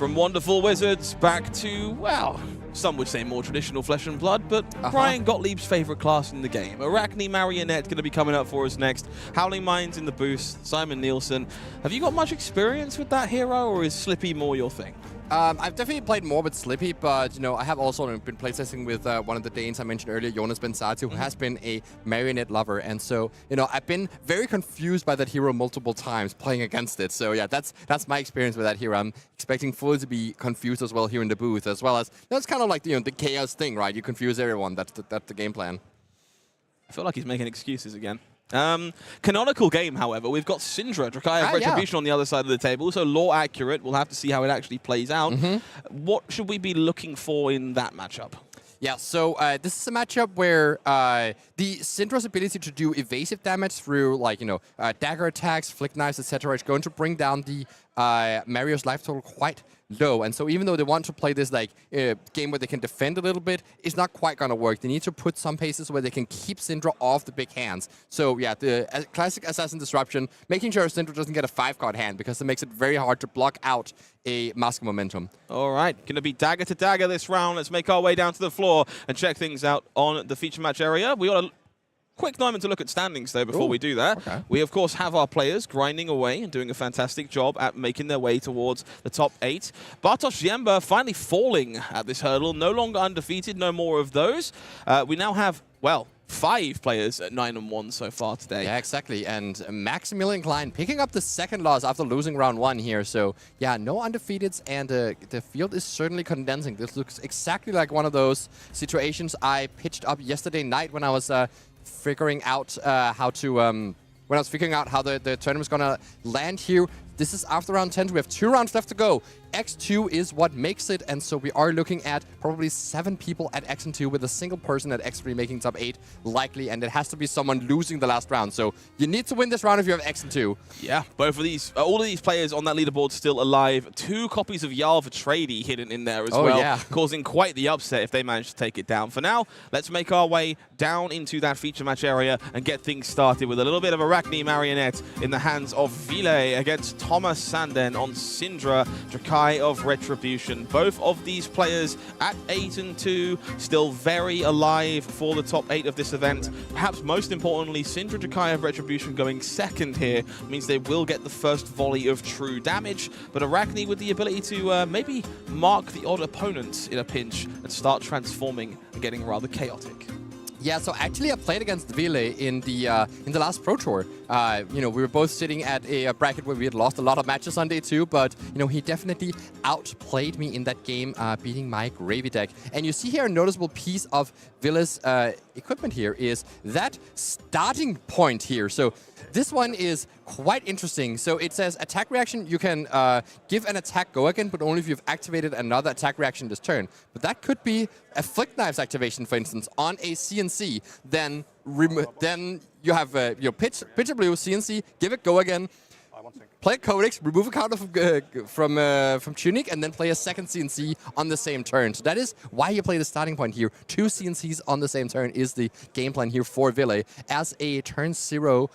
From wonderful wizards back to, well, some would say more traditional flesh and blood, but Brian Gottlieb's favorite class in the game. Arakni Marionette going to be coming up for us next. HowlingMines in the boost. Simon Nielsen. Have you got much experience with that hero, or is Slippy more your thing? I've definitely played more with Slippy, but I have also been playtesting with one of the Danes I mentioned earlier, Jonas Bensati, who has been a Marionette lover. And so, I've been very confused by that hero multiple times playing against it. So yeah, that's my experience with that hero. I'm expecting Full to be confused as well here in the booth, as well as that's kind of like the chaos thing, right? You confuse everyone. That's the game plan. I feel like he's making excuses again. Canonical game, however, we've got Cindra, Drakai of Retribution on the other side of the table, so lore accurate. We'll have to see how it actually plays out. What should we be looking for in that matchup? Yeah, so this is a matchup where the Cindra's ability to do evasive damage through, dagger attacks, flick knives, etc., is going to bring down the Mario's life total quite low. And so even though they want to play this game where they can defend a little bit, it's not quite going to work. They need to put some paces where they can keep Cindra off the big hands. So yeah, the classic Assassin Disruption, making sure Cindra doesn't get a 5-card hand, because it makes it very hard to block out a Mask of Momentum. All right, going to be dagger to dagger this round. Let's make our way down to the floor and check things out on the feature match area. We got a quick moment to look at standings, though, before we do that. Okay. We, of course, have our players grinding away and doing a fantastic job at making their way towards the top 8. Bartosz Ziemba finally falling at this hurdle. No longer undefeated, no more of those. We now have, well, 5 players at 9-1 so far today. Yeah, exactly. And Maximilian Klein picking up the second loss after losing round 1 here. So, yeah, no undefeateds, and the field is certainly condensing. This looks exactly like one of those situations I pitched up yesterday night when I was figuring out how the tournament's gonna land here. This is after round 10. We have 2 rounds left to go. X2 is what makes it, and so we are looking at probably 7 people at X and 2 with a single person at X3 making top 8 likely, and it has to be someone losing the last round. So you need to win this round if you have X and 2. Yeah, both of these, all of these players on that leaderboard still alive. 2 copies of Jarl for Trady hidden in there as well, causing quite the upset if they manage to take it down. For now, let's make our way down into that feature match area and get things started with a little bit of Arakni Marionette in the hands of Ville against Thomas Sanden on Cindra, Drakai of Retribution. Both of these players at 8-2, still very alive for the top 8 of this event. Perhaps most importantly, Cindra Drakai of Retribution going second here means they will get the first volley of true damage, but Arakni with the ability to maybe mark the odd opponent in a pinch and start transforming and getting rather chaotic. Yeah, so actually I played against Ville in the last Pro Tour. We were both sitting at a bracket where we had lost a lot of matches on day 2, but he definitely outplayed me in that game, beating my Gravy deck. And you see here a noticeable piece of Ville's equipment here is that starting point here. So this one is quite interesting. So it says attack reaction, you can give an attack go again, but only if you've activated another attack reaction this turn. But that could be a Flick Knives activation, for instance, on a CNC. Then you have your pitch a blue, CNC, give it go again. Play a Codex, remove a counter from Tunic, and then play a second CNC on the same turn. So that is why you play the starting point here. 2 CNCs on the same turn is the game plan here for Ville, as a turn 0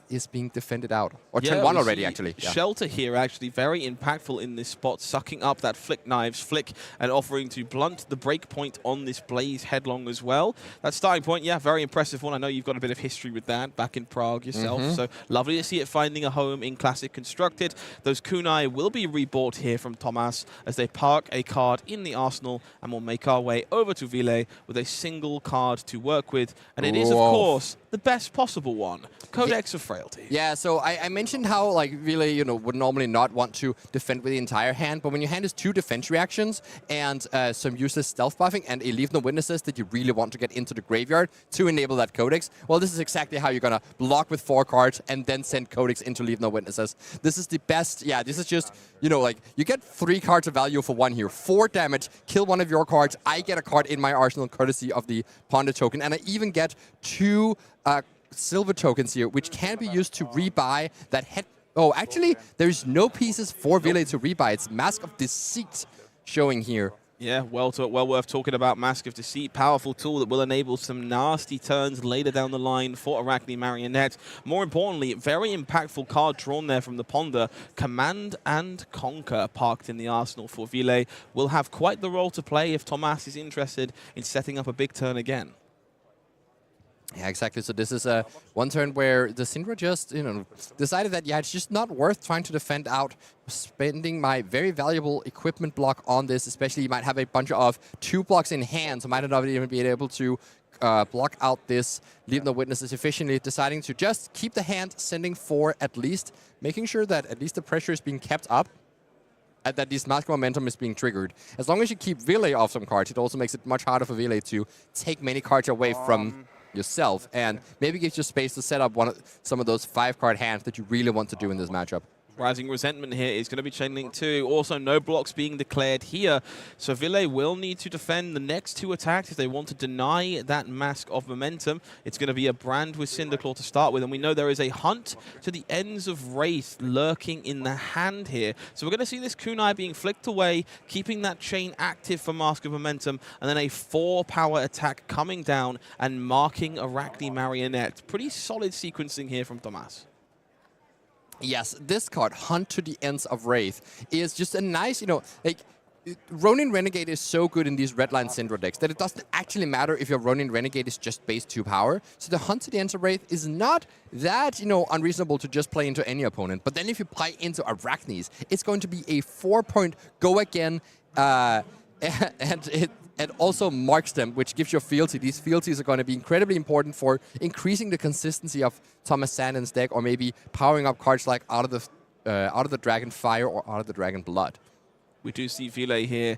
is being defended out. Or turn 1 already, actually. Yeah. Shelter here actually very impactful in this spot, sucking up that Flick Knives flick and offering to blunt the break point on this Blaze Headlong as well. That starting point, yeah, very impressive one. I know you've got a bit of history with that back in Prague yourself, so lovely to see it finding a home in Classic Constructed. Those kunai will be rebought here from Thomas as they park a card in the arsenal, and we'll make our way over to Ville with a single card to work with. And it is, of course, the best possible one. Codex of Frailty. Yeah, so I mentioned how Ville, would normally not want to defend with the entire hand, but when your hand is 2 defense reactions and some useless stealth buffing and a Leave No Witnesses that you really want to get into the graveyard to enable that Codex, well, this is exactly how you're gonna block with 4 cards and then send Codex into Leave No Witnesses. This is the best. Yeah, this is just, you get 3 cards of value for 1 here. 4 damage, kill one of your cards. I get a card in my arsenal courtesy of the Ponder token, and I even get 2 silver tokens here, which can be used to rebuy that head. Oh, actually, there's no pieces for Ville to rebuy. It's Mask of Deceit showing here. Yeah, well worth talking about. Mask of Deceit, powerful tool that will enable some nasty turns later down the line for Arakni Marionette. More importantly, very impactful card drawn there from the Ponder. Command and Conquer parked in the arsenal for Ville. Will have quite the role to play if Tommaso is interested in setting up a big turn again. Yeah, exactly. So this is one turn where the Cindra just, decided that, yeah, it's just not worth trying to defend out, spending my very valuable equipment block on this, especially you might have a bunch of 2 blocks in hand, so might not even be able to block out this, leave the witnesses efficiently, deciding to just keep the hand, sending 4 at least, making sure that at least the pressure is being kept up, and that this mask momentum is being triggered. As long as you keep Ville off some cards, it also makes it much harder for Ville to take many cards away from yourself, and maybe gives you space to set up some of those 5-card hands that you really want to do in this matchup. Rising Resentment here is going to be chaining 2. Also, no blocks being declared here. So Ville will need to defend the next 2 attacks if they want to deny that Mask of Momentum. It's going to be a brand with Cinderclaw to start with. And we know there is a hunt to the ends of Rathe lurking in the hand here. So we're going to see this kunai being flicked away, keeping that chain active for Mask of Momentum. And then a 4-power attack coming down and marking Arakni Marionette. Pretty solid sequencing here from Tommaso. Yes, this card, Hunt to the Ends of Rathe, is just a nice, Ronin Renegade is so good in these Redline Cindra decks that it doesn't actually matter if your Ronin Renegade is just base 2 power. So the Hunt to the Ends of Rathe is not that, unreasonable to just play into any opponent. But then if you play into Araknis, it's going to be a 4-point go again, and also marks them, which gives you a fealty. These fealties are going to be incredibly important for increasing the consistency of Thomas Sanden's deck, or maybe powering up cards like Out of the Dragon Fire or Out of the Dragon Blood. We do see Ville here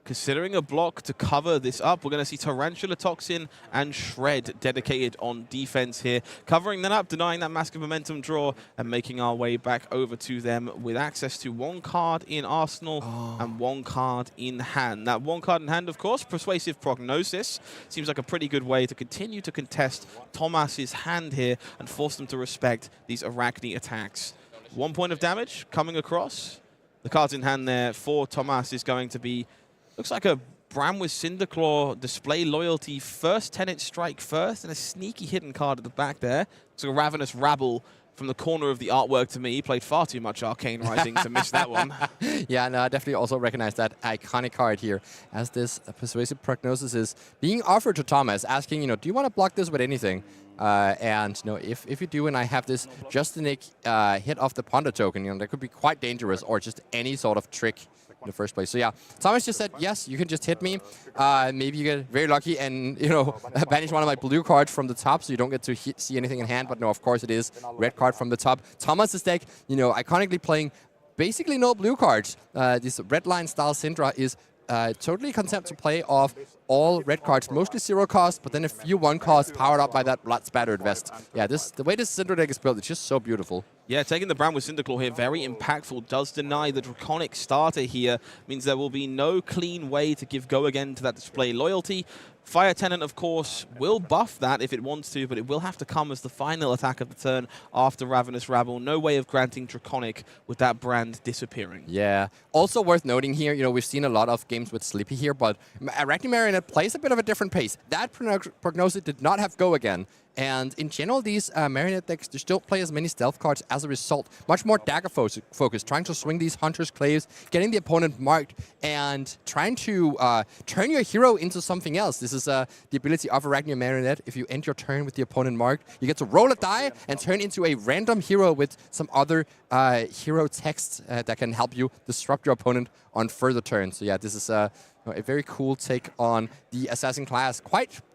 considering a block to cover this up. We're going to see Tarantula Toxin and Shred dedicated on defense here, covering that up, denying that Mask of Momentum draw, and making our way back over to them with access to 1 card in arsenal and 1 card in hand. That 1 card in hand, of course, Persuasive Prognosis. Seems like a pretty good way to continue to contest Tommas's hand here and force them to respect these Arakni attacks. 1 point of damage coming across. The cards in hand there for Tommaso is going to be, looks like a Bram with Cinderclaw, Display Loyalty, first Tenant Strike first, and a sneaky hidden card at the back there. It's a Ravenous Rabble from the corner of the artwork to me. He played far too much Arcane Rising to miss that one. Yeah, no, I definitely also recognize that iconic card here, as this Persuasive Prognosis is being offered to Thomas, asking, do you want to block this with anything? And if you do, and I have this Justinic hit off the Ponder token, that could be quite dangerous, or just any sort of trick in the first place. So yeah, Thomas just said, yes, you can just hit me. Maybe you get very lucky and, banish one of my blue cards from the top so you don't get to see anything in hand. But no, of course it is red card from the top. Thomas's deck, iconically playing basically no blue cards. This red line style Cindra is totally content to play off all red cards, mostly 0 cost, but then a few 1 cost powered up by that blood spattered vest. Yeah, the way this Cindra deck is built, it's just so beautiful. Yeah, taking the Bram with Cinderclaw here, very impactful. Does deny the Draconic starter here. Means there will be no clean way to give go again to that Display Loyalty. Fire Tenant, of course, will buff that if it wants to, but it will have to come as the final attack of the turn after Ravenous Rabble. No way of granting Draconic with that brand disappearing. Yeah. Also worth noting here, we've seen a lot of games with Slippy here, but Arakni Marionette plays a bit of a different pace. That Prognosis did not have go again. And in general, these Marionette decks just don't play as many stealth cards as a result. Much more dagger focused, trying to swing these Hunter's Claves, getting the opponent marked, and trying to turn your hero into something else. This is the ability of Arakni Marionette. If you end your turn with the opponent marked, you get to roll a die and turn into a random hero with some other hero text that can help you disrupt your opponent on further turns. So yeah, this is a very cool take on the Assassin class,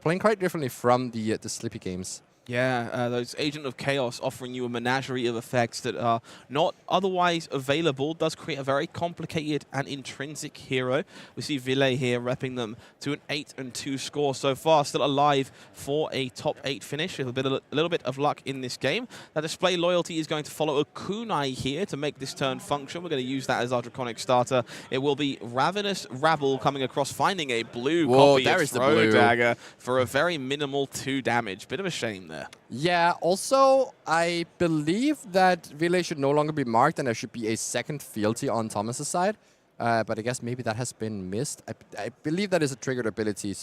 playing quite differently from the Slippy games. Yeah, those Agent of Chaos offering you a menagerie of effects that are not otherwise available does create a very complicated and intrinsic hero. We see Ville here repping them to an 8-2 score so far, still alive for a top 8 finish. A little bit of luck in this game. That Display Loyalty is going to follow a kunai here to make this turn function. We're going to use that as our Draconic starter. It will be Ravenous Rabble coming across, finding a blue copy of Throw Dagger for a very minimal 2 damage. Bit of a shame there. Yeah, also, I believe that Ville should no longer be marked and there should be a second fealty on Thomas's side. but I guess maybe that has been missed. I believe that is a triggered ability,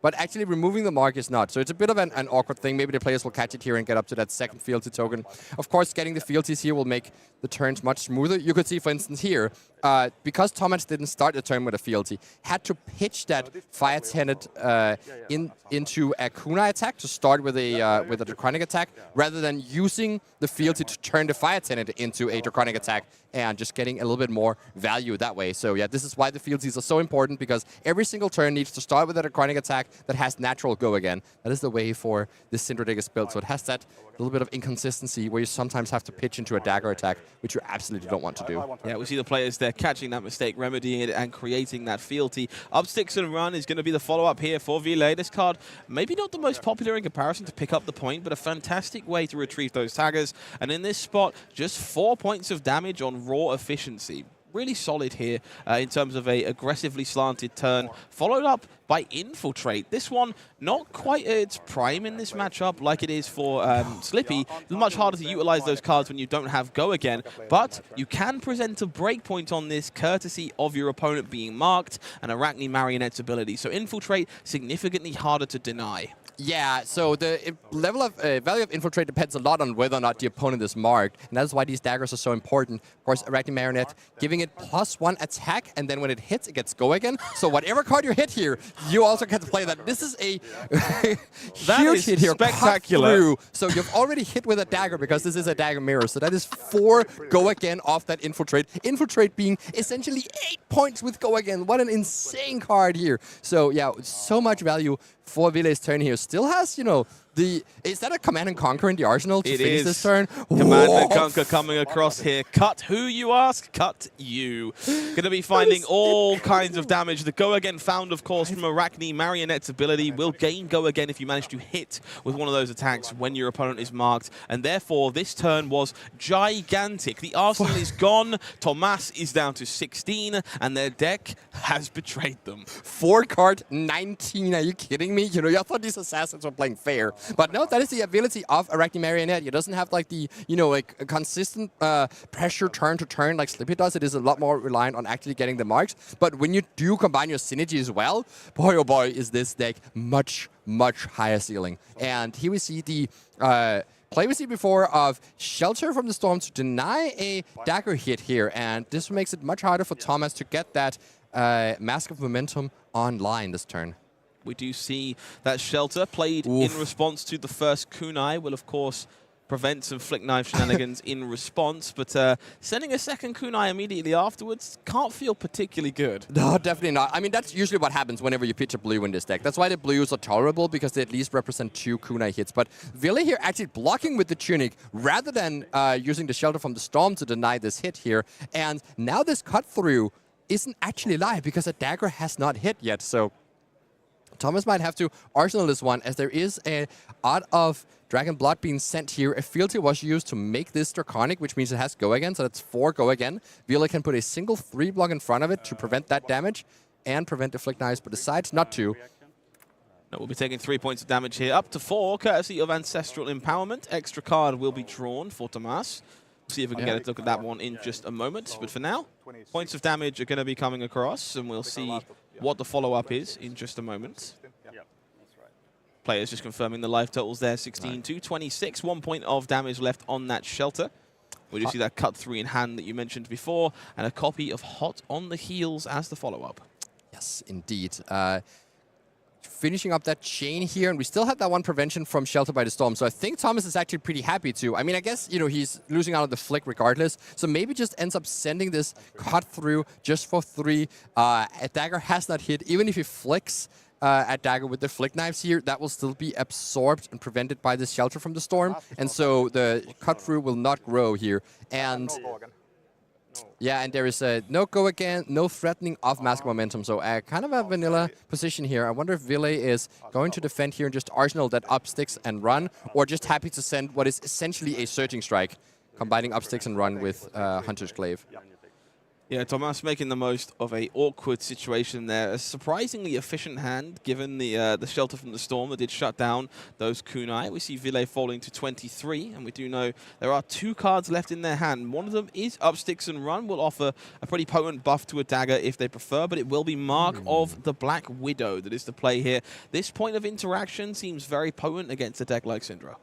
but actually removing the mark is not. So it's a bit of an awkward thing. Maybe the players will catch it here and get up to that second fealty token. Of course, getting the fealties here will make the turns much smoother. You could see, for instance, here, because Thomas didn't start the turn with a fealty, had to pitch that Fire Tenet into a kunai attack to start with a Draconic attack, rather than using the fealty to turn the Fire Tenet into a Draconic attack and just getting a little bit more value that way. So yeah, this is why the fealties are so important, because every single turn needs to start with a Draconic attack that has natural go again. That is the way for this Cindra deck is built. So it has that little bit of inconsistency where you sometimes have to pitch into a dagger attack, which you absolutely don't want to do. Yeah, we see the players there catching that mistake, remedying it, and creating that fealty. Up sticks and run is going to be the follow-up here for Ville. This card, maybe not the most popular in comparison to pick up the point, but a fantastic way to retrieve those taggers. And in this spot, just 4 points of damage on raw efficiency. Really solid here in terms of a aggressively slanted turn, followed up by Infiltrate. This one, not quite at its prime in this matchup like it is for Slippy. It's much harder to utilize those cards when you don't have Go Again, but you can present a breakpoint on this courtesy of your opponent being marked and Arakni Marionette's ability. So Infiltrate, significantly harder to deny. Yeah, so the level of value of Infiltrate depends a lot on whether or not the opponent is marked, and that's why these daggers are so important. Of course, Arakni Marionette giving it +1 attack, and then when it hits, it gets Go Again. So whatever card you hit here, you also get to play that. This is a huge hit here. Spectacular. So you've already hit with a dagger because this is a dagger mirror. So that is 4 Go Again off that Infiltrate. Infiltrate being essentially 8 points with Go Again. What an insane card here. So yeah, so much value for Ville's turn here. Still has, you know, is that a Command and Conquer in the arsenal to finish this turn? Command and Conquer coming across here. Cut who, you ask? Cut you. Going to be finding all kinds of damage. The Go Again found, of course, from Arakni Marionette's ability will gain Go Again if you manage to hit with one of those attacks when your opponent is marked. And therefore, this turn was gigantic. The arsenal is gone. Tommaso is down to 16, and their deck has betrayed them. 4 card 19. Are you kidding me? You know, I thought these assassins were playing fair. But no, that is the ability of Arakni Marionette. It doesn't have like the, you know, like a consistent pressure turn to turn like Slippy does. It is a lot more reliant on actually getting the marks. But when you do combine your synergy as well, boy oh boy, is this deck much, much higher ceiling. And here we see the play we see before of Shelter from the Storm to deny a dagger hit here. And this makes it much harder for Thomas to get that Mask of Momentum online this turn. We do see that Shelter played in response to the first kunai will, of course, prevent some flick knife shenanigans in response, but sending a second kunai immediately afterwards can't feel particularly good. No, definitely not. I mean, that's usually what happens whenever you pitch a blue in this deck. That's why the blues are tolerable, because they at least represent 2 kunai hits. But Ville here actually blocking with the Tunic rather than using the Shelter from the Storm to deny this hit here. And now this cut through isn't actually live because a dagger has not hit yet. So Thomas might have to arsenal this one, as there is a Art of Dragon Blood being sent here. A fealty was used to make this Draconic, which means it has Go Again, so that's 4 Go Again. Ville can put a single 3 block in front of it to prevent that damage and prevent the Flick Knives, but decides not to. No, we'll be taking 3 points of damage here, up to 4, courtesy of Ancestral Empowerment. Extra card will be drawn for Tommaso. See if we can get a look at that one in just a moment. But for now, points of damage are going to be coming across, and we'll see what the follow-up is in just a moment. Players just confirming the life totals there, 16 to 26. 1 point of damage left on that Shelter. We do see that cut 3 in hand that you mentioned before, and a copy of Hot on the Heels as the follow-up. Yes, indeed. Finishing up that chain here, and we still have that one prevention from Shelter by the Storm. So I think Thomas is actually pretty happy too. I mean, I guess, you know, he's losing out on the flick regardless. So maybe just ends up sending this cut through just for 3. A dagger has not hit. Even if he flicks a dagger with the flick knives here, that will still be absorbed and prevented by this Shelter from the Storm. And so the cut through will not grow here. And yeah, and there is no Go Again, no threatening of Mask Momentum. So kind of a vanilla position here. I wonder if Ville is going to defend here and just arsenal that up sticks and run, or just happy to send what is essentially a Surging Strike, combining up sticks and run with Hunter's Glaive. Yeah, Tomas making the most of a awkward situation there. A surprisingly efficient hand, given the shelter from the storm that did shut down those kunai. We see Ville falling to 23, and we do know there are 2 cards left in their hand. One of them is Up Sticks and Run, will offer a pretty potent buff to a dagger if they prefer, but it will be Mark of the Black Widow that is the play here. This point of interaction seems very potent against a deck like Cindra.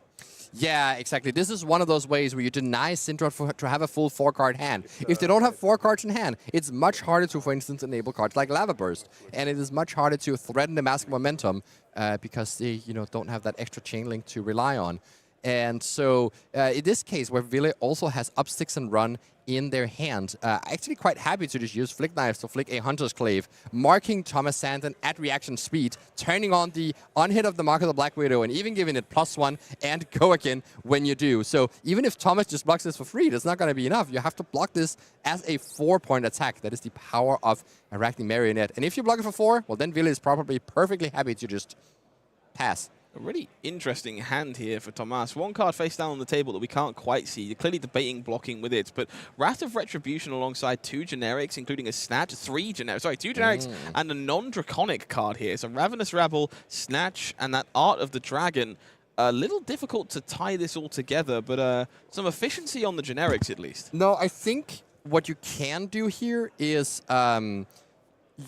Yeah, exactly. This is one of those ways where you deny Cindra to have a full 4-card hand. If they don't have 4 cards in hand, it's much harder to, for instance, enable cards like Lava Burst. And it is much harder to threaten the Mask of Momentum because they don't have that extra chain link to rely on. And so in this case, where Ville also has Up Sticks and Run in their hand, actually quite happy to just use Flick Knives to flick a Hunter's Clave, marking Thomas Sanden at reaction speed, turning on the on-hit of the Mark of the Black Widow, and even giving it +1 and go again when you do. So even if Thomas just blocks this for free, that's not going to be enough. You have to block this as a 4-point attack. That is the power of Arakni Marionette. And if you block it for 4, well, then Ville is probably perfectly happy to just pass. A really interesting hand here for Tomas. 1 card face down on the table that we can't quite see. You're clearly debating blocking with it, but Wrath of Retribution alongside 2 generics, including a Snatch, 2 generics, and a non-draconic card here. So Ravenous Rabble, Snatch, and that Art of the Dragon. A little difficult to tie this all together, but some efficiency on the generics at least. No, I think what you can do here is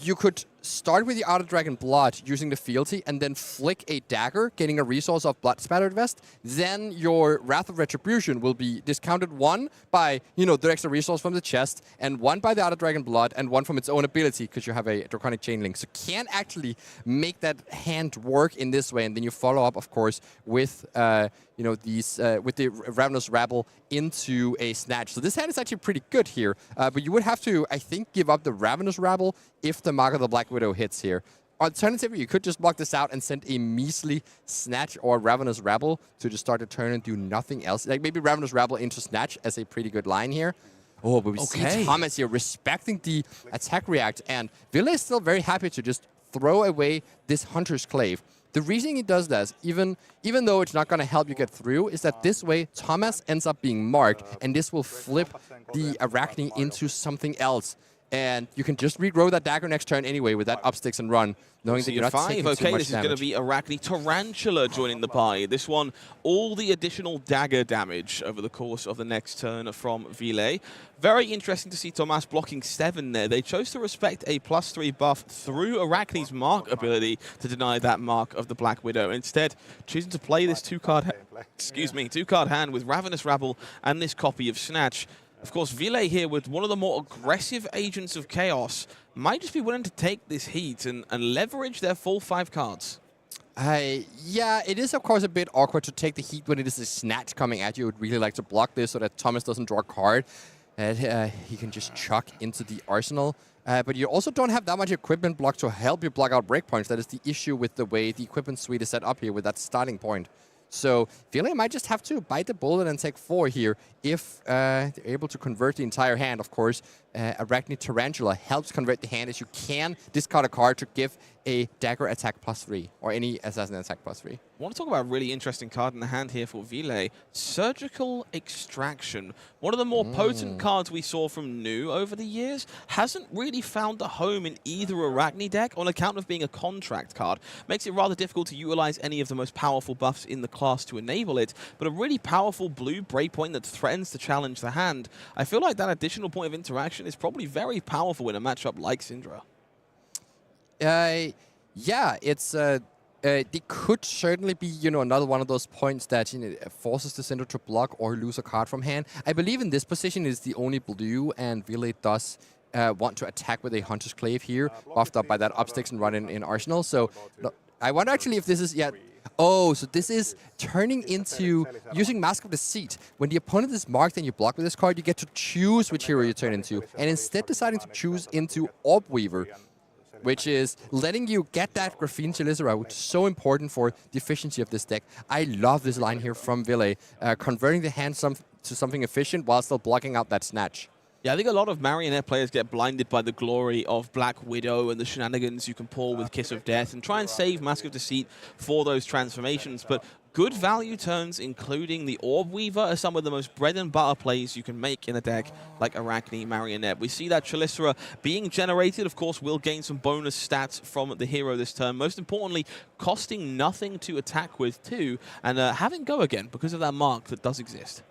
you could start with the Art of Dragon Blood using the fealty and then flick a dagger, getting a resource of Blood Spattered Vest. Then your Wrath of Retribution will be discounted 1 by, the extra resource from the chest, and 1 by the Art of Dragon Blood, and 1 from its own ability, because you have a Draconic Chain Link. So can actually make that hand work in this way, and then you follow up, of course, with with the Ravenous Rabble into a Snatch. So this hand is actually pretty good here, but you would have to, I think, give up the Ravenous Rabble if the Mark of the Black Widow hits here. Alternatively, you could just block this out and send a measly Snatch or Ravenous Rabble to just start the turn and do nothing else. Like maybe Ravenous Rabble into Snatch as a pretty good line here. Oh, but we see Thomas here respecting the attack react, and Ville is still very happy to just throw away this Hunter's Clave. The reason he does that, even though it's not going to help you get through, is that this way Thomas ends up being marked, and this will flip the Arakni into something else. And you can just regrow that dagger next turn anyway with that Up Sticks and Run, knowing that you're not taking too much damage. This is going to be Arakni Tarantula joining the party. This one, all the additional dagger damage over the course of the next turn from Ville. Very interesting to see Tomas blocking 7 there. They chose to respect a +3 buff through Arakni's Mark ability to deny that Mark of the Black Widow. Instead, choosing to play this 2-card hand with Ravenous Rabble and this copy of Snatch. Of course, Ville here with one of the more aggressive Agents of Chaos might just be willing to take this heat and leverage their full 5 cards. Yeah, it is, of course, a bit awkward to take the heat when it is a Snatch coming at you. I would really like to block this so that Thomas doesn't draw a card. He can just chuck into the arsenal. But you also don't have that much equipment block to help you block out breakpoints. That is the issue with the way the equipment suite is set up here with that starting point. So Ville might just have to bite the bullet and take 4 here if they're able to convert the entire hand. Of course, Arakni Tarantula helps convert the hand as you can discard a card to give a dagger attack +3 or any assassin attack +3. I want to talk about a really interesting card in the hand here for Ville. Surgical Extraction. One of the more potent cards we saw from New over the years. Hasn't really found a home in either Arakni deck on account of being a contract card. Makes it rather difficult to utilize any of the most powerful buffs in the class to enable it, but a really powerful blue breakpoint that threatens to challenge the hand. I feel like that additional point of interaction is probably very powerful in a matchup like Cindra. Yeah, it's it could certainly be another one of those points that forces the center to block or lose a card from hand. I believe in this position is the only blue, and Ville does want to attack with a Hunter's Clave here, buffed up by that Up Sticks and Run in Arsenal. So I wonder actually if this is Oh, so this is turning into using Mask of Deceit. When the opponent is marked and you block with this card, you get to choose which hero you turn into, and instead deciding to choose into Orb Weaver, which is letting you get that Graphene Chelicera, which is so important for the efficiency of this deck. I love this line here from Ville, converting the hand to something efficient while still blocking out that Snatch. Yeah, I think a lot of Marionette players get blinded by the glory of Black Widow and the shenanigans you can pull with Kiss of Death and try and save Mask of Deceit for those transformations. But good value turns, including the Orb Weaver, are some of the most bread and butter plays you can make in a deck like Arakni Marionette. We see that Chalicera being generated, of course, will gain some bonus stats from the hero this turn. Most importantly, costing nothing to attack with too, and having go again because of that mark that does exist.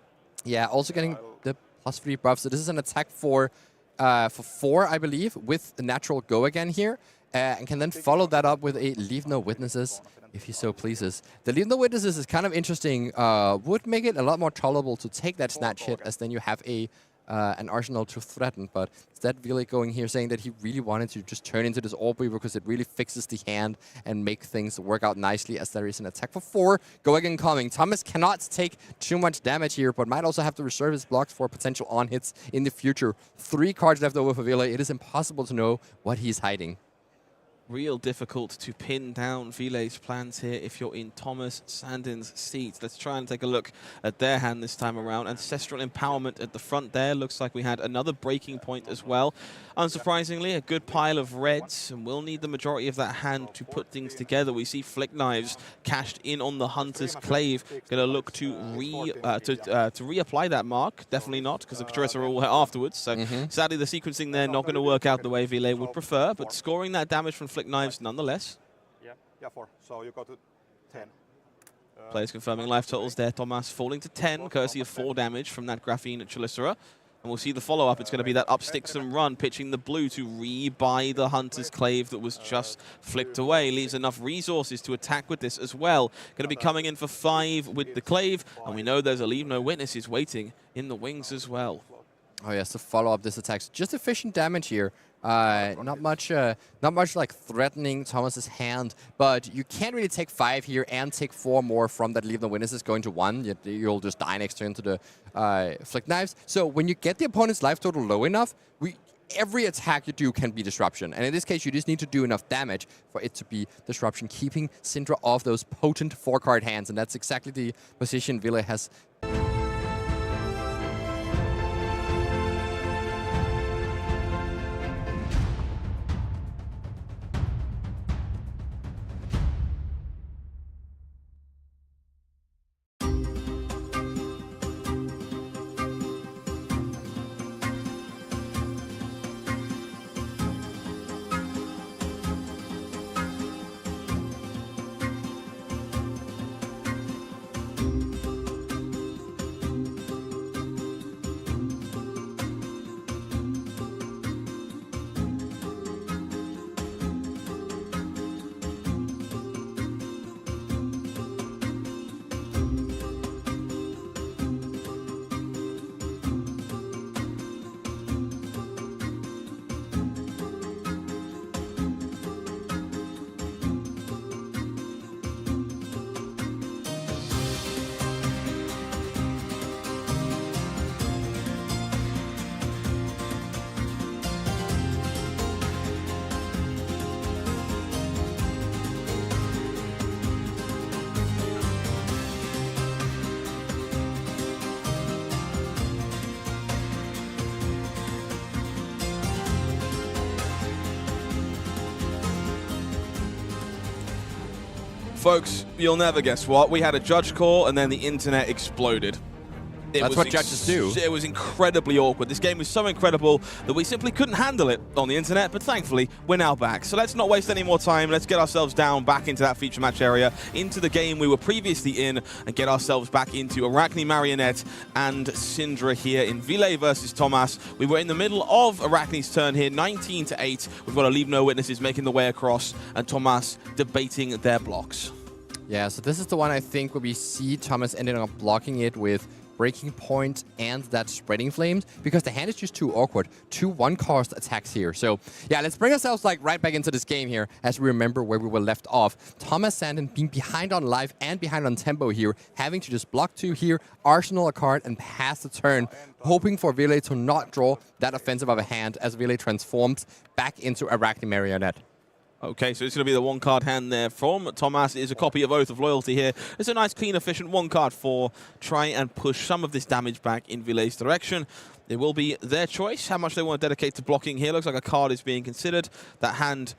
Yeah, also getting the +3 buff. So this is an attack for 4, I believe, with the natural go again here. And can then follow that up with a Leave No Witnesses, if he so pleases. The Leave No Witnesses is kind of interesting. Would make it a lot more tolerable to take that snatch hit, as then you have an arsenal to threaten. But instead, Ville going here saying that he really wanted to just turn into this Orb Weaver because it really fixes the hand and make things work out nicely, as there is an attack for 4. Go again coming. Thomas cannot take too much damage here, but might also have to reserve his blocks for potential on-hits in the future. 3 cards left over for Ville. It is impossible to know what he's hiding. Real difficult to pin down Ville's plans here if you're in Thomas Sanden's seat. Let's try and take a look at their hand this time around. Ancestral Empowerment at the front there. Looks like we had another breaking point as well. Unsurprisingly, a good pile of reds, and we'll need the majority of that hand to put things together. We see Flick Knives cashed in on the Hunter's Clave. Going to look to reapply that mark. Definitely not, because the Chalicera are all hit afterwards. So sadly, the sequencing there not going to work out the way Ville would prefer, but scoring that damage from Flick Knives nonetheless. Yeah, 4. So you go to 10. Players confirming life totals there. Thomas falling to 10, courtesy of 4 damage from that Graphene Chalicera. And we'll see the follow-up. It's going to be that up sticks and run, pitching the blue to re-buy the Hunter's Clave that was just flicked away. Leaves enough resources to attack with this as well. Going to be coming in for 5 with the Clave, and we know there's a Leave No Witnesses waiting in the wings as well. Oh yes, to follow up this attack. Just efficient damage here. Not much like threatening Thomas's hand, but you can't really take 5 here and take 4 more from that Leave No Witnesses going to 1. You'll just die next turn to the Flick Knives. So when you get the opponent's life total low enough, every attack you do can be disruption. And in this case, you just need to do enough damage for it to be disruption, keeping Cindra off those potent 4-card hands. And that's exactly the position Ville has. Folks, you'll never guess what. We had a judge call, and then the internet exploded. That's what judges do. It was incredibly awkward. This game was so incredible that we simply couldn't handle it on the internet, but thankfully, we're now back. So let's not waste any more time. Let's get ourselves down back into that feature match area, into the game we were previously in, and get ourselves back into Arakni Marionette and Cindra here in Ville versus Thomas. We were in the middle of Arakni's turn here, 19-8. We've got a Leave No Witnesses making the way across, and Thomas debating their blocks. Yeah, so this is the one I think where we see Thomas ending up blocking it with Breaking Point and that Spreading Flames, because the hand is just too awkward. 2 1-cost attacks here. So yeah, let's bring ourselves like right back into this game here as we remember where we were left off. Thomas Sanden being behind on life and behind on tempo here, having to just block 2 here, arsenal a card and pass the turn, hoping for Ville to not draw that offensive of a hand as Ville transforms back into Arakni Marionette. Okay, so it's going to be the 1-card hand there from Thomas. It is a copy of Oath of Loyalty here. It's a nice, clean, efficient 1-card for try and push some of this damage back in Ville's direction. It will be their choice how much they want to dedicate to blocking here. Looks like a card is being considered. That hand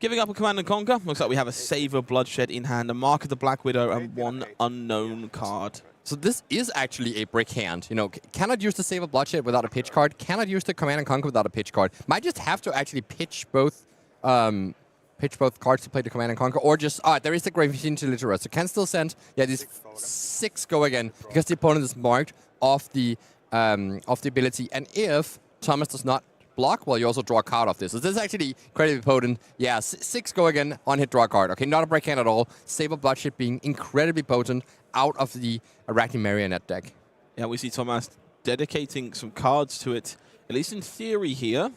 Giving up a Command and Conquer. Looks like we have a Savor Bloodshed in hand, a Mark of the Black Widow, and one unknown card. So this is actually a brick hand. You know, cannot use the Save of Bloodshed without a pitch card. Cannot use the Command and Conquer without a pitch card. Might just have to actually pitch both cards to play the Command and Conquer, or just there is the Viscido Literal, so can still send. Yeah, these 6 go again because the opponent is marked off the ability, and if Thomas does not block, well, you also draw a card off this. So this is actually incredibly potent. Yeah, 6 go again on hit, draw a card. Okay, not a break hand at all. Save of Bloodshed being incredibly potent out of the Arakni Marionette deck. Yeah, we see Thomas dedicating some cards to it, at least in theory here.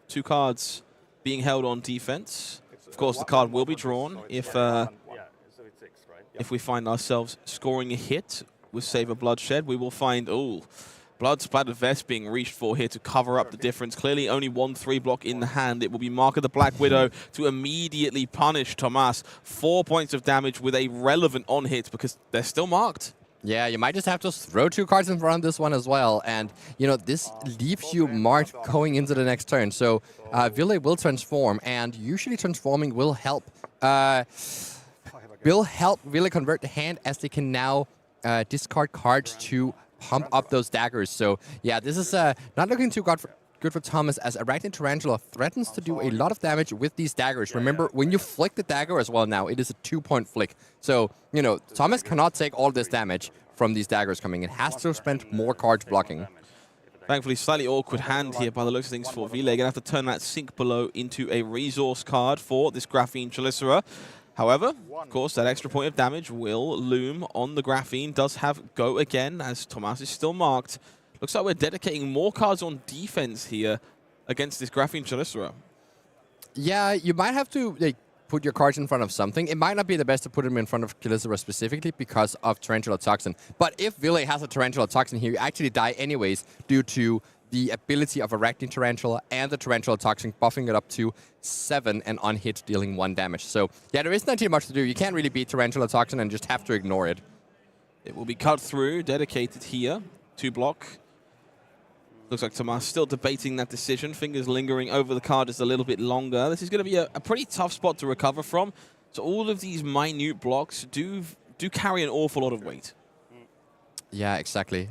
2 cards being held on defense. Of course, the card will be drawn if we find ourselves scoring a hit with Save of Bloodshed. We will find, Blood Splattered Vest being reached for here to cover up the difference. Clearly only 1 3-block in the hand. It will be Mark of the Black Widow to immediately punish Tomas. 4 points of damage with a relevant on-hit because they're still marked. Yeah, you might just have to throw 2 cards in front of this one as well. And, you know, this leaves you marked going into the next turn. So Ville will transform, and usually transforming will help. Ville convert the hand, as they can now discard cards to pump up those daggers. So yeah, this is not looking too good for Thomas, as Arakni Tarantula threatens to do a lot of damage with these daggers. Remember, when you flick the dagger as well now, it is a 2-point flick. So, you know, Thomas cannot take all this damage from these daggers coming in. Has to spend more cards blocking. Thankfully, slightly awkward hand here by the looks of things for Ville. Gonna have to turn that Sink Below into a resource card for this Graphene Chelicera. However, of course, that extra point of damage will loom on the Graphene. Does have go again, as Tomas is still marked. Looks like we're dedicating more cards on defense here against this Graphene Chelicera. Yeah, you might have to put your cards in front of something. It might not be the best to put them in front of Chelicera specifically because of Tarantula Toxin. But if Ville has a Tarantula Toxin here, you actually die anyways due to the ability of Arakni Tarantula and the Tarantula Toxin, buffing it up to 7 and on hit dealing 1 damage. So yeah, there isn't too much to do. You can't really beat Tarantula Toxin and just have to ignore it. It will be cut through, dedicated here, 2 block. Looks like Tomas still debating that decision. Fingers lingering over the card just a little bit longer. This is going to be a pretty tough spot to recover from. So all of these minute blocks do carry an awful lot of weight. Yeah, exactly.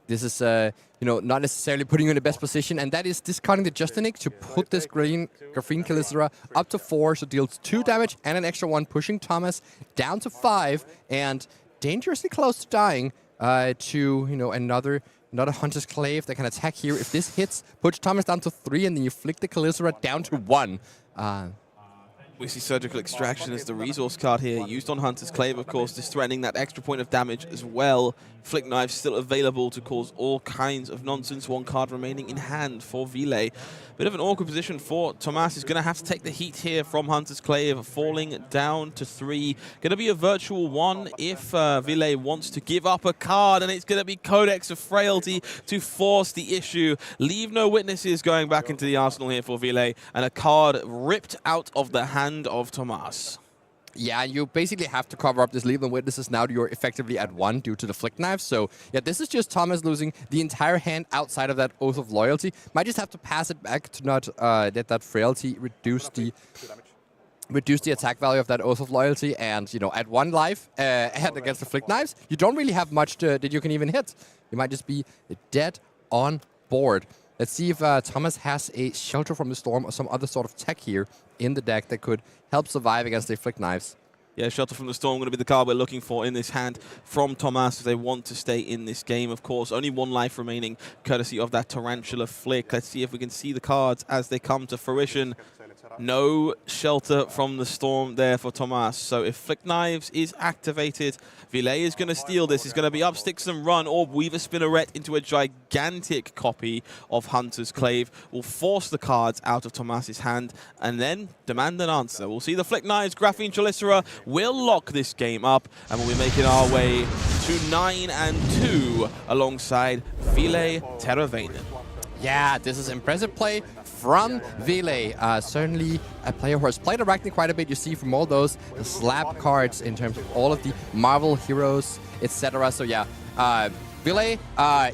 This is, you know, not necessarily putting you in the best position, and that is discarding the Justinic to put this Graphene Chelicera up to 4, so deals 2 damage and an extra 1, pushing Thomas down to 5, and dangerously close to dying to, you know, another Hunter's Clave that can attack here. If this hits, puts Thomas down to 3, and then you flick the Chelicera down to 1. We see Surgical Extraction as the resource card here, used on Hunter's Clave, of course, just threatening that extra point of damage as well. Flick Knife still available to cause all kinds of nonsense. 1 card remaining in hand for Ville. Bit of an awkward position for Tomas. He's going to have to take the heat here from Hunter's Clave, falling down to 3. Going to be a virtual 1 if Ville wants to give up a card, and it's going to be Codex of Frailty to force the issue. Leave no witnesses going back into the arsenal here for Ville, and a card ripped out of the hand of Tomas. Yeah, you basically have to cover up this Leave No Witnesses. Now you're effectively at 1 due to the Flick Knife. So yeah, this is just Thomas losing the entire hand outside of that Oath of Loyalty. Might just have to pass it back to not let that Frailty reduce the attack value of that Oath of Loyalty. And, you know, at 1 life and against the Flick Knives, you don't really have much that you can even hit. You might just be dead on board. Let's see if Thomas has a Shelter from the Storm or some other sort of tech here in the deck that could help survive against the Flick Knives. Yeah, Shelter from the Storm going to be the card we're looking for in this hand from Tomas if they want to stay in this game, of course. Only 1 life remaining, courtesy of that Tarantula Flick. Let's see if we can see the cards as they come to fruition. No Shelter from the Storm there for Tomas. So if Flick Knives is activated, Ville is going to steal this. He's going to be up sticks and run, or weave a Spinneret into a gigantic copy of Hunter's Clave. Will force the cards out of Tomas's hand and then demand an answer. We'll see the Flick Knives. Graphene Chelicera will lock this game up, and we'll be making our way to 9-2 alongside Ville Teravainen. Yeah, this is impressive play from Ville. Certainly a player who has played Arakni quite a bit. You see from all those slap cards in terms of all of the Marvel heroes, etc. So yeah, Ville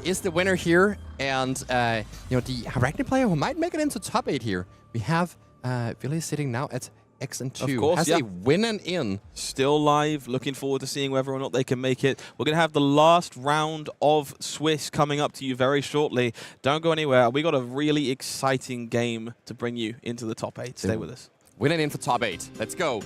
is the winner here, and you know, the Arakni player who might make it into top 8 here. We have Ville sitting now at X and 2. Of course, Has yeah. a win and in. Still live, looking forward to seeing whether or not they can make it. We're going to have the last round of Swiss coming up to you very shortly. Don't go anywhere. We got a really exciting game to bring you into the top 8. Stay with us. Win and in for top 8. Let's go.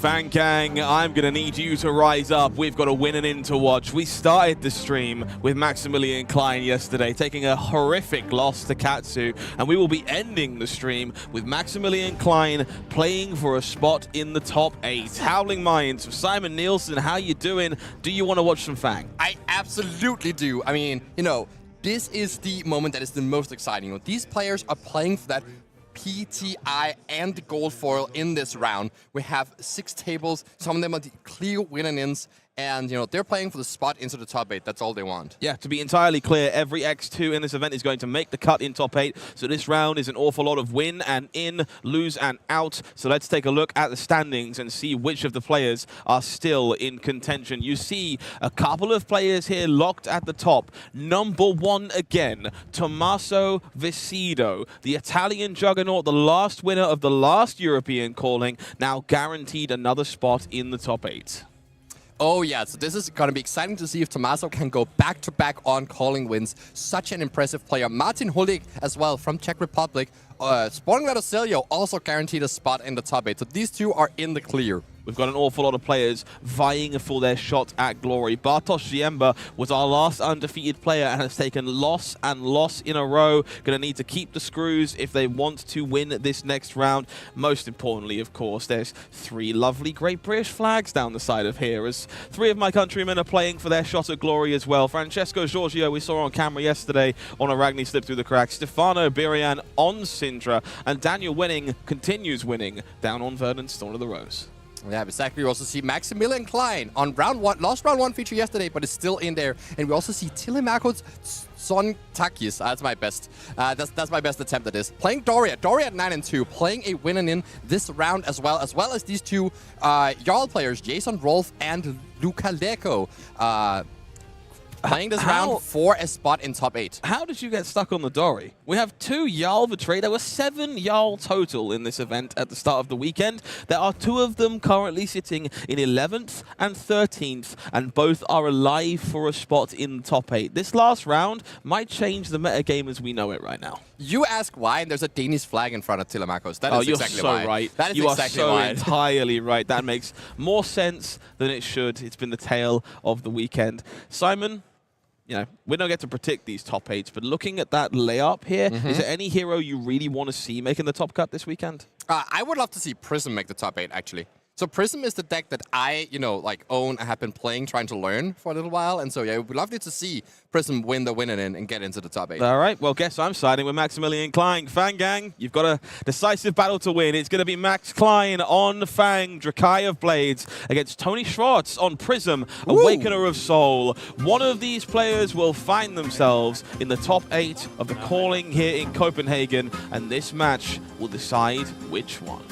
Fang Gang, I'm going to need you to rise up. We've got a win and in to watch. We started the stream with Maximilian and Klein yesterday, taking a horrific loss to Katsu, and we will be ending the stream with Maximilian and Klein playing for a spot in the top 8. HowlingMines, Simon Nielsen, how you doing? Do you want to watch some Fang? I absolutely do. I mean, you know, this is the moment that is the most exciting. You know, these players are playing for that PTI and the gold foil in this round. We have 6 tables. Some of them are the clear win and ins. And, you know, they're playing for the spot into the top 8. That's all they want. Yeah, to be entirely clear, every X2 in this event is going to make the cut in top 8. So this round is an awful lot of win and in, lose and out. So let's take a look at the standings and see which of the players are still in contention. You see a couple of players here locked at the top. Number 1 again, Tommaso Viscido, the Italian juggernaut, the last winner of the last European calling, now guaranteed another spot in the top 8. Oh yeah, so this is going to be exciting to see if Tommaso can go back-to-back on calling wins. Such an impressive player. Martin Hulik as well from Czech Republic. Sporting Radosselio also guaranteed a spot in the top 8. So these two are in the clear. We've got an awful lot of players vying for their shot at glory. Bartosz Ziemba was our last undefeated player and has taken loss and loss in a row. Going to need to keep the screws if they want to win this next round. Most importantly, of course, there's 3 lovely Great British flags down the side of here, as 3 of my countrymen are playing for their shot at glory as well. Francesco Giorgio, we saw on camera yesterday on Arakni slip through the cracks. Stefano Birian on Cindra, and Daniel Winning continues winning down on Verdance, Thorn of the Rose. Yeah, exactly. We also see Maximilian Klein on round 1. Lost round 1 feature yesterday, but is still in there. And we also see Telemakos Sontakis. That's my best. That's my best attempt at this. Playing Doria. Doria at 9-2. Playing a winner in this round as well as these 2 Jarl players, Jason Rolfe and Luka Leko. Playing this round for a spot in top 8. How did you get stuck on the Dory? We have 2 Jarl Betray. There were 7 Jarl total in this event at the start of the weekend. There are 2 of them currently sitting in 11th and 13th, and both are alive for a spot in the top 8. This last round might change the metagame as we know it right now. You ask why, and there's a Danish flag in front of Telemakos. That is exactly why. Right. You're so right. That is you exactly are so why. entirely right. That makes more sense than it should. It's been the tale of the weekend. Simon, you know, we don't get to predict these top 8s, but looking at that layup here, is there any hero you really want to see making the top cut this weekend? I would love to see Prism make the top 8, actually. So Prism is the deck that I, own and have been playing, trying to learn for a little while. And so, yeah, it would love to see Prism win the winner and get into the top 8. All right, well, guess I'm siding with Maximilian Klein. Fang gang, you've got a decisive battle to win. It's going to be Max Klein on Fang, Drakai of Blades, against Toni Schwarze on Prism, Awakener of Soul. One of these players will find themselves in the top 8 of the calling here in Copenhagen, and this match will decide which one.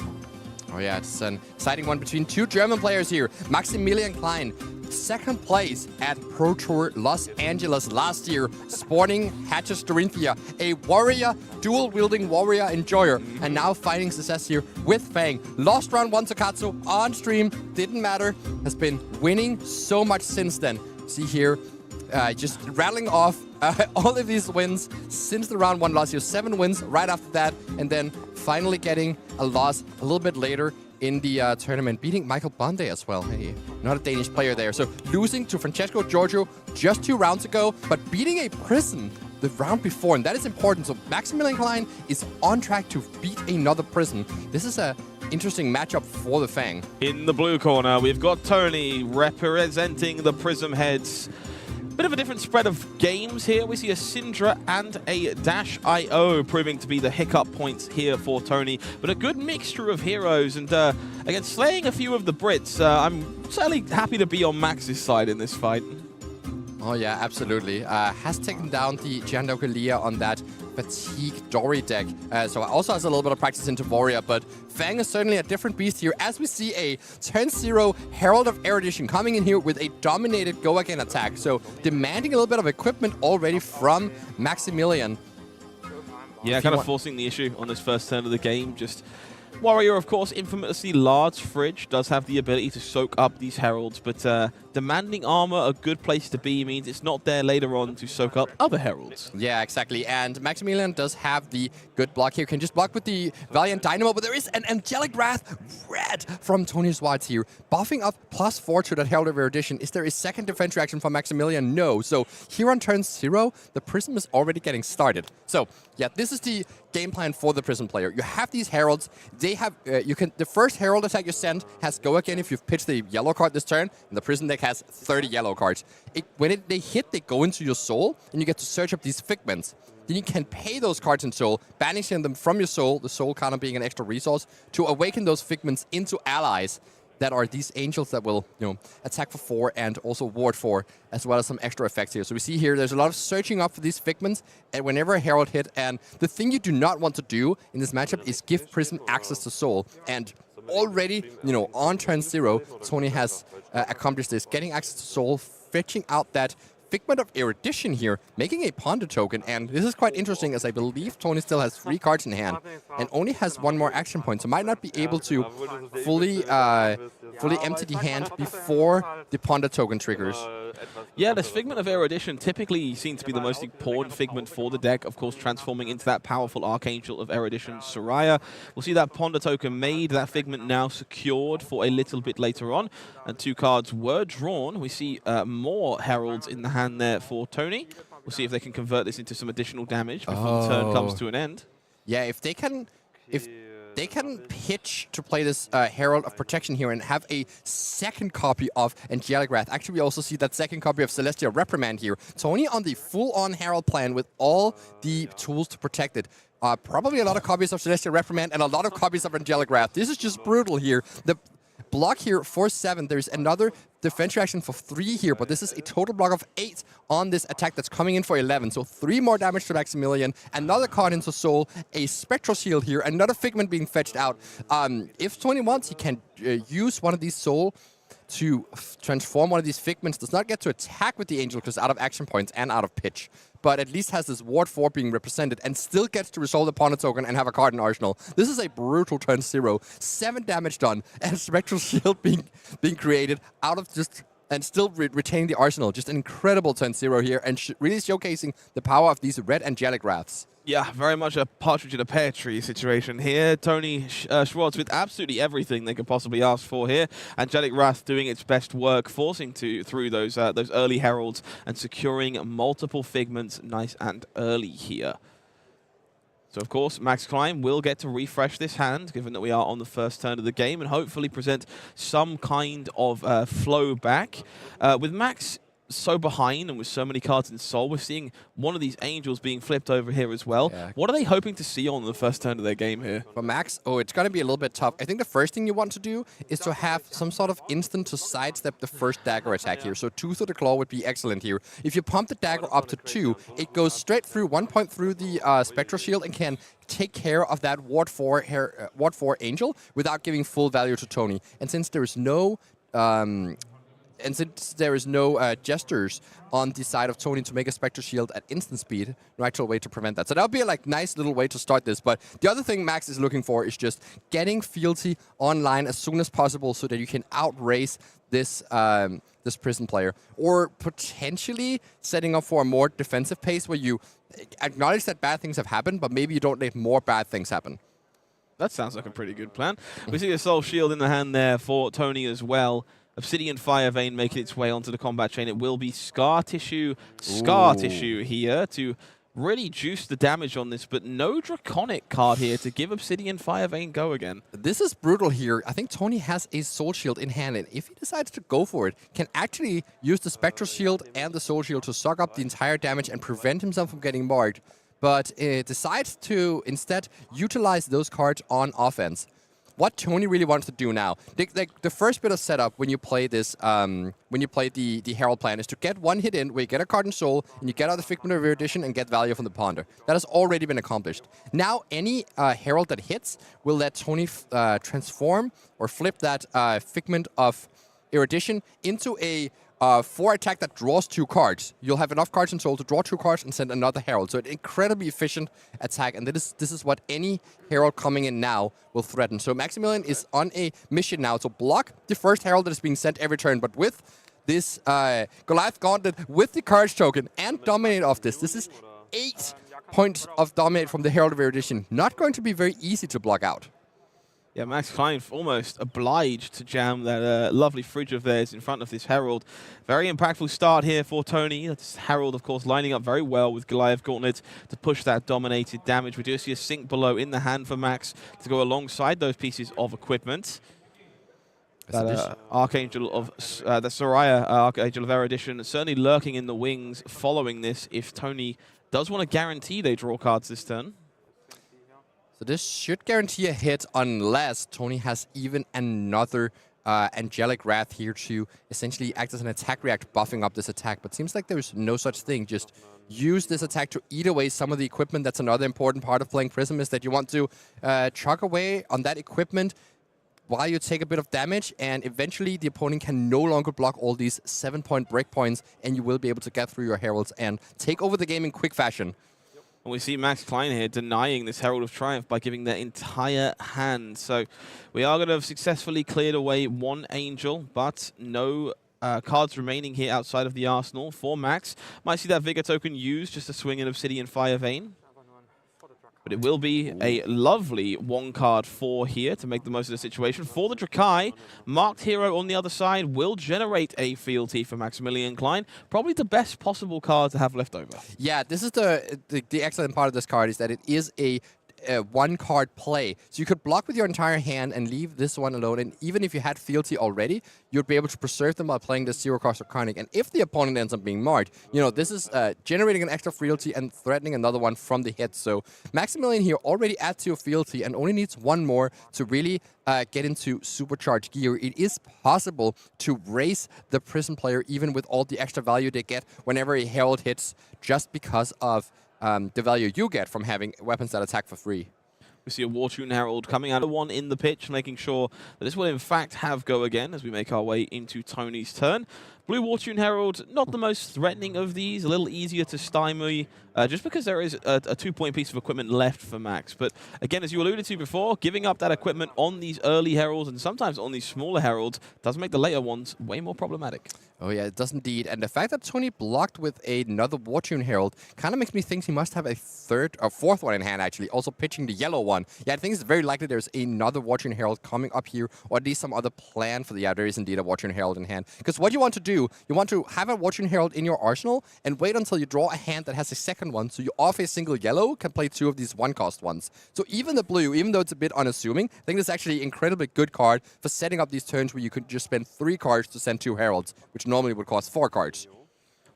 Oh yeah, it's an exciting one between 2 German players here. Maximilian Klein, 2nd place at Pro Tour Los Angeles last year, sporting Hatches Dorinthia, a warrior, dual-wielding warrior enjoyer, and now finding success here with Fang. Lost round 1 to Katsu on stream, didn't matter, has been winning so much since then. See here, just rattling off all of these wins since the round 1 loss here. 7 wins right after that, and then finally getting a loss a little bit later in the tournament, beating Michael Bonde as well. Hey, not a Danish player there. So losing to Francesco Giorgio just 2 rounds ago, but beating a Prism the round before, and that is important. So Maximilian Klein is on track to beat another Prism. This is a interesting matchup for the Fang. In the blue corner, we've got Toni representing the Prism heads. Bit of a different spread of games here. We see a Cindra and a Dash.io proving to be the hiccup points here for Toni, but a good mixture of heroes, and again, slaying a few of the Brits. I'm certainly happy to be on Max's side in this fight. Oh yeah, absolutely. Has taken down the Giandocalia on that Fatigue Dory deck. So also has a little bit of practice into Warrior, but Fang is certainly a different beast here, as we see a turn 0 Herald of Erudition coming in here with a dominated go-again attack. So demanding a little bit of equipment already from Maximilian. Yeah, kind of forcing the issue on this first turn of the game. Just Warrior, of course, infamously large fridge, does have the ability to soak up these heralds, but demanding armor, a good place to be, means it's not there later on to soak up other heralds. Yeah, exactly. And Maximilian does have the good block here. Can just block with the Valiant Dynamo, but there is an Angelic Wrath red from Toni Schwarze here, buffing up +4 to that Herald of Erudition. Is there a second defense reaction from Maximilian? No. So here on turn 0, the Prism is already getting started. So yeah, this is the game plan for the Prism player. You have these heralds. They have the first herald attack you send has go again if you've pitched the yellow card this turn, and the Prism deck has 30 yellow cards. When they hit, they go into your soul, and you get to search up these figments. Then you can pay those cards in soul, banishing them from your soul, the soul kind of being an extra resource, to awaken those figments into allies that are these angels that will, attack for 4 and also ward 4, as well as some extra effects here. So we see here, there's a lot of searching up for these figments, and whenever a herald hit, and the thing you do not want to do in this matchup is give Prism access to soul. And already, on turn 0, Toni has accomplished this, getting access to soul, fetching out that Figment of Erudition here, making a Ponder token, and this is quite interesting as I believe Toni still has 3 cards in hand and only has 1 more action point, so might not be able to fully empty the hand before the Ponder token triggers. Yeah, this Figment of Erudition typically seems to be the most important figment for the deck, of course, transforming into that powerful Archangel of Erudition, Soraya. We'll see that Ponder token made, that Figment now secured for a little bit later on, and 2 cards were drawn. We see more Heralds in the hand there for Toni. We'll see if they can convert this into some additional damage before the turn comes to an end. Yeah, if they can pitch to play this Herald of Protection here and have a second copy of Angelic Wrath. Actually, we also see that second copy of Celestial Reprimand here. Toni on the full-on Herald plan with all the tools to protect it. Probably a lot of copies of Celestial Reprimand and a lot of copies of Angelic Wrath. This is just brutal here. The block here for 7. There's another defense reaction for 3 here, but this is a total block of 8 on this attack that's coming in for 11. So 3 more damage to Maximilian, another card into Soul, a Spectral Shield here, another Figment being fetched out. If Toni wants, he can use one of these Soul to transform one of these Figments. Does not get to attack with the Angel because out of action points and out of pitch, but at least has this Ward 4 being represented and still gets to resolve the Ponder token and have a card in Arsenal. This is a brutal turn 0. 7 damage done and Spectral Shield being created out of just and still retaining the Arsenal. Just an incredible turn 0 here and really showcasing the power of these red Angelic Wraths. Yeah, very much a partridge in a pear tree situation here. Toni Schwarze with absolutely everything they could possibly ask for here. Angelic Wrath doing its best work, forcing through those early heralds and securing multiple Figments nice and early here. So, of course, Max Klein will get to refresh this hand, given that we are on the first turn of the game, and hopefully present some kind of flow back. With Max so behind and with so many cards in Soul, we're seeing one of these Angels being flipped over here as well. Yeah. What are they hoping to see on the first turn of their game here? For Max, it's going to be a little bit tough. I think the first thing you want to do is to have some sort of instant to sidestep the first dagger attack here. So Tooth of the Claw would be excellent here. If you pump the dagger up to 2, it goes straight through 1 point through the Spectral Shield and can take care of that Ward 4 Angel without giving full value to Toni. And since there is no gestures on the side of Toni to make a Spectral Shield at instant speed, no actual way to prevent that. So that would be a nice little way to start this. But the other thing Max is looking for is just getting Fealty online as soon as possible so that you can outrace this this Prism player. Or potentially setting up for a more defensive pace where you acknowledge that bad things have happened, but maybe you don't let more bad things happen. That sounds like a pretty good plan. We see a Soul Shield in the hand there for Toni as well. Obsidian Fire Vein making its way onto the combat chain. It will be Scar Tissue here to really juice the damage on this, but no Draconic card here to give Obsidian Fire Vein go again. This is brutal here. I think Toni has a Soul Shield in hand, and if he decides to go for it, can actually use the Spectral Shield and the Soul Shield to suck up the entire damage and prevent himself from getting marked, but decides to instead utilize those cards on offense. What Toni really wants to do now, the first bit of setup when you play this, when you play the Herald plan, is to get 1 hit in where you get a card in Soul and you get out the Figment of Erudition and get value from the Ponder. That has already been accomplished. Now any Herald that hits will let Toni transform or flip that Figment of Erudition into a 4 attack that draws 2 cards. You'll have enough cards in Soul to draw 2 cards and send another Herald. So an incredibly efficient attack, and this is what any Herald coming in now will threaten. So Maximilian is on a mission now to block the first Herald that is being sent every turn, but with this Goliath Gauntlet, with the Courage token and Dominate off this is 8 points of Dominate from the Herald of Erudition. Not going to be very easy to block out. Yeah, Max Klein almost obliged to jam that lovely fridge of theirs in front of this Herald. Very impactful start here for Toni. This Herald, of course, lining up very well with Goliath Gauntlet to push that dominated damage. We do see a Sink Below in the hand for Max to go alongside those pieces of equipment. That Archangel of the Soraya Archangel of Erudition certainly lurking in the wings following this if Toni does want to guarantee they draw cards this turn. So this should guarantee a hit unless Toni has even another Angelic Wrath here to essentially act as an attack react, buffing up this attack. But seems like there's no such thing. Just use this attack to eat away some of the equipment. That's another important part of playing Prism, is that you want to chuck away on that equipment while you take a bit of damage, and eventually the opponent can no longer block all these 7-point breakpoints, and you will be able to get through your Heralds and take over the game in quick fashion. And we see Max Klein here denying this Herald of Triumph by giving their entire hand. So we are going to have successfully cleared away 1 Angel, but no cards remaining here outside of the arsenal for Max. Might see that Vigor token used just to swing in Obsidian Fire Vein. But it will be a lovely 1-card 4 here to make the most of the situation. For the Drakai, Marked Hero on the other side will generate a fealty for Maximilian Klein. Probably the best possible card to have left over. Yeah, this is the excellent part of this card is that it is a 1-card play. So you could block with your entire hand and leave this one alone. And even if you had fealty already, you'd be able to preserve them by playing the 0-cost Arcanic. And if the opponent ends up being marked, this is generating an extra fealty and threatening another one from the hit. So Maximilian here already adds to your fealty and only needs one more to really get into supercharged gear. It is possible to raise the Prism player even with all the extra value they get whenever a Herald hits, just because of the value you get from having weapons that attack for free. We see a Wartune Herald coming out of one in the pitch, making sure that this will in fact have go again as we make our way into Toni's turn. Blue Wartune Herald, not the most threatening of these, a little easier to stymie, just because there is a 2-point piece of equipment left for Max. But again, as you alluded to before, giving up that equipment on these early Heralds and sometimes on these smaller Heralds does make the later ones way more problematic. Oh yeah, it does indeed. And the fact that Toni blocked with another Wartune Herald kind of makes me think he must have a third or fourth one in hand, actually, also pitching the yellow one. Yeah, I think it's very likely there's another Wartune Herald coming up here, or at least some other plan for the... Yeah, there is indeed a Wartune Herald in hand. Because what you want to do, you want to have a Wartune Herald in your arsenal and wait until you draw a hand that has a second one, so you off a single yellow can play 2 of these 1-cost ones. So even the blue, even though it's a bit unassuming, I think it's actually an incredibly good card for setting up these turns where you could just spend 3 cards to send 2 Heralds, which normally would cost 4 cards.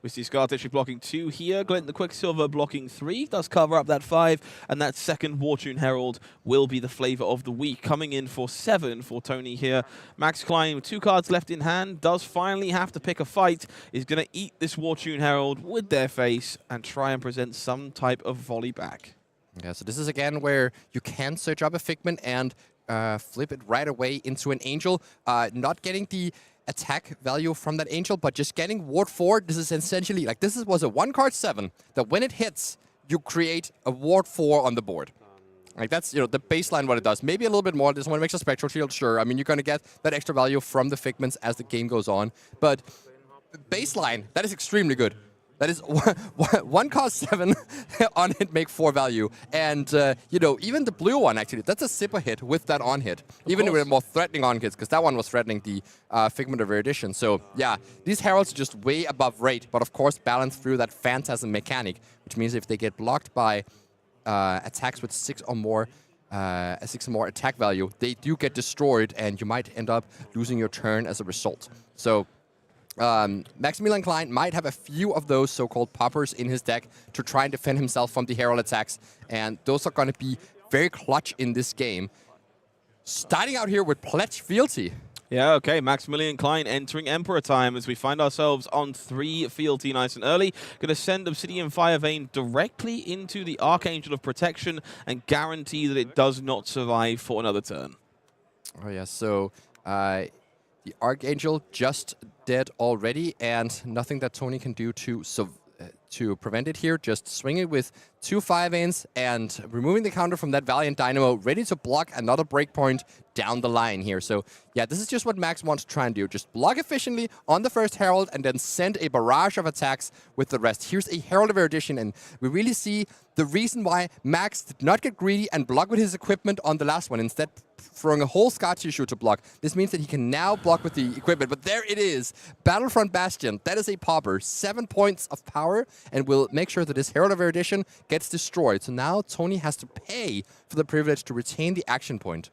We see Scartishly blocking 2 here. Glint the Quicksilver blocking 3. Does cover up that 5. And that second Wartune Herald will be the flavor of the week. Coming in for 7 for Toni here. Max Klein with 2 cards left in hand. Does finally have to pick a fight. Is going to eat this Wartune Herald with their face and try and present some type of volley back. Yeah, so this is again where you can search up a Figment and flip it right away into an Angel. Not getting the attack value from that Angel, but just getting Ward 4. This is essentially, like, this was a 1-card 7, that when it hits, you create a Ward 4 on the board. Like, that's, the baseline what it does. Maybe a little bit more. This one makes a Spectral Shield, sure. I mean, you're going to get that extra value from the Figments as the game goes on. But baseline, that is extremely good. That is 1-cost 7 on hit, make 4 value. And, even the blue one, actually, that's a Zipper hit with that on hit. Even with more threatening on hits, because that one was threatening the Figment of Erudition. So, yeah, these Heralds are just way above rate, but of course balanced through that Phantasm mechanic, which means if they get blocked by attacks with 6 or more attack value, they do get destroyed, and you might end up losing your turn as a result. So, Maximilian Klein might have a few of those so-called poppers in his deck to try and defend himself from the Herald attacks, and those are going to be very clutch in this game. Starting out here with Pledge Fealty. Yeah, okay, Maximilian Klein entering Emperor time as we find ourselves on 3 fealty nice and early. Going to send Obsidian Fire Vein directly into the Archangel of Protection and guarantee that it does not survive for another turn. Oh yeah, so the Archangel just dead already, and nothing that Toni can do to prevent it here. Just swing it with 2 Fire Veins and removing the counter from that Valiant Dynamo, ready to block another breakpoint down the line here. So yeah, this is just what Max wants to try and do. Just block efficiently on the first Herald and then send a barrage of attacks with the rest. Here's a Herald of Erudition, and we really see the reason why Max did not get greedy and block with his equipment on the last one, instead throwing a whole Scar Tissue to block. This means that he can now block with the equipment. But there it is. Battlefront Bastion. That is a popper. 7 points of power, and will make sure that this Herald of Erudition gets destroyed. So now Toni has to pay for the privilege to retain the action point.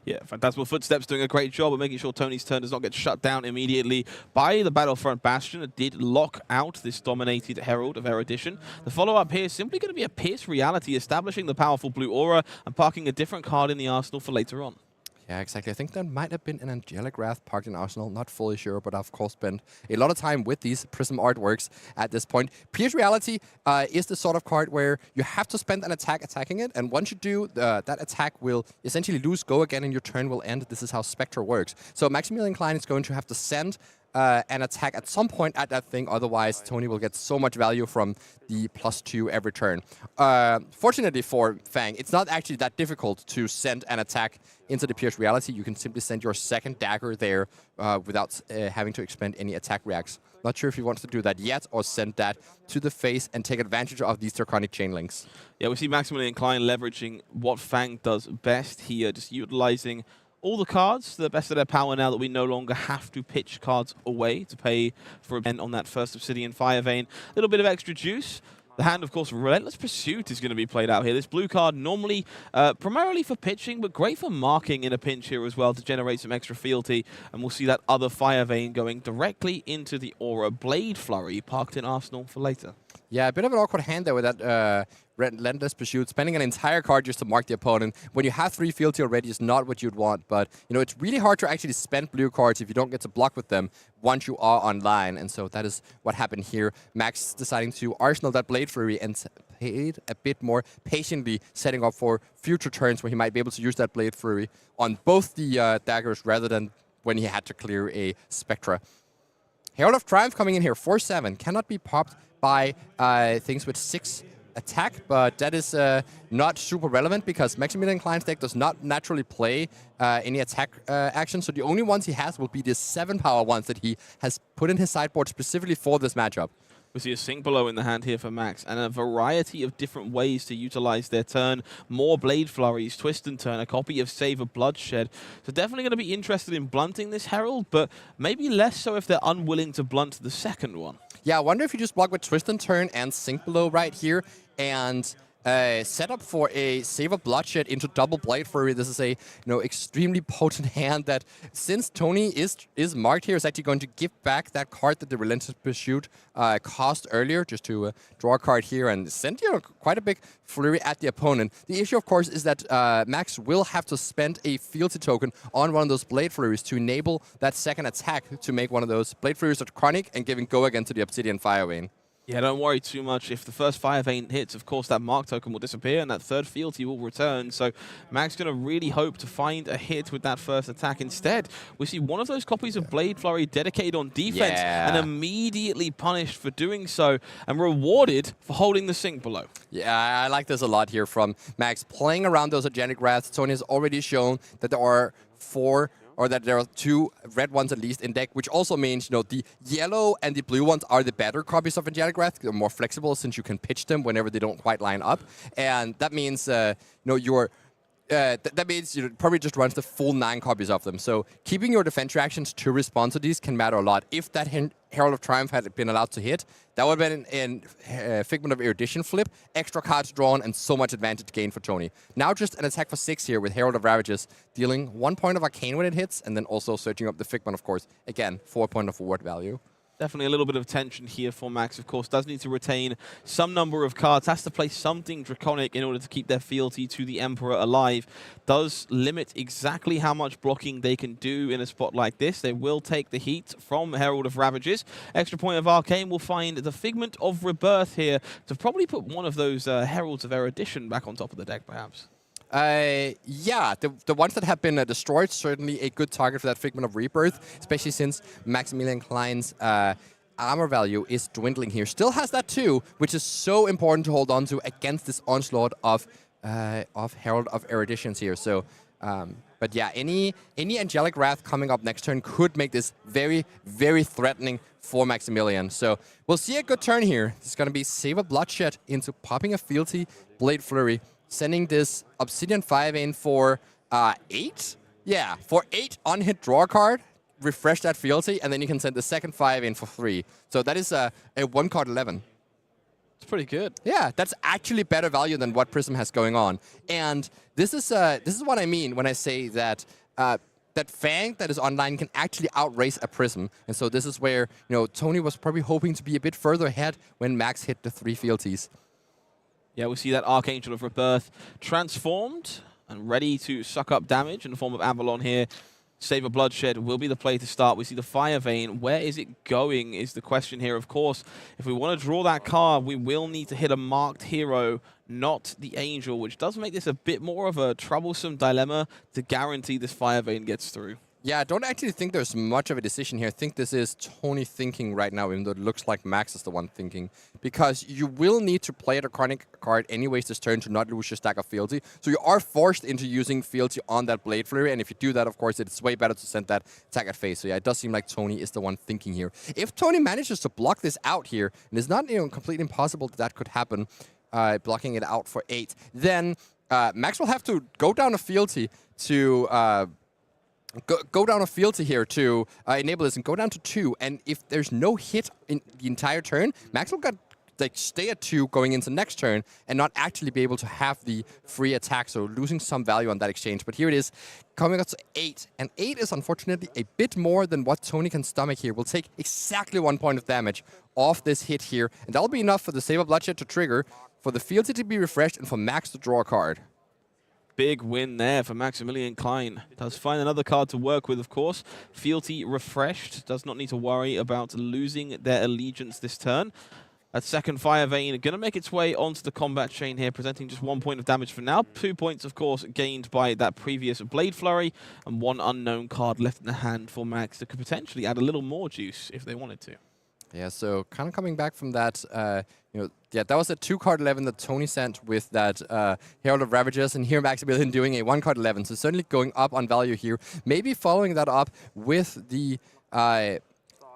Yeah, Phantasmal Footsteps doing a great job of making sure Toni's turn does not get shut down immediately by the Battlefront Bastion. It did lock out this dominated Herald of Erudition. The follow-up here is simply going to be a Pierce Reality, establishing the powerful blue aura and parking a different card in the arsenal for later on. Yeah, exactly. I think there might have been an Angelic Wrath parked in Arsenal. Not fully sure, but I've of course spent a lot of time with these Prism artworks at this point. Pierce Reality is the sort of card where you have to spend an attack attacking it, and once you do, that attack will essentially lose go again and your turn will end. This is how Spectre works. So Maximilian Klein is going to have to send an attack at some point at that thing. Otherwise, Toni will get so much value from the +2 every turn. Fortunately for Fang, it's not actually that difficult to send an attack into the Pierce reality. You can simply send your second dagger there without having to expend any attack reacts. Not sure if he wants to do that yet or send that to the face and take advantage of these draconic chain links. Yeah, we see Maximilian and Klein leveraging what Fang does best here, just utilizing all the cards to the best of their power now that we no longer have to pitch cards away to pay for a event on that first Obsidian Fire Vein. A little bit of extra juice. The hand, of course, Relentless Pursuit is going to be played out here. This blue card normally primarily for pitching, but great for marking in a pinch here as well to generate some extra fealty. And we'll see that other Fire Vein going directly into the Aura. Blade Flurry parked in Arsenal for later. Yeah, a bit of an awkward hand there with that Relentless Pursuit. Spending an entire card just to mark the opponent when you have 3 fealty already is not what you'd want. But, you know, it's really hard to actually spend blue cards if you don't get to block with them once you are online. And so that is what happened here. Max deciding to arsenal that Blade Flurry and paid a bit more patiently, setting up for future turns where he might be able to use that Blade Flurry on both the daggers rather than when he had to clear a Spectra. Herald of Triumph coming in here, 4/7. Cannot be popped by things with 6 attack, but that is not super relevant because Maximilian Klein's deck does not naturally play any attack action, so the only ones he has will be the 7 power ones that he has put in his sideboard specifically for this matchup. We see a Sink Below in the hand here for Max, and a variety of different ways to utilize their turn. More Blade Flurries, Twist and Turn, a copy of Save a Bloodshed. So definitely going to be interested in blunting this Herald, but maybe less so if they're unwilling to blunt the second one. Yeah, I wonder if you just block with Twist and Turn and Sink Below right here and set up for a Save a Bloodshed into double Blade Flurry. This is a extremely potent hand that, since Toni is marked here, is actually going to give back that card that the Relentless Pursuit cost earlier, just to draw a card here and send quite a big flurry at the opponent. The issue, of course, is that Max will have to spend a fealty token on one of those Blade Flurries to enable that second attack to make one of those Blade Flurries chronic and giving go again to the Obsidian Fire Vein. Yeah, don't worry too much. If the first Fire Vein hits, of course, that Mark token will disappear and that third fealty will return. So Max going to really hope to find a hit with that first attack. Instead, we see one of those copies of Blade Flurry dedicated on defense and immediately punished for doing so and rewarded for holding the Sink Below. Yeah, I like this a lot here from Max. Playing around those Organic Wraths, Toni has already shown that there are 4 or that there are 2 red ones at least in deck, which also means, the yellow and the blue ones are the better copies of Angelic Wrath. They're more flexible since you can pitch them whenever they don't quite line up. And that means, that means you probably just runs the full 9 copies of them. So keeping your defense reactions to respond to these can matter a lot. If that Herald of Triumph had been allowed to hit, that would have been a Figment of Erudition flip, extra cards drawn, and so much advantage gained for Toni. Now just an attack for 6 here with Herald of Ravages, dealing 1 point of Arcane when it hits, and then also searching up the Figment, of course. Again, 4 point of ward value. Definitely a little bit of tension here for Max, of course. Does need to retain some number of cards. Has to play something draconic in order to keep their fealty to the Emperor alive. Does limit exactly how much blocking they can do in a spot like this. They will take the heat from Herald of Ravages. Extra point of Arcane will find the Figment of Rebirth here to probably put one of those Heralds of Erudition back on top of the deck, perhaps. Yeah, the ones that have been destroyed, certainly a good target for that Figment of Rebirth, especially since Maximilian Klein's armor value is dwindling here. Still has that too, which is so important to hold on to against this onslaught of Herald of Eruditions here. So, but yeah, any Angelic Wrath coming up next turn could make this very, very threatening for Maximilian. So we'll see a good turn here. This is going to be Save a Bloodshed into popping a fealty Blade Flurry, sending this Obsidian Fire Vein for 8? Yeah, for 8 on-hit draw card, refresh that fealty, and then you can send the second Fire Vein for 3. So that is a 1-card 11. It's pretty good. Yeah, that's actually better value than what Prism has going on. And this is what I mean when I say that that Fang that is online can actually outrace a Prism. And so this is where Toni was probably hoping to be a bit further ahead when Max hit the 3 fealties. Yeah, we see that Archangel of Rebirth transformed and ready to suck up damage in the form of Avalon here. Save a Bloodshed will be the play to start. We see the Fire Vein. Where is it going is the question here. Of course, if we want to draw that card, we will need to hit a marked hero, not the Angel, which does make this a bit more of a troublesome dilemma to guarantee this Fire Vein gets through. Yeah, I don't actually think there's much of a decision here. I think this is Toni thinking right now, even though it looks like Max is the one thinking. Because you will need to play a Draconic card anyways this turn to not lose your stack of fealty. So you are forced into using fealty on that Blade Flurry, and if you do that, of course, it's way better to send that attack at face. So yeah, it does seem like Toni is the one thinking here. If Toni manages to block this out here, and it's not completely impossible that could happen, blocking it out for 8, then Max will have to go down a fealty to... Go down a fealty here to enable this and go down to 2. And if there's no hit in the entire turn, Max will stay at 2 going into next turn and not actually be able to have the free attack, so losing some value on that exchange. But here it is, coming up to 8. And 8 is unfortunately a bit more than what Toni can stomach here. We'll take exactly 1 point of damage off this hit here. And that'll be enough for the Save of Bloodshed to trigger, for the fealty to be refreshed, and for Max to draw a card. Big win there for Maximilian Klein. Does find another card to work with, of course. Fealty refreshed. Does not need to worry about losing their allegiance this turn. That second Fire Vein going to make its way onto the combat chain here, presenting just 1 point of damage for now. 2 points, of course, gained by that previous Blade Flurry, and 1 unknown card left in the hand for Max that could potentially add a little more juice if they wanted to. Yeah, so kind of coming back from that, that was a 2-card 11 that Toni sent with that Herald of Ravagers, and here Maximilian doing a 1-card 11, so certainly going up on value here. Maybe following that up with the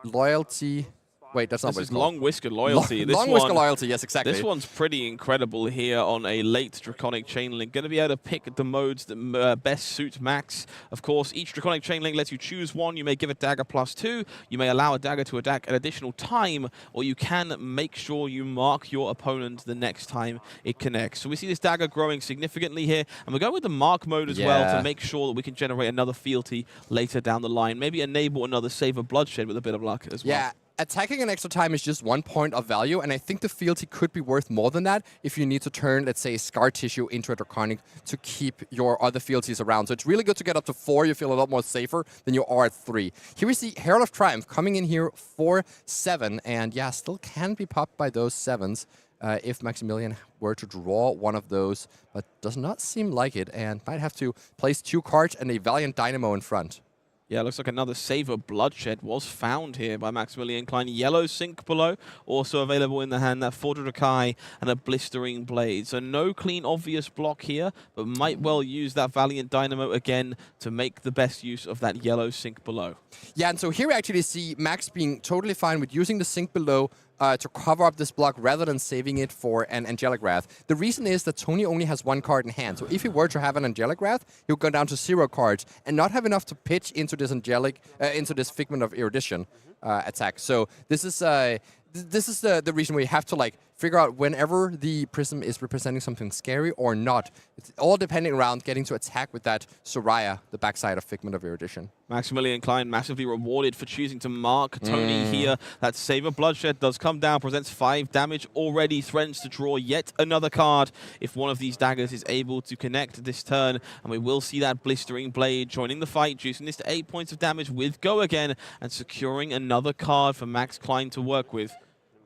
loyalty. Wait, that's not what it's called. Long Whisker Loyalty. Long Whisker Loyalty, yes, exactly. This one's pretty incredible here on a late Draconic Chain Link. Going to be able to pick the modes that best suit Max. Of course, each Draconic Chain Link lets you choose one. You may give a dagger +2. You may allow a dagger to attack an additional time, or you can make sure you mark your opponent the next time it connects. So we see this dagger growing significantly here, and we're going with the mark mode as well to make sure that we can generate another fealty later down the line. Maybe enable another Save of Bloodshed with a bit of luck as well. Yeah. Attacking an extra time is just 1 point of value, and I think the fealty could be worth more than that if you need to turn, let's say, Scar Tissue into a Draconic to keep your other fealties around. So it's really good to get up to 4. You feel a lot more safer than you are at 3. Here we see Herald of Triumph coming in here for 7, and yeah, still can be popped by those 7s if Maximilian were to draw one of those, but does not seem like it, and might have to place 2 cards and a Valiant Dynamo in front. Yeah, looks like another Save of Bloodshed was found here by Maximilian Klein. Yellow Sink below, also available in the hand. That Fordrakai and a Blistering Blade. So no clean, obvious block here, but might well use that Valiant Dynamo again to make the best use of that Yellow Sink below. Yeah, and so here we actually see Max being totally fine with using the Sink below to cover up this block rather than saving it for an Angelic Wrath. The reason is that Toni only has 1 card in hand, so if he were to have an Angelic Wrath, he would go down to 0 cards and not have enough to pitch into this into this Figment of Erudition attack. So this is the reason where you have to figure out whenever the Prism is representing something scary or not. It's all depending around getting to attack with that Soraya, the backside of Figment of Erudition. Maximilian Klein massively rewarded for choosing to mark Toni here. That Save of Bloodshed does come down, presents 5 damage already, threatens to draw yet another card if one of these daggers is able to connect this turn. And we will see that Blistering Blade joining the fight, juicing this to 8 points of damage with Go Again and securing another card for Max Klein to work with.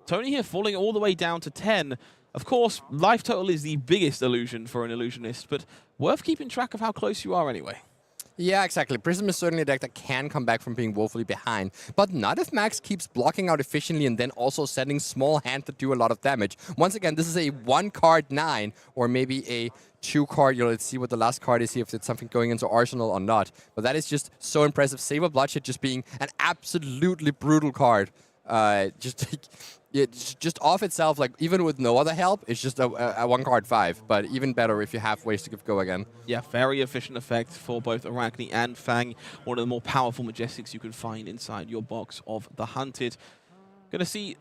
Toni here falling all the way down to 10. Of course, life total is the biggest illusion for an illusionist, but worth keeping track of how close you are anyway. Yeah, exactly. Prism is certainly a deck that can come back from being woefully behind, but not if Max keeps blocking out efficiently and then also setting small hand to do a lot of damage. Once again, this is a 1-card 9, or maybe a 2-card, let's see what the last card is, see if it's something going into Arsenal or not. But that is just so impressive. Save of Bloodshed just being an absolutely brutal card. Just off itself, even with no other help, it's just a 1-card 5. But even better if you have ways to Go Again. Yeah, very efficient effect for both Arakni and Fang. One of the more powerful Majestics you can find inside your box of the Hunted. Going to see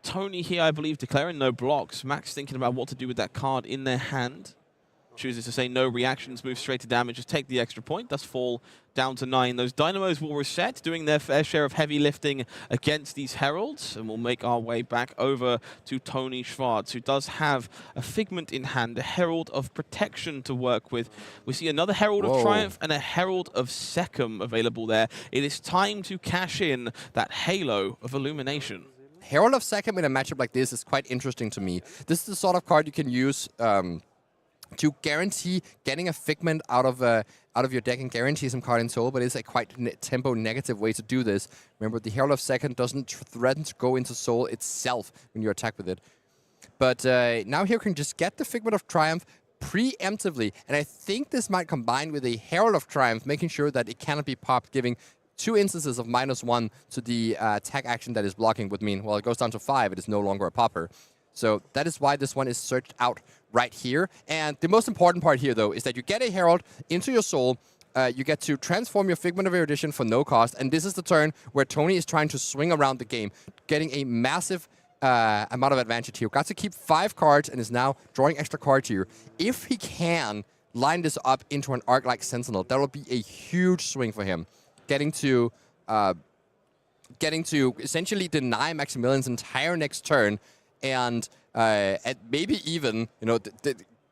Toni here, I believe, declaring no blocks. Max thinking about what to do with that card in their hand. Chooses to say no reactions, move straight to damage, just take the extra point. Thus fall down to 9. Those Dynamos will reset, doing their fair share of heavy lifting against these Heralds. And we'll make our way back over to Toni Schwarze, who does have a Figment in hand, a Herald of Protection to work with. We see another Herald of Triumph and a Herald of Secum available there. It is time to cash in that Halo of Illumination. Herald of Secum in a matchup like this is quite interesting to me. This is the sort of card you can use to guarantee getting a Figment out of out of your deck and guarantee some card in soul, but it's a quite tempo negative way to do this. Remember, the Herald of Second doesn't threaten to go into soul itself when you attack with it. But now here can just get the Figment of Triumph preemptively, and I think this might combine with a Herald of Triumph, making sure that it cannot be popped, giving 2 instances of -1 to the attack action that is blocking would mean, well, it goes down to 5, it is no longer a popper. So that is why this one is searched out right here. And the most important part here, though, is that you get a Herald into your soul, you get to transform your Figment of Erudition for no cost, and this is the turn where Toni is trying to swing around the game, getting a massive amount of advantage here. Got to keep 5 cards and is now drawing extra cards here. If he can line this up into an Arc-like Sentinel, that will be a huge swing for him. Getting to essentially deny Maximilian's entire next turn, and maybe even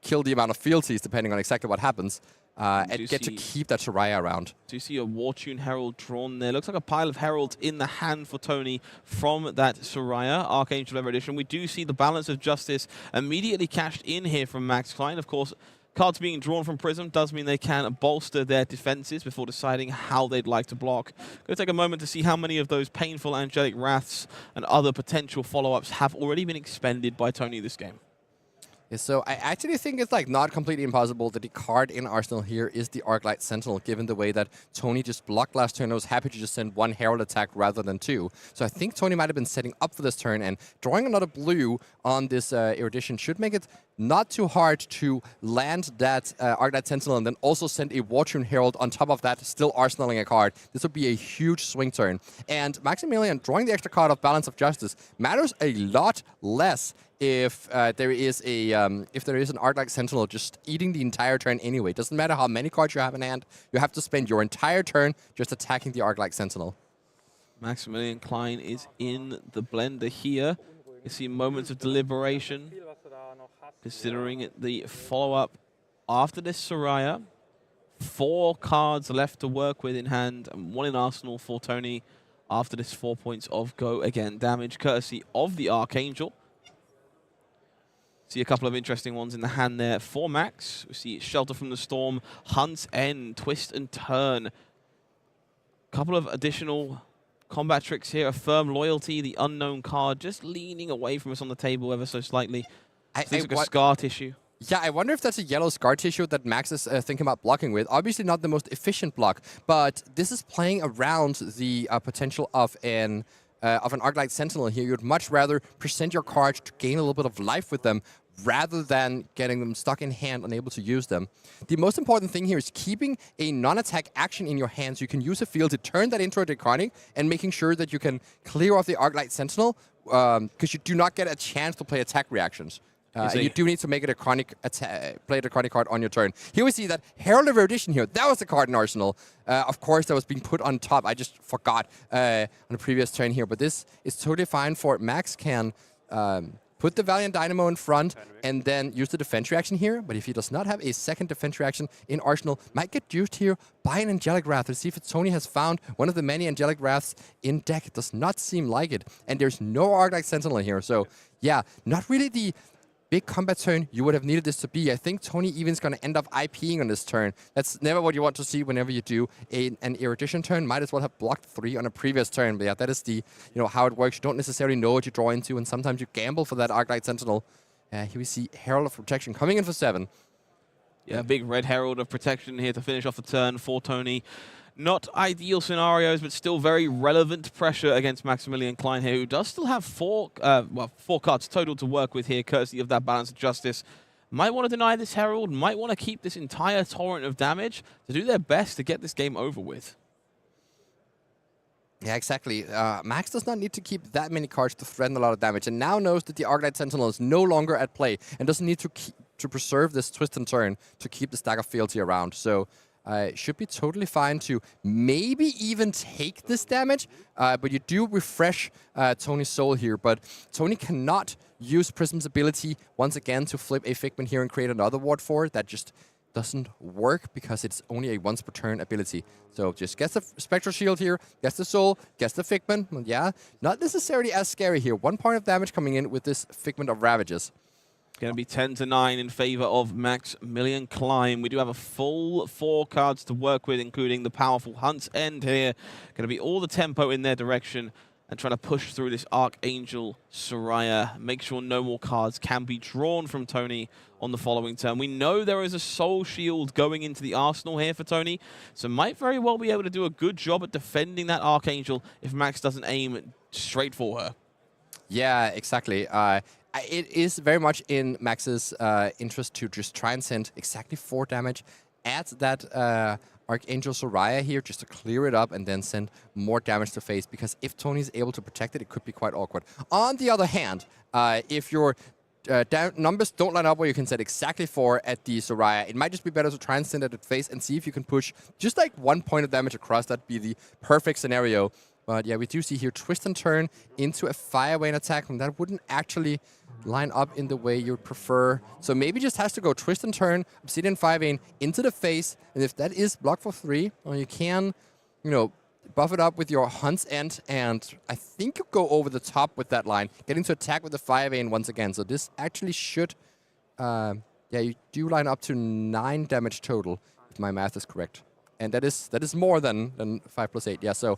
kill the amount of fealties depending on exactly what happens. And get to keep that Soraya around. Do you see a Wartune Herald drawn there? Looks like a pile of Heralds in the hand for Toni from that Soraya, Archangel Erudition. We do see the Balance of Justice immediately cashed in here from Max Klein. Of course, cards being drawn from Prism does mean they can bolster their defenses before deciding how they'd like to block. Going to take a moment to see how many of those painful Angelic Wraths and other potential follow-ups have already been expended by Toni this game. Yeah, so I actually think it's not completely impossible that the card in Arsenal here is the Arclight Sentinel, given the way that Toni just blocked last turn. I was happy to just send 1 Herald attack rather than 2. So I think Toni might have been setting up for this turn, and drawing another blue on this Erudition should make it not too hard to land that Arclight Sentinel and then also send a Wartune Herald on top of that, still arsenaling a card. This would be a huge swing turn. And Maximilian drawing the extra card of Balance of Justice matters a lot less if there is an Arclight Sentinel just eating the entire turn anyway. Doesn't matter how many cards you have in hand, you have to spend your entire turn just attacking the Arclight Sentinel. Maximilian Klein is in the blender here. You see moments of deliberation, considering the follow-up after this Soraya. 4 cards left to work with in hand, and 1 in arsenal for Toni after this 4 points of go again damage, courtesy of the Archangel. See a couple of interesting ones in the hand there for Max. We see Shelter from the Storm, Hunt's End, Twist and Turn. Couple of additional combat tricks here. A Firm Loyalty, the unknown card, just leaning away from us on the table ever so slightly. Looks like a Scar Tissue. Yeah, I wonder if that's a yellow Scar Tissue that Max is thinking about blocking with. Obviously not the most efficient block, but this is playing around the potential of an Arclight Sentinel here. You'd much rather present your cards to gain a little bit of life with them rather than getting them stuck in hand, unable to use them. The most important thing here is keeping a non-attack action in your hand so you can use a field to turn that into a Draconic and making sure that you can clear off the Arclight Sentinel because you do not get a chance to play attack reactions. And you do need to make a play a Draconic card on your turn. Here we see that Herald of Erudition here. That was the card in Arsenal. Of course, that was being put on top. I just forgot on the previous turn here. But this is totally fine for Max can put the Valiant Dynamo in front and then use the defense reaction here. But if he does not have a second defense reaction in Arsenal, might get used here by an Angelic Wrath. Let's see if Toni has found one of the many Angelic Wraths in deck. It does not seem like it. And there's no Arclight Sentinel here. So, yeah, not really the big combat turn you would have needed this to be. I think Toni even is going to end up IPing on this turn. That's never what you want to see whenever you do an Erudition turn. Might as well have blocked 3 on a previous turn. But yeah, that is the how it works. You don't necessarily know what you draw into, and sometimes you gamble for that Arclight Sentinel. Here we see Herald of Protection coming in for 7. Yeah, big red Herald of Protection here to finish off the turn for Toni. Not ideal scenarios, but still very relevant pressure against Maximilian Klein here, who does still have 4 cards total to work with here, courtesy of that Balance of Justice. Might want to deny this Herald, might want to keep this entire torrent of damage to do their best to get this game over with. Yeah, exactly. Max does not need to keep that many cards to threaten a lot of damage, and now knows that the Arclight Sentinel is no longer at play and doesn't need to preserve this twist and turn to keep the stack of fealty around. So should be totally fine to maybe even take this damage, but you do refresh Toni's soul here. But Toni cannot use Prism's ability once again to flip a Figment here and create another Ward 4. That just doesn't work because it's only a once per turn ability. So just gets the Spectral Shield here, gets the soul, gets the Figment. Well, yeah, not necessarily as scary here. 1 point of damage coming in with this Figment of Ravages. Going to be 10-9 in favor of Maximilian Klein. We do have a full 4 cards to work with, including the powerful Hunt's End here. Going to be all the tempo in their direction and trying to push through this Archangel Soraya. Make sure no more cards can be drawn from Toni on the following turn. We know there is a Soul Shield going into the arsenal here for Toni, so might very well be able to do a good job at defending that Archangel if Max doesn't aim straight for her. Yeah, exactly. It is very much in Max's interest to just try and send exactly 4 damage, add that Archangel Soraya here just to clear it up and then send more damage to face, because if Toni's able to protect it, it could be quite awkward. On the other hand, if your numbers don't line up where you can set exactly 4 at the Soraya, it might just be better to try and send it at face and see if you can push just like 1 point of damage across. That'd be the perfect scenario. But yeah, we do see here twist and turn into a Fire Vane attack, and that wouldn't actually line up in the way you'd prefer. So maybe just has to go twist and turn, Obsidian Fire Vane into the face, and if that is block for 3, well, you can, you know, buff it up with your Hunt's End, and I think you go over the top with that line, getting to attack with the Fire Vane once again. So this actually should, yeah, you do line up to 9 damage total, if my math is correct. And that is more than 5 plus 8, yeah, so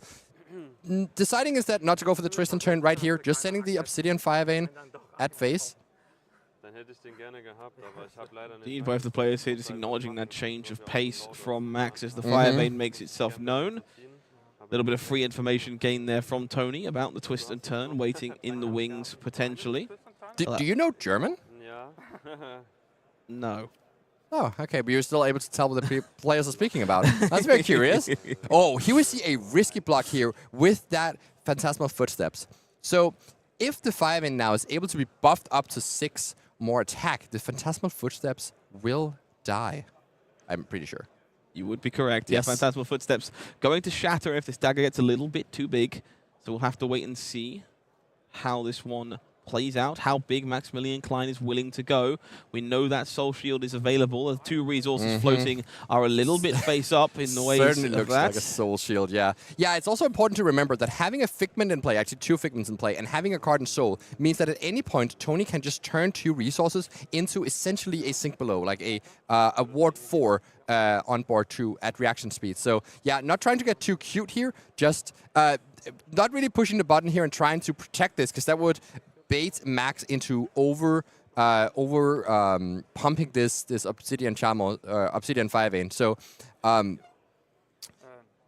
deciding is that not to go for the twist and turn right here, just sending the Obsidian Fire Vane at face. Indeed, both the players here just acknowledging that change of pace from Max as the Fire Vane makes itself known. A little bit of free information gained there from Toni about the twist and turn, waiting in the wings potentially. Do you know German? No. Oh, okay, but you're still able to tell what the players are speaking about. That's very curious. Oh, here we see a risky block here with that Phantasmal Footsteps. So if the Fire Vane now is able to be buffed up to 6 more attack, the Phantasmal Footsteps will die. I'm pretty sure. You would be correct. Yes. Yeah, Phantasmal Footsteps going to shatter if this dagger gets a little bit too big. So we'll have to wait and see how this one plays out, how big Maximilian Klein is willing to go. We know that Soul Shield is available. The 2 resources floating are a little bit face up in the ways Certainly of looks that. like a Soul Shield, yeah. Yeah, it's also important to remember that having a Figment in play, actually 2 Figments in play, and having a card in Soul means that at any point, Toni can just turn 2 resources into essentially a Sink Below, like a Ward 4 on board 2 at reaction speed. So yeah, not trying to get too cute here, just not really pushing the button here and trying to protect this, because that would bait Max into pumping this Obsidian Obsidian Fire Vane. So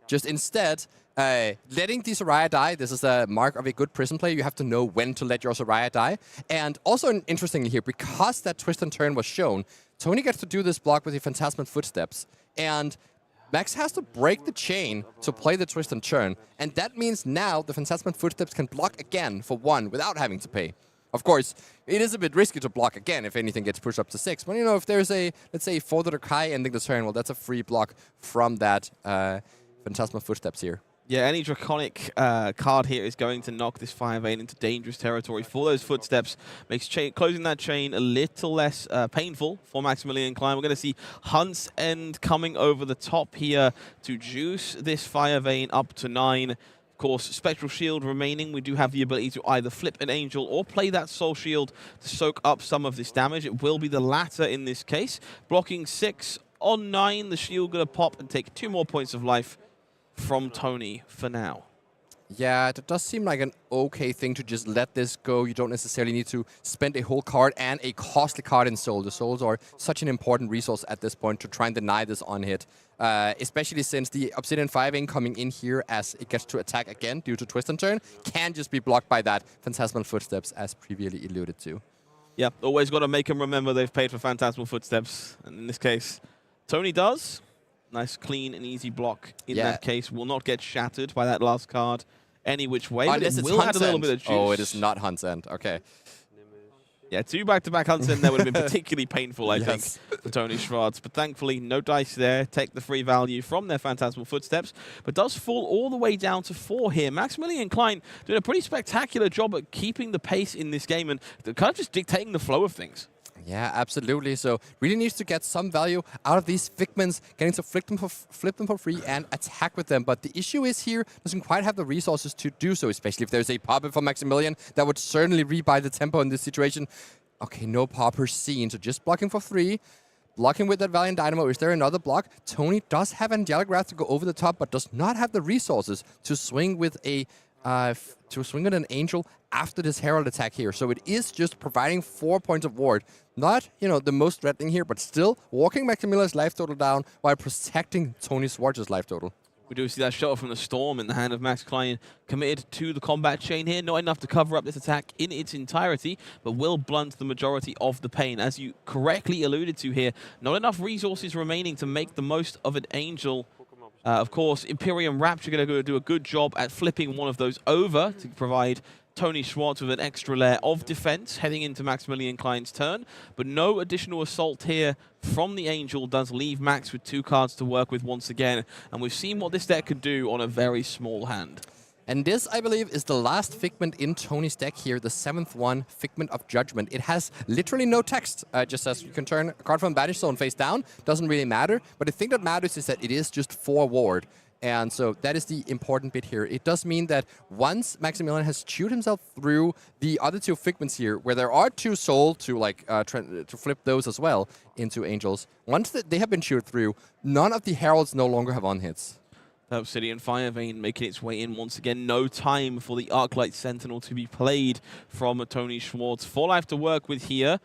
just instead letting the Soraya die. This is a mark of a good Prism player. You have to know when to let your Soraya die. And also interestingly here, because that twist and turn was shown, Toni gets to do this block with the Phantasmal Footsteps. And Max has to break the chain to play the twist and turn, and that means now the Phantasmal Footsteps can block again for 1 without having to pay. Of course, it is a bit risky to block again if anything gets pushed up to 6, but you know, if there's a, let's say, 4 Kai ending the turn, well, that's a free block from that Phantasmal Footsteps here. Yeah, any Draconic card here is going to knock this Fire Vane into dangerous territory for those Footsteps. Makes closing that chain a little less painful for Maximilian Klein. We're going to see Hunt's End coming over the top here to juice this Fire Vane up to 9. Of course, Spectral Shield remaining. We do have the ability to either flip an Angel or play that Soul Shield to soak up some of this damage. It will be the latter in this case. Blocking 6 on 9. The Shield going to pop and take 2 more points of life from Toni for now. Yeah, it does seem like an okay thing to just let this go. You don't necessarily need to spend a whole card and a costly card in Soul. The Souls are such an important resource at this point to try and deny this on hit. Especially since the Obsidian Fire Vane coming in here as it gets to attack again due to twist and turn can just be blocked by that Phantasmal Footsteps as previously alluded to. Yeah, always got to make them remember they've paid for Phantasmal Footsteps. And in this case, Toni does. Nice, clean, and easy block in that case. Will not get shattered by that last card any which way. But it will add a little bit of juice. Oh, it is not Hunt's End. Okay. Yeah, 2 back-to-back Hunt's End there would have been particularly painful, I think, for Toni Schwarze. But thankfully, no dice there. Take the free value from their Phantasmal Footsteps. But does fall all the way down to 4 here. Maximilian Klein doing a pretty spectacular job at keeping the pace in this game and kind of just dictating the flow of things. Yeah, absolutely. So really needs to get some value out of these Figments, getting to flip them for free and attack with them. But the issue is here, doesn't quite have the resources to do so, especially if there's a puppet for Maximilian. That would certainly rebuy the tempo in this situation. Okay, no popper seen, so just blocking for 3. Blocking with that Valiant Dynamo. Is there another block? Toni does have Angelic Wrath to go over the top, but does not have the resources to swing with a an Angel after this Herald attack here. So it is just providing 4 points of ward. Not, the most threatening here, but still walking Maximilian's life total down while protecting Toni Schwarze's life total. We do see that shot from the Storm in the hand of Max Klein, committed to the combat chain here. Not enough to cover up this attack in its entirety, but will blunt the majority of the pain. As you correctly alluded to here, not enough resources remaining to make the most of an Angel. Of course, Imperium Rapture going to do a good job at flipping one of those over to provide Toni Schwarze with an extra layer of defense heading into Maximilian Klein's turn, but no additional assault here from the Angel does leave Max with 2 cards to work with once again, and we've seen what this deck could do on a very small hand. And this, I believe, is the last Figment in Toni's deck here, the 7th one, Figment of Judgment. It has literally no text. Just says you can turn a card from Banish Zone face down. Doesn't really matter, but the thing that matters is that it is just 4 ward. And so that is the important bit here. It does mean that once Maximilian has chewed himself through the other 2 Figments here, where there are 2 soul to to flip those as well into Angels, once they have been chewed through, none of the Heralds no longer have on-hits. The Obsidian Fire Vein making its way in once again. No time for the Arclight Sentinel to be played from Toni Schwarze. 4 life to work with here.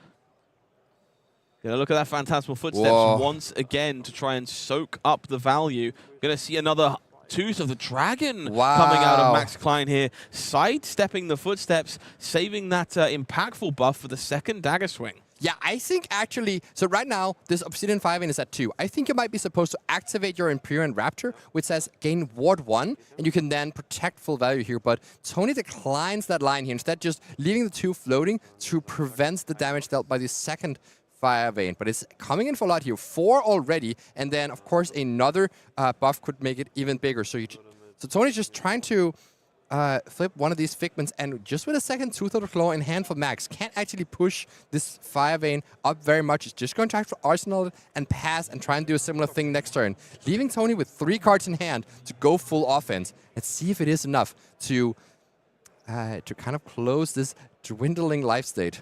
Gonna look at that Phantasmal Footsteps once again to try and soak up the value. Gonna see another Tooth of the Dragon coming out of Max Klein here. Sidestepping the Footsteps, saving that impactful buff for the second dagger swing. Yeah, I think actually, so right now, this Obsidian 5 is at 2. I think you might be supposed to activate your Imperial Rapture, which says gain ward 1, and you can then protect full value here. But Toni declines that line here, instead just leaving the 2 floating to prevent the damage dealt by the second Fire Vein. But it's coming in for a lot here. 4 already, and then, of course, another buff could make it even bigger. So Toni's just trying to flip one of these Figments, and just with a second Tooth of the Claw in hand for Max, can't actually push this Fire Vein up very much. It's just going to try to arsenal it and pass and try and do a similar thing next turn, leaving Toni with 3 cards in hand to go full offense. Let's see if it is enough to kind of close this dwindling life state.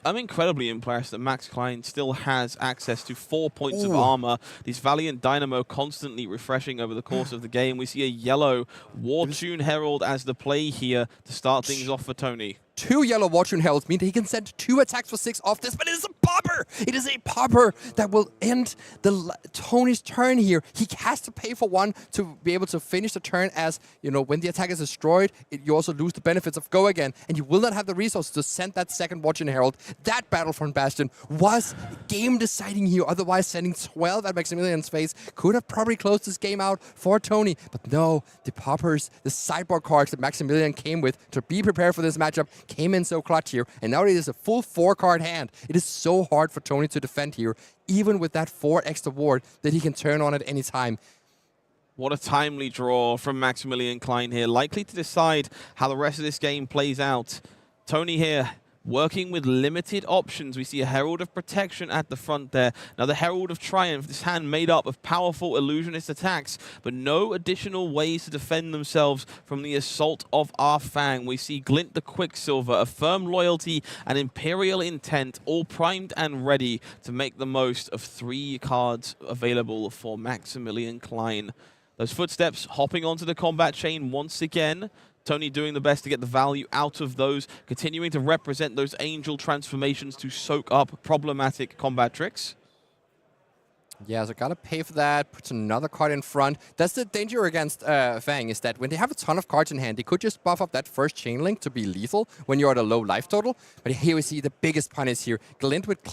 I'm incredibly impressed that Max Klein still has access to 4 points of armor. This Valiant Dynamo constantly refreshing over the course of the game. We see a yellow War Tune Herald as the play here to start things off for Toni. 2 yellow War Tune Heralds mean that he can send 2 attacks for 6 off this, but it is a popper! It is a popper that will end Toni's turn here. He has to pay for 1 to be able to finish the turn, as, when the attack is destroyed, you also lose the benefits of Go Again, and you will not have the resources to send that second War Tune Herald. That Battlefront Bastion was game-deciding here, otherwise sending 12 at Maximilian's face could have probably closed this game out for Toni. But no, the poppers, the sideboard cards that Maximilian came with to be prepared for this matchup, came in so clutch here, and now it is a full 4-card hand. It is so hard for Toni to defend here, even with that 4 extra ward that he can turn on at any time. What a timely draw from Maximilian Klein here, likely to decide how the rest of this game plays out. Toni here, working with limited options. We see a Herald of Protection at the front there. Now the Herald of Triumph, this hand made up of powerful illusionist attacks, but no additional ways to defend themselves from the assault of our Fang. We see Glint the Quicksilver, a firm loyalty and Imperial Intent, all primed and ready to make the most of 3 cards available for Maximilian Klein. Those Footsteps hopping onto the combat chain once again. Toni doing the best to get the value out of those, continuing to represent those Angel transformations to soak up problematic combat tricks. Yeah, so gotta pay for that, puts another card in front. That's the danger against Fang, is that when they have a ton of cards in hand, they could just buff up that first chain link to be lethal when you're at a low life total. But here we see the biggest punish here. Glint with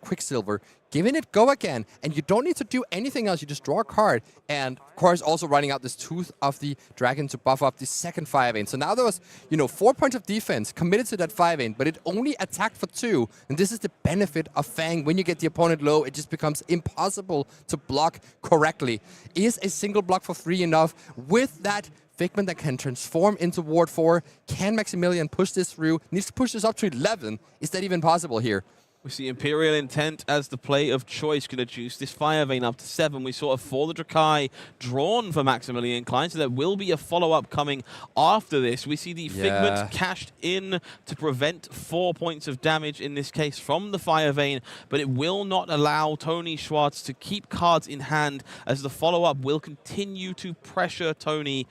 Quicksilver, giving it Go Again, and you don't need to do anything else. You just draw a card, and of course also running out this Tooth of the Dragon to buff up the second Fire Vein. So now there was, 4 points of defense committed to that Fire Vein, but it only attacked for 2, and this is the benefit of Fang. When you get the opponent low, it just becomes impossible to block correctly. Is a single block for 3 enough? With that Figment that can transform into Ward 4, can Maximilian push this through? Needs to push this up to 11. Is that even possible here? We see Imperial Intent as the play of choice, going to juice this Fire Vein up to 7. We saw a For the Drakai drawn for Maximilian Klein, so there will be a follow-up coming after this. We see the Figment cashed in to prevent 4 points of damage, in this case, from the Fire Vein, but it will not allow Toni Schwarze to keep cards in hand, as the follow-up will continue to pressure Toni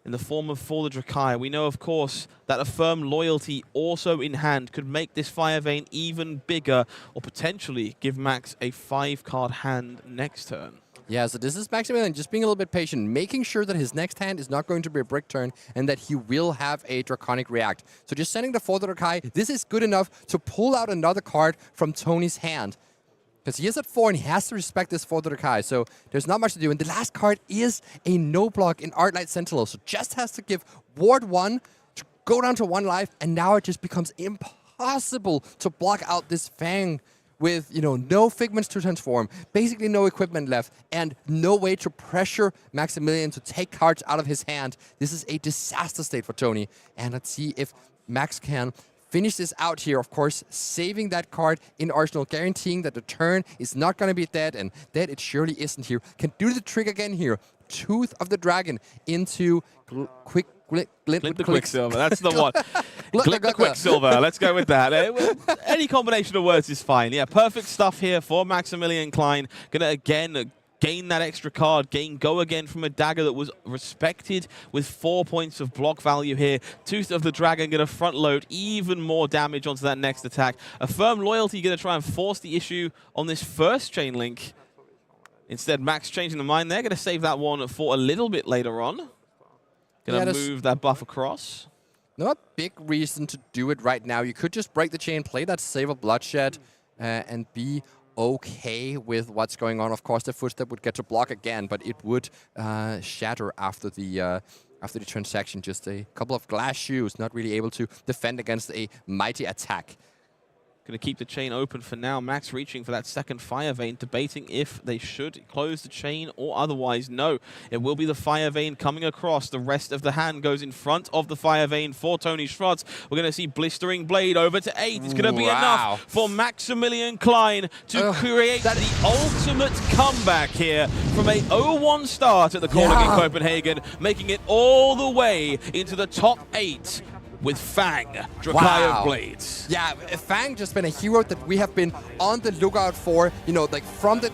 in the form of For the Drakai. We know, of course, that a firm loyalty also in hand could make this Fire Vein even bigger, or potentially give Max a 5-card hand next turn. Yeah, so this is Maximilian just being a little bit patient, making sure that his next hand is not going to be a brick turn and that he will have a Draconic React. So just sending the For the Drakai, this is good enough to pull out another card from Toni's hand. Because he is at 4 and he has to respect this For the Drakai, so there's not much to do. And the last card is a no block in Art Knight Sentinel, so just has to give Ward 1 to go down to 1 life, and now it just becomes impossible to block out this Fang with, you know, no Figments to transform, basically no equipment left, and no way to pressure Maximilian to take cards out of his hand. This is a disaster state for Toni, and let's see if Max can finish this out here, of course, saving that card in Arsenal, guaranteeing that the turn is not going to be dead, and dead it surely isn't here. Can do the trick again here. Tooth of the Dragon into Glint the Quicksilver, that's the one. Glint the Quicksilver, let's go with that. Any combination of words is fine. Yeah, perfect stuff here for Maximilian Klein. Gonna again gain that extra card, go again from a dagger that was respected with 4 points of block value here. Tooth of the Dragon going to front load even more damage onto that next attack. A firm loyalty going to try and force the issue on this first chain link. Instead, Max changing the mind there, going to save that one for a little bit later on. Going to move that buff across. Not a big reason to do it right now. You could just break the chain, play that Save of Bloodshed, and be okay with what's going on. Of course, the Footstep would get to block again, but it would shatter after the transaction. Just a couple of glass shoes, not really able to defend against a mighty attack. Going to keep the chain open for now. Max reaching for that second Fire Vein, debating if they should close the chain or otherwise. No, it will be the Fire Vein coming across. The rest of the hand goes in front of the Fire Vein for Toni Schwarze. We're going to see Blistering Blade over to 8. It's going to be enough for Maximilian Klein to create the ultimate comeback here from a 0-1 start at the calling in Copenhagen, making it all the way into the top 8. With Fang, Drakai of Blades. Yeah, Fang just been a hero that we have been on the lookout for, you know, like from the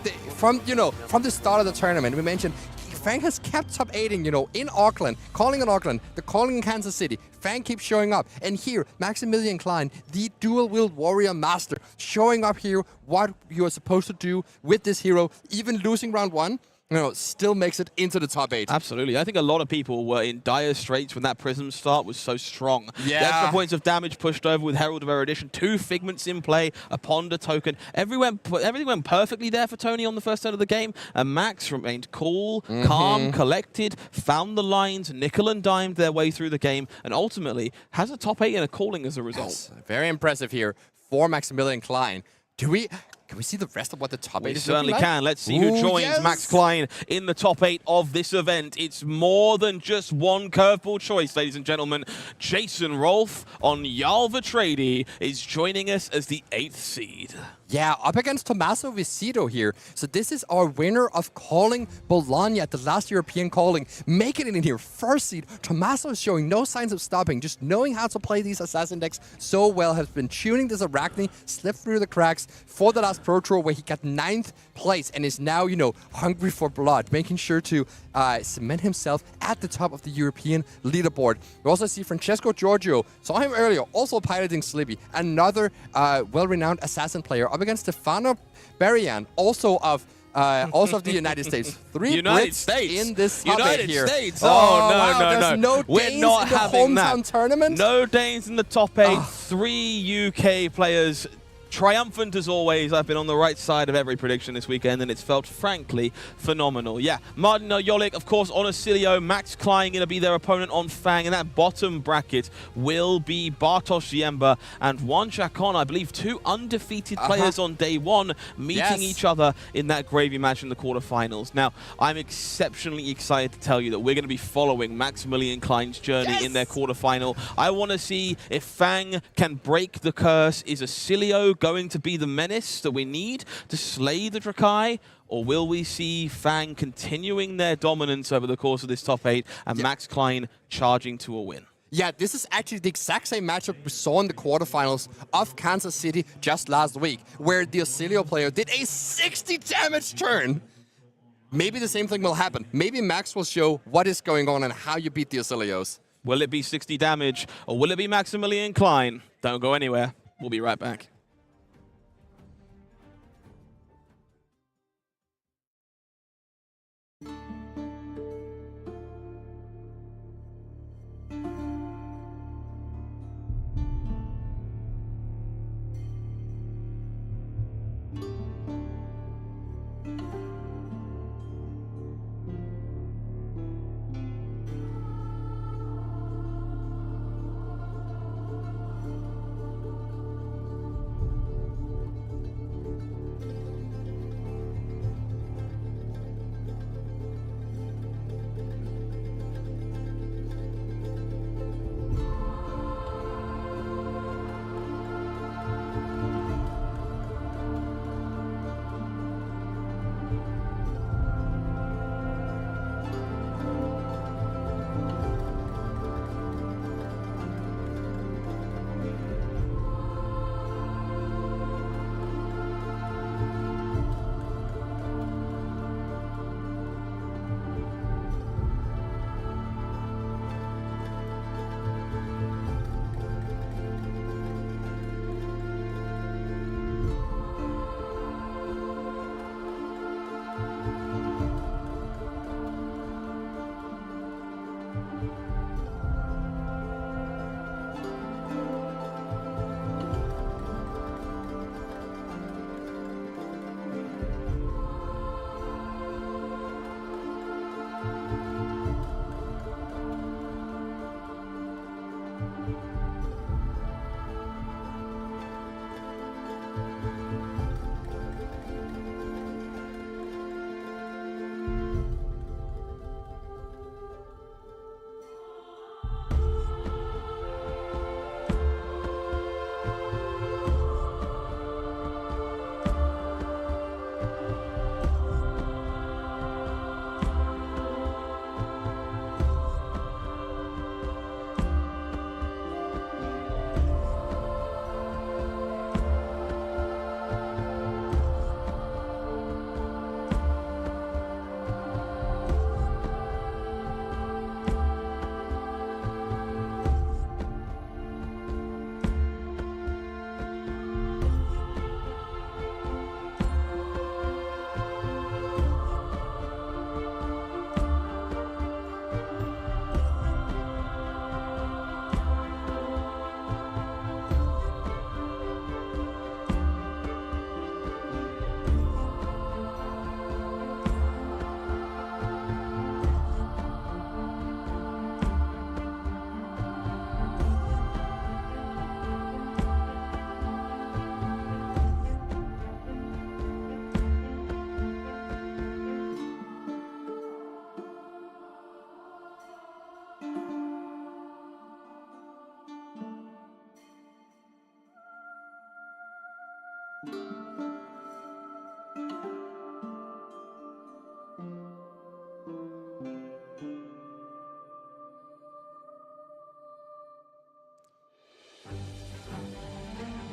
start of the tournament. We mentioned Fang has kept top 8ing, you know, in Auckland, calling in Auckland, the calling in Kansas City. Fang keeps showing up. And here, Maximilian Klein, the dual-wield warrior master, showing up here what you are supposed to do with this hero, even losing round 1. You know, still makes it into the top 8. Absolutely. I think a lot of people were in dire straits when that Prism start was so strong. Yeah. The extra points of damage pushed over with Herald of Erudition, 2 Figments in play, a Ponder token. Everything went perfectly there for Toni on the first turn of the game, and Max remained cool, calm, collected, found the lines, nickel and dimed their way through the game, and ultimately has a top 8 and a calling as a result. Yes. Very impressive here for Maximilian Klein. Can we see the rest of what the top 8 is certainly looking like? can. Let's see who joins Max Klein in the top 8 of this event. It's more than just one curveball choice, ladies and gentlemen. Jason Rolfe on Jarl Vitradi is joining us as the 8th seed. Yeah, up against Tommaso Viscido here. So this is our winner of calling Bologna at the last European calling. Making it in here, first seed. Tommaso is showing no signs of stopping, just knowing how to play these assassin decks so well. Has been tuning this Arakni, slipped through the cracks for the last Pro Tour where he got 9th place and is now, you know, hungry for blood, making sure to cement himself at the top of the European leaderboard. We also see Francesco Giorgio, saw him earlier, also piloting Slippy, another well-renowned assassin player, up against Stefano Barian, also of the United States. 3 United Brits States in this top 8 here. States. Oh, no, wow, no, there's no We're Danes not in the having hometown that. tournament. No Danes in the top 8. 3 UK players. Triumphant as always. I've been on the right side of every prediction this weekend, and it's felt frankly phenomenal. Yeah, Martin Jolik, of course, on Acilio. Max Klein going to be their opponent on Fang, and that bottom bracket will be Bartosz Ziemba and Juan Chacon. I believe 2 undefeated players on day 1 meeting each other in that gravy match in the quarterfinals. Now, I'm exceptionally excited to tell you that we're going to be following Maximilian Klein's journey in their quarterfinal. I want to see if Fang can break the curse. Is Acilio going to be the menace that we need to slay the Drakai? Or will we see Fang continuing their dominance over the course of this top 8 and Max Klein charging to a win? Yeah, this is actually the exact same matchup we saw in the quarterfinals of Kansas City just last week, where the Auxilio player did a 60 damage turn. Maybe the same thing will happen. Maybe Max will show what is going on and how you beat the Auxilios. Will it be 60 damage, or will it be Maximilian Klein? Don't go anywhere. We'll be right back.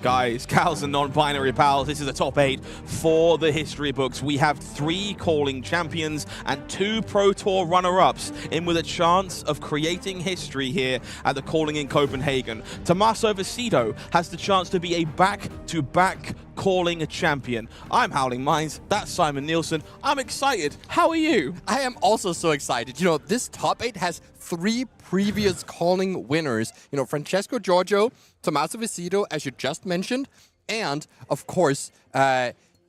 Guys, cows and non-binary pals, this is a top 8 for the history books. We have 3 calling champions and 2 Pro Tour runner-ups in with a chance of creating history here at the calling in Copenhagen. Tommaso Viscido has the chance to be a back-to-back calling champion. I'm HowlingMines, that's Simon Nielsen. I'm excited. How are you? I am also so excited. You know, this top 8 has 3 previous calling winners. You know, Francesco Giorgio, Tommaso Viscido, as you just mentioned, and of course,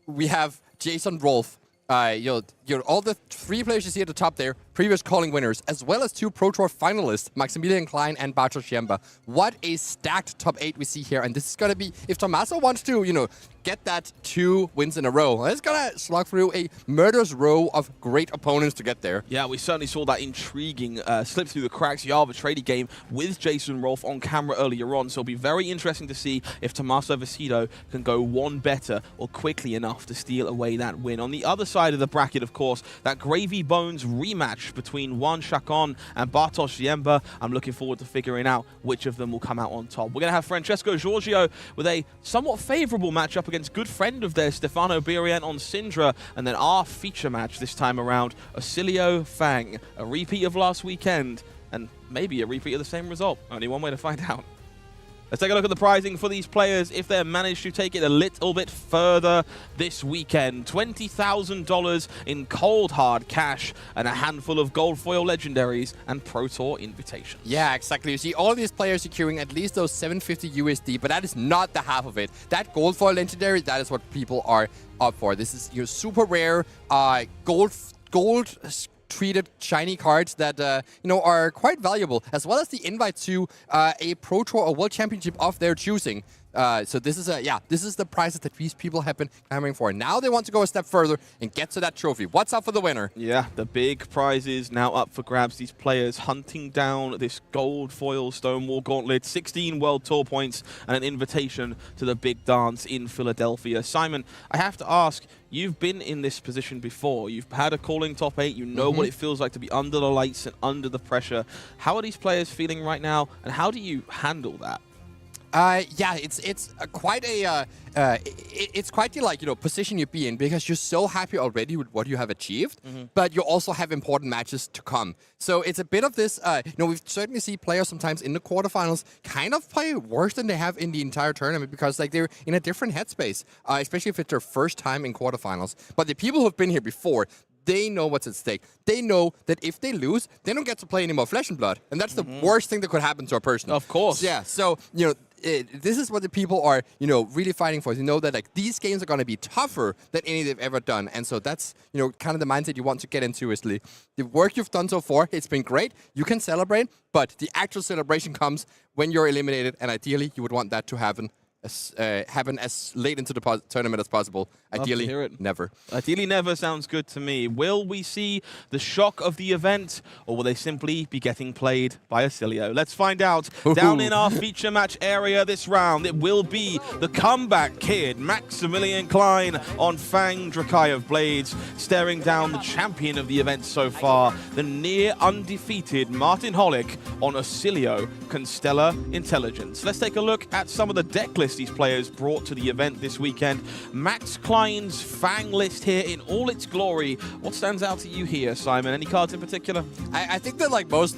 we have Jason Rolfe. All the 3 players you see at the top there, previous calling winners, as well as 2 Pro Tour finalists, Maximilian Klein and Bartosz Ziemba. What a stacked top 8 we see here, and this is going to be, if Tommaso wants to, get that 2 wins in a row, it's going to slog through a murderous row of great opponents to get there. Yeah, we certainly saw that intriguing slip through the cracks Jarl trading game with Jason Rolfe on camera earlier on, so it'll be very interesting to see if Tommaso Viscido can go one better or quickly enough to steal away that win. On the other side of the bracket, of course, that Gravy Bones rematch between Juan Chacon and Bartosz Ziemba. I'm looking forward to figuring out which of them will come out on top. We're going to have Francesco Giorgio with a somewhat favourable matchup against good friend of theirs, Stefano Birian on Cindra, and then our feature match this time around, Acilio Fang, a repeat of last weekend, and maybe a repeat of the same result. Only one way to find out. Let's take a look at the prizing for these players if they manage to take it a little bit further this weekend. $20,000 in cold hard cash and a handful of gold foil legendaries and Pro Tour invitations. Yeah, exactly. You see all these players securing at least those 750 USD, but that is not the half of it. That gold foil legendary, that is what people are up for. This is your super rare gold treated shiny cards that are quite valuable, as well as the invite to a Pro Tour or World Championship of their choosing. So this is this is the prizes that these people have been clamoring for. Now they want to go a step further and get to that trophy. What's up for the winner? Yeah, the big prizes now up for grabs. These players hunting down this gold foil Stonewall Gauntlet, 16 World Tour points, and an invitation to the big dance in Philadelphia. Simon, I have to ask, you've been in this position before. You've had a calling top 8. You know what it feels like to be under the lights and under the pressure. How are these players feeling right now, and how do you handle that? It's quite a it's quite the position you be in, because you're so happy already with what you have achieved, but you also have important matches to come. So it's a bit of this. We've certainly seen players sometimes in the quarterfinals kind of play worse than they have in the entire tournament, because they're in a different headspace, especially if it's their first time in quarterfinals. But the people who've been here before, they know what's at stake. They know that if they lose, they don't get to play any more Flesh and Blood, and that's the worst thing that could happen to a person. Of course. Yeah. So this is what the people are, really fighting for. You know that these games are going to be tougher than any they've ever done, and so that's kind of the mindset you want to get into. Is the work you've done so far, it's been great. You can celebrate, but the actual celebration comes when you're eliminated, and ideally you would want that to happen as late into the tournament as possible. Ideally, never. Ideally, never sounds good to me. Will we see the shock of the event, or will they simply be getting played by Acilio? Let's find out. Down in our feature match area this round, it will be the comeback kid, Maximilian Klein, on Fang Drakaev Blades, staring down the champion of the event so far, the near undefeated Martin Holick on Acilio Constellar Intelligence. Let's take a look at some of the deck lists these players brought to the event this weekend. Max Klein's Fang list here in all its glory. What stands out to you here, Simon? Any cards in particular? I think that most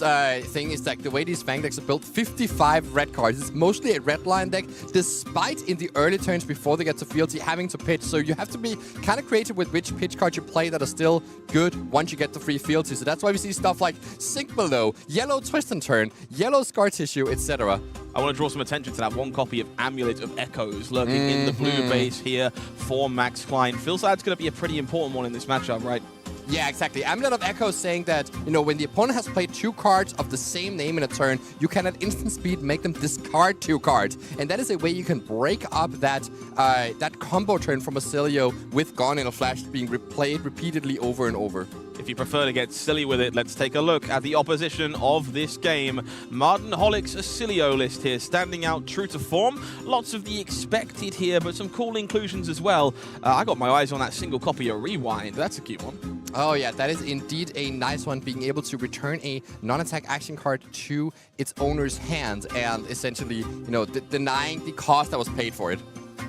thing is the way these Fang decks are built, 55 red cards. It's mostly a red line deck, despite in the early turns before they get to field having to pitch. So you have to be kind of creative with which pitch cards you play that are still good once you get the free field. So that's why we see stuff like Sink Below, Yellow Twist and Turn, Yellow Scar Tissue, etc. I want to draw some attention to that one copy of Amulet of Echoes lurking in the blue base here for Max Klein. Feels like it's going to be a pretty important one in this matchup, right? Yeah, exactly. Amulet of Echoes saying that, when the opponent has played 2 cards of the same name in a turn, you can at instant speed make them discard 2 cards. And that is a way you can break up that combo turn from Acilio with Gone in a Flash being replayed repeatedly over and over. If you prefer to get silly with it, let's take a look at the opposition of this game. Martin Holick's Acilio list here, standing out true to form. Lots of the expected here, but some cool inclusions as well. I got my eyes on that single copy of Rewind. That's a cute one. Oh yeah, that is indeed a nice one, being able to return a non-attack action card to its owner's hand and essentially, denying the cost that was paid for it.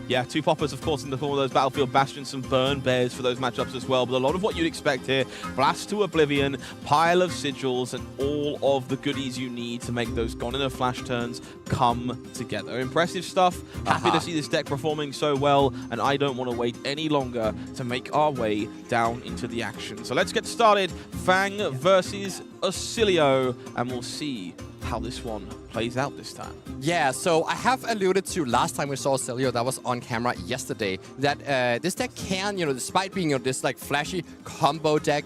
Yeah, 2 poppers, of course, in the form of those Battlefield Bastions, some Burn Bears for those matchups as well. But a lot of what you'd expect here, Blast to Oblivion, Pile of Sigils, and all of the goodies you need to make those Gone in a Flash turns come together. Impressive stuff. Happy to see this deck performing so well, and I don't want to wait any longer to make our way down into the action. So let's get started. Fang versus Acilio, and we'll see how this one plays out this time. Yeah, so I have alluded to last time we saw Celio, that was on camera yesterday, that this deck can, despite being this like flashy combo deck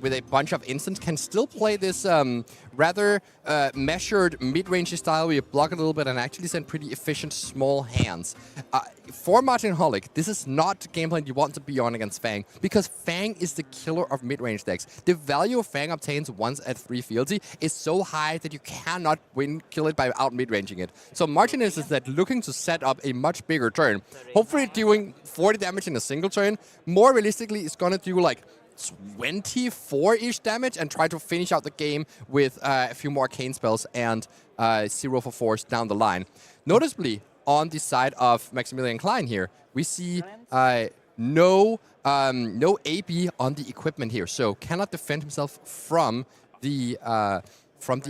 with a bunch of instants, can still play this rather measured mid-range style where you block a little bit and actually send pretty efficient small hands. For Martin Holic, this is not the game plan you want to be on against Fang, because Fang is the killer of mid-range decks. The value of Fang obtains once at 3 fealty is so high that you cannot kill it by out mid-ranging it. So Martin is that looking to set up a much bigger turn. Hopefully doing 40 damage in a single turn. More realistically, it's going to do like 24-ish damage and try to finish out the game with a few more arcane spells and 0 for force down the line. Noticeably, on the side of Maximilian Klein here, we see no AB on the equipment here, so cannot defend himself from the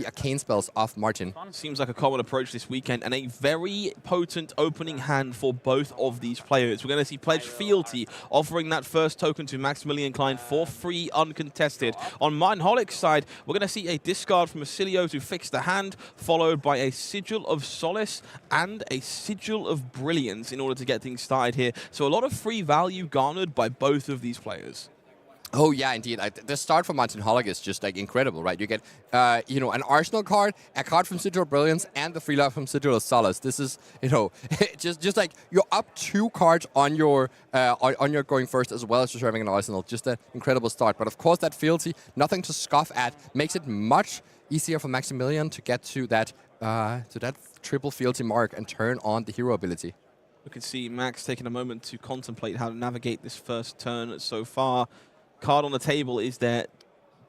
arcane spells of Martin. Seems like a common approach this weekend, and a very potent opening hand for both of these players. We're going to see Pledge Fealty offering that first token to Maximilian Klein for free, uncontested. On Martin Holic's side, we're going to see a discard from Acilio to fix the hand, followed by a Sigil of Solace and a Sigil of Brilliance in order to get things started here. So a lot of free value garnered by both of these players. Oh yeah, indeed. The start for Martin Holic is just like incredible, right? You get, an Arsenal card, a card from Sigil of Brilliance, and the free life from Sigil of Solace. This is, just like you're up 2 cards on your going first, as well as just having an Arsenal. Just an incredible start. But of course, that fealty, nothing to scoff at, makes it much easier for Maximilian to get to that triple fealty mark and turn on the hero ability. We can see Max taking a moment to contemplate how to navigate this first turn so far. Card on the table is their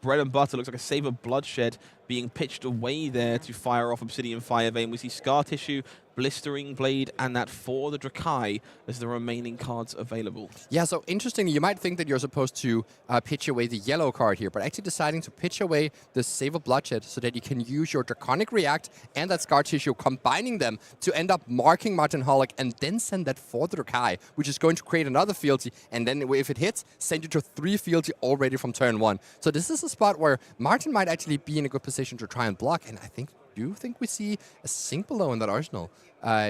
bread and butter. Looks like a Save of Bloodshed being pitched away there to fire off Obsidian Fire Vein. We see Scar Tissue, Blistering Blade, and that for the Drakai as the remaining cards available. Yeah, so interestingly, you might think that you're supposed to pitch away the yellow card here, but actually deciding to pitch away the Save of Bloodshed so that you can use your Draconic React and that Scar Tissue, combining them to end up marking Martin Holic and then send that for the Drakai, which is going to create another fealty, and then if it hits, send you to 3 fealty already from turn 1. So this is a spot where Martin might actually be in a good position to try and block, and I do think we see a sink below in that arsenal.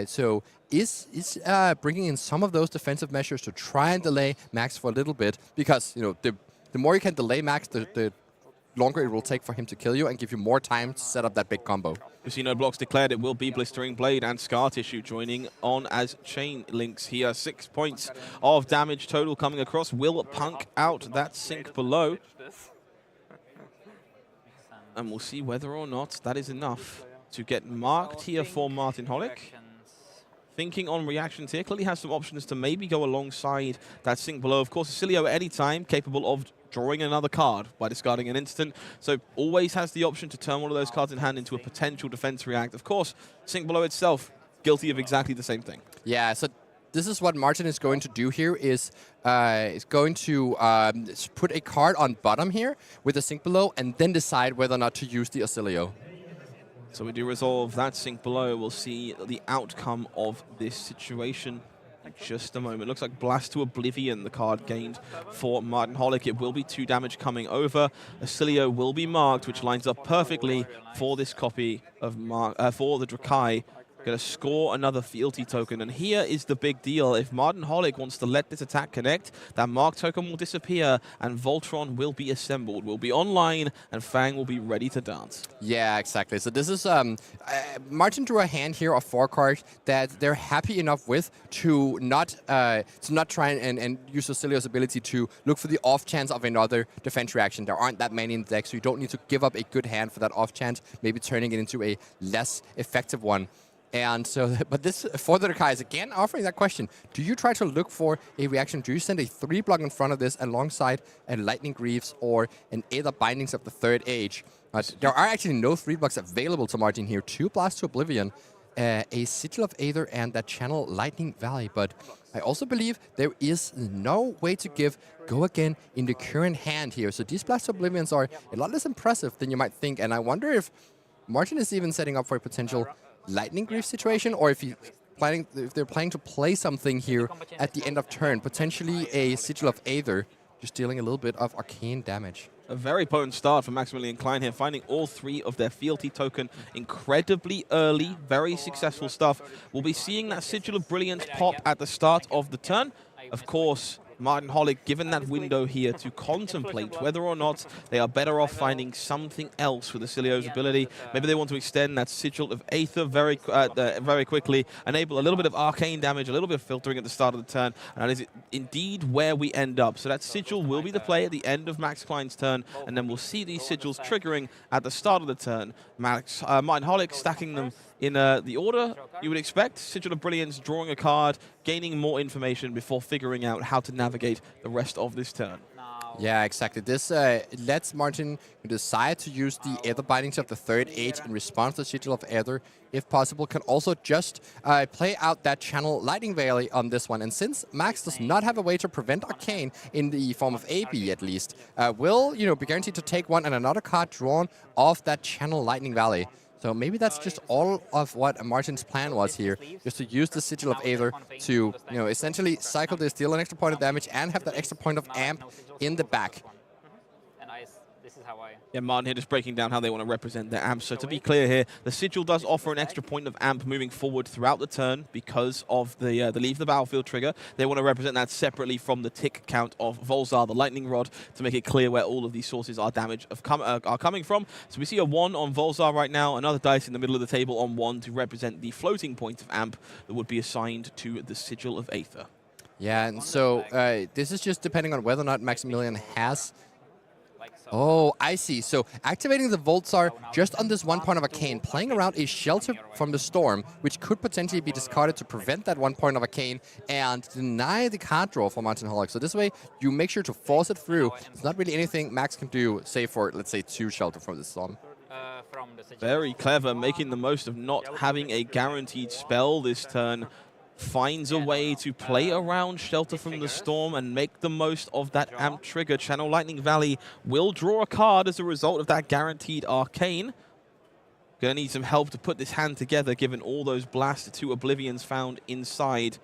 So is bringing in some of those defensive measures to try and delay Max for a little bit, because the more you can delay Max, the longer it will take for him to kill you and give you more time to set up that big combo. We see no blocks declared. It will be Blistering Blade and Scar Tissue joining on as chain links here. 6 points of damage total coming across. Will punk out that sink below. And we'll see whether or not that is enough to get marked here for Martin Holic. Thinking on reactions here, clearly has some options to maybe go alongside that sink below. Of course, Acilio at any time capable of drawing another card by discarding an instant. So always has the option to turn one of those cards in hand into a potential defense react. Of course, sink below itself, guilty of exactly the same thing. Yeah, so this is what Martin is going to do here, is going to put a card on bottom here with a sink below and then decide whether or not to use the Acilio. So we do resolve that sink below. We'll see the outcome of this situation in just a moment. Looks like Blast to Oblivion, the card gained for Martin Holic. It will be 2 damage coming over. Acilio will be marked, which lines up perfectly for this copy of for the Drakai. Going to score another fealty token, and here is the big deal. If Martin Holic wants to let this attack connect, that mark token will disappear and Voltron will be assembled, will be online, and Fang will be ready to dance. Yeah, exactly. So this is Martin drew a hand here of 4 cards that they're happy enough with to not try and use Acilio's ability to look for the off chance of another defense reaction. There aren't that many in the deck, so you don't need to give up a good hand for that off chance, maybe turning it into a less effective one. And so, but this for the Drakai is again offering that question. Do you try to look for a reaction? Do you send a 3 block in front of this alongside a Lightning Greaves or an Aether Bindings of the 3rd Age? There are actually no 3 blocks available to Martin here. 2 Blasts to Oblivion, a Sigil of Aether, and that Channel Lightning Valley. But I also believe there is no way to go again in the current hand here. So these Blasts to Oblivions are a lot less impressive than you might think. And I wonder if Martin is even setting up for a potential Lightning Grief situation, or if they're planning to play something here at the end of turn, potentially a Sigil of Aether, just dealing a little bit of arcane damage. A very potent start for Maximilian and Klein here, finding all 3 of their fealty token incredibly early. Very successful stuff. We'll be seeing that Sigil of Brilliance pop at the start of the turn. Of course, Martin Holic given that window here to contemplate whether or not they are better off finding something else with Acilio's ability. Maybe they want to extend that Sigil of Aether very quickly, enable a little bit of arcane damage, a little bit of filtering at the start of the turn, and that is indeed where we end up. So that Sigil will be the play at the end of Max Klein's turn, and then we'll see these Sigils triggering at the start of the turn. Martin Holic stacking them in the order you would expect. Sigil of Brilliance, drawing a card, gaining more information before figuring out how to navigate the rest of this turn. Yeah, exactly. This lets Martin decide to use the Aether Bindings of the 3rd age in response to Sigil of Aether. If possible, can also just play out that Channel Lightning Valley on this one. And since Max does not have a way to prevent Arcane in the form of AB at least, will be guaranteed to take one and another card drawn off that Channel Lightning Valley. So maybe that's just all of what Martin's plan was here, just to use the Sigil of Aether to, essentially cycle this, deal an extra point of damage, and have that extra point of amp in the back. Yeah, Martin here just breaking down how they want to represent their amp. So to be clear here, the Sigil does offer an extra point of amp moving forward throughout the turn because of the Leave the Battlefield trigger. They want to represent that separately from the tick count of Volzar, the Lightning Rod, to make it clear where all of these sources are are coming from. So we see a 1 on Volzar right now, another dice in the middle of the table on 1 to represent the floating point of amp that would be assigned to the Sigil of Aether. Yeah, and so this is just depending on whether or not Maximilian has... Oh, I see. So activating the Volzar just on this 1 point of Arcane, playing around a Shelter from the Storm, which could potentially be discarded to prevent that 1 point of Arcane and deny the card draw for Martin Holic. So this way, you make sure to force it through. It's not really anything Max can do, save for, let's say, 2 Shelter from the Storm. Very clever, making the most of not having a guaranteed spell this turn. Finds a way to play around Shelter from the Storm and make the most of that amp trigger. Channel Lightning Valley will draw a card as a result of that guaranteed Arcane. Gonna need some help to put this hand together given all those Blast to Oblivions found inside.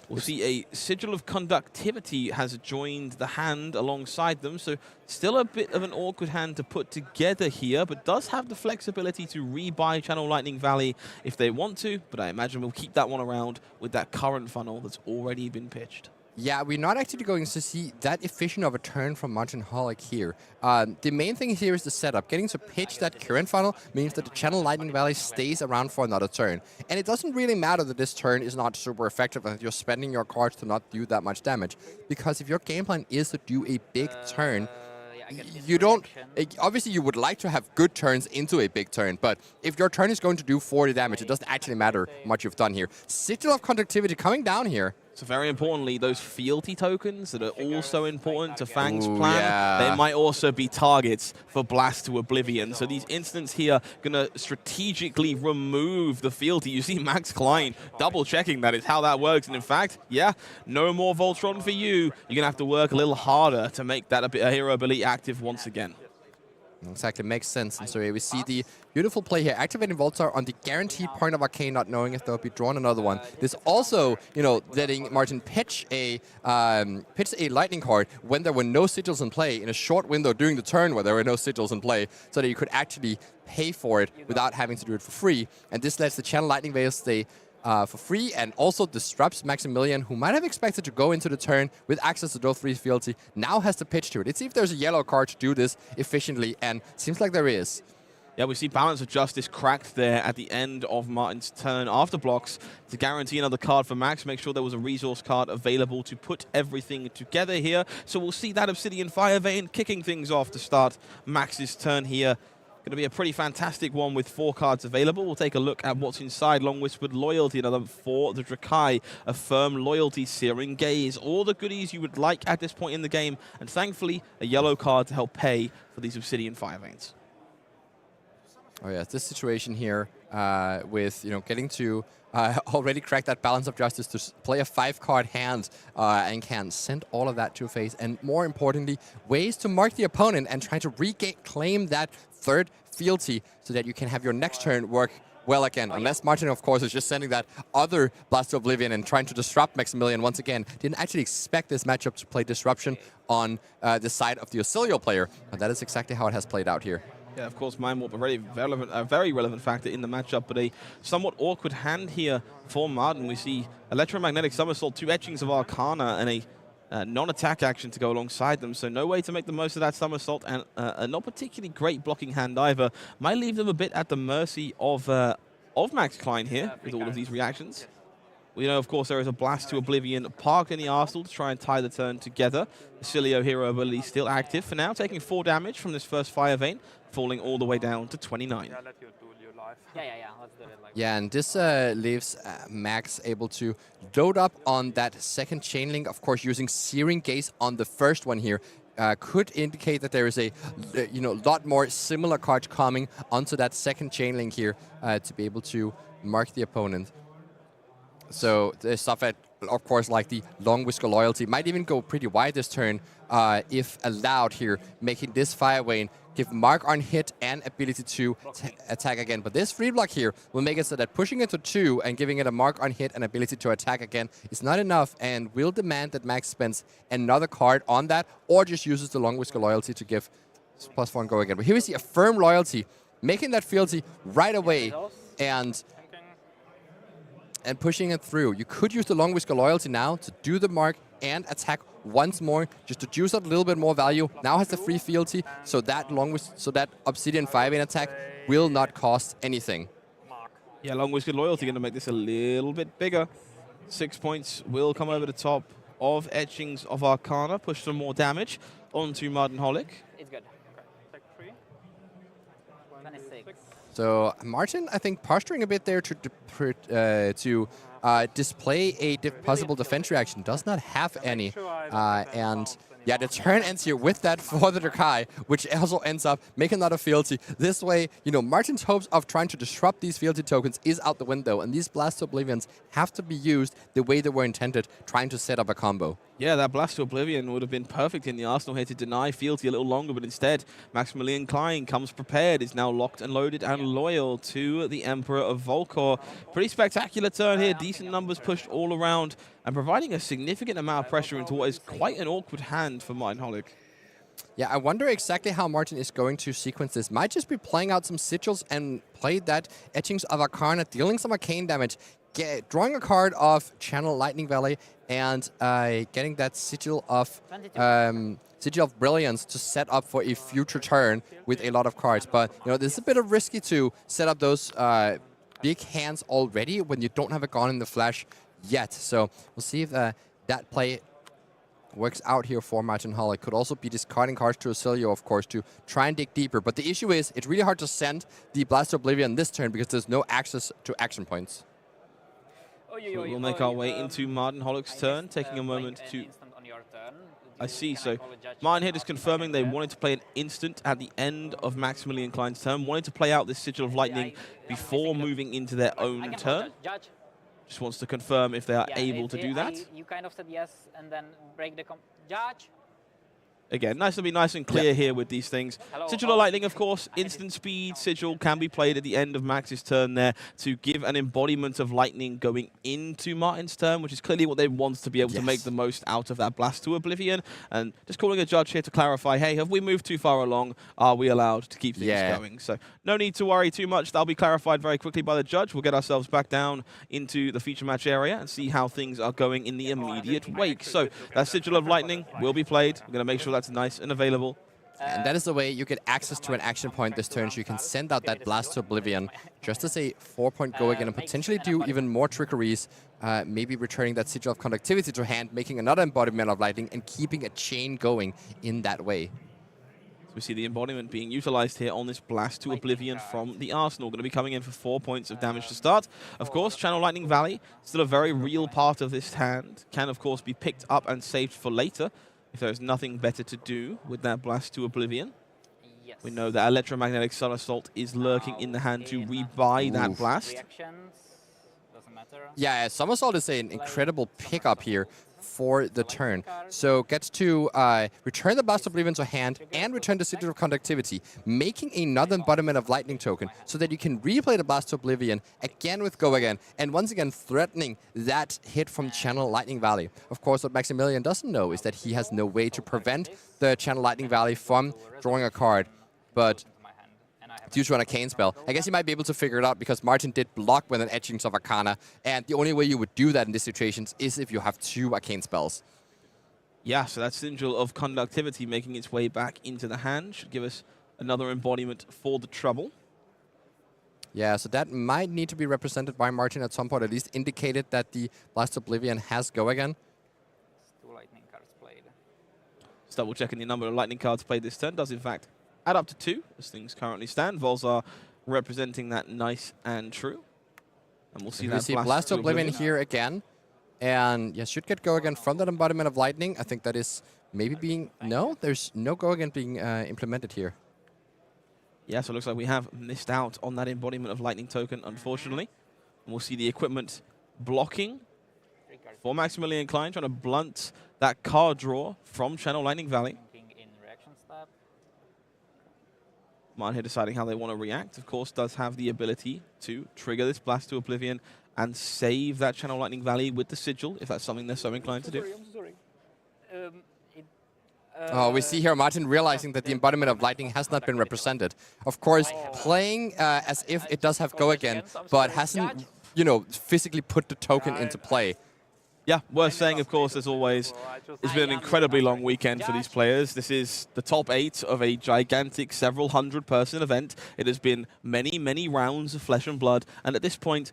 We'll see a Sigil of Conductivity has joined the hand alongside them, so still a bit of an awkward hand to put together here, but does have the flexibility to rebuy Channel Lightning Valley if they want to, but I imagine we'll keep that one around with that current funnel that's already been pitched. Yeah, we're not actually going to see that efficient of a turn from Martin Holic here. The main thing here is the setup. Getting to pitch that current funnel means that the Channel Lightning Valley stays around for another turn. And it doesn't really matter that this turn is not super effective and that you're spending your cards to not do that much damage. Because if your game plan is to do a big turn, you don't... Obviously, you would like to have good turns into a big turn, but if your turn is going to do 40 damage, it doesn't actually matter how much you've done here. Sigil of Conductivity coming down here. So very importantly, those fealty tokens that are also important to Fang's Ooh, plan, yeah. they might also be targets for Blast to Oblivion. So these instants here going to strategically remove the fealty. You see Max Klein double-checking that is how that works. And in fact, yeah, no more Voltron for you. You're going to have to work a little harder to make that a hero ability active once again. Exactly, makes sense. And so here we see the beautiful play here, activating Volzar on the guaranteed point of Arcane, not knowing if they'll be drawn another one. This also, letting Martin pitch a lightning card when there were no sigils in play in a short window during the turn where there were no sigils in play, so that you could actually pay for it without having to do it for free. And this lets the Channel Lightning Veil stay for free, and also disrupts Maximilian, who might have expected to go into the turn with access to those 3 fealty, now has to pitch to it. Let's see if there's a yellow card to do this efficiently, and seems like there is. Yeah, we see Balance of Justice cracked there at the end of Martin's turn after blocks to guarantee another card for Max, make sure there was a resource card available to put everything together here. So we'll see that Obsidian Fire Vein kicking things off to start Max's turn here. Going to be a pretty fantastic one with 4 cards available. We'll take a look at what's inside. Long Whispered Loyalty, another 4. The Drakai, a Firm Loyalty, Searing Gaze. All the goodies you would like at this point in the game. And thankfully, a yellow card to help pay for these Obsidian Fire Veins. Oh yeah, this situation here with getting to already crack that Balance of Justice to play a 5-card hand and can send all of that to face, and more importantly, ways to mark the opponent and try to claim that 3rd fealty so that you can have your next turn work well again. Unless Martin, of course, is just sending that other Blast to Oblivion and trying to disrupt Maximilian once again. Didn't actually expect this matchup to play disruption on the side of the Auxilio player. But that is exactly how it has played out here. Yeah, of course, Mind Warp, a very relevant factor in the matchup, but a somewhat awkward hand here for Martin. We see Electromagnetic Somersault, 2 etchings of Arcana, and a non-attack action to go alongside them, so no way to make the most of that Somersault, and a not particularly great blocking hand either. Might leave them a bit at the mercy of Max Klein here with all of these reactions. We know, of course, there is a Blast to Oblivion parked in the Arsenal to try and tie the turn together. Auxilio hero ability still active for now, taking 4 damage from this first Fire Vein, falling all the way down to 29. Yeah, let you do your life. Yeah. Let's do it like Yeah, and this leaves Max able to load up on that second chain link. Of course, using Searing Gaze on the first one here could indicate that there is a lot more similar cards coming onto that second chain link here to be able to mark the opponent. So the stuff at, of course, like the Long Whisker Loyalty might even go pretty wide this turn if allowed here, making this Fire Vein give mark on hit and ability to attack again. But this free block here will make it so that pushing it to 2 and giving it a mark on hit and ability to attack again is not enough, and will demand that Max spends another card on that, or just uses the Long Whisker Loyalty to give +1 and go again. But here we see a firm Loyalty, making that fealty right away, and pushing it through. You could use the Long Whisker Loyalty now to do the mark and attack once more, just to juice out a little bit more value. Now has the free fealty, so that Obsidian 5-in attack will not cost anything. Yeah, Long Whisker Loyalty going to make this a little bit bigger. 6 points will come over the top of etchings of Arcana, push some more damage onto Martin Holic. It's good. Take 3. 26. So Martin, I think, posturing a bit there to display a possible defense reaction. Does not have any. And yeah, the turn ends here with that for the Drakai, which also ends up making another fealty. This way, Martin's hopes of trying to disrupt these fealty tokens is out the window, and these Blast to Oblivions have to be used the way they were intended, trying to set up a combo. Yeah, that Blast to Oblivion would have been perfect in the Arsenal here to deny fealty a little longer, but instead, Maximilian Klein comes prepared, is now locked and loaded and loyal to the Emperor of Volkor. Pretty spectacular turn here, decent numbers pushed all around, and providing a significant amount of pressure into what is quite an awkward hand for Martin Holic. Yeah, I wonder exactly how Martin is going to sequence this. Might just be playing out some sigils and play that Etchings of Arcana, dealing some arcane damage, drawing a card of Channel Lightning Valley, and getting that Sigil of Brilliance to set up for a future turn with a lot of cards. But this is a bit of risky to set up those big hands already when you don't have a Gone in the Flash yet. So we'll see if that play works out here for Martin Holic. Could also be discarding cards to Auxilio, of course, to try and dig deeper. But the issue is, it's really hard to send the Blast to Oblivion this turn because there's no access to action points. So we'll make our way into Martin Holic's turn, taking a moment to... I see, so Martin here is confirming they wanted to play an instant at the end of Maximilian Klein's turn, wanted to play out this Sigil of Lightning before moving into their own turn. Just wants to confirm if they are able to do that. You kind of said yes, and then break the judge. Again, nice to be nice and clear here with these things. Sigil of Lightning, of course, instant speed. Sigil can be played at the end of Max's turn there to give an embodiment of lightning going into Martin's turn, which is clearly what they want to be able to make the most out of that Blast to Oblivion. And just calling a judge here to clarify, hey, have we moved too far along? Are we allowed to keep things going? So no need to worry too much. That'll be clarified very quickly by the judge. We'll get ourselves back down into the feature match area and see how things are going in the immediate wake. So that Sigil of Lightning will be played. We're going to make sure that's nice and available. And that is the way you get access to an action point this turn, so you can send out that Blast to Oblivion just as a 4-point go again and potentially do even more trickeries, maybe returning that Sigil of Conductivity to hand, making another embodiment of lightning and keeping a chain going in that way. So we see the embodiment being utilized here on this Blast to Oblivion from the Arsenal. Going to be coming in for 4 points of damage to start. Of course, Channel Lightning Valley, still a very real part of this hand, can of course be picked up and saved for later if there is nothing better to do with that Blast to Oblivion. Yes. We know that Electromagnetic Sun Assault is lurking in the hand to rebuy that blast. Reactions. Doesn't matter. Yeah, Somersault is an incredible pickup here for the turn. So gets to return the Blast of Oblivion to hand and return the Sigil of Conductivity, making another embodiment of Lightning token so that you can replay the Blast of Oblivion again with Go Again, and once again threatening that hit from Channel Lightning Valley. Of course, what Maximilian doesn't know is that he has no way to prevent the Channel Lightning Valley from drawing a card, but due to an arcane spell. I guess you might be able to figure it out because Martin did block with an Etchings of Arcana, and the only way you would do that in these situations is if you have 2 arcane spells. Yeah, so that Sigil of Conductivity making its way back into the hand should give us another embodiment for the trouble. Yeah, so that might need to be represented by Martin at some point, at least indicated that the Blast Oblivion has Go Again. 2 lightning cards played. Just double checking the number of lightning cards played this turn does in fact add up to 2 as things currently stand. Vols are representing that nice and true. And we'll see that Blast of Oblivion here again. And yeah, should get Go Again from that embodiment of Lightning. I think that is maybe being... No, there's no Go Again being implemented here. Yeah, so it looks like we have missed out on that embodiment of Lightning token, unfortunately. And we'll see the equipment blocking for Maximilian Klein, trying to blunt that card draw from Channel Lightning Valley. In reaction step. Martin here deciding how they want to react. Of course, does have the ability to trigger this Blast to Oblivion and save that Channel Lightning Valley with the Sigil, if that's something they're so inclined to do. Oh, we see here Martin realizing that the embodiment of Lightning has not been represented. Of course, playing as if it does have Go Again, but hasn't, you know, physically put the token into play. Yeah, worth saying, of course, as always, it's been an incredibly long weekend for these players. This is the top 8 of a gigantic, several hundred-person event. It has been many, many rounds of flesh and blood, and at this point,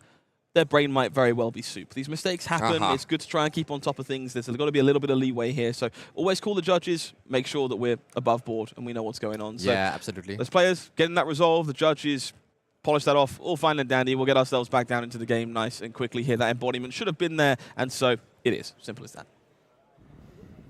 their brain might very well be soup. These mistakes happen. It's good to try and keep on top of things. There's got to be a little bit of leeway here, so always call the judges, make sure that we're above board and we know what's going on. So yeah, absolutely. as players, getting that resolved, the judges polish that off, all fine and dandy. We'll get ourselves back down into the game nice and quickly here. That embodiment should have been there, and so it is. Simple as that.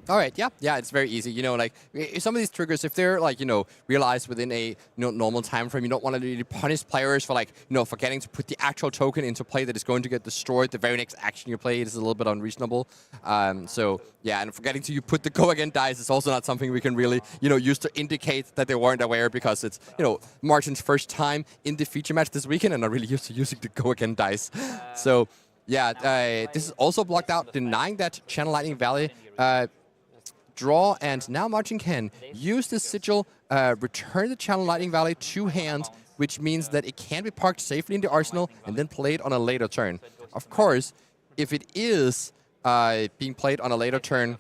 All right, yeah, it's very easy. You know, like some of these triggers, if they're like, you know, realized within a normal time frame, you don't want to really punish players for like, you know, forgetting to put the actual token into play that is going to get destroyed the very next action you play. It is a little bit unreasonable. So yeah, and forgetting to put the Go Again dice is also not something we can really, you know, use to indicate that they weren't aware, because it's, you know, Martin's first time in the feature match this weekend and not really used to using the Go Again dice. So yeah, this is also blocked out, denying that Channel Lightning Valley draw, and now Martin can use the Sigil, return the Channel Lightning Valley to hand, which means that it can be parked safely in the arsenal and then played on a later turn. Of course, if it is being played on a later turn,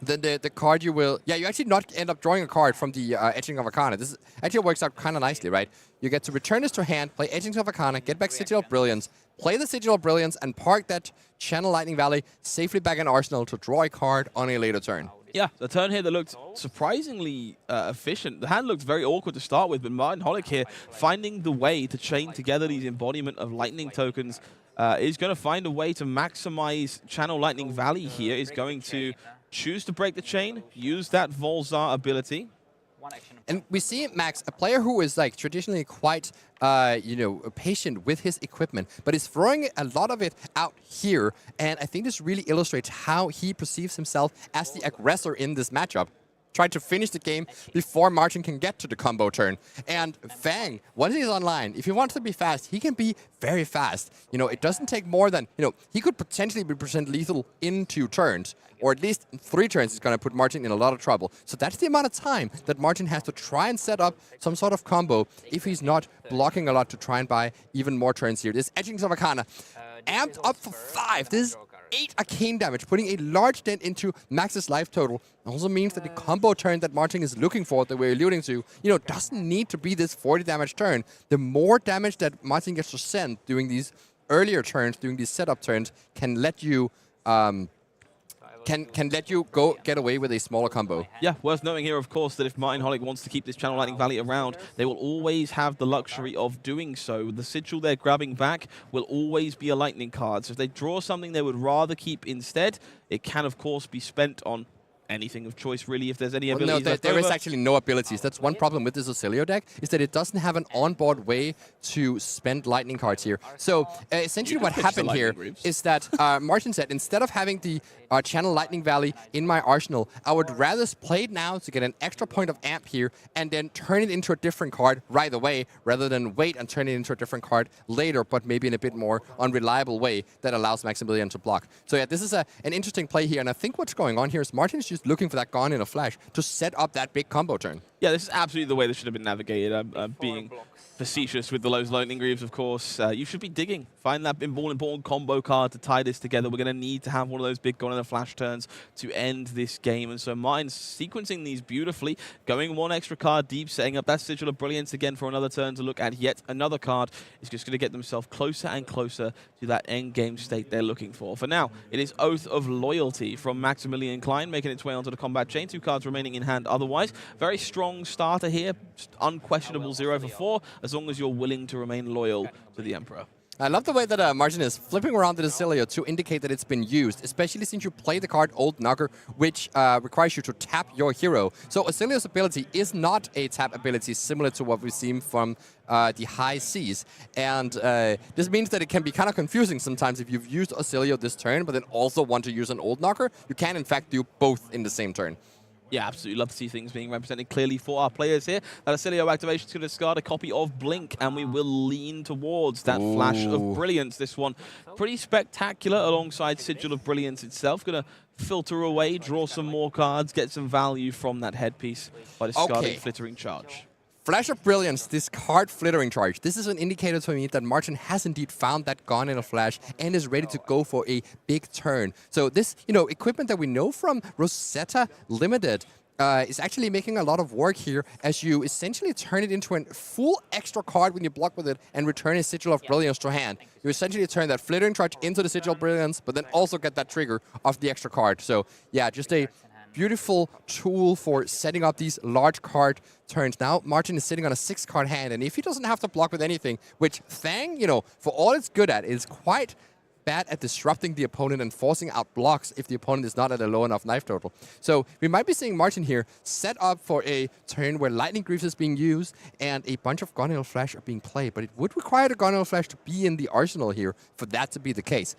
then the card you will... Yeah, you actually not end up drawing a card from the Etching of Arcana. This actually works out kind of nicely, right? You get to return this to hand, play Etchings of Arcana, get back Sigil of Brilliance, play the Sigil of Brilliance, and park that Channel Lightning Valley safely back in Arsenal to draw a card on a later turn. Yeah, the turn here that looked surprisingly efficient. The hand looked very awkward to start with, but Martin Holic here finding the way to chain together these embodiment of lightning tokens is going to find a way to maximize Channel Lightning Valley here. Is going to choose to break the chain, use that Volzar ability. And we see Max, a player who is like traditionally quite, you know, patient with his equipment, but is throwing a lot of it out here. And I think this really illustrates how he perceives himself as the aggressor in this matchup. Try to finish the game before Martin can get to the combo turn. And Fang, once he's online, if he wants to be fast, he can be very fast. You know, it doesn't take more than, you know, he could potentially represent lethal in 2 turns, or at least in 3 turns. It's going to put Martin in a lot of trouble. So that's the amount of time that Martin has to try and set up some sort of combo if he's not blocking a lot to try and buy even more turns here. This Etchings of Arcana, amped up for 5. This is 8 arcane damage, putting a large dent into Max's life total. Also means that the combo turn that Martin is looking for, that we're alluding to, you know, doesn't need to be this 40 damage turn. The more damage that Martin gets to send during these earlier turns, during these setup turns, can let you can let you go get away with a smaller combo. Yeah, worth knowing here, of course, that if Martin Holic wants to keep this Channel Lightning Valley around, they will always have the luxury of doing so. The Sigil they're grabbing back will always be a lightning card. So if they draw something they would rather keep instead, it can, of course, be spent on anything of choice, really, if there's any Well, abilities no, left there is over. actually no abilities. That's one problem with this Auxilio deck, is that it doesn't have an onboard way to spend lightning cards here. So essentially what pitch the happened here lightning greaves. is that Martin said, instead of having the Channel Lightning Valley in my arsenal, I would rather play it now to get an extra point of amp here and then turn it into a different card right away, rather than wait and turn it into a different card later, but maybe in a bit more unreliable way that allows Maximilian to block. So yeah, this is an interesting play here, and I think what's going on here is Martin is just looking for that Gone in a Flash to set up that big combo turn. Yeah, this is absolutely the way this should have been navigated. I'm being facetious with the Lowe's Lightning Greaves, of course. You should be digging. Find that important combo card to tie this together. We're going to need to have one of those big Gone in a Flash turns to end this game. And so Martin's sequencing these beautifully, going one extra card deep, setting up that Sigil of Brilliance again for another turn to look at yet another card. Is just going to get themselves closer and closer to that end game state they're looking for. For now, it is Oath of Loyalty from Maximilian Klein, making its way onto the combat chain. 2 cards remaining in hand otherwise. Very strong starter here. Unquestionable 0 for 4, as long as you're willing to remain loyal to the Emperor. I love the way that Martin is flipping around the Auxilio to indicate that it's been used, especially since you play the card Old Knocker, which requires you to tap your hero. So Auxilio's ability is not a tap ability similar to what we've seen from the high seas. And this means that it can be kind of confusing sometimes if you've used Auxilio this turn, but then also want to use an Old Knocker. You can, in fact, do both in the same turn. Yeah, absolutely. Love to see things being represented clearly for our players here. That Auxilio activation is going to discard a copy of Blink, and we will lean towards that Flash of Brilliance. This one pretty spectacular alongside Sigil of Brilliance itself. Going to filter away, draw some more cards, get some value from that headpiece by discarding Flittering Charge. Flash of Brilliance, discard Flittering Charge. This is an indicator to me that Martin has indeed found that Gone in a Flash and is ready to go for a big turn. So this, equipment that we know from Rosetta Limited is actually making a lot of work here, as you essentially turn it into a full extra card when you block with it and return a Sigil of Brilliance to hand. You essentially turn that Flittering Charge into the Sigil of Brilliance, but then also get that trigger of the extra card. So yeah, just a beautiful tool for setting up these large card turns. Now, Martin is sitting on a 6-card hand, and if he doesn't have to block with anything, which Fang, for all it's good at, is quite bad at disrupting the opponent and forcing out blocks if the opponent is not at a low enough knife total. So we might be seeing Martin here set up for a turn where Lightning Greaves is being used and a bunch of Gone in a Flash are being played, but it would require the Gone in a Flash to be in the arsenal here for that to be the case.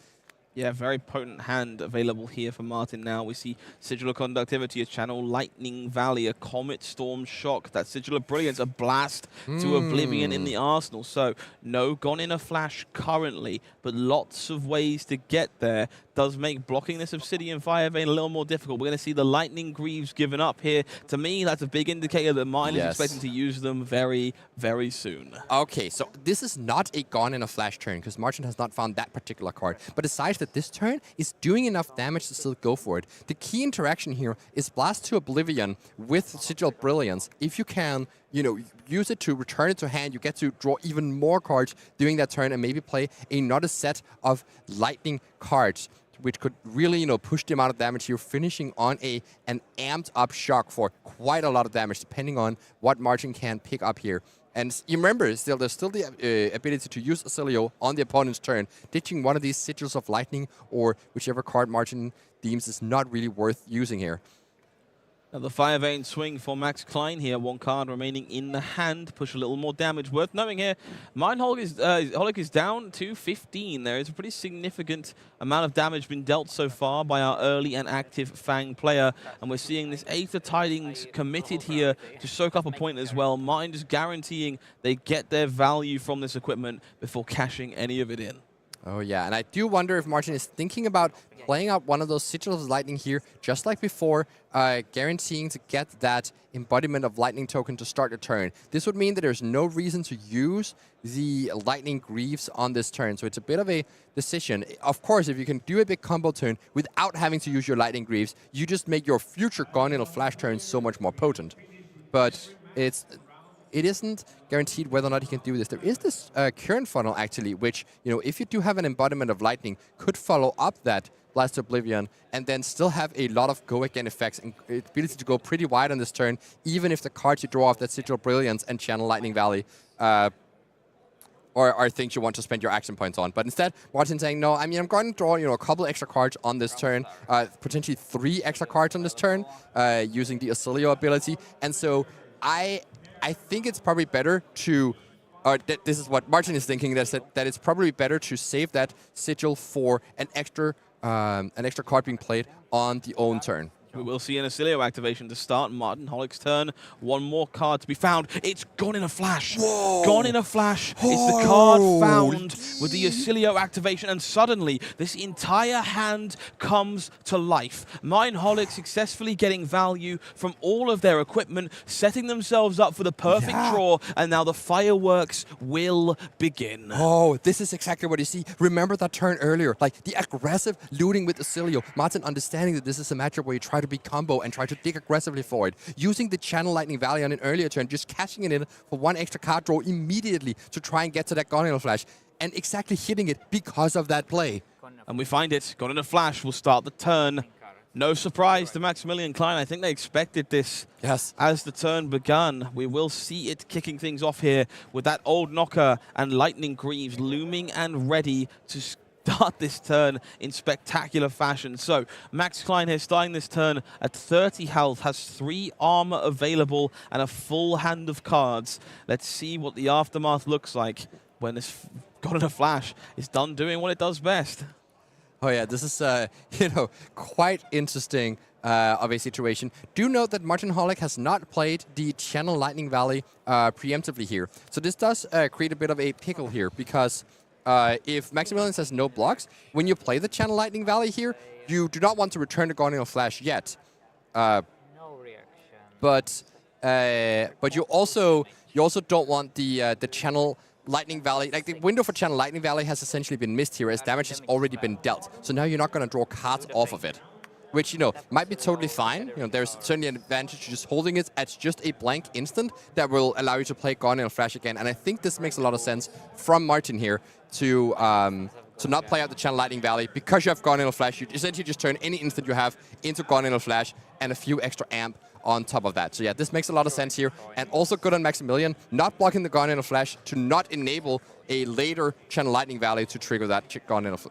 Yeah, very potent hand available here for Martin now. We see Sigil of Conductivity, a Channel Lightning Valley, a Comet Storm Shock, that Sigil of Brilliance, a Blast to Oblivion in the arsenal. So no Gone in a Flash currently, but lots of ways to get there. Does make blocking this Obsidian Fire Vein a little more difficult. We're going to see the Lightning Greaves given up here. To me, that's a big indicator that Martin is expecting to use them very, very soon. Okay, so this is not a Gone in a Flash turn, because Martin has not found that particular card. But aside that this turn is doing enough damage to still go for it. The key interaction here is Blast to Oblivion with Sigil Brilliance. If you can, use it to return it to hand, you get to draw even more cards during that turn and maybe play another set of lightning cards, which could really, push the amount of damage you're finishing on an amped up shock for quite a lot of damage, depending on what Martin can pick up here. And you remember, there's still the ability to use Auxilio on the opponent's turn, ditching one of these Sigils of Lightning or whichever card Martin deems is not really worth using here. Now the Fire Vein swing for Max Klein here. 1 card remaining in the hand. Push a little more damage. Worth knowing here, Holic is down to 15. There is a pretty significant amount of damage been dealt so far by our early and active Fang player. And we're seeing this Aether Tidings committed here to soak up a point as well. Martin just guaranteeing they get their value from this equipment before cashing any of it in. Oh yeah, and I do wonder if Martin is thinking about playing out one of those Sigils of Lightning here, just like before, guaranteeing to get that embodiment of Lightning token to start the turn. This would mean that there's no reason to use the Lightning Greaves on this turn, so it's a bit of a decision. Of course, if you can do a big combo turn without having to use your Lightning Greaves, you just make your future Gone in a Flash turn so much more potent. But it isn't guaranteed whether or not he can do this. There is this current funnel, actually, which, if you do have an embodiment of lightning, could follow up that Blast to Oblivion and then still have a lot of go-again effects and ability to go pretty wide on this turn, even if the cards you draw off that Sigil Brilliance and Channel Lightning Valley are things you want to spend your action points on. But instead, Martin's saying, no, I mean, I'm going to draw, a couple extra cards on this turn, potentially 3 extra cards on this turn, using the Acilio ability. And so I think it's probably better to, this is what Martin is thinking, that it's probably better to save that sigil for an extra card being played on the own turn. We will see an Acilio activation to start Martin Holik's turn. One more card to be found. It's gone in a flash. Whoa. Gone in a flash. It's the card found with the Acilio activation, and suddenly this entire hand comes to life. Martin Holik successfully getting value from all of their equipment, setting themselves up for the perfect draw, and now the fireworks will begin. Oh, this is exactly what you see. Remember that turn earlier, like the aggressive looting with Acilio. Martin understanding that this is a matchup where you try to be combo and try to dig aggressively for it. Using the Channel Lightning Valley on an earlier turn, just cashing it in for 1 extra card draw immediately to try and get to that Gonil Flash, and exactly hitting it because of that play. And we find it. Got in a flash. Will start the turn. No surprise to Maximilian Klein. I think they expected this. Yes. As the turn begun, we will see it kicking things off here with that old knocker and Lightning Greaves looming and ready to start this turn in spectacular fashion. So Max Klein here starting this turn at 30 health, has 3 armor available and a full hand of cards. Let's see what the aftermath looks like when this got in a flash is done doing what it does best. Oh yeah, this is quite interesting of a situation. Do note that Martin Holik has not played the Channel Lightning Valley preemptively here. So this does create a bit of a pickle here, because if Maximilian says no blocks, when you play the Channel Lightning Valley here, you do not want to return the Guardian of Flash yet. No reaction. But you also don't want the Channel Lightning Valley, like the window for Channel Lightning Valley has essentially been missed here, as damage has already been dealt. So now you're not going to draw cards off of it, which, might be totally fine. There's certainly an advantage to just holding it as just a blank instant that will allow you to play Guardian of Flash again. And I think this makes a lot of sense from Martin here to not play out the Channel Lightning Valley, because you have Guardian of Flash. You essentially just turn any instant you have into Guardian of Flash and a few extra amp on top of that. So yeah, this makes a lot of sense here. And also good on Maximilian, not blocking the Guardian of Flash to not enable a later Channel Lightning Valley to trigger that Guardian of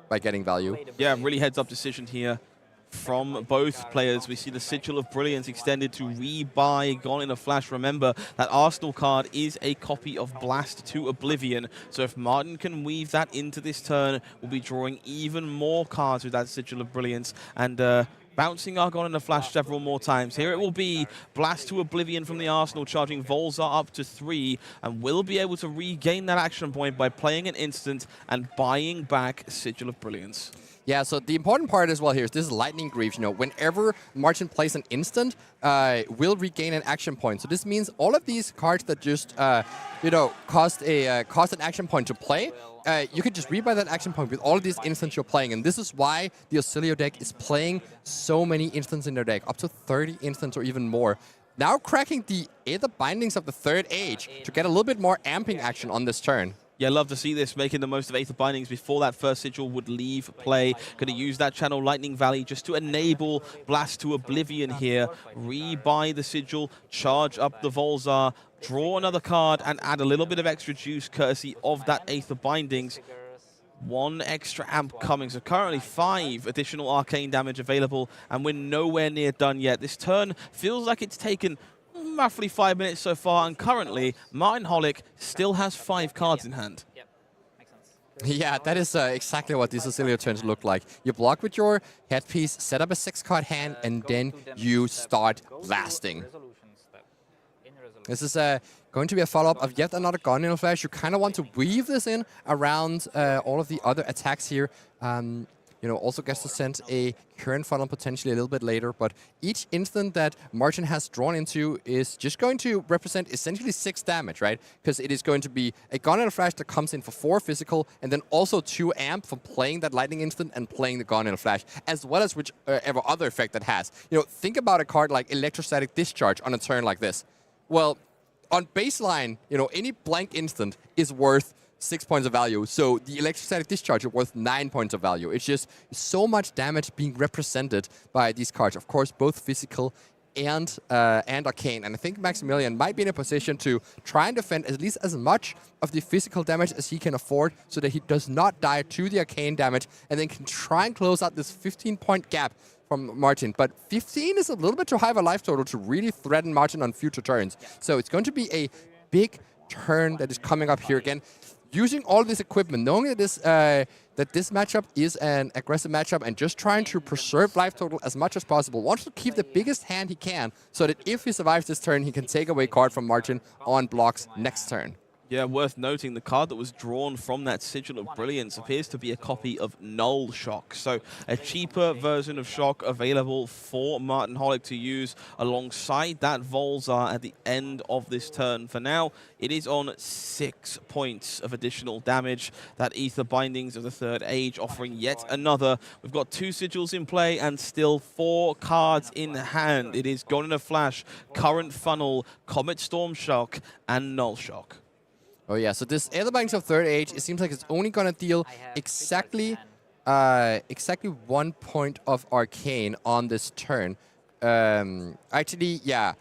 by getting value. Yeah, really heads-up decision here from both players. We see the Sigil of Brilliance extended to rebuy Gone in a Flash. Remember, that Arsenal card is a copy of Blast to Oblivion. So if Martin can weave that into this turn, we'll be drawing even more cards with that Sigil of Brilliance. And bouncing our Gone in a Flash several more times. Here it will be Blast to Oblivion from the Arsenal, charging Volzar up to 3, and will be able to regain that action point by playing an instant and buying back Sigil of Brilliance. Yeah, so the important part as well here is this is Lightning Greaves. Whenever Martin plays an instant, will regain an action point. So this means all of these cards that just, cost an action point to play, you can just rebuy that action point with all of these instants you're playing. And this is why the Acilio deck is playing so many instants in their deck, up to 30 instants or even more. Now cracking the Aether Bindings of the Third Age to get a little bit more amping action on this turn. Yeah, love to see this, making the most of Aether Bindings before that first Sigil would leave play. Going to use that Channel Lightning Valley just to enable Blast to Oblivion here. Rebuy the Sigil, charge up the Volzar, draw another card, and add a little bit of extra juice courtesy of that Aether Bindings. 1 extra amp coming, so currently 5 additional arcane damage available, and we're nowhere near done yet. This turn feels like it's taken roughly 5 minutes so far, and currently Martin Holik still has 5 cards in hand. Yep, makes sense. Yeah, that is exactly what these Acilio turns look like. You block with your headpiece, set up a 6-card hand, and then you start blasting. This is going to be a follow-up of yet another Guardian of Flash. You kind of want to weave this in around all of the other attacks here. Also gets to send a current funnel potentially a little bit later, but each instant that Martin has drawn into is just going to represent essentially 6 damage, right? Because it is going to be a Guardian of Flash that comes in for 4 physical, and then also 2 amp for playing that lightning instant and playing the Guardian of Flash, as well as whichever other effect that has. Think about a card like Electrostatic Discharge on a turn like this. Well, on baseline, any blank instant is worth 6 points of value. So the Electrostatic Discharge is worth 9 points of value. It's just so much damage being represented by these cards. Of course, both physical and Arcane. And I think Maximilian might be in a position to try and defend at least as much of the physical damage as he can afford so that he does not die to the Arcane damage and then can try and close out this 15-point gap from Martin. But 15 is a little bit too high of a life total to really threaten Martin on future turns. So it's going to be a big turn that is coming up here again. Using all this equipment, knowing that this matchup is an aggressive matchup and just trying to preserve life total as much as possible. Wants to keep the biggest hand he can so that if he survives this turn, he can take away card from Martin on blocks next turn. Yeah, worth noting, the card that was drawn from that Sigil of Brilliance appears to be a copy of Null Shock. So a cheaper version of Shock available for Martin Holic to use alongside that Volzar at the end of this turn. For now, it is on 6 points of additional damage. That Ether Bindings of the Third Age offering yet another. We've got 2 Sigils in play and still 4 cards in hand. It is Gone in a Flash, Current Funnel, Comet Storm Shock, and Null Shock. Oh yeah, so this Ether Bindings of Third Age, it seems like it's only going to deal exactly 1 point of Arcane on this turn. Actually, yeah.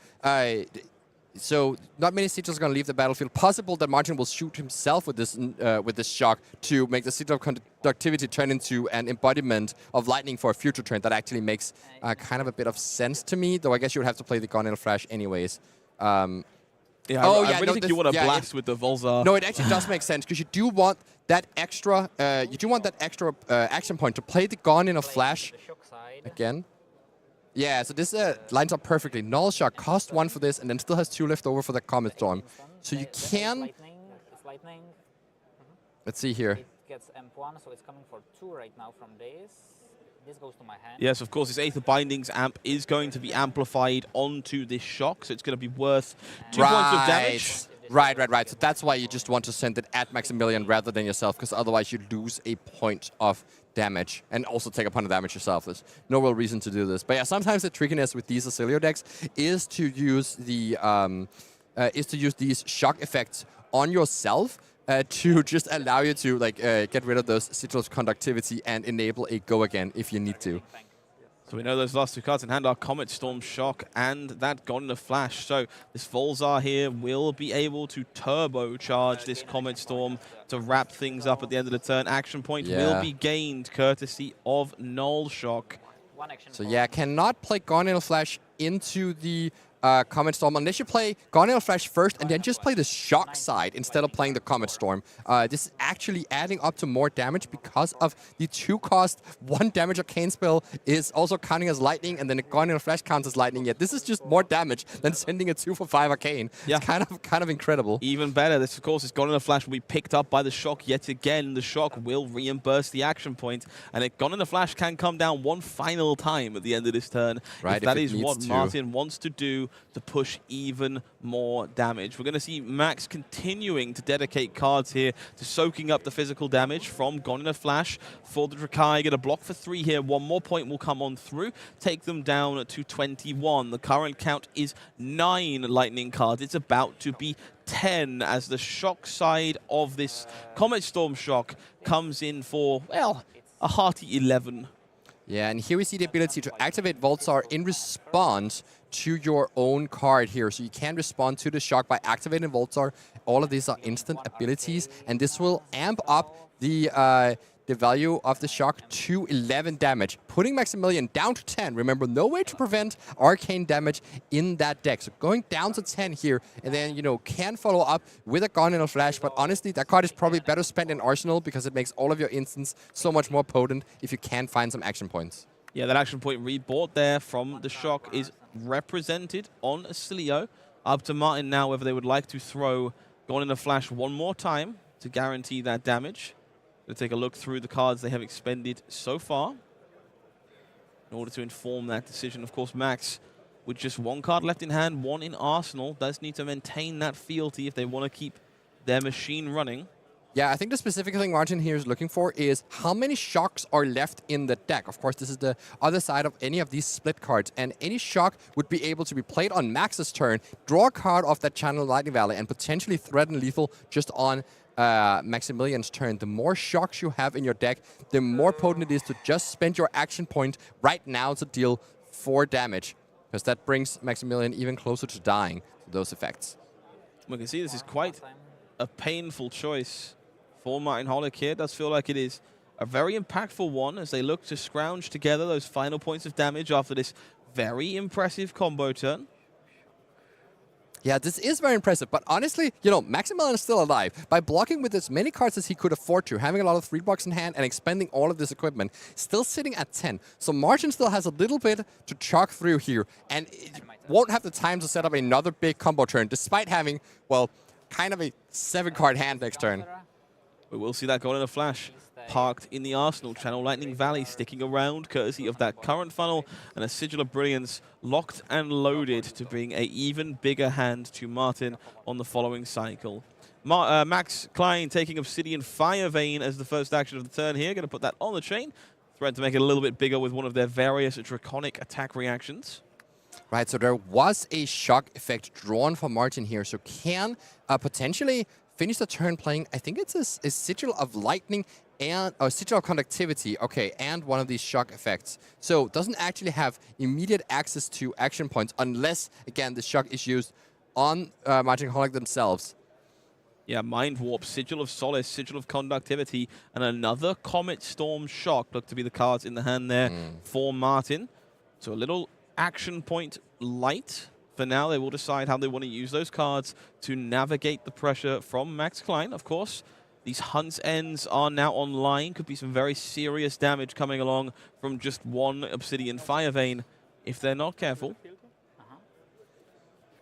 So not many Sigils are going to leave the battlefield. Possible that Martin will shoot himself with this shock to make the Sigil of Conductivity turn into an embodiment of lightning for a future turn. That actually makes kind of a bit of sense to me, though I guess you would have to play the Gonil Flash anyways. Yeah, I really think you want to blast with the Volzar. No, it actually does make sense because you do want that extra. Action point to play the Gone in a Flash again. Yeah, so this lines up perfectly. Null Shock cost 1 for this, and then still has 2 left over for the Comet Storm. So you can. Let's see here. It gets M1, so it's coming for 2 right now from this. This goes to my hand. Yes, of course, this Aether Bindings amp is going to be amplified onto this shock, so it's going to be worth 2 points of damage. Right. So that's why you just want to send it at Maximilian rather than yourself, because otherwise you lose a point of damage and also take a point of damage yourself. There's no real reason to do this. But yeah, sometimes the trickiness with these Acilio decks is to use the these shock effects on yourself. To just allow you to get rid of those Sigils of Conductivity and enable a go again if you need to. So we know those last 2 cards in hand are Comet Storm Shock and that Gone in a Flash. So this Volzar here will be able to turbocharge this Comet Storm to wrap things up at the end of the turn. Action point will be gained courtesy of Null Shock. So yeah, cannot play Gone in a Flash into the Comet Storm unless you play Gone in a Flash first and then just play the Shock side instead of playing the Comet Storm. This is actually adding up to more damage because of the 2-cost 1 damage Arcane spell is also counting as lightning, and then the Gone in a Flash counts as lightning. Yet this is just more damage than sending a 2 for 5 Arcane. Yeah. It's kind of incredible. Even better, this of course is Gone in a Flash will be picked up by the Shock yet again. The Shock will reimburse the action point, and Gone in a Flash can come down 1 final time at the end of this turn. Right, if that is what Martin wants to do to push even more damage. We're going to see Max continuing to dedicate cards here to soaking up the physical damage from Gone in a Flash for the Drakai. Get a block for 3 here. 1 more point will come on through. Take them down to 21. The current count is 9 lightning cards. It's about to be 10 as the shock side of this Comet Storm Shock comes in for, well, a hearty 11. Yeah, and here we see the ability to activate Volzar in response to your own card here. So you can respond to the shock by activating Volzar. All of these are instant abilities, and this will amp up the value of the shock to 11 damage, putting Maximilian down to 10. Remember, no way to prevent arcane damage in that deck. So going down to 10 here, and then, can follow up with a Gone in a Flash, but honestly, that card is probably better spent in Arsenal because it makes all of your instants so much more potent if you can find some action points. Yeah, that action point rebought there from the shock is represented on Acilio. Up to Martin now whether they would like to throw Gone in a Flash 1 more time to guarantee that damage. We'll take a look through the cards they have expended so far in order to inform that decision. Of course, Max, with just 1 card left in hand, 1 in Arsenal, does need to maintain that fealty if they want to keep their machine running. Yeah, I think the specific thing Martin here is looking for is how many shocks are left in the deck. Of course, this is the other side of any of these split cards, and any shock would be able to be played on Max's turn, draw a card off that Channel Lightning Valley, and potentially threaten lethal just on Maximilian's turn. The more shocks you have in your deck, the more potent it is to just spend your action point right now to deal 4 damage. because that brings Maximilian even closer to dying to those effects. We can see this is quite a painful choice for Martin Holic here. It does feel like it is a very impactful one as they look to scrounge together those final points of damage after this very impressive combo turn. Yeah, this is very impressive, but honestly, you know, Maximilian is still alive. By blocking with as many cards as he could afford to, having a lot of 3-box in hand and expending all of this equipment, still sitting at 10. So Martin still has a little bit to chalk through here, and it won't have the time to set up another big combo turn, despite having, well, kind of a 7-card hand next turn. We will see that goal in a flash. Parked in the Arsenal, Channel Lightning Valley sticking around courtesy of that current funnel, and a Sigil of Brilliance locked and loaded to bring an even bigger hand to Martin on the following cycle. Max Klein taking Obsidian Fire Vein as the first action of the turn here. Going to put that on the chain. Thread to make it a little bit bigger with one of their various draconic attack reactions. Right, so there was a shock effect drawn for Martin here, so can potentially finish the turn playing, I think it's a Sigil of Lightning and Sigil of Conductivity, okay, and one of these shock effects. So doesn't actually have immediate access to action points unless, again, the shock is used on Martin Holic themselves. Yeah, Mind Warp, Sigil of Solace, Sigil of Conductivity, and another Comet Storm Shock look to be the cards in the hand there for Martin. So a little action point light. For now, they will decide how they want to use those cards to navigate the pressure from Max Klein, of course. These Hunt's Ends are now online. Could be some very serious damage coming along from just one Obsidian Fire Vein if they're not careful.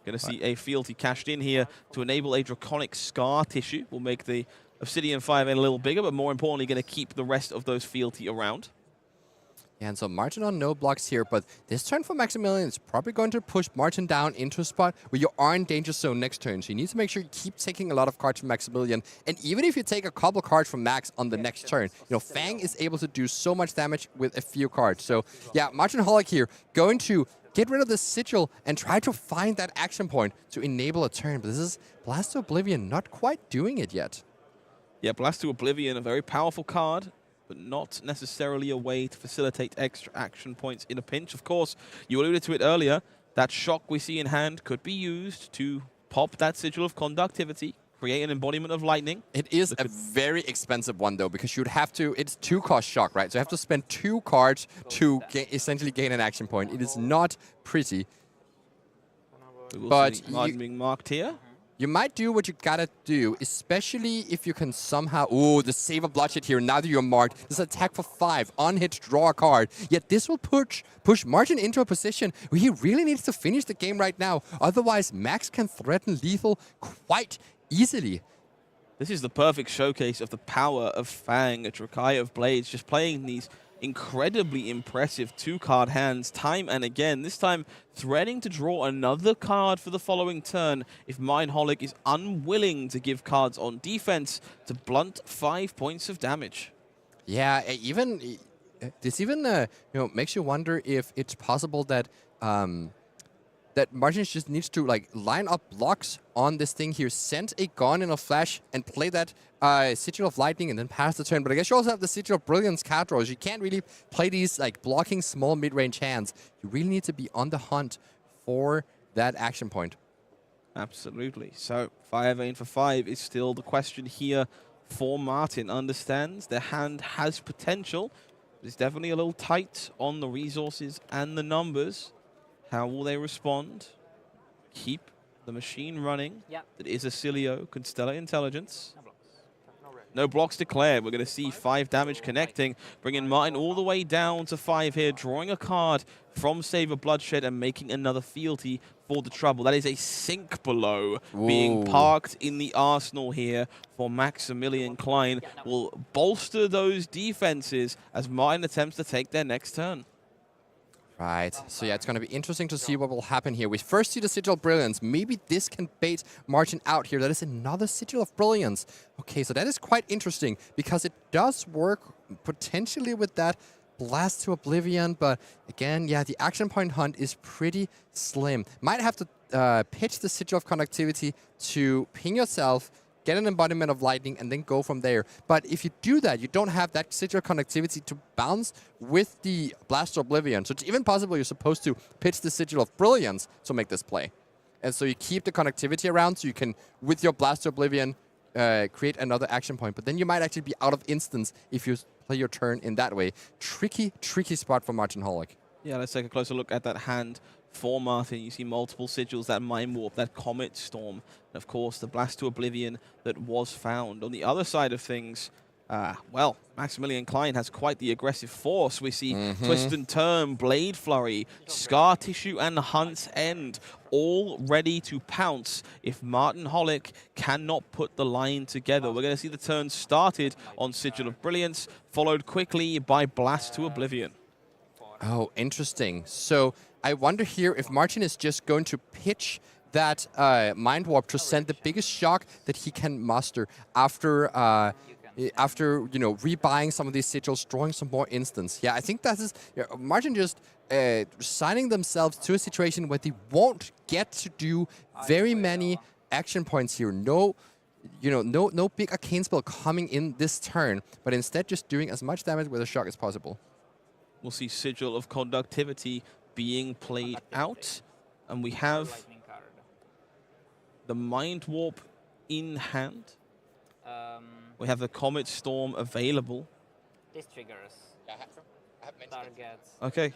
Going to see a fealty cashed in here to enable a Draconic Scar Tissue. Will make the Obsidian Fire Vein a little bigger, but more importantly, going to keep the rest of those fealty around. Yeah, and so Martin on no blocks here, but this turn for Maximilian is probably going to push Martin down into a spot where you are in danger zone next turn. So you need to make sure you keep taking a lot of cards from Maximilian. And even if you take a couple cards from Max on the next turn, you know, Fang is able to do so much damage with a few cards. So yeah, Martin Holic here going to get rid of the Sigil and try to find that action point to enable a turn. But this is Blast to Oblivion not quite doing it yet. Yeah, Blast to Oblivion, a very powerful card, but not necessarily a way to facilitate extra action points in a pinch. Of course, you alluded to it earlier, that shock we see in hand could be used to pop that Sigil of Conductivity, create an embodiment of lightning. It is a very expensive one, though, because you'd have to, it's 2-cost shock, right? So you have to spend 2 cards to essentially gain an action point. It is not pretty. But Martin being marked here. You might do what you gotta do, especially if you can somehow... Ooh, the Save of Bloodshed here, now that you're marked. This attack for 5, unhit, draw a card. Yet this will push Martin into a position where he really needs to finish the game right now. Otherwise, Max can threaten lethal quite easily. This is the perfect showcase of the power of Fang, a Drakai of Blades, just playing these incredibly impressive 2-card hands time and again. This time threatening to draw another card for the following turn if Martin Holic is unwilling to give cards on defense to blunt 5 points of damage. Yeah, this even makes you wonder if it's possible that that Martin just needs to like line up blocks on this thing here, send a gun in a flash, and play that Sigil of Lightning and then pass the turn. But I guess you also have the Sigil of Brilliance card draws. You can't really play these like blocking small mid-range hands. You really need to be on the hunt for that action point. Absolutely. So Fire Vein for 5 is still the question here for Martin. Understands their hand has potential, but it's definitely a little tight on the resources and the numbers. How will they respond? Keep the machine running. Yeah. That is Acilio, Constellar Intelligence. No blocks declared. We're going to see 5 damage connecting, bringing Martin all the way down to 5 here, drawing a card from Save of Bloodshed and making another fealty for the trouble. That is a sink below being parked in the arsenal here for Maximilian. Klein will bolster those defenses as Martin attempts to take their next turn. Right, so yeah, it's going to be interesting to see what will happen here. We first see the Sigil of Brilliance. Maybe this can bait Martin out here. That is another Sigil of Brilliance. Okay, so that is quite interesting because it does work potentially with that Blast to Oblivion. But again, yeah, the action point hunt is pretty slim. Might have to pitch the Sigil of Conductivity to ping yourself get an embodiment of lightning, and then go from there. But if you do that, you don't have that sigil connectivity to bounce with the Blast to Oblivion. So it's even possible you're supposed to pitch the Sigil of Brilliance to make this play. And so you keep the connectivity around, so you can, with your Blast to Oblivion, create another action point. But then you might actually be out of instance if you play your turn in that way. Tricky, tricky spot for Martin Holic. Yeah, let's take a closer look at that hand for Martin. You see multiple sigils, that Mind Warp, that Comet Storm, and of course the Blast to Oblivion that was found. On the other side of things, well, Maximilian Klein has quite the aggressive force. We see Twist and Turn, Blade Flurry, Scar Tissue, and Hunt's End all ready to pounce if Martin Holic cannot put the line together. We're going to see the turn started on Sigil of Brilliance, followed quickly by Blast to Oblivion. Oh, interesting. So I wonder here if Martin is just going to pitch that Mind Warp to send the biggest shock that he can muster after rebuying some of these sigils, drawing some more instants. Yeah, I think that is Martin just signing themselves to a situation where they won't get to do very many action points here. No big arcane spell coming in this turn, but instead just doing as much damage with a shock as possible. We'll see Sigil of Conductivity being played out, and we have the Mind Warp in hand. We have the Comet Storm available. This triggers. Targets. Okay.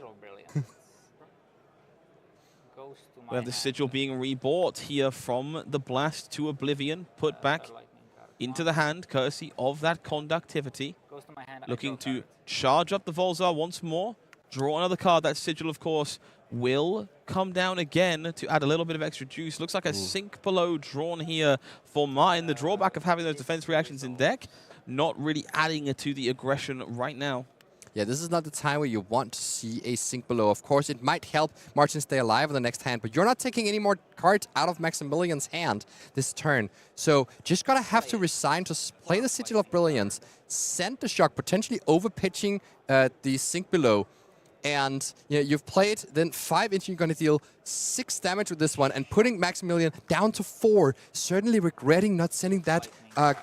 Goes to my We have the hand. Sigil being rebought here from the Blast to Oblivion, put back Lightning card. into the hand, courtesy of that Conductivity. Goes to my hand. I Looking draw to card. charge up the Volzar once more, draw another card. That Sigil, of course, will come down again to add a little bit of extra juice. Looks like a sink below drawn here for Martin. The drawback of having those defense reactions in deck, not really adding to the aggression right now. Yeah, this is not the time where you want to see a sink below. Of course, it might help Martin stay alive on the next hand, but you're not taking any more cards out of Maximilian's hand this turn. So just gotta have to resign to play the Sigil of Brilliance, send the shock, potentially over-pitching the sink below. And you've played then 5 inch, you're going to deal 6 damage with this one, and putting Maximilian down to 4. Certainly regretting not sending that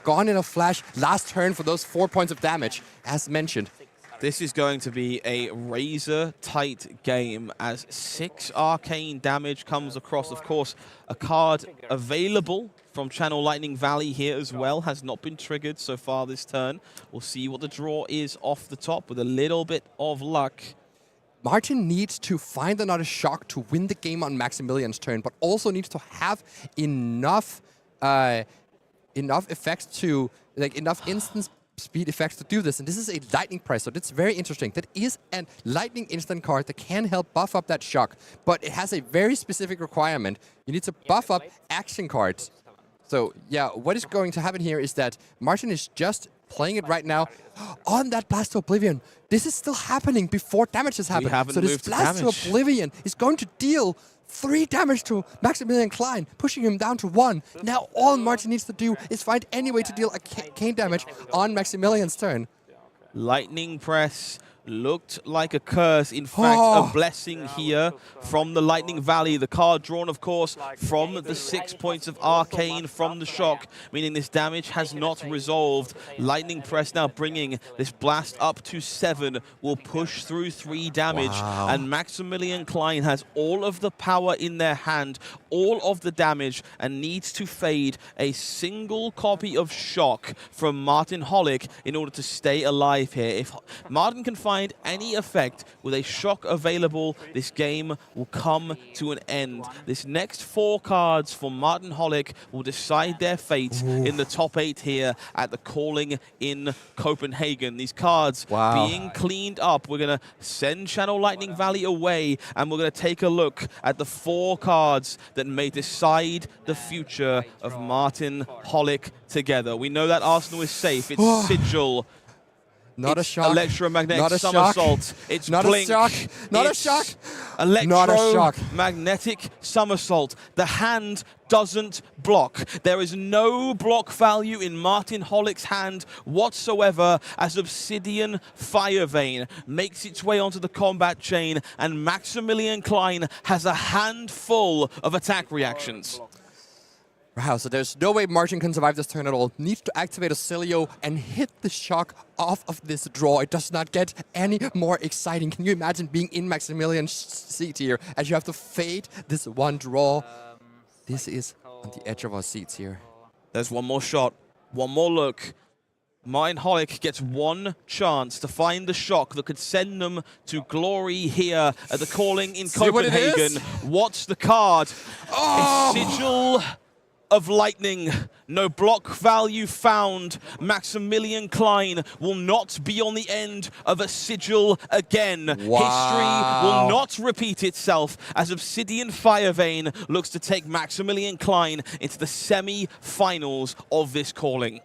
Gone in a Flash last turn for those 4 points of damage, as mentioned. This is going to be a razor-tight game as 6 arcane damage comes across. Of course, a card available from Channel Lightning Valley here as well has not been triggered so far this turn. We'll see what the draw is off the top with a little bit of luck. Martin needs to find another shock to win the game on Maximilian's turn, but also needs to have enough effects to, enough instance speed effects to do this. And this is a lightning price, so that's very interesting. That is a lightning instant card that can help buff up that shock, but it has a very specific requirement. You need to buff up action cards. So yeah, what is going to happen here is that Martin is just playing it right now on that Blast to Oblivion. This is still happening before damage has happened. So this Blast to Oblivion is going to deal 3 damage to Maximilian Klein, pushing him down to 1. Now all Martin needs to do is find any way to deal arcane damage on Maximilian's turn. Lightning Press looked like a curse. In fact, a blessing here from the Lightning Valley. The card drawn, of course, from the 6 points of arcane from the shock, meaning this damage has not resolved. Lightning Press now bringing this blast up to 7, will push through 3 damage. And Maximilian Klein has all of the power in their hand, all of the damage, and needs to fade a single copy of shock from Martin Holic in order to stay alive here. If Martin can find any effect with a shock available, this game will come to an end. This next 4 cards for Martin Holic will decide their fate in the top 8 here at the Calling in Copenhagen. These cards being cleaned up. We're going to send Channel Lightning Valley away, and we're going to take a look at the 4 cards that may decide the future of Martin Holic together. We know that Arsenal is safe. It's Sigil. Not it's a shock. Electromagnetic Not a somersault. shock. It's not blink. A shock. Not it's a shock. Electromagnetic somersault. The hand doesn't block. There is no block value in Martin Holic's hand whatsoever as Obsidian Firevein makes its way onto the combat chain, and Maximilian Klein has a handful of attack reactions. Wow, so there's no way Martin can survive this turn at all. Needs to activate a Cilio and hit the shock off of this draw. It does not get any more exciting. Can you imagine being in Maximilian's seat here as you have to fade this one draw? This is on the edge of our seats here. There's one more shot, one more look. Martin Holic gets one chance to find the shock that could send them to glory here at the calling in Copenhagen. What's the card? A sigil of lightning. No block value found. Maximilian Klein will not be on the end of a sigil again. Wow. History will not repeat itself as Obsidian Firevein looks to take Maximilian Klein into the semi-finals of this calling.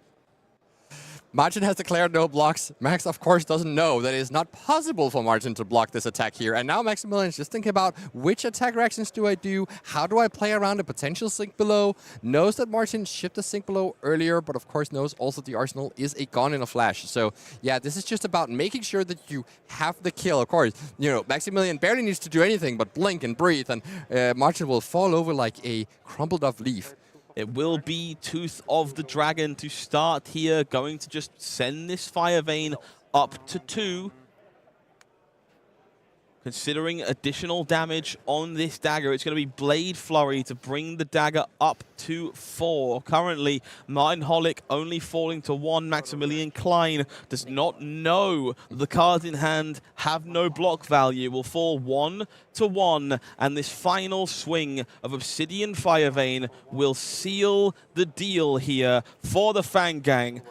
Martin has declared no blocks. Max, of course, doesn't know that it is not possible for Martin to block this attack here. And now Maximilian is just thinking about which attack reactions do I do? How do I play around a potential sink below? Knows that Martin shipped the sink below earlier, but of course knows also the arsenal is a gun in a flash. So yeah, this is just about making sure that you have the kill. Of course, you know, Maximilian barely needs to do anything but blink and breathe, and Martin will fall over like a crumpled up leaf. It will be Tooth of the Dragon to start here, going to just send this Fire Vein up to 2. Considering additional damage on this dagger, it's going to be Blade Flurry to bring the dagger up to 4. Currently, Martin Holic only falling to 1. Maximilian Klein does not know the cards in hand have no block value. Will fall 1 to 1, and this final swing of Obsidian Fire Vein will seal the deal here for the Fang Gang.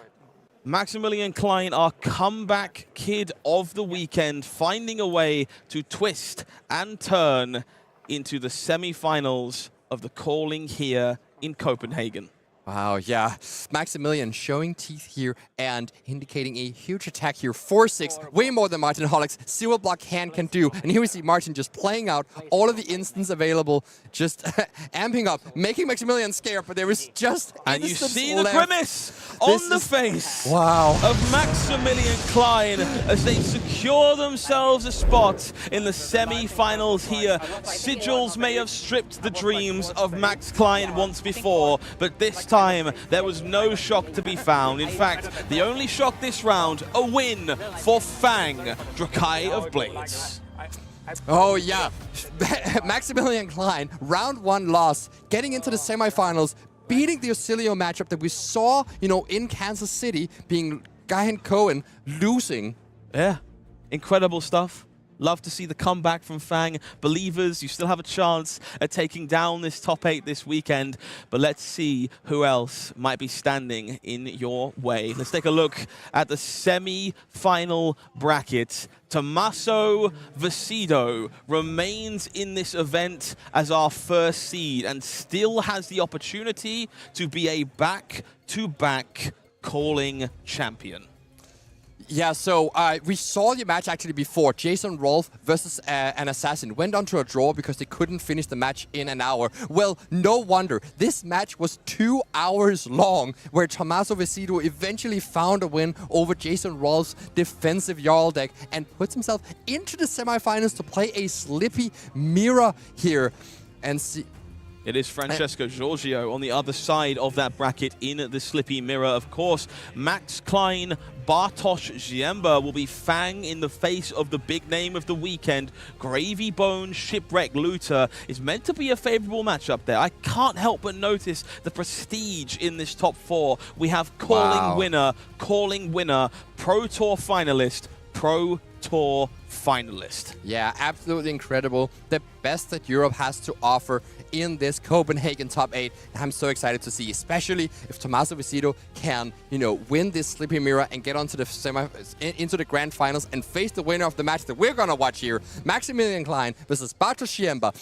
Maximilian Klein, our comeback kid of the weekend, finding a way to twist and turn into the semi-finals of the calling here in Copenhagen. Wow, yeah. Maximilian showing teeth here and indicating a huge attack here. 4-6, way more than Martin Holic's Zero Block hand can do. And here we see Martin just playing out all of the instants available, just amping up, making Maximilian scared, but there is just and you see the left. grimace on the face of Maximilian Klein as they secure themselves a spot in the semi-finals here. Sigils may have stripped the dreams of Max Klein once before, but this time there was no shock to be found. In fact, the only shock this round, a win for Fang, Drakai of Blades. Oh yeah, Maximilian Klein, round 1 loss, getting into the semifinals, beating the Ocilio matchup that we saw, you know, in Kansas City, being Guy and Cohen losing. Yeah, incredible stuff. Love to see the comeback from Fang. Believers, you still have a chance at taking down this top 8 this weekend, but let's see who else might be standing in your way. Let's take a look at the semi-final bracket. Tommaso Viscido remains in this event as our first seed and still has the opportunity to be a back-to-back calling champion. Yeah, so we saw the match actually before. Jason Rolfe versus an assassin went on to a draw because they couldn't finish the match in an hour. Well, no wonder. This match was 2 hours long, where Tommaso Viscido eventually found a win over Jason Rolfe's defensive Jarl deck and puts himself into the semifinals to play a Slippy mirror here. And see... It is Francesco Giorgio on the other side of that bracket in the Slippy mirror. Of course, Max Klein, Bartosz Ziemba will be Fang in the face of the big name of the weekend. Gravy Bone Shipwrecked Looter is meant to be a favorable matchup there. I can't help but notice the prestige in this top 4. We have calling winner, Pro Tour finalist, Pro Tour finalist. Yeah, absolutely incredible. The best that Europe has to offer in this Copenhagen top 8. I'm so excited to see, especially if Tommaso Viscido can, you know, win this Slippy mirror and get onto the into the grand finals and face the winner of the match that we're gonna watch here, Maximilian Klein versus Bartosz Ziemba.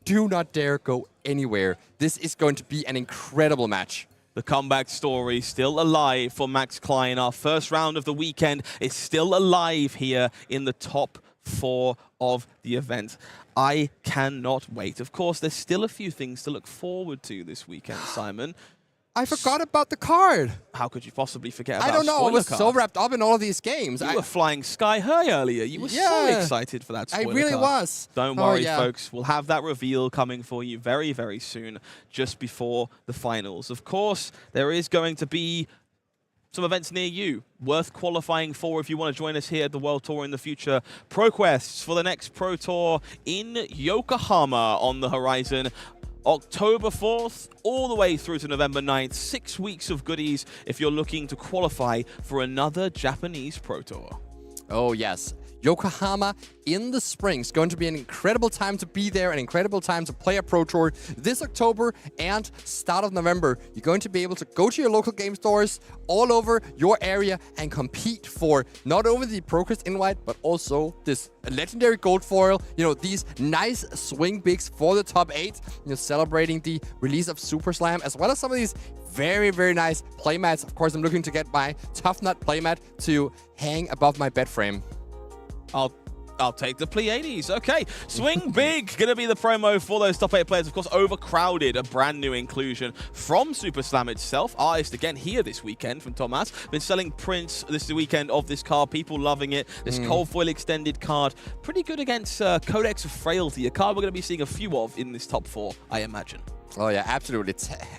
Do not dare go anywhere. This is going to be an incredible match. The comeback story still alive for Max Klein. Our first round of the weekend is still alive here in the top 4 of the event. I cannot wait. Of course, there's still a few things to look forward to this weekend, Simon. I forgot about the card. How could you possibly forget about I don't know. I spoiler was so cards? wrapped up in all of these games. You were flying sky high earlier. You were so Yeah. excited for that spoiler I really card. was. Don't Oh, worry, yeah. folks. We'll have that reveal coming for you very, very soon, just before the finals. Of course, there is going to be some events near you worth qualifying for if you want to join us here at the World Tour in the future. ProQuests for the next Pro Tour in Yokohama on the horizon. October 4th all the way through to November 9th. 6 weeks of goodies if you're looking to qualify for another Japanese Pro Tour. Oh, yes. Yokohama in the spring. It's going to be an incredible time to be there, an incredible time to play a Pro Tour this October and start of November. You're going to be able to go to your local game stores all over your area and compete for not only the ProQuest invite, but also this legendary gold foil, you know, these nice swing bigs for the top 8, you know, celebrating the release of Super Slam, as well as some of these very, very nice playmats. Of course, I'm looking to get my Tough Nut playmat to hang above my bed frame. I'll take the Pleiades. Okay, Swing Big, going to be the promo for those top 8 players. Of course, Overcrowded, a brand new inclusion from Super Slam itself. Artist again here this weekend from Thomas. Been selling prints this weekend of this card. People loving it. This Cold Foil extended card. Pretty good against Codex of Frailty, a card we're going to be seeing a few of in this top 4, I imagine. Oh, yeah, absolutely.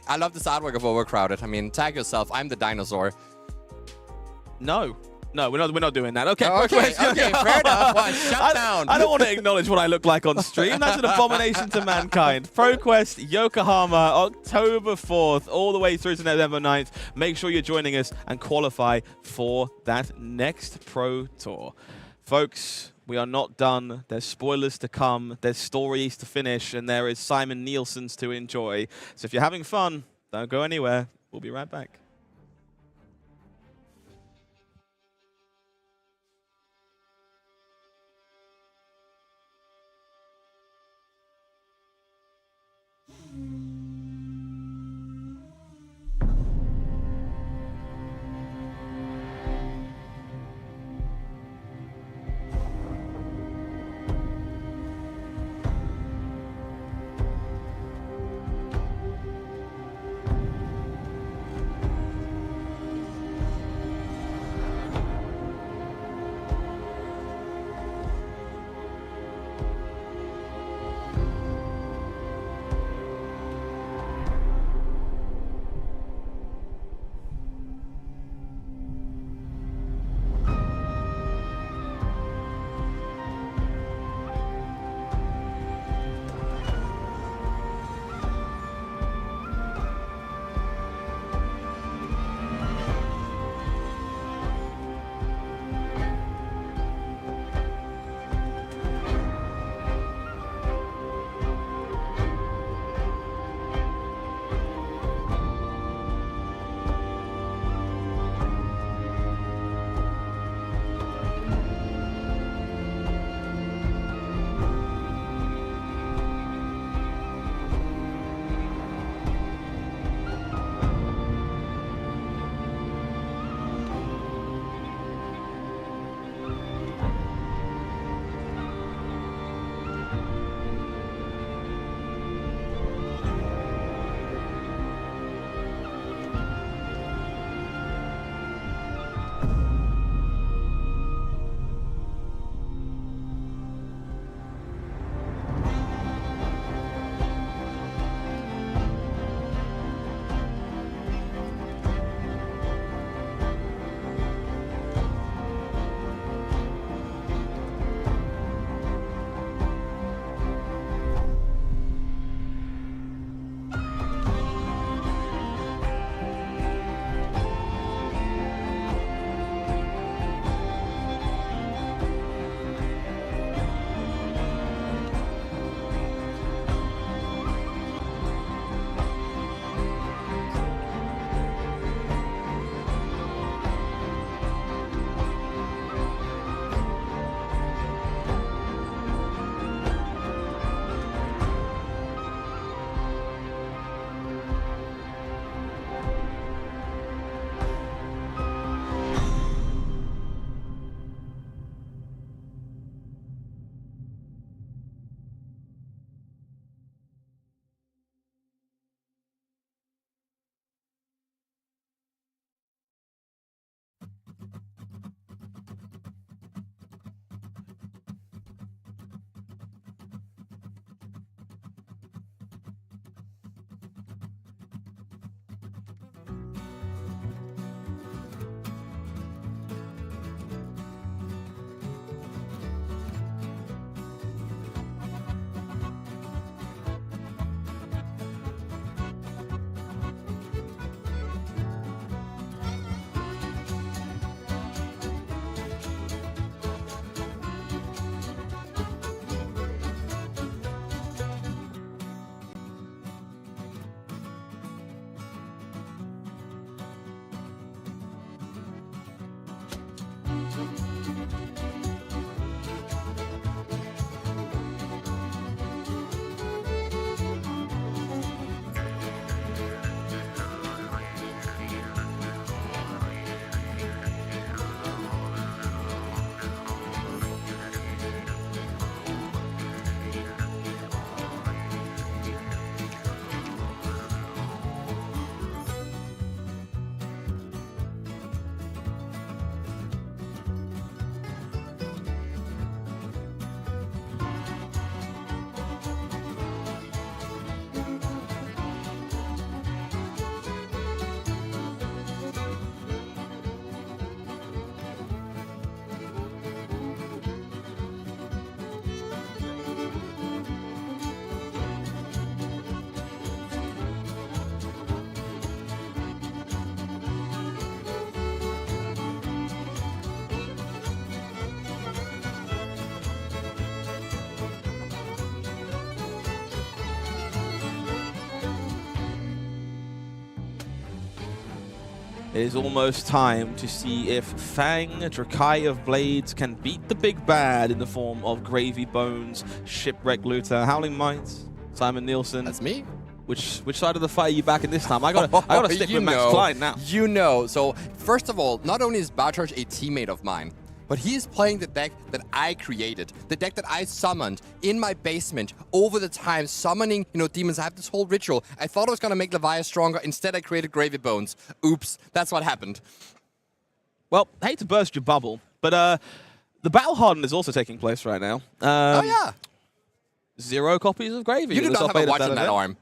I love this artwork of Overcrowded. I mean, tag yourself. I'm the dinosaur. No, we're not doing that. Okay, Okay, fair enough. Well, shut down. I don't want to acknowledge what I look like on stream. That's an abomination to mankind. ProQuest Yokohama, October 4th, all the way through to November 9th. Make sure you're joining us and qualify for that next Pro Tour. Folks, we are not done. There's spoilers to come. There's stories to finish. And there is Simon Nielsen's to enjoy. So if you're having fun, don't go anywhere. We'll be right back. It is almost time to see if Fang, Drakai of Blades, can beat the big bad in the form of Gravy Bones, Shipwrecked Looter, HowlingMines, Simon Nielsen. That's me. Which side of the fight are you back in this time? I gotta stick with Max Klein now. You know. So first of all, not only is Bartosz a teammate of mine, but he's playing the deck that I created, the deck that I summoned in my basement over the time, summoning, demons. I have this whole ritual. I thought I was gonna make Leviathan stronger. Instead, I created Gravy Bones. Oops, that's what happened. Well, I hate to burst your bubble, but the Battle Hardened is also taking place right now. Oh yeah. 0 copies of Gravy. You do not have a watch on that arm.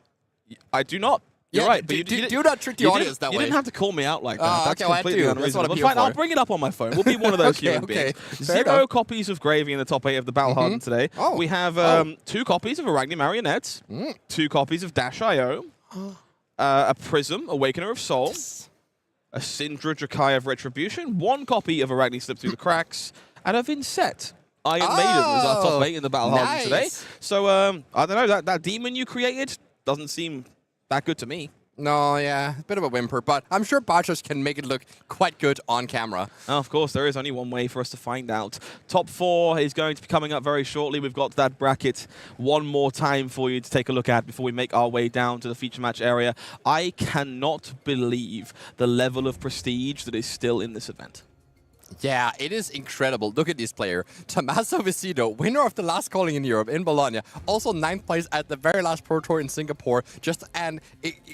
I do not. You're Yeah, right, but do not trick the audience that way. You didn't have to call me out like that. Oh, That's okay, well, I completely do. That's what unreasonable. I'm But fine, here I'll for. bring it up on my phone. We'll be one of those Okay, human beings. fair 0 enough. copies of Gravy in the top 8 of the Battle Hardened today. Oh. We have 2 copies of Arakni Marionettes, 2 copies of Dash.io, a Prism, Awakener of Soul, a Cindra, Drakai of Retribution, 1 copy of Arakni Slip Through the Cracks, and a Vincent. Iron Maiden is our top 8 in the Battle Hardened today. So, I don't know, that demon you created doesn't seem that good to me. No, yeah, a bit of a whimper, but I'm sure Bartosz can make it look quite good on camera. Oh, of course, there is only one way for us to find out. Top 4 is going to be coming up very shortly. We've got that bracket one more time for you to take a look at before we make our way down to the feature match area. I cannot believe the level of prestige that is still in this event. Yeah, it is incredible. Look at this player. Tommaso Viscido, winner of the last calling in Europe in Bologna. Also 9th place at the very last Pro Tour in Singapore. Just an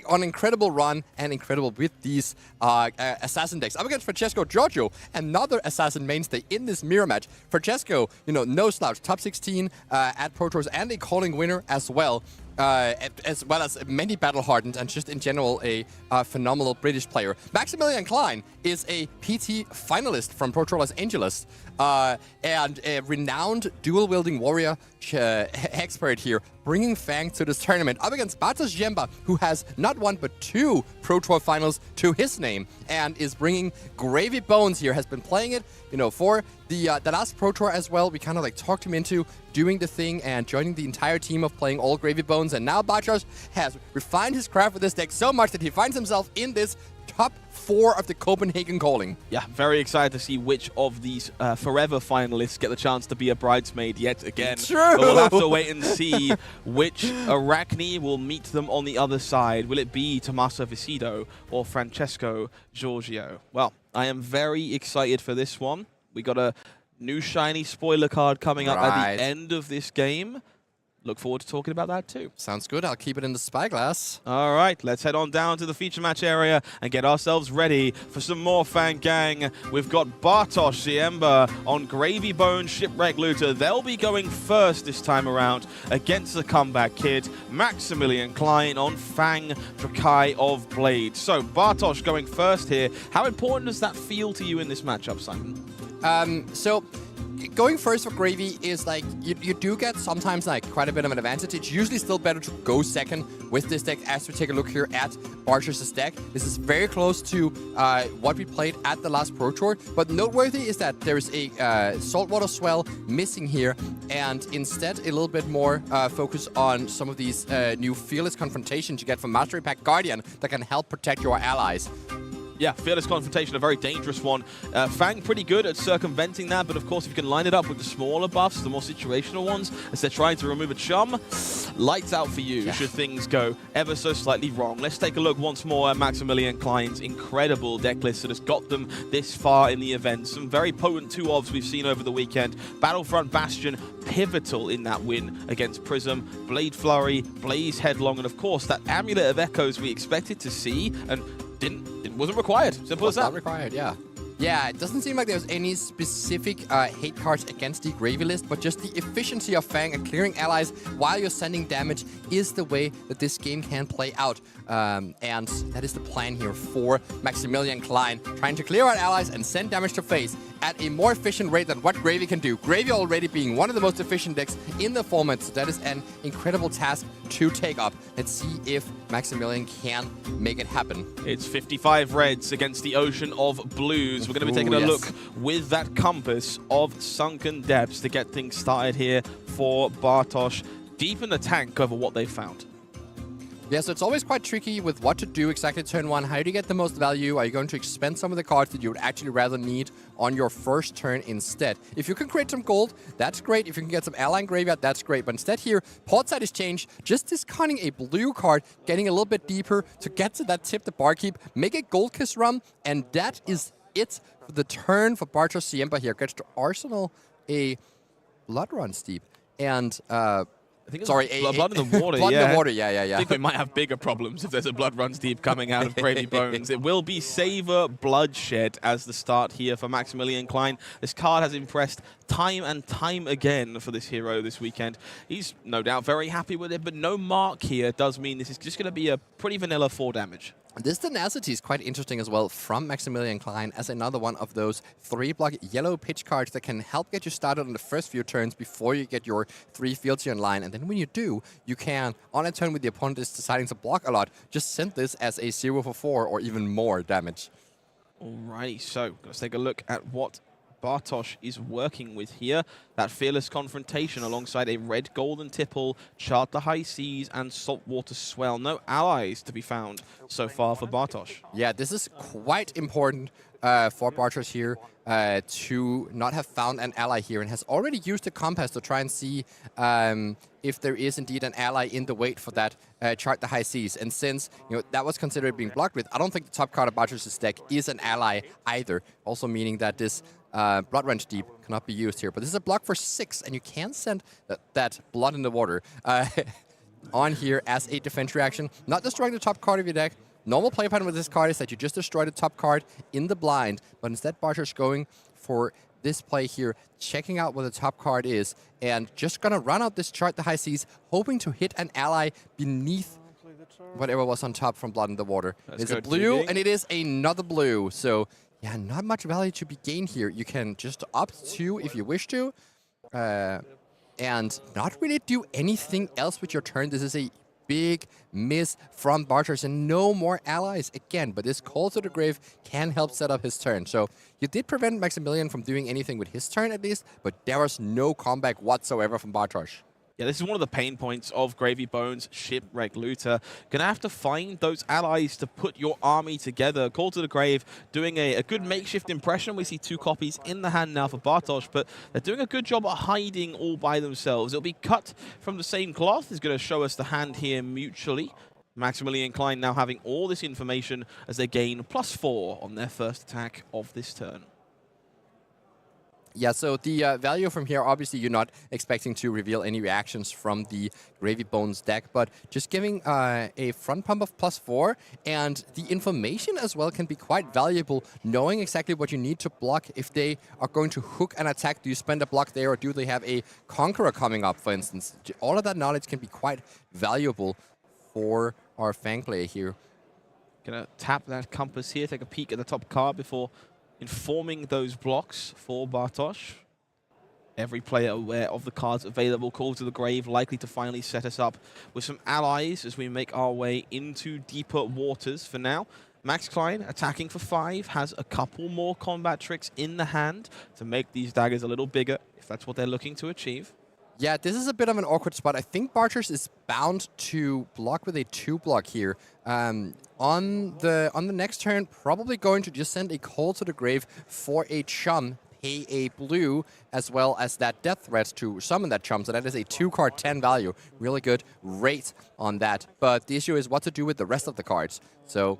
incredible run and incredible with these assassin decks. Up against Francesco Giorgio, another assassin mainstay in this mirror match. Francesco, no slouch. Top 16 at Pro Tours and a calling winner as well. As well as many battle hardened and just in general a phenomenal British player. Maximilian Klein is a PT finalist from Pro Tour Los Angeles and a renowned dual-wielding warrior expert here, bringing Fang to this tournament up against Bartosz Jemba, who has not 1 but 2 Pro Tour finals to his name and is bringing Gravy Bones here, has been playing it, for the last Pro Tour as well. We kind of talked him into doing the thing and joining the entire team of playing all Gravy Bones, and now Bartosz has refined his craft with this deck so much that he finds himself in this top 4 of the Copenhagen calling. Yeah, very excited to see which of these forever finalists get the chance to be a bridesmaid yet again. True. But we'll have to wait and see which Arakni will meet them on the other side. Will it be Tommaso Viscido or Francesco Giorgio? Well, I am very excited for this one. We got a new shiny spoiler card coming up at the end of this game. Look forward to talking about that too. Sounds good. I'll keep it in the spyglass. All right, let's head on down to the feature match area and get ourselves ready for some more Fang Gang. We've got Bartosz Jemba on Gravy Bone, Shipwrecked Looter. They'll be going first this time around against the comeback kid, Maximilian Klein on Fang, Drakai of Blades. So Bartosz going first here. How important does that feel to you in this matchup, Simon? So going first for Gravy is you do get sometimes quite a bit of an advantage. It's usually still better to go second with this deck as we take a look here at Bartosz's deck. This is very close to what we played at the last Pro Tour, but noteworthy is that there is a Saltwater Swell missing here, and instead a little bit more focus on some of these new Fearless Confrontations you get from Mastery Pack Guardian that can help protect your allies. Yeah, Fearless Confrontation, a very dangerous one. Fang pretty good at circumventing that, but of course if you can line it up with the smaller buffs, the more situational ones, as they're trying to remove a chum, lights out for you should things go ever so slightly wrong. Let's take a look once more at Maximilian Klein's incredible deck list that has got them this far in the event. Some very potent 2-ofs we've seen over the weekend. Battlefront Bastion, pivotal in that win against Prism. Blade Flurry, Blaze Headlong, and of course that Amulet of Echoes we expected to see and wasn't required. Simple as that. Not required, yeah. Yeah, it doesn't seem like there's any specific hate cards against the Gravy list, but just the efficiency of Fang and clearing allies while you're sending damage is the way that this game can play out. And that is the plan here for Maximilian Klein, trying to clear out allies and send damage to face at a more efficient rate than what Gravy can do. Gravy already being one of the most efficient decks in the format, so that is an incredible task to take up. Let's see if Maximilian can make it happen. It's 55 reds against the ocean of blues. We're going to be taking a look with that compass of sunken depths to get things started here for Bartosz. Deep in the tank over what they found. Yeah, so it's always quite tricky with what to do exactly turn one. How do you get the most value? Are you going to expend some of the cards that you would actually rather need on your first turn instead? If you can create some gold, that's great. If you can get some ally in graveyard, that's great. But instead here, port side is changed. Just discarding a blue card, getting a little bit deeper to get to that tip the barkeep, make a gold kiss run, and that is it for the turn for Bartosz Siemba here. Gets to Arsenal a Blood Run Steep. And I think sorry, blood in the water. Blood in the water, yeah. I think we might have bigger problems if there's a Blood Runs Deep coming out of Gravy Bones. It will be Savor Bloodshed as the start here for Maximilian Klein. This card has impressed time and time again for this hero this weekend. He's no doubt very happy with it, but no mark here does mean this is just going to be a pretty vanilla 4 damage. This tenacity is quite interesting as well from Maximilian Klein as another one of those 3-block yellow pitch cards that can help get you started on the first few turns before you get your 3 fields here in line. And then when you do, you can, on a turn with the opponent is deciding to block a lot, just send this as a 0 for 4 or even more damage. Alrighty, so let's take a look at what Bartosz is working with here. That Fearless Confrontation alongside a red golden tipple, Chart the High Seas, and Saltwater Swell. No allies to be found so far for Bartosz. Yeah, this is quite important for Bartosz here to not have found an ally here, and has already used the compass to try and see if there is indeed an ally in the wait for that Chart the High Seas. And since that was considered being blocked with, I don't think the top card of Bartosz's deck is an ally either. Also meaning that this Blood Wrench Deep cannot be used here. But this is a block for 6, and you can send that Blood in the Water on here as a defense reaction. Not destroying the top card of your deck. Normal play pattern with this card is that you just destroy the top card in the blind, but instead Bartosz going for this play here, checking out what the top card is, and just gonna run out this Chart the High Seas, hoping to hit an ally beneath whatever was on top from Blood in the Water. It's a blue, and it is another blue, so yeah, not much value to be gained here. You can just opt to if you wish to, and not really do anything else with your turn. This is a big miss from Bartosz, and no more allies again. But this Call to the Grave can help set up his turn. So you did prevent Maximilian from doing anything with his turn at least, but there was no comeback whatsoever from Bartosz. Yeah, this is one of the pain points of Gravy Bones Shipwrecked Looter. Gonna have to find those allies to put your army together. Call to the Grave doing a good makeshift impression. We see 2 copies in the hand now for Bartosz, but they're doing a good job at hiding all by themselves. It'll be cut from the same cloth. Is going to show us the hand here mutually. Maximilian Klein now having all this information as they gain +4 on their first attack of this turn. Yeah, so the value from here, obviously you're not expecting to reveal any reactions from the Gravy Bones deck, but just giving a front pump of +4, and the information as well can be quite valuable, knowing exactly what you need to block. If they are going to hook an attack, do you spend a block there, or do they have a Conqueror coming up, for instance? All of that knowledge can be quite valuable for our Fang player here. Gonna tap that compass here, take a peek at the top card before informing those blocks for Bartosz. Every player aware of the cards available. Call to the Grave likely to finally set us up with some allies as we make our way into deeper waters for now. Max Klein attacking for 5, has a couple more combat tricks in the hand to make these daggers a little bigger, if that's what they're looking to achieve. Yeah, this is a bit of an awkward spot. I think Bartosz is bound to block with a 2-block here. on the next turn, probably going to just send a call to the grave for a chum, pay a blue, as well as that death threat to summon that chum. So that is a 2-card 10 value. Really good rate on that. But the issue is what to do with the rest of the cards. So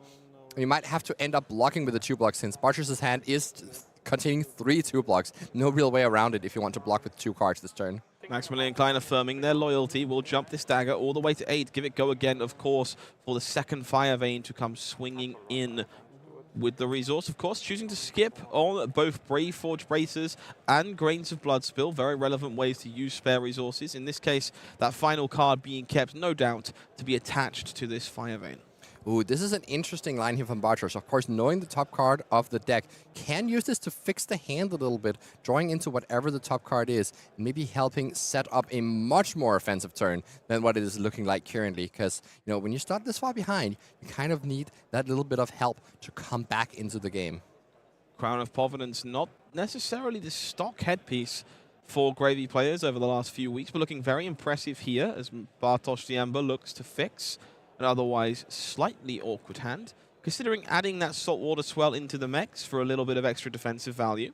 you might have to end up blocking with the 2 blocks, since Bartrish's hand is containing 3 2-blocks. No real way around it if you want to block with 2 cards this turn. Maximilian and Klein affirming their loyalty. Will jump this dagger all the way to 8. Give it go again, of course, for the second Fire Vein to come swinging in with the resource. Of course, choosing to skip on both Brave Forge Bracers and Grains of Blood Spill. Very relevant ways to use spare resources. In this case, that final card being kept, no doubt, to be attached to this Fire Vein. Ooh, this is an interesting line here from Bartosz. Of course, knowing the top card of the deck, can use this to fix the hand a little bit, drawing into whatever the top card is, and maybe helping set up a much more offensive turn than what it is looking like currently. Because, you know, when you start this far behind, you kind of need that little bit of help to come back into the game. Crown of Providence, not necessarily the stock headpiece for Gravy players over the last few weeks, but looking very impressive here as Bartosz the Ember looks to fix an otherwise slightly awkward hand, considering adding that Saltwater Swell into the mechs for a little bit of extra defensive value.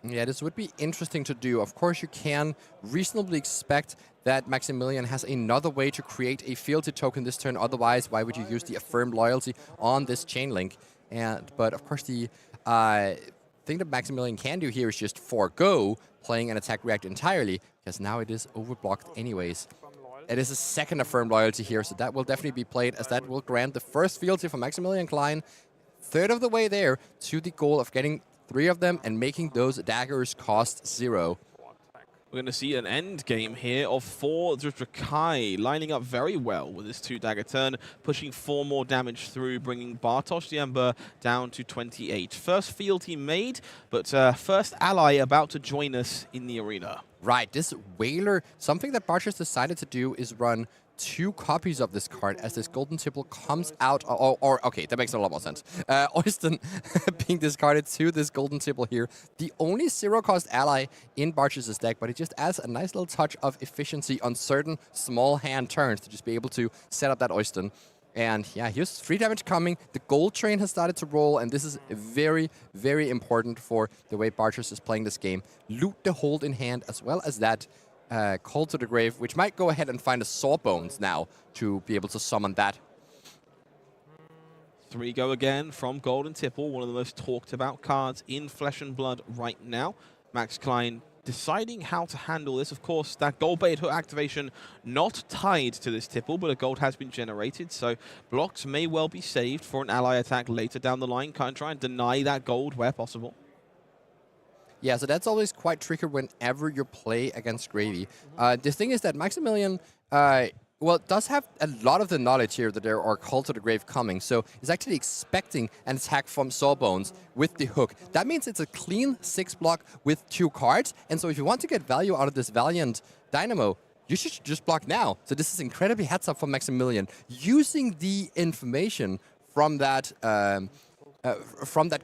Yeah, this would be interesting to do. Of course, you can reasonably expect that Maximilian has another way to create a fealty token this turn. Otherwise, why would you use the Affirmed Loyalty on this chain link? But of course, the thing that Maximilian can do here is just forego playing an attack react entirely, because now it is overblocked anyways. It is a second Affirmed Loyalty here, so that will definitely be played, as that will grant the first fealty for Maximilian Klein. Third of the way there to the goal of getting 3 of them and making those daggers cost 0. We're going to see an end game here of 4 Drutrakai, lining up very well with this 2-dagger turn, pushing 4 more damage through, bringing Bartosz the Ember down to 28. First fealty made, but first ally about to join us in the arena. Right, this Whaler, something that Bartosz decided to do is run 2 copies of this card as this Golden Tipple comes out, okay, that makes a lot more sense. Oyston being discarded to this Golden Tipple here. The only 0-cost ally in Bartosz's deck, but it just adds a nice little touch of efficiency on certain small hand turns to just be able to set up that Oyston. And yeah, here's 3 damage coming. The gold train has started to roll, and this is very, very important for the way Bartosz is playing this game. Loot the hold in hand, as well as that Call to the Grave, which might go ahead and find a Sawbones now to be able to summon that. 3 go again from Golden Tipple, one of the most talked about cards in Flesh and Blood right now. Max Klein deciding how to handle this. Of course, that gold-baited hook activation not tied to this Tipple, but a gold has been generated, so blocks may well be saved for an ally attack later down the line. Can't try and deny that gold where possible. Yeah, so that's always quite tricky whenever you play against Gravy. The thing is that Maximilian, well, does have a lot of the knowledge here that there are Call to the Grave coming, so he's actually expecting an attack from Sawbones with the hook. That means it's a clean 6-block with 2 cards, and so if you want to get value out of this Valiant Dynamo, you should just block now. So this is incredibly heads up for Maximilian, using the information from that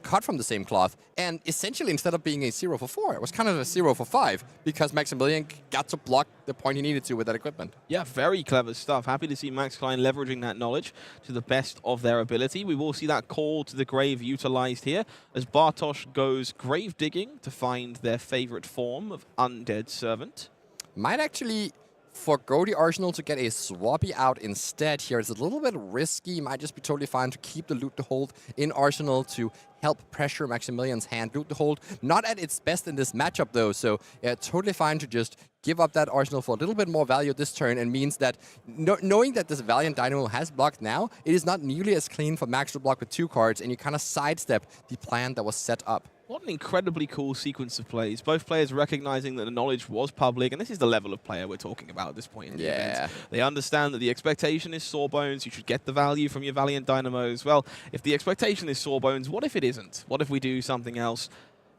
cut from the same cloth, and essentially instead of being a 0 for 4, it was kind of a 0 for 5, because Maximilian got to block the point he needed to with that equipment. Yeah, very clever stuff. Happy to see Max Klein leveraging that knowledge to the best of their ability. We will see that Call to the Grave utilized here as Bartosz goes grave digging to find their favorite form of Undead Servant. Might actually forgo the Arsenal to get a Swappy out instead here. It's a little bit risky. Might just be totally fine to keep the Loot the Hold in Arsenal to help pressure Maximilian's hand. Loot the Hold, not at its best in this matchup though, so yeah, totally fine to just give up that Arsenal for a little bit more value this turn, and means that knowing that this Valiant Dynamo has blocked now, it is not nearly as clean for Max to block with 2 cards, and you kind of sidestep the plan that was set up. What an incredibly cool sequence of plays. Both players recognizing that the knowledge was public, and this is the level of player we're talking about at this point in the event. They understand that the expectation is Sawbones. You should get the value from your Valiant Dynamos. Well, if the expectation is Sawbones, what if it isn't? What if we do something else?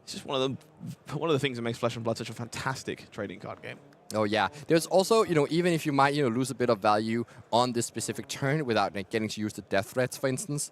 It's just one of the things that makes Flesh and Blood such a fantastic trading card game. Oh yeah, there's also, even if you might, lose a bit of value on this specific turn without getting to use the death threats, for instance,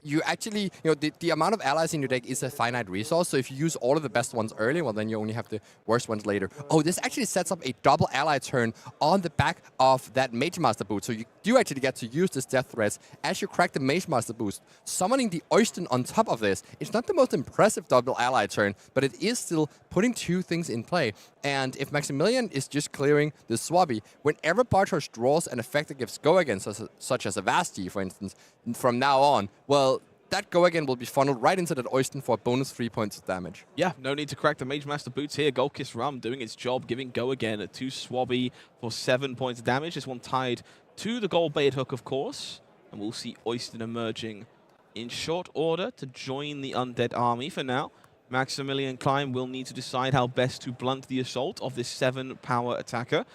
you actually, the amount of allies in your deck is a finite resource, so if you use all of the best ones early, well, then you only have the worst ones later. Oh, this actually sets up a double ally turn on the back of that Mage Master boot, so you do actually get to use this death threats as you crack the Mage Master boost. Summoning the Oyster on top of this, it's not the most impressive double ally turn, but it is still putting two things in play. And if Maximilian is just clearing the Swabby, whenever Bartosz draws an effect that gives go again, such as a Vasti, for instance, from now on, well, that go again will be funneled right into that Oyster for a bonus 3 points of damage. Yeah, no need to crack the Mage Master boots here. Gold Kiss Rum doing its job, giving go again at 2 Swabby for 7 points of damage. This one tied to the gold bait hook, of course. And we'll see Oyster emerging in short order to join the undead army. For now, Maximilian Klein will need to decide how best to blunt the assault of this 7 power attacker.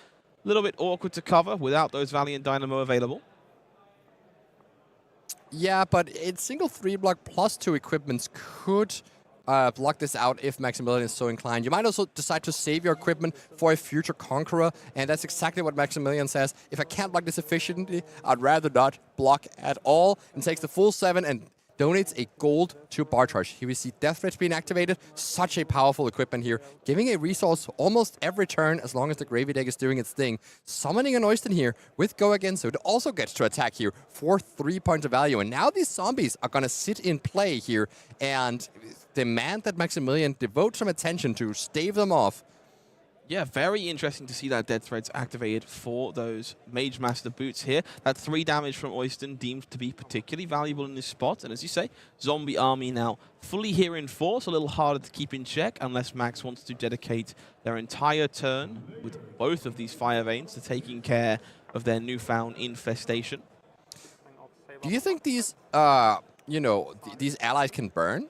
A little bit awkward to cover without those Valiant Dynamo available. Yeah, but it's single 3-block plus 2 equipments could block this out if Maximilian is so inclined. You might also decide to save your equipment for a future Conqueror, and that's exactly what Maximilian says. If I can't block this efficiently, I'd rather not block at all, and takes the full 7 and donates a gold to Bartosz. Here we see Death Threats being activated. Such a powerful equipment here. Giving a resource almost every turn as long as the Gravy Deck is doing its thing. Summoning an Oyster here with Go Again, so it also gets to attack here for 3 points of value. And now these zombies are going to sit in play here and demand that Maximilian devote some attention to stave them off. Yeah, very interesting to see that Dead Threads activated for those Mage Master boots here. That 3 damage from Oyster deemed to be particularly valuable in this spot. And as you say, zombie army now fully here in force, a little harder to keep in check unless Max wants to dedicate their entire turn with both of these Fire Veins to taking care of their newfound infestation. Do you think these, these allies can burn?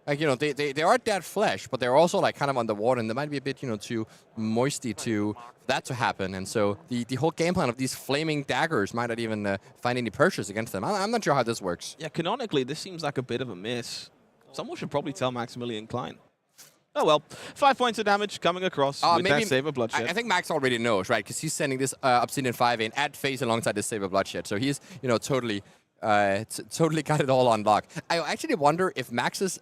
Like, they are dead flesh, but they're also like kind of underwater, and they might be a bit, too moisty for that to happen. And so the whole game plan of these flaming daggers might not even find any purchase against them. I'm not sure how this works. Yeah, canonically, this seems like a bit of a miss. Someone should probably tell Maximilian Klein. Oh well, 5 points of damage coming across with that Saber Bloodshed. I think Max already knows, right? Because he's sending this Obsidian 5 at face alongside this Saber Bloodshed. So he's, totally got it all on lock. I actually wonder if Max's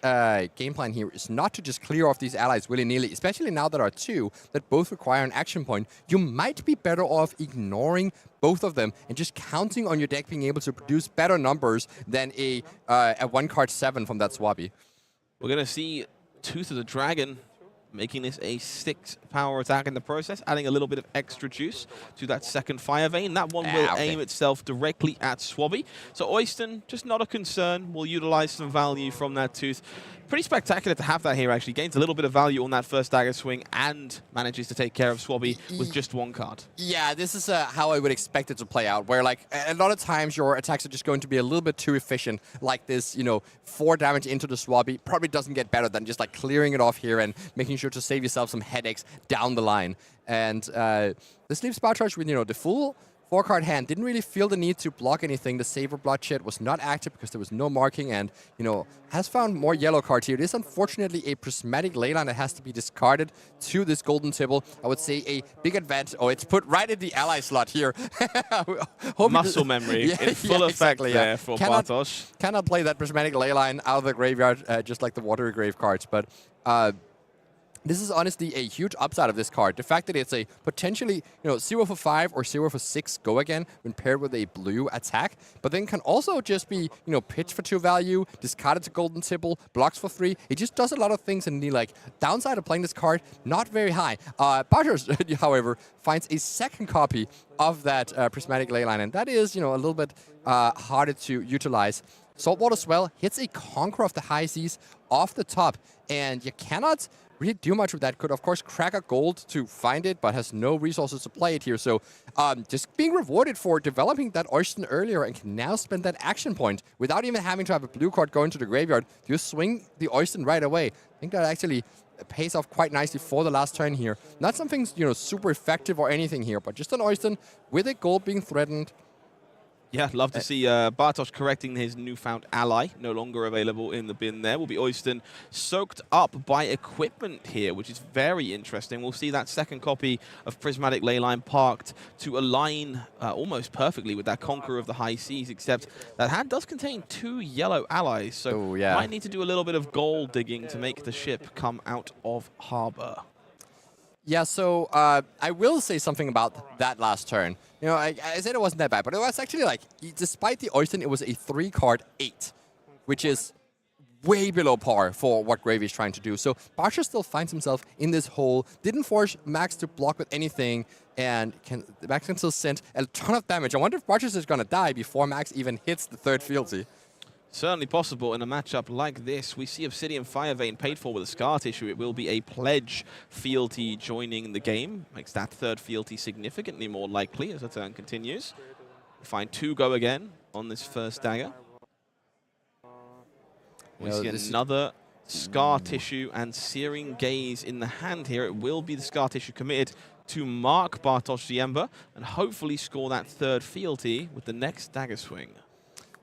game plan here is not to just clear off these allies willy-nilly, especially now there are 2 that both require an action point. You might be better off ignoring both of them and just counting on your deck being able to produce better numbers than a 1-card 7 from that Swabby. We're going to see Tooth of the Dragon making this a 6-power attack in the process, adding a little bit of extra juice to that second Fire Vein. That one will aim itself directly at Swabby. So Oyster, just not a concern. We'll utilize some value from that Tooth. Pretty spectacular to have that here, actually. Gains a little bit of value on that first dagger swing and manages to take care of Swabby with just 1 card. Yeah, this is how I would expect it to play out, where like a lot of times your attacks are just going to be a little bit too efficient, like this, 4 damage into the Swabby probably doesn't get better than just like clearing it off here and making sure to save yourself some headaches down the line. And this leaves Bartosz with, the full 4-card hand. Didn't really feel the need to block anything. The Saber Bloodshed was not active because there was no marking, and, has found more yellow cards here. It is unfortunately a Prismatic Leyline that has to be discarded to this Golden Tibble. I would say a big advantage. Oh, it's put right in the ally slot here. Muscle memory in full effect there for Bartosz. Cannot play that Prismatic Leyline out of the graveyard, just like the Watery Grave cards, but this is honestly a huge upside of this card. The fact that it's a potentially 0 for 5 or 0 for 6 go again when paired with a blue attack, but then can also just be pitch for 2 value, discarded to Golden Tibble, blocks for 3. It just does a lot of things, and the downside of playing this card not very high. Bartosz, however, finds a second copy of that Prismatic Leyline, and that is a little bit harder to utilize. Saltwater Swell hits a Conqueror of the High Seas off the top, and you cannot really do much with that. Could, of course, crack a gold to find it, but has no resources to play it here. So just being rewarded for developing that Oyster earlier and can now spend that action point without even having to have a blue card going to the graveyard. You swing the Oyster right away. I think that actually pays off quite nicely for the last turn here. Not something super effective or anything here, but just an Oyster with a gold being threatened. Yeah, love to see Bartosz correcting his newfound ally. No longer available in the bin there. Will be Oyster soaked up by equipment here, which is very interesting. We'll see that second copy of Prismatic Leyline parked to align almost perfectly with that Conqueror of the High Seas, except that hand does contain 2 yellow allies, so might need to do a little bit of gold digging to make the ship come out of harbor. Yeah, so I will say something about that last turn. You know, I said it wasn't that bad, but it was actually like, despite the Oyster, it was a 3-card 8, which is way below par for what Gravy is trying to do. So Barcher still finds himself in this hole, didn't force Max to block with anything, and Max can still send a ton of damage. I wonder if Barcher is going to die before Max even hits the third fealty. Certainly possible in a matchup like this. We see Obsidian Firevein paid for with a Scar Tissue. It will be a Pledge fealty joining the game. Makes that third fealty significantly more likely as the turn continues. Find 2 go again on this first dagger. We see another Scar Tissue and Searing Gaze in the hand here. It will be the Scar Tissue committed to mark Bartosz Ziemba and hopefully score that third fealty with the next dagger swing.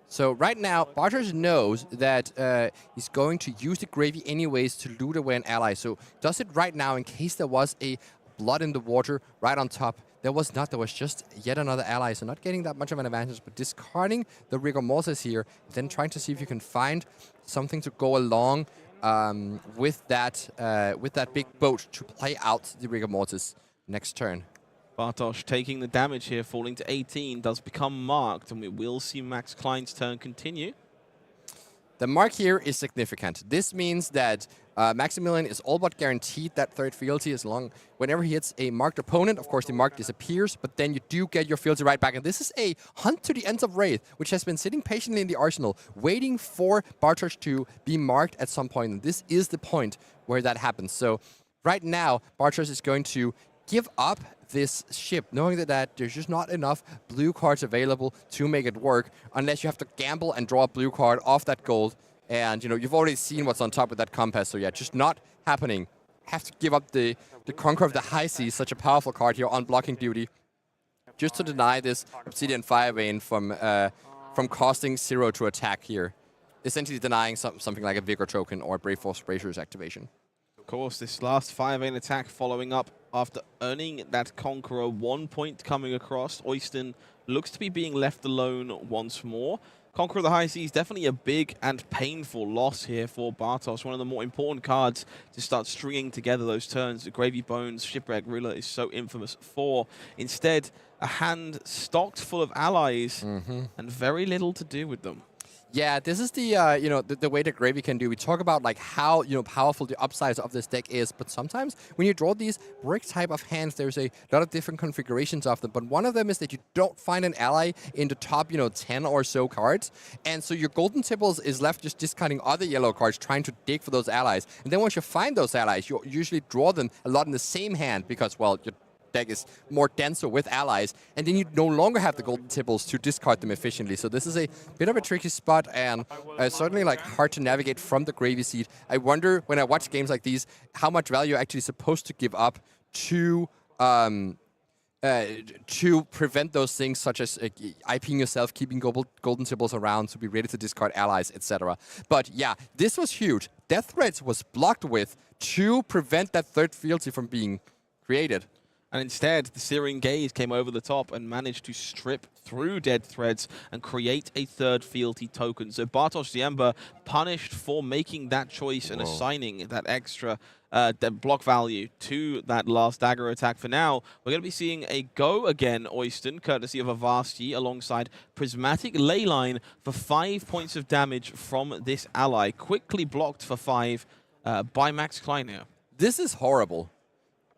So right now, Bartosz knows that he's going to use the Gravy anyways to loot away an ally. So does it right now in case there was a blood in the water right on top. There was not. There was just yet another ally. So not getting that much of an advantage, but discarding the Rigor Mortis here, then trying to see if you can find something to go along with that big boat to play out the Rigor Mortis next turn. Bartosz taking the damage here, falling to 18, does become marked, and we will see Max Klein's turn continue. The mark here is significant. This means that Maximilian is all but guaranteed that third fealty as long whenever he hits a marked opponent. Of course, the mark disappears, but then you do get your fealty right back. And this is a hunt to the ends of Rathe, which has been sitting patiently in the arsenal, waiting for Bartosz to be marked at some point. And this is the point where that happens. So right now, Bartosz is going to give up this ship, knowing that there's just not enough blue cards available to make it work, unless you have to gamble and draw a blue card off that gold. And you know, you've already seen what's on top with that compass, so yeah, just not happening. Have to give up the Conqueror of the High Seas, such a powerful card here on blocking duty, just to deny this Obsidian Firevein from costing 0 to attack here. Essentially denying something like a Vigor token or Brave Force Bracers activation. Of course, this last Firevein attack following up after earning that Conqueror 1 point coming across. Oyston looks to be being left alone once more. Conqueror of the High Seas, definitely a big and painful loss here for Bartosz. One of the more important cards to start stringing together those turns. The Gravy Bones, Shipwrecked Looter is so infamous for. Instead, a hand stocked full of allies and very little to do with them. Yeah, this is the you know, the way that Gravy can do. We talk about like how, you know, powerful the upsides of this deck is, but sometimes when you draw these brick type of hands, there's a lot of different configurations of them. But one of them is that you don't find an ally in the top, you know, 10 or so cards, and so your golden tipples is left just discarding other yellow cards, trying to dig for those allies. And then once you find those allies, you usually draw them a lot in the same hand because, well, your deck is more denser with allies, and then you no longer have the golden tipples to discard them efficiently. So this is a bit of a tricky spot, and certainly like hard to navigate from the Gravy seat. I wonder when I watch games like these how much value you're actually supposed to give up to prevent those things, such as IPing yourself, keeping golden tipples around to be ready to discard allies, etc. But yeah, this was huge. Death Threads was blocked with to prevent that third fealty from being created. And instead, the Searing Gaze came over the top and managed to strip through Dead Threads and create a third fealty token. So Bartosz Ziemba punished for making that choice and assigning that extra block value to that last dagger attack. For now, we're going to be seeing a go again, Oyston, courtesy of Avasti, alongside Prismatic Leyline for 5 points of damage from this ally. Quickly blocked for 5 by Max Klein here. This is horrible.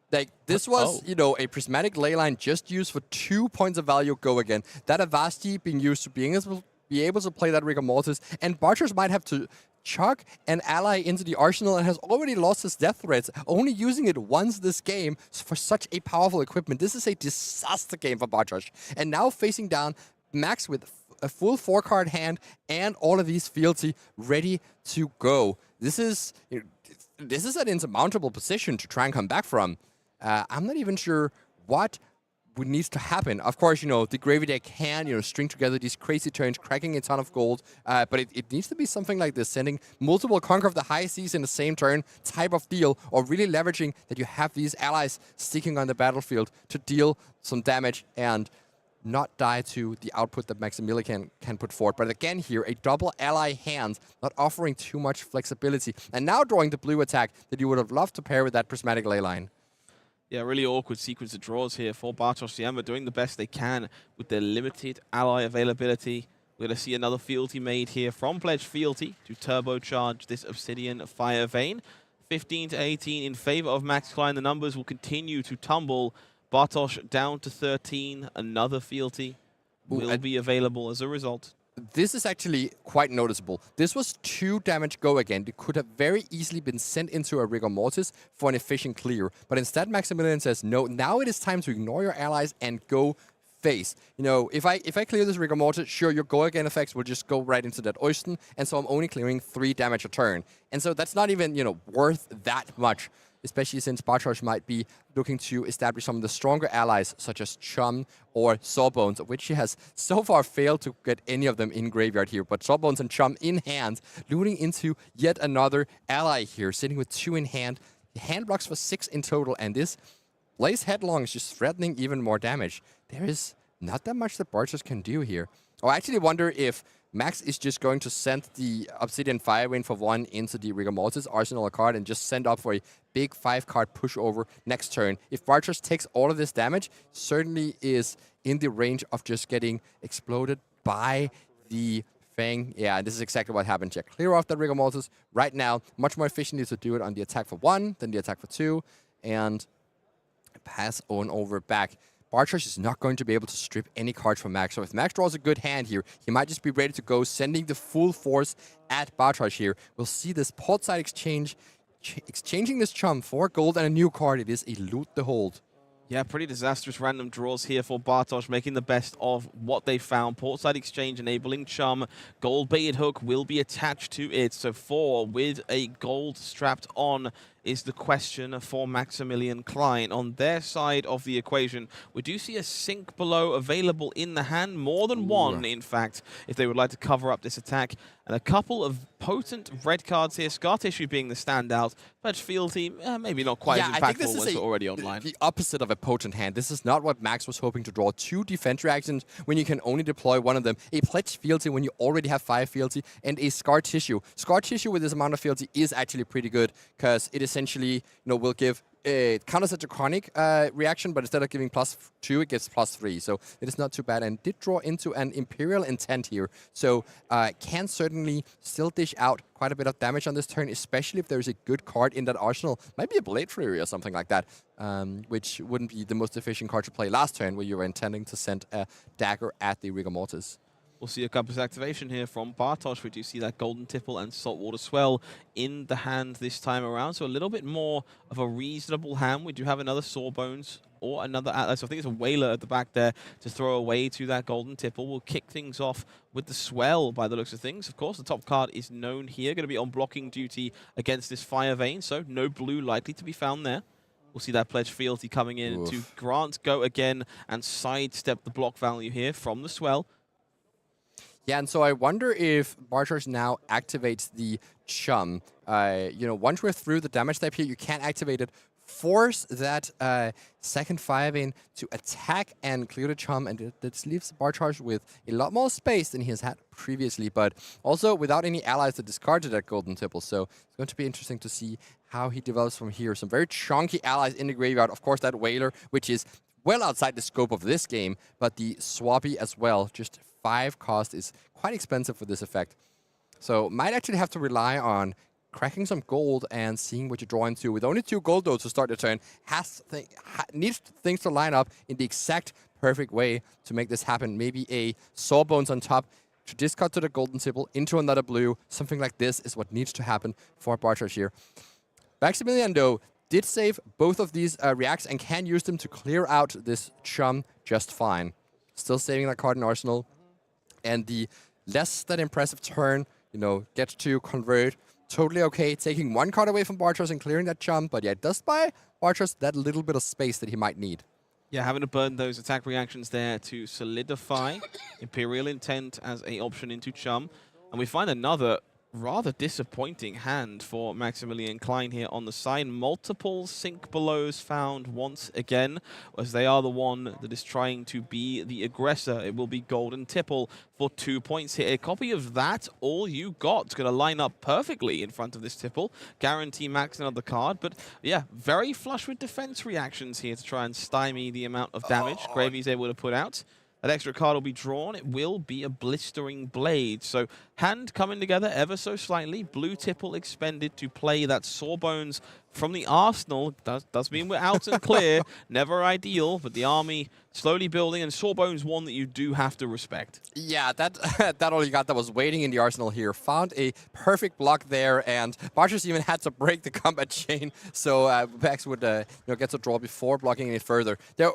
Like, this was, you know, a Prismatic Leyline just used for 2 points of value go again. That Avasti being used to be able to play that Rigor Mortis, and Bartosz might have to chuck an ally into the arsenal and has already lost his Death Threads, only using it once this game for such a powerful equipment. This is a disaster game for Bartosz. And now facing down Max with a full 4-card hand and all of these fealty ready to go. This is an insurmountable position to try and come back from. I'm not even sure what would need to happen. Of course, you know, the Gravy deck can, you know, string together these crazy turns, cracking a ton of gold, but it needs to be something like this, sending multiple Conqueror of the High Seas in the same turn type of deal, or really leveraging that you have these allies sticking on the battlefield to deal some damage and not die to the output that Maximilian can put forward. But again here, a double ally hand, not offering too much flexibility. And now drawing the blue attack that you would have loved to pair with that Prismatic Leyline. Yeah, really awkward sequence of draws here for Bartosz Siema, doing the best they can with their limited ally availability. We're going to see another fealty made here from Pledge Fealty to turbocharge this Obsidian Fire Vein. 15 to 18 in favor of Max Klein. The numbers will continue to tumble. Bartosz down to 13. Another fealty will be available as a result. This is actually quite noticeable. This was 2 damage go again. It could have very easily been sent into a Rigor Mortis for an efficient clear. But instead, Maximilian says, no, now it is time to ignore your allies and go face. You know, if I clear this Rigor Mortis, sure, your go again effects will just go right into that Oysten, and so I'm only clearing 3 damage a turn. And so that's not even, you know, worth that much, especially since Bartosz might be looking to establish some of the stronger allies, such as Chum or Sawbones, of which he has so far failed to get any of them in graveyard here. But Sawbones and Chum in hand, looting into yet another ally here, sitting with 2 in hand. The hand blocks for 6 in total, and this Blaze Headlong is just threatening even more damage. There is not that much that Bartosz can do here. Oh, I actually wonder if Max is just going to send the Obsidian Fire Vein for 1 into the Rigor Mortis arsenal card and just send up for a big 5-card pushover next turn. If Bartosz takes all of this damage, certainly is in the range of just getting exploded by the Fang. Yeah, this is exactly what happened. Check. Clear off that Rigor Mortis right now. Much more efficiently to do it on the attack for 1 than the attack for 2. And pass on over back. Bartosz is not going to be able to strip any cards from Max. So if Max draws a good hand here, he might just be ready to go, sending the full force at Bartosz here. We'll see this portside exchange, exchanging this Chum for gold and a new card. It is a Loot the Hold. Yeah, pretty disastrous random draws here for Bartosz, making the best of what they found. Portside exchange enabling Chum. Gold-baited hook will be attached to it. So 4 with a gold strapped on is the question for Maximilian Klein. On their side of the equation, we do see a sink below available in the hand. More than 1, in fact, if they would like to cover up this attack. And a couple of potent red cards here. Scar Tissue being the standout. Pledge Fealty, maybe not quite as impactful as already online. The opposite of a potent hand. This is not what Max was hoping to draw. 2 defense reactions when you can only deploy 1 of them. A Pledge Fealty when you already have 5 Fealty. And a Scar Tissue. Scar Tissue with this amount of Fealty is actually pretty good, because it essentially, you know, will give it counters a Draconic reaction, but instead of giving +2, it gives +3. So it is not too bad, and did draw into an Imperial Intent here. So can certainly still dish out quite a bit of damage on this turn, especially if there's a good card in that arsenal. Might be a Blade Fury or something like that, which wouldn't be the most efficient card to play last turn, where you were intending to send a dagger at the Rigor Mortis. We'll see a compass activation here from Bartosz. We do see that Golden Tipple and Saltwater Swell in the hand this time around. So a little bit more of a reasonable hand. We do have another Sawbones or another Atlas. I think it's a Whaler at the back there to throw away to that Golden Tipple. We'll kick things off with the Swell by the looks of things. Of course, the top card is known here. Going to be on blocking duty against this Fire Vein. So no blue likely to be found there. We'll see that Pledge Fealty coming in to grant go again and sidestep the block value here from the Swell. Yeah, and so I wonder if Bartosz now activates the Chum. You know, once we're through the damage step here, you can't activate it. Force that second Fire Vein to attack and clear the Chum, and this leaves Bartosz with a lot more space than he has had previously, but also without any allies to discard to that Golden Tipple. So it's going to be interesting to see how he develops from here. Some very chunky allies in the graveyard. Of course, that Whaler, which is well outside the scope of this game, but the Swappy as well. Just 5 cost is quite expensive for this effect. So might actually have to rely on cracking some gold and seeing what you draw into. With only 2 gold, though, to start the turn, needs things to line up in the exact perfect way to make this happen. Maybe a Sawbones on top to discard to the Golden Tipple into another blue. Something like this is what needs to happen for Bartosz here. Maximilian, though, did save both of these reacts and can use them to clear out this Chum just fine. Still saving that card in Arsenal. And the less than impressive turn, you know, gets to convert. Totally okay, taking 1 card away from Bartosz and clearing that Chum. But yeah, it does buy Bartosz that little bit of space that he might need. Yeah, having to burn those attack reactions there to solidify Imperial Intent as an option into Chum. And we find another Rather disappointing hand for Maximilian Klein here on the side. Multiple sink belows found once again, as they are the one that is trying to be the aggressor. It will be Golden Tipple for 2 points here. A copy of that, all you got. It's going to line up perfectly in front of this Tipple. Guarantee max another card, but yeah, very flush with defense reactions here to try and stymie the amount of damage Gravy's able to put out. That extra card will be drawn. It will be a Blistering Blade. So hand coming together ever so slightly. Blue Tipple expended to play that Sawbones from the arsenal. Does mean we're out and clear. Never ideal, but the army slowly building, and Sawbones one that you do have to respect. Yeah, that that all you got that was waiting in the arsenal here. Found a perfect block there, and Barchers even had to break the combat chain, so Max would get to draw before blocking it further. There,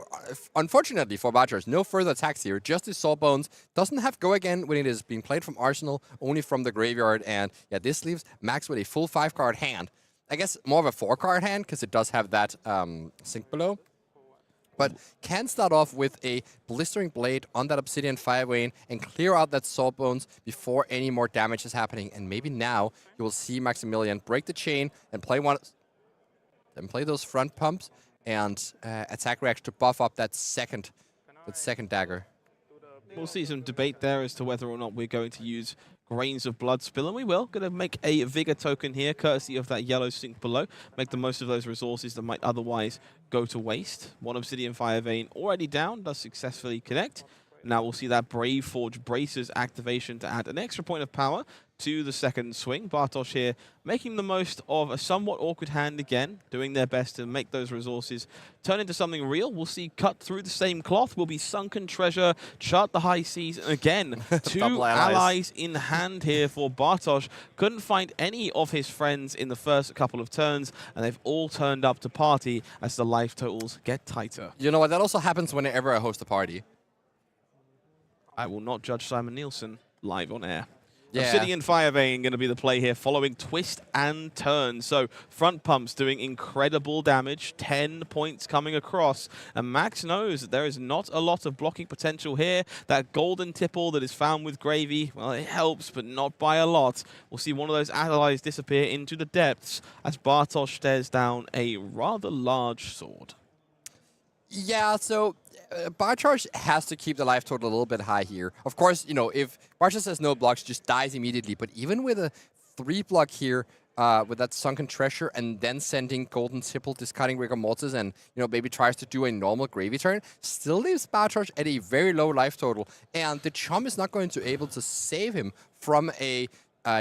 unfortunately for Barchers, no further attacks here. Just the Sawbones doesn't have go again when it is being played from arsenal, only from the graveyard, and yeah, this leaves Max with a full 5-card hand. I guess more of a 4-card hand because it does have that sink below. But can start off with a Blistering Blade on that Obsidian Firewing and clear out that Sawbones before any more damage is happening. And maybe now you will see Maximilian break the chain and play one, then play those front pumps and attack reaction to buff up that second dagger. We'll see some debate there as to whether or not we're going to use Grains of Blood Spill, and we will. Going to make a Vigor token here, courtesy of that yellow sink below. Make the most of those resources that might otherwise go to waste. One Obsidian Fire Vein already down, does successfully connect. Now we'll see that Brave Forge Braces activation to add an extra point of power to the second swing. Bartosz here making the most of a somewhat awkward hand again, doing their best to make those resources turn into something real. We'll see cut through the same cloth will be Sunken Treasure, Chart the High Seas, and again, two allies in hand here for Bartosz. Couldn't find any of his friends in the first couple of turns, and they've all turned up to party as the life totals get tighter. You know what, that also happens whenever I host a party. I will not judge Simon Nielsen live on air. Yeah. Obsidian Firevein going to be the play here, following twist and turn. So front pumps doing incredible damage, 10 points coming across. And Max knows that there is not a lot of blocking potential here. That Golden Tipple that is found with Gravy, well, it helps, but not by a lot. We'll see one of those allies disappear into the depths as Bartosz stares down a rather large sword. Yeah, so Bartosz has to keep the life total a little bit high here. Of course, you know, if Bartosz has no blocks, just dies immediately. But even with a 3-block here, with that Sunken Treasure, and then sending Golden Tipple, discarding Rigor Mortis, and, you know, maybe tries to do a normal Gravy turn, still leaves Bartosz at a very low life total. And the Chum is not going to be able to save him from a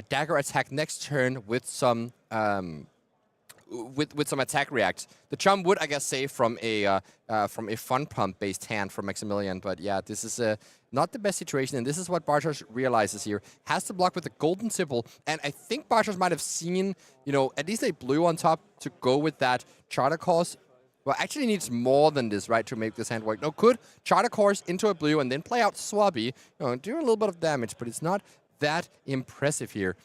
dagger attack next turn with some... With some attack react. The Chum would, I guess, save from a fun pump based hand from Maximilian, but yeah, this is not the best situation, and this is what Bartosz realizes here. Has to block with the Golden Tipple, and I think Bartosz might have seen, you know, at least a blue on top to go with that Charter Course. Well, actually needs more than this, right, to make this hand work. No, could Charter Course into a blue and then play out Swabby, you know, do a little bit of damage, but it's not that impressive here.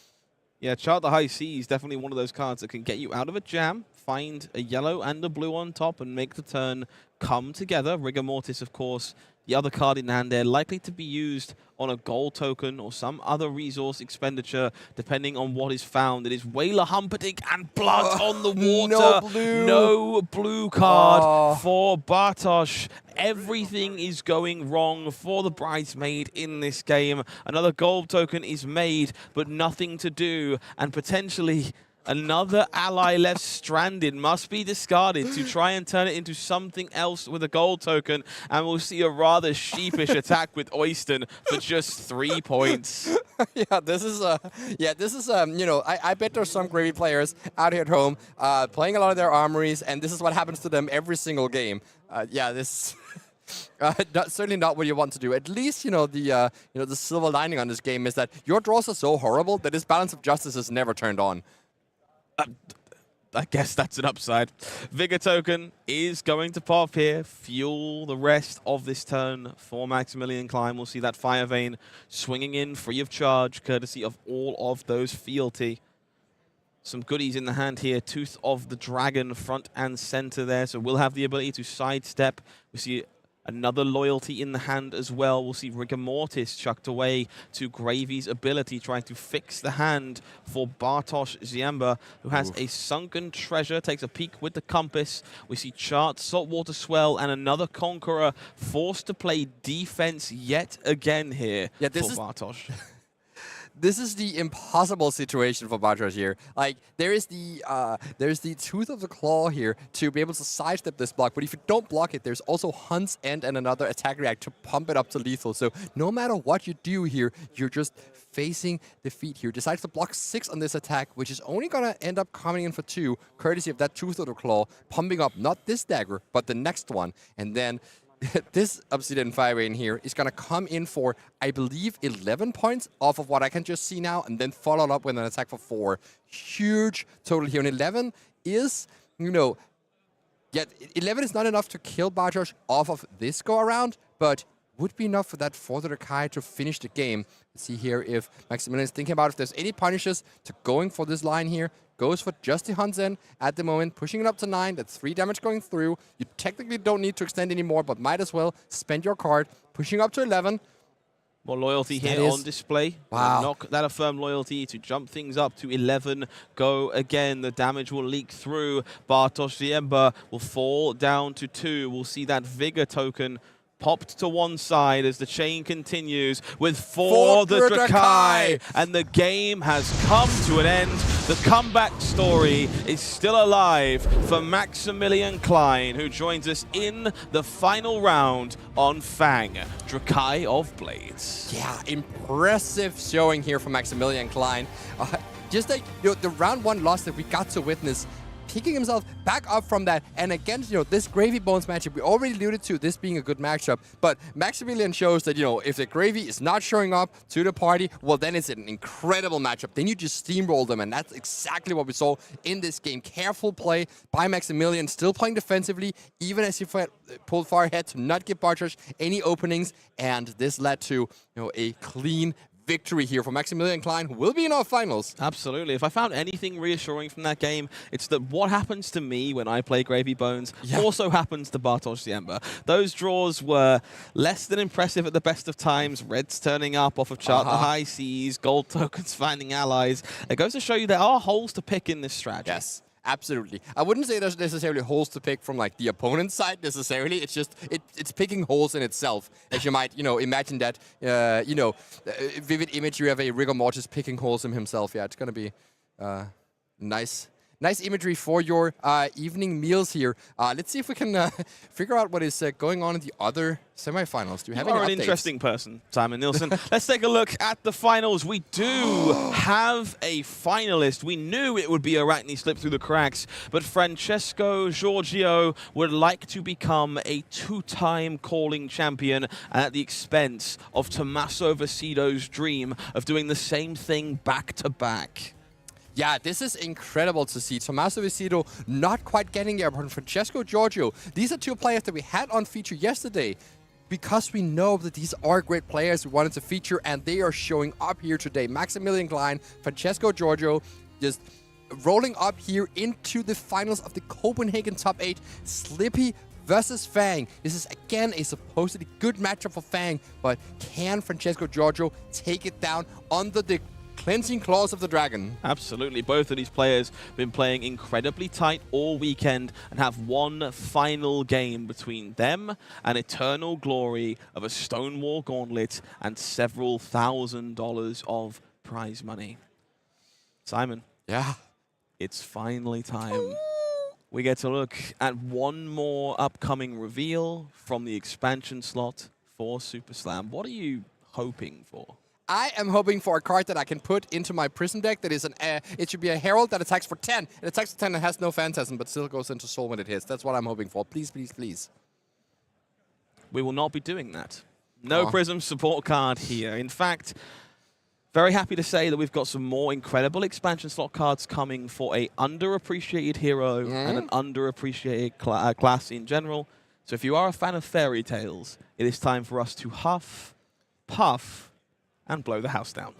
Yeah, Chart the High Seas, definitely one of those cards that can get you out of a jam, find a yellow and a blue on top, and make the turn come together. Rigor Mortis, of course, the other card in hand there, likely to be used on a gold token or some other resource expenditure, depending on what is found. It is Whaler Humperdinck and blood on the water. No blue card for Bartosz. Everything is going wrong for the bridesmaid in this game. Another gold token is made, but nothing to do, and potentially another ally left stranded must be discarded to try and turn it into something else with a gold token, and we'll see a rather sheepish attack with Oyston for just 3 points. Yeah, this is you know, I bet there's some Gravy players out here at home playing a lot of their armories, and this is what happens to them every single game. Yeah, this. Certainly not what you want to do. At least, you know, the silver lining on this game is that your draws are so horrible that this balance of justice is never turned on. I guess that's an upside. Vigor token is going to pop here, fuel the rest of this turn for Maximilian Klein. We'll see that Fire Vein swinging in free of charge, courtesy of all of those fealty. Some goodies in the hand here. Tooth of the Dragon front and center there, so we'll have the ability to sidestep. We see Another loyalty in the hand as well. We'll see Rigor Mortis chucked away to Gravy's ability, trying to fix the hand for Bartosz Ziemba, who has a sunken treasure, takes a peek with the compass. We see Chart, Saltwater Swell, and another Conqueror forced to play defense yet again here for Bartosz. This is the impossible situation for Bartosz here. Like, there's the tooth of the claw here to be able to sidestep this block, but if you don't block it, there's also Hunt's End and another attack react to pump it up to lethal. So no matter what you do here, you're just facing defeat here. Decides to block 6 on this attack, which is only going to end up coming in for 2, courtesy of that tooth of the claw, pumping up not this dagger, but the next one. And then this Obsidian Firebane here is going to come in for, I believe, 11 points off of what I can just see now, and then follow up with an attack for 4. Huge total here. And 11 is, you know, 11 is not enough to kill Bartosz off of this go-around, but would be enough for that 4th of the Kai to finish the game. Let's see here if Maximilian is thinking about if there's any punishes to going for this line here. Goes for just the Hunt's End at the moment, pushing it up to 9. That's 3 damage going through. You technically don't need to extend anymore, but might as well spend your card. Pushing up to 11. More loyalty here on display. Wow. Knock that affirmed loyalty to jump things up to 11. Go again. The damage will leak through. Bartosz Ziemba will fall down to 2. We'll see that Vigor token popped to one side as the chain continues with 4 the Drakai, and the game has come to an end. The comeback story is still alive for Maximilian Klein, who joins us in the final round on Fang, Drakai of Blades. Yeah, impressive showing here from Maximilian Klein. Just like, you know, the round 1 loss that we got to witness, picking himself back up from that, and against, you know, this Gravy Bones matchup, we already alluded to this being a good matchup, but Maximilian shows that, you know, if the Gravy is not showing up to the party, well, then it's an incredible matchup. Then you just steamroll them, and that's exactly what we saw in this game. Careful play by Maximilian, still playing defensively, even as he pulled far ahead to not give Bartosz any openings, and this led to, you know, a clean victory here for Maximilian Klein, who will be in our finals. Absolutely. If I found anything reassuring from that game, it's that what happens to me when I play Gravy Bones also happens to Bartosz Ziemba. Those draws were less than impressive at the best of times. Reds turning up off of Chart the High Seas, gold tokens finding allies. It goes to show you there are holes to pick in this strategy. Yes. Absolutely. I wouldn't say there's necessarily holes to pick from like the opponent's side necessarily. It's just it's picking holes in itself. As you might, you know, imagine that, you know, vivid image. You have a Rigor Mortis picking holes in himself. Yeah, it's gonna be nice imagery for your evening meals here. Let's see if we can figure out what is going on in the other semifinals. Do you have any updates? You are an interesting person, Simon Nielsen. Let's take a look at the finals. We do have a finalist. We knew it would be Arakni slip through the cracks, but Francesco Giorgio would like to become a 2-time calling champion at the expense of Tommaso Viscido's dream of doing the same thing back-to-back. Yeah, this is incredible to see. Tommaso Viscido not quite getting there, but Francesco Giorgio. These are 2 players that we had on feature yesterday because we know that these are great players we wanted to feature, and they are showing up here today. Maximilian Klein, Francesco Giorgio, just rolling up here into the finals of the Copenhagen Top 8. Slippy versus Fang. This is, again, a supposedly good matchup for Fang, but can Francesco Giorgio take it down under the cleansing claws of the dragon? Absolutely. Both of these players have been playing incredibly tight all weekend and have one final game between them and eternal glory of a Stonewall Gauntlet and several $1,000s of prize money. Simon. Yeah. It's finally time. We get to look at one more upcoming reveal from the expansion slot for Super Slam. What are you hoping for? I am hoping for a card that I can put into my Prism deck that is an, it should be a Herald that attacks for 10. It attacks for 10 and has no Phantasm, but still goes into Soul when it hits. That's what I'm hoping for. Please, please, please. We will not be doing that. No Prism support card here. In fact, very happy to say that we've got some more incredible expansion slot cards coming for a underappreciated hero and an underappreciated class in general. So if you are a fan of fairy tales, it is time for us to huff, puff, and blow the house down.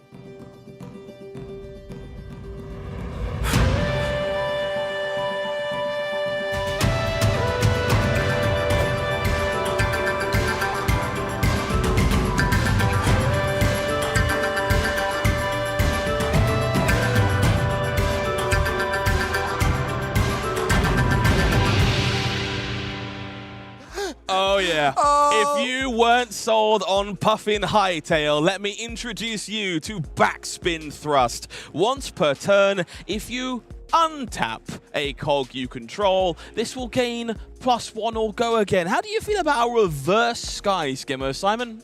Oh, yeah. Oh. If you weren't sold on Puffin Hightail, let me introduce you to Backspin Thrust. Once per turn, if you untap a cog you control, this will gain +1 or go again. How do you feel about our reverse Sky Skimmer, Simon?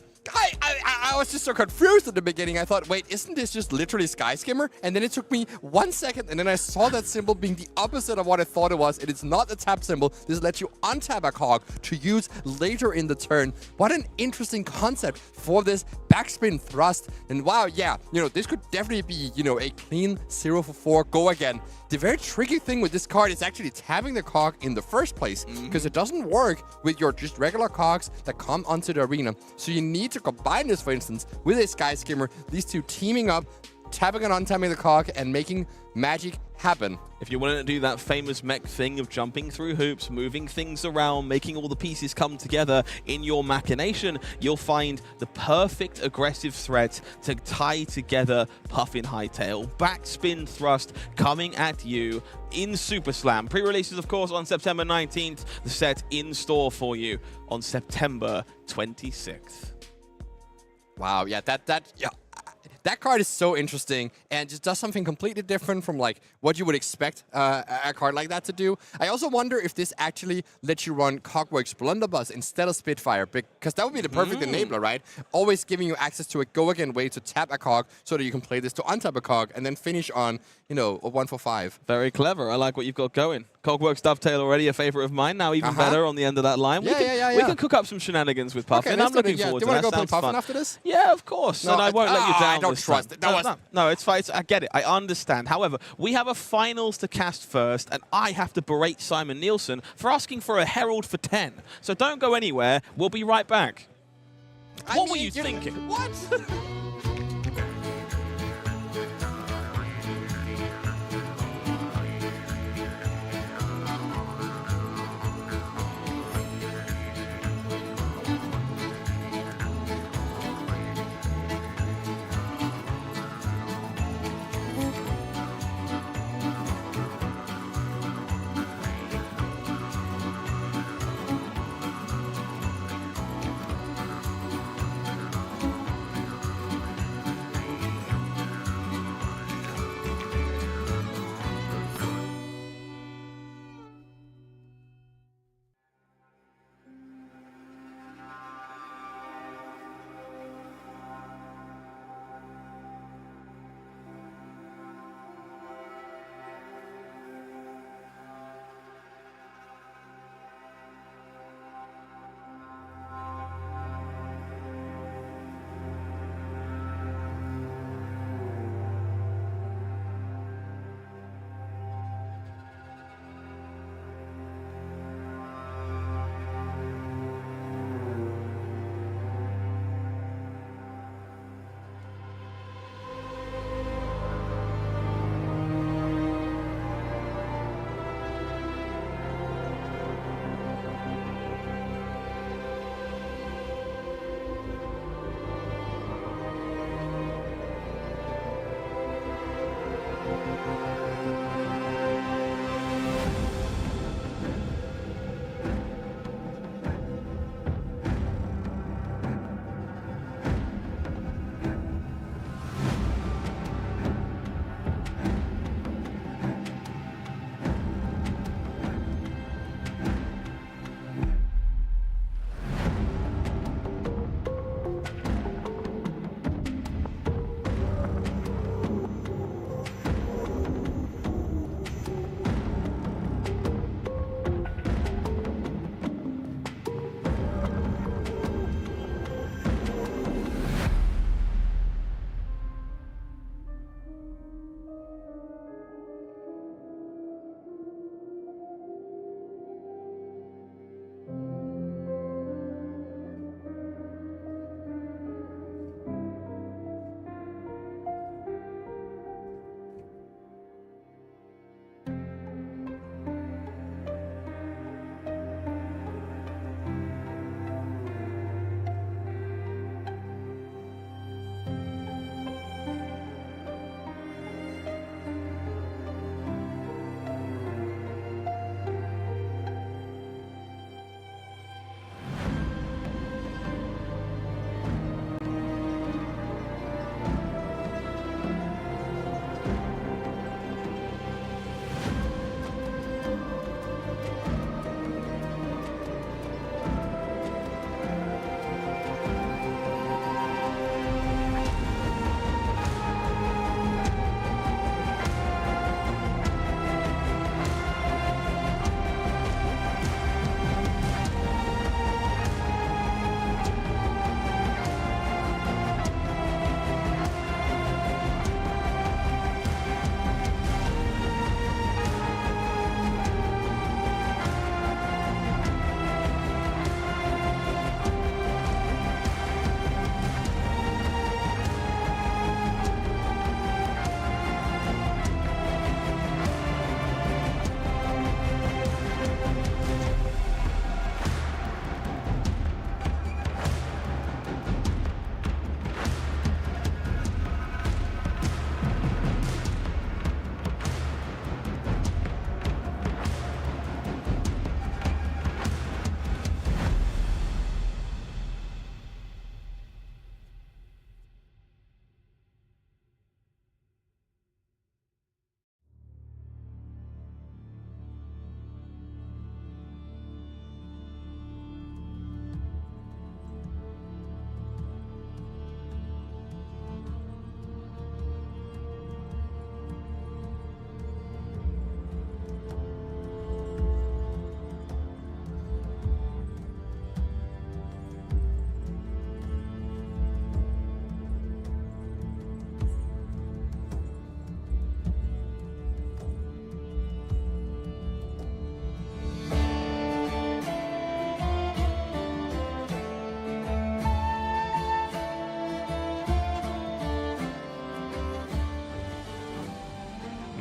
I was just so confused at the beginning. I thought, wait, isn't this just literally Sky Skimmer? And then it took me 1 second, and then I saw that symbol being the opposite of what I thought it was. It is not a tap symbol. This lets you untap a cog to use later in the turn. What an interesting concept for this Backspin Thrust. And wow, yeah, this could definitely be, a clean 0 for 4 go again. The very tricky thing with this card is actually tapping the cog in the first place, because it doesn't work with your just regular cogs that come onto the arena. So you need to combine this, for instance, with a Sky Skimmer, these two teaming up, tapping and untapping the cog, and making magic happen. If you wanted to do that famous mech thing of jumping through hoops, moving things around, making all the pieces come together in your machination, you'll find the perfect aggressive threat to tie together Puffin Hightail. Backspin Thrust coming at you in Super Slam. Pre-releases, of course, on September 19th. The set in store for you on September 26th. Wow, yeah, that card is so interesting and just does something completely different from like what you would expect a card like that to do. I also wonder if this actually lets you run Cogworks Blunderbuss instead of Spitfire, because that would be the perfect enabler, right? Always giving you access to a go again way to tap a cog so that you can play this to untap a cog and then finish on, a 1 for 5. Very clever. I like what you've got going. Cogworks Dovetail already a favorite of mine. Now even better on the end of that line. We can cook up some shenanigans with Puffin. Okay, I'm looking forward to that. Do you want to go play Sounds Puffin fun. after this? Yeah, of course. No, and I won't let you down. I don't this trust time. it. No, it's fine. I get it. I understand. However, we have a finals to cast first, and I have to berate Simon Nielsen for asking for a Herald for 10. So don't go anywhere. We'll be right back. What were you thinking? What?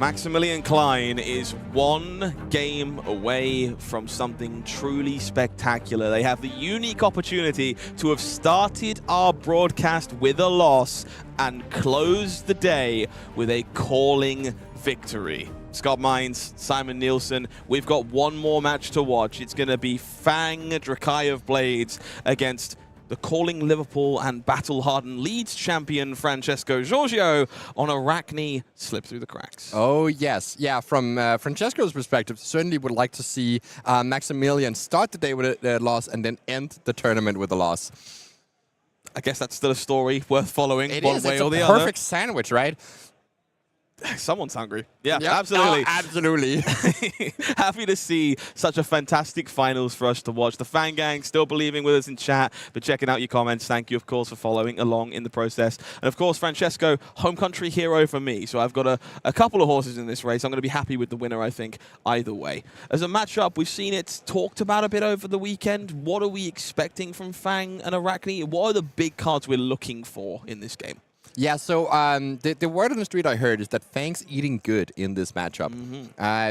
Maximilian Klein is one game away from something truly spectacular. They have the unique opportunity to have started our broadcast with a loss and closed the day with a calling victory. Scott Mines, Simon Nielsen, we've got one more match to watch. It's going to be Fang, Drakai of Blades against the calling Liverpool and battle-hardened Leeds champion Francesco Giorgio on Arakni slip through the cracks. Oh, yes. Yeah, from Francesco's perspective, certainly would like to see Maximilian start the day with a loss and then end the tournament with a loss. I guess that's still a story worth following one way or the It's a other. perfect sandwich, right? Someone's hungry. Yeah, Yep. absolutely. Oh, absolutely. Happy to see such a fantastic finals for us to watch. The Fang Gang still believing with us in chat, but checking out your comments. Thank you, of course, for following along in the process. And, of course, Francesco, home country hero for me. So I've got a couple of horses in this race. I'm going to be happy with the winner, I think, either way. As a matchup, we've seen it talked about a bit over the weekend. What are we expecting from Fang and Arakni? What are the big cards we're looking for in this game? Yeah, so the word on the street I heard is that Fang's eating good in this matchup.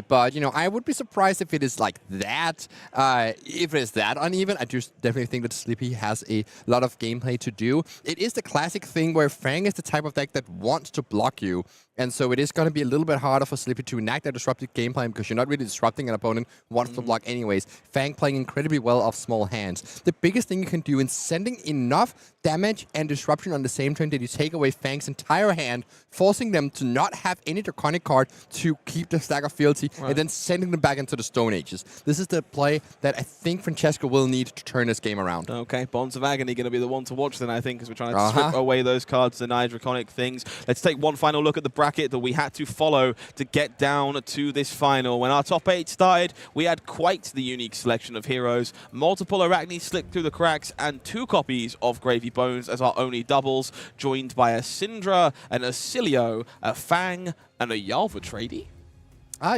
But, you know, I would be surprised if it is like that, if it is that uneven. I just definitely think that Slippy has a lot of gameplay to do. It is the classic thing where Fang is the type of deck that wants to block you. And so it is going to be a little bit harder for Slippy to enact that disruptive gameplay because you're not really disrupting an opponent who wants to block anyways. Fang playing incredibly well off small hands. The biggest thing you can do in sending enough damage and disruption on the same turn that you take away Fang's entire hand, forcing them to not have any Draconic card to keep the stack of fealty, and then sending them back into the Stone Ages. This is the play that I think Francesco will need to turn this game around. Okay, Bonds of Agony going to be the one to watch then, I think, as we're trying to strip away those cards, deny Draconic things. Let's take one final look at the bracket that we had to follow to get down to this final. When our top 8 started, we had quite the unique selection of heroes. Multiple Arakni slipped through the cracks and 2 copies of Gravy Bones as our only doubles, joined by a Cindra, an Acilio, a Fang, and a Jarl Tradie.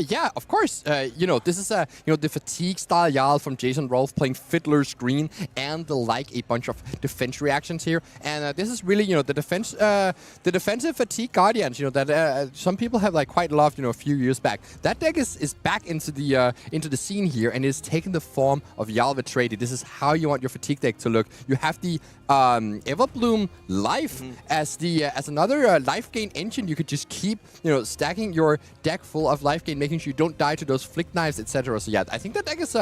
Yeah, of course. You know, this is the fatigue style Jarl from Jason Rolfe playing Fiddler's Green and a bunch of defense reactions here. And this is really, the defensive fatigue guardians, that some people have quite loved, a few years back. That deck is back into the scene here and is taking the form of Jarl Tradie. This is how you want your fatigue deck to look. You have the Everbloom Life as another life gain engine. You could just keep, stacking your deck full of life gain, making sure you don't die to those flick knives, etc. So yeah, I think that deck is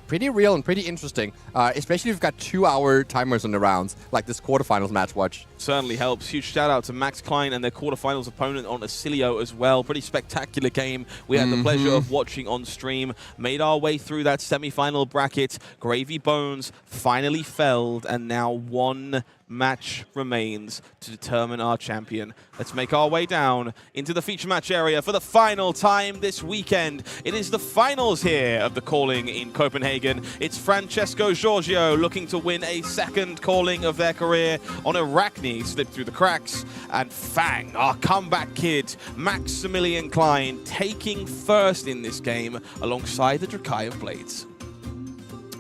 pretty real and pretty interesting, especially if you've got 2-hour timers on the rounds, like this quarterfinals match watch. Certainly helps. Huge shout out to Max Klein and their quarterfinals opponent on Acilio as well. Pretty spectacular game. We had the pleasure of watching on stream. Made our way through that semi-final bracket. Gravy Bones finally felled, and now one match remains to determine our champion. Let's make our way down into the feature match area for the final time this weekend. It is the finals here of the calling in Copenhagen. It's Francesco Giorgio looking to win a second calling of their career on Arakni, slip through the cracks, and Fang, our comeback kid, Maximilian Klein, taking first in this game alongside the Drakai of Blades.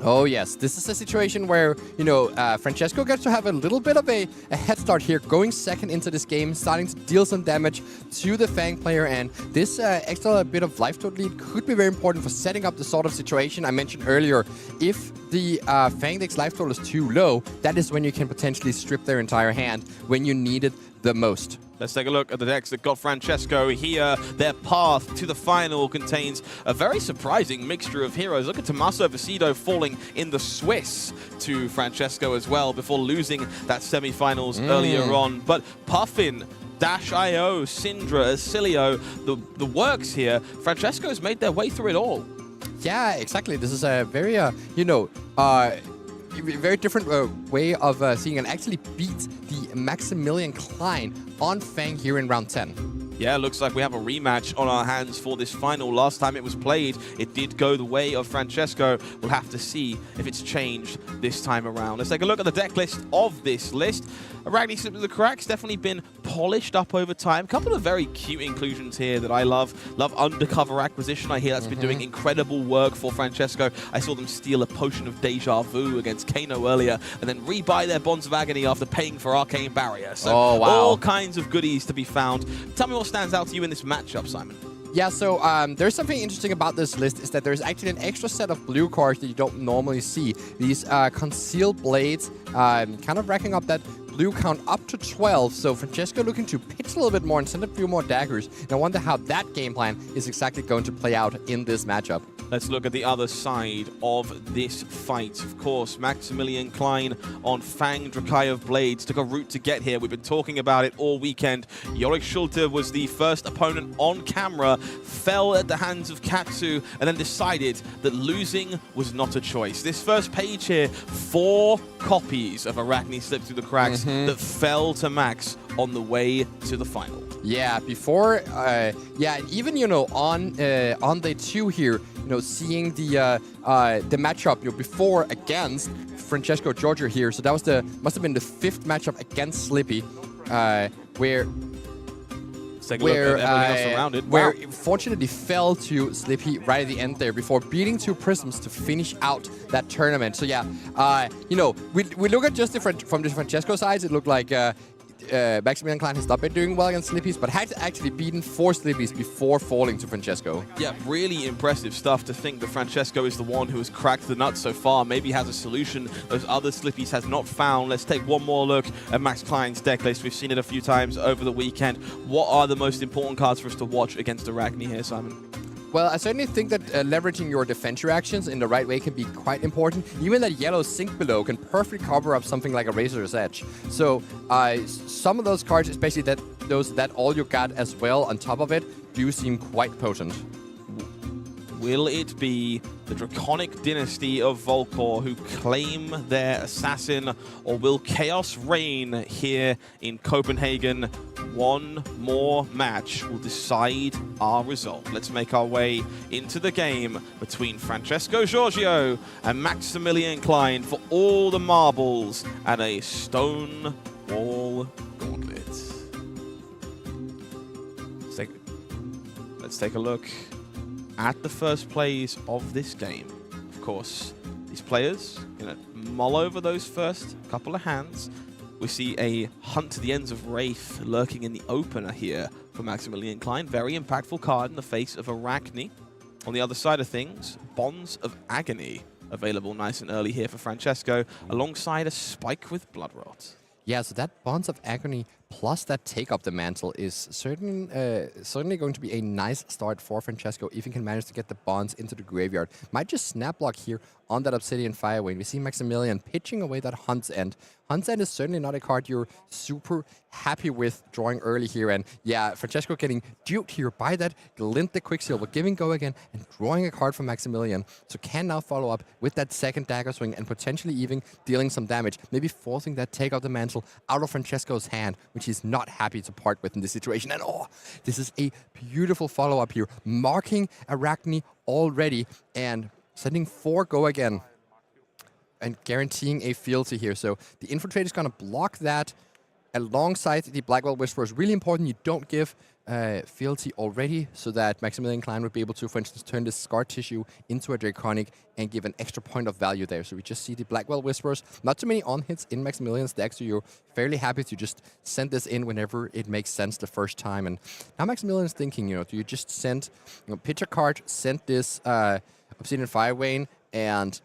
Oh, yes. This is a situation where, Francesco gets to have a little bit of a head start here, going second into this game, starting to deal some damage to the Fang player. And this extra bit of life total lead could be very important for setting up the sort of situation I mentioned earlier. If the Fang deck's life total is too low, that is when you can potentially strip their entire hand when you need it the most. Let's take a look at the decks that got Francesco here. Their path to the final contains a very surprising mixture of heroes. Look at Tommaso Viscido falling in the Swiss to Francesco as well before losing that semi-finals earlier on. But Puffin, Dash.io, Cindra, Acilio, the works here, Francesco's made their way through it all. Yeah, exactly. This is a very, very different way of seeing and actually beat the Maximilian Klein on Fang here in round 10. Yeah, looks like we have a rematch on our hands for this final. Last time it was played, it did go the way of Francesco. We'll have to see if it's changed this time around. Let's take a look at the deck list of this list. Arakni Slip Through the Cracks, definitely been polished up over time. A couple of very cute inclusions here that I love. Love Undercover Acquisition. I hear that's been doing incredible work for Francesco. I saw them steal a Potion of Deja Vu against Kano earlier and then rebuy their Bonds of Agony after paying for Arcane Barrier. So all kinds of goodies to be found. Tell me what stands out to you in this matchup, Simon. Yeah, so there's something interesting about this list is that there's actually an extra set of blue cards that you don't normally see. These concealed blades, kind of racking up that blue count up to 12. So Francesco looking to pitch a little bit more and send a few more daggers. And I wonder how that game plan is exactly going to play out in this matchup. Let's look at the other side of this fight. Of course, Maximilian Klein on Fang Drakaev Blades took a route to get here. We've been talking about it all weekend. Yorick Schulte was the first opponent on camera, fell at the hands of Katsu, and then decided that losing was not a choice. This first page here, 4 copies of Arakni slipped through the cracks that fell to Max on the way to the final. Yeah, before, and even, you know, on day 2 here, you know, seeing the matchup, you know, before against Francesco Giorgio here. So that was must have been the 5th matchup against Slippy, where fortunately fell to Slippy right at the end there before beating 2 Prisms to finish out that tournament. So yeah, you know, we look at just from the Francesco sides, it looked like Maximilian Klein has not been doing well against Slippies, but had actually beaten 4 Slippies before falling to Francesco. Yeah, really impressive stuff to think that Francesco is the one who has cracked the nut so far. Maybe has a solution those other Slippies has not found. Let's take one more look at Max Klein's deck list. We've seen it a few times over the weekend. What are the most important cards for us to watch against Arakni here, Simon? Well, I certainly think that leveraging your defense reactions in the right way can be quite important. Even that yellow sink below can perfectly cover up something like a Razor's Edge. So some of those cards, especially that all you got as well on top of it, do seem quite potent. Will it be the Draconic Dynasty of Volkor who claim their assassin, or will chaos reign here in Copenhagen? One more match will decide our result. Let's make our way into the game between Francesco Giorgio and Maximilian Klein for all the marbles and a stone wall gauntlet. Let's take a look at the first plays of this game. Of course, these players going to mull over those first couple of hands. We see a Hunt to the Ends of Rathe lurking in the opener here for Maximilian Klein. Very impactful card in the face of Arakni. On the other side of things, Bonds of Agony available nice and early here for Francesco, alongside a Spike with Bloodrot. Yeah, so that Bonds of Agony plus that Take Up the Mantle is certainly going to be a nice start for Francesco if he can manage to get the Bonds into the graveyard. Might just snap block here on that Obsidian Firewing. We see Maximilian pitching away that Hunt's End. Hunt's End is certainly not a card you're super happy with drawing early here. And yeah, Francesco getting duped here by that Glint the Quicksilver, giving go again and drawing a card from Maximilian. So can now follow up with that second Dagger Swing and potentially even dealing some damage. Maybe forcing that Take Up the Mantle out of Francesco's hand, which he's not happy to part with in this situation. And oh, this is a beautiful follow-up here. Marking Arakni already and sending 4 go again and guaranteeing a fealty here. So the Infiltrator is going to block that alongside the Blackwell Whisperer. Is really important you don't give fealty already, so that Maximilian Klein would be able to, for instance, turn this Scar Tissue into a Draconic and give an extra point of value there. So we just see the Blackwell Whisperers. Not too many on-hits in Maximilian's deck, so you're fairly happy to just send this in whenever it makes sense the first time. And now Maximilian's thinking, you know, do you just send, you know, pitch a card, send this Obsidian Firewing, and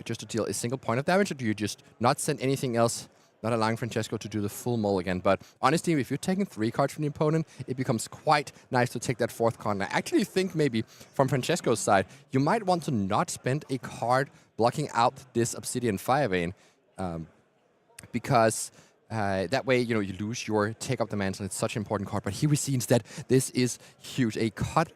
just to deal a single point of damage, or do you just not send anything else, not allowing Francesco to do the full mull again? But honestly, if you're taking 3 cards from the opponent, it becomes quite nice to take that 4th card. And I actually think maybe from Francesco's side, you might want to not spend a card blocking out this Obsidian Firevane, because that way, you know, you lose your Take Up the Mantle. It's such an important card. But here we see instead, this is huge. A cut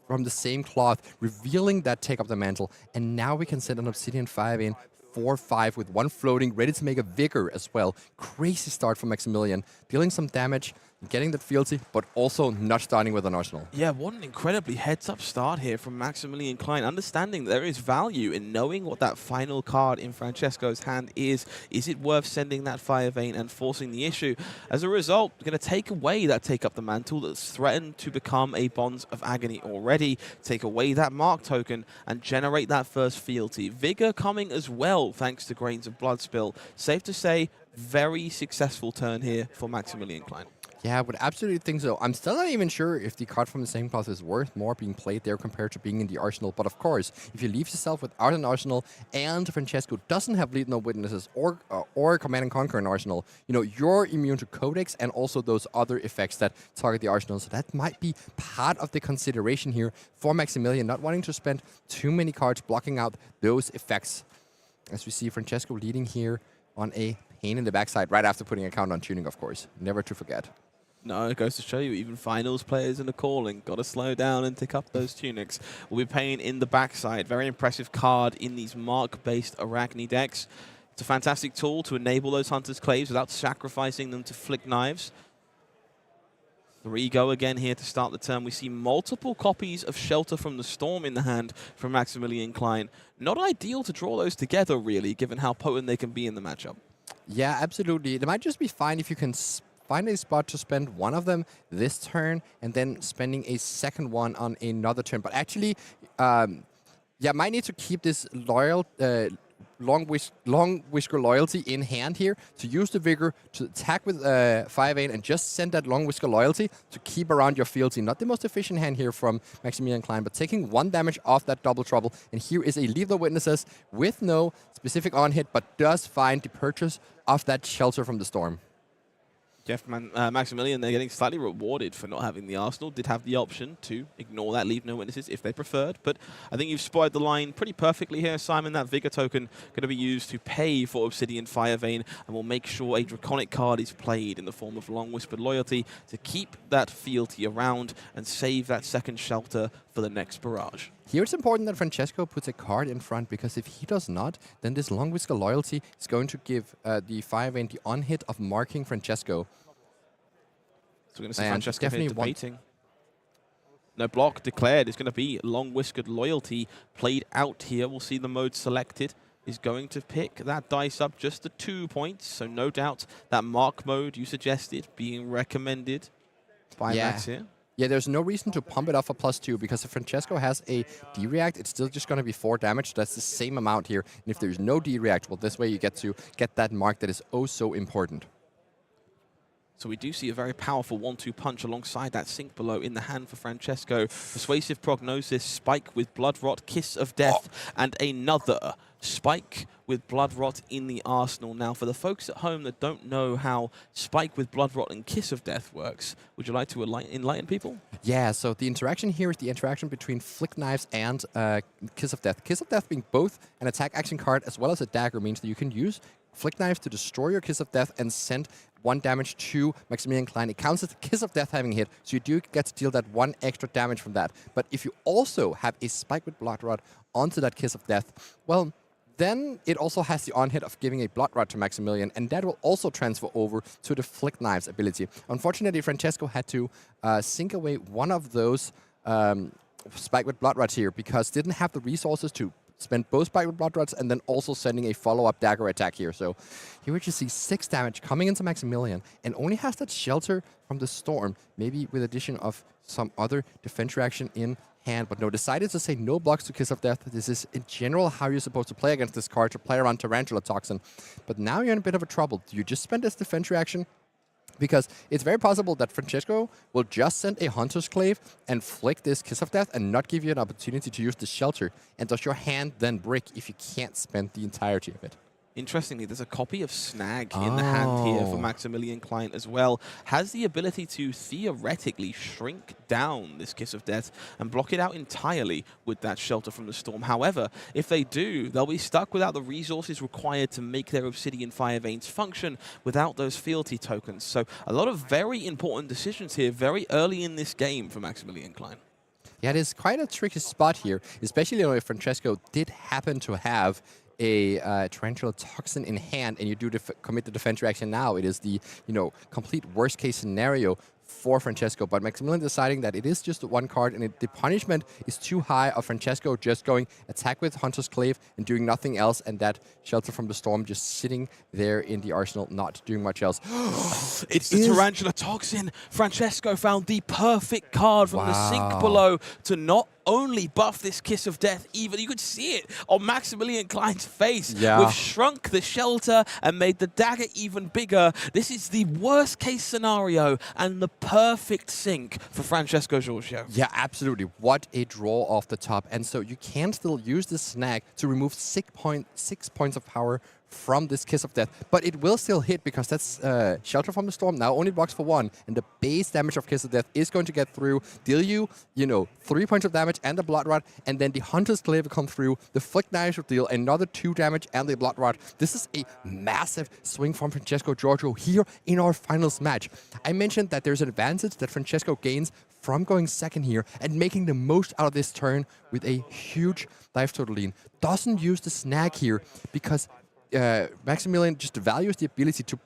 from the same cloth, revealing that Take Up the Mantle. And now we can send an Obsidian Firevane 4/5 with 1 floating, ready to make a Vigor as well. Crazy start for Maximilian, dealing some damage, getting that fealty, but also not starting with an arsenal. Yeah, what an incredibly heads-up start here from Maximilian Klein, understanding that there is value in knowing what that final card in Francesco's hand is. Is it worth sending that Fire Vein and forcing the issue? As a result, going to take away that Take Up the Mantle that's threatened to become a Bonds of Agony already, take away that Mark token, and generate that first fealty. Vigor coming as well, thanks to Grains of Blood Spill. Safe to say, very successful turn here for Maximilian Klein. Yeah, I would absolutely think so. I'm still not even sure if the card from the same class is worth more being played there compared to being in the arsenal. But of course, if you leave yourself without an arsenal and Francesco doesn't have Lead No Witnesses or Command and Conquer an arsenal, you're immune to Codex and also those other effects that target the arsenal. So that might be part of the consideration here for Maximilian, not wanting to spend too many cards blocking out those effects. As we see Francesco leading here on a pain in the backside right after putting a count on tuning, of course. Never to forget. No, it goes to show you, even finals players in the calling, got to slow down and tick up those tunics. We'll be paying in the backside. Very impressive card in these mark-based Arakni decks. It's a fantastic tool to enable those Hunter's Claves without sacrificing them to flick knives. 3 go again here to start the turn. We see multiple copies of Shelter from the Storm in the hand from Maximilian Klein. Not ideal to draw those together, really, given how potent they can be in the matchup. Yeah, absolutely. It might just be fine if you can find a spot to spend one of them this turn and then spending a second one on another turn. But actually, might need to keep this long whisker loyalty in hand here to use the vigor to attack with 5-8 and just send that long whisker loyalty to keep around your fealty. Not the most efficient hand here from Maximilian Klein, but taking 1 damage off that double trouble. And here is a Leave the Witnesses with no specific on hit, but does find the purchase of that Shelter from the Storm. Maximilian, they're getting slightly rewarded for not having the arsenal. Did have the option to ignore that Leave No Witnesses if they preferred, but I think you've spotted the line pretty perfectly here, Simon. That Vigor token going to be used to pay for Obsidian Firevein, and will make sure a Draconic card is played in the form of Long Whispered Loyalty to keep that fealty around and save that second Shelter for the next barrage. Here it's important that Francesco puts a card in front, because if he does not, then this Long Whisker Loyalty is going to give the 5-8 the on-hit of marking Francesco. So we're going to see Francesco here debating. No block declared. It's going to be Long Whiskered Loyalty played out here. We'll see the mode selected. Is going to pick that dice up just to 2 points. So no doubt that mark mode you suggested being recommended by Max here. Yeah, there's no reason to pump it up for +2, because if Francesco has a D-React, it's still just going to be 4 damage. That's the same amount here. And if there's no D-React, well, this way you get to get that mark that is oh so important. So we do see a very powerful 1-2 punch alongside that Sink Below in the hand for Francesco. Persuasive Prognosis, Spike with Blood Rot, Kiss of Death, and another Spike with Blood Rot in the arsenal. Now, for the folks at home that don't know how Spike with Blood Rot and Kiss of Death works, would you like to enlighten people? Yeah, so the interaction here is the interaction between Flick Knives and Kiss of Death. Kiss of Death being both an attack action card as well as a dagger means that you can use Flick Knives to destroy your Kiss of Death and send 1 damage to Maximilian Klein. It counts as the Kiss of Death having hit, so you do get to deal that 1 extra damage from that. But if you also have a Spike with Blood Rot onto that Kiss of Death, well, then it also has the on-hit of giving a Blood Rot to Maximilian, and that will also transfer over to the Flick Knives ability. Unfortunately, Francesco had to sink away one of those Spike with Blood Rots here, because didn't have the resources to spend both Spike with Blood Rots and then also sending a follow-up dagger attack here. So here we just see 6 damage coming into Maximilian, and only has that Shelter from the Storm, maybe with addition of some other defense reaction in hand. But no, decided to say no blocks to Kiss of Death. This is in general how you're supposed to play against this card, to play around Tarantula Toxin. But now you're in a bit of a trouble. Do you just spend this defense reaction? Because it's very possible that Francesco will just send a Hunter's Clave and flick this Kiss of Death and not give you an opportunity to use the Shelter. And does your hand then break if you can't spend the entirety of it? Interestingly, there's a copy of Snag in the hand here for Maximilian Klein as well. Has the ability to theoretically shrink down this Kiss of Death and block it out entirely with that Shelter from the Storm. However, if they do, they'll be stuck without the resources required to make their Obsidian Fire Veins function without those fealty tokens. So a lot of very important decisions here very early in this game for Maximilian Klein. Yeah, it is quite a tricky spot here, especially if Francesco did happen to have a Tarantula Toxin in hand, and you do commit the defense reaction now. It is the complete worst case scenario for Francesco, but Maximilian deciding that it is just one card and the punishment is too high of Francesco just going attack with Hunter's Clave and doing nothing else, and that Shelter from the Storm just sitting there in the arsenal, not doing much else. It's the Tarantula Toxin. Francesco found the perfect card from the sink below to not only buff this Kiss of Death, even you could see it on Maximilian Klein's face. Yeah. We've shrunk the shelter and made the dagger even bigger. This is the worst case scenario and the perfect sink for Francesco Giorgio. Yeah, absolutely. What a draw off the top. And so you can still use this snag to remove 6 points of power from this Kiss of Death, but it will still hit because that's Shelter from the Storm now only blocks for 1, and the base damage of Kiss of Death is going to get through, deal you, 3 points of damage and the Blood Rot, and then the Hunter's Clave will come through, the Flick Knives will deal another 2 damage and the Blood Rot. This is a massive swing from Francesco Giorgio here in our finals match. I mentioned that there's an advantage that Francesco gains from going second here and making the most out of this turn with a huge life total lead. Doesn't use the snag here because Maximilian just values the ability to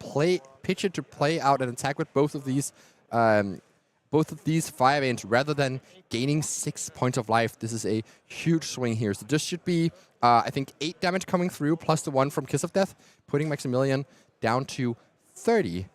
pitch it to play out and attack with both of these 5 veins rather than gaining 6 points of life. This is a huge swing here. So this should be, I think, 8 damage coming through plus the 1 from Kiss of Death, putting Maximilian down to 30.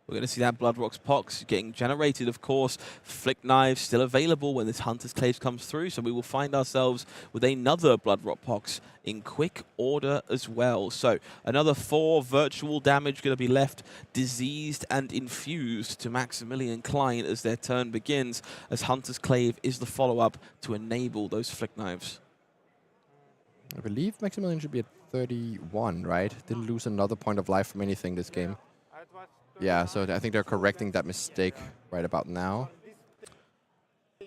We're going to see that Blood Rocks Pox getting generated, of course. Flick Knives still available when this Hunter's Clave comes through, so we will find ourselves with another Blood Rock Pox in quick order as well. So another 4 virtual damage going to be left diseased and infused to Maximilian Klein as their turn begins, as Hunter's Clave is the follow-up to enable those Flick Knives. I believe Maximilian should be at 31, right? Didn't lose another point of life from anything this game. Yeah, so I think they're correcting that mistake right about now.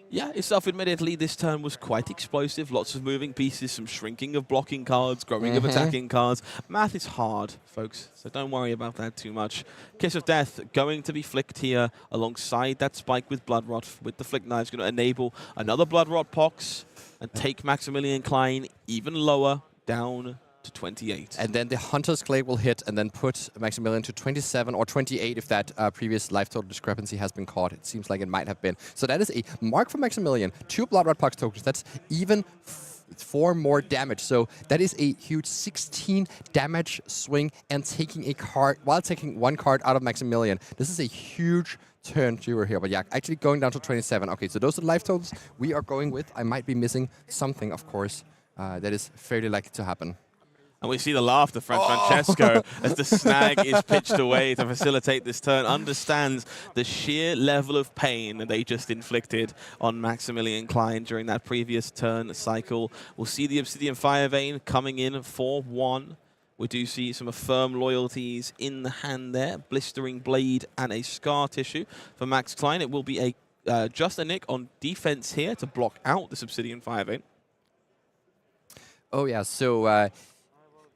Yeah, it's self-admittedly, this turn was quite explosive. Lots of moving pieces, some shrinking of blocking cards, growing of attacking cards. Math is hard, folks, so don't worry about that too much. Kiss of Death going to be flicked here alongside that spike with Blood Rot. With the Flick Knives, going to enable another Blood Rot Pox and take Maximilian Klein even lower, down to 28. And then the Hunter's Clave will hit and then put Maximilian to 27 or 28 if that previous life total discrepancy has been caught. It seems like it might have been. So that is a mark for Maximilian. 2 Blood Rot Pox tokens. That's even 4 more damage. So that is a huge 16 damage swing and taking a card, while taking 1 card out of Maximilian. This is a huge turn viewer here, but yeah, actually going down to 27. Okay, so those are the life totals we are going with. I might be missing something, of course. That is fairly likely to happen. And we see the laughter from Francesco as the snag is pitched away to facilitate this turn. Understands the sheer level of pain that they just inflicted on Maximilian Klein during that previous turn cycle. We'll see the Obsidian Fire Vein coming in for 1. We do see some Affirm loyalties in the hand there. Blistering Blade and a Scar Tissue for Max Klein. It will be a just a Nick on defense here to block out this Obsidian Fire Vein. Oh yeah, so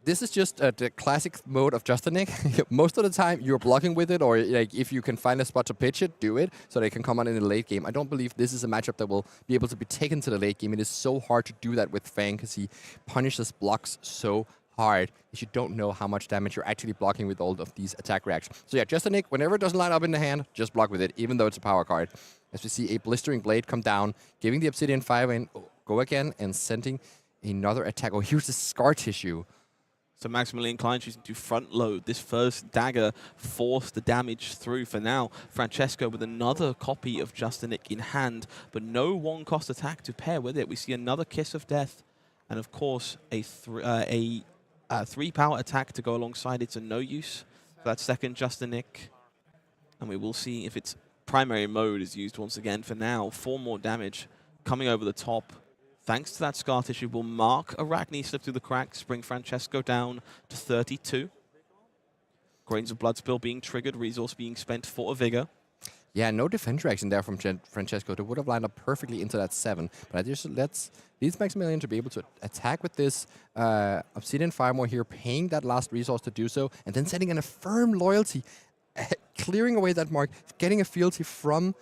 this is just the classic mode of Just a Nick. Most of the time, you're blocking with it, or like if you can find a spot to pitch it, do it, so they can come on in the late game. I don't believe this is a matchup that will be able to be taken to the late game. It is so hard to do that with Fang, because he punishes blocks so hard that you don't know how much damage you're actually blocking with all of these attack reactions. So yeah, Just a Nick, whenever it doesn't line up in the hand, just block with it, even though it's a power card. As we see a Blistering Blade come down, giving the Obsidian Fire in, go again, and sending another attack. Oh, here's the Scar Tissue. So Maximilian Klein choosing to front load this first dagger, force the damage through for now. Francesco with another copy of Just a Nick in hand, but no 1-cost attack to pair with it. We see another Kiss of Death, and of course a 3-power attack to go alongside it, so no use for that second Just a Nick. And we will see if its primary mode is used once again. For now, 4 more damage coming over the top. Thanks to that Scar Tissue, will mark Arakni slip through the cracks, bring Francesco down to 32. Grains of Blood Spill being triggered, resource being spent for a Vigor. Yeah, no defense reaction there from Francesco. They would have lined up perfectly into that 7. But I just leads Maximilian to be able to attack with this Obsidian Firemore here, paying that last resource to do so, and then setting an Affirm loyalty, clearing away that mark, getting a fealty from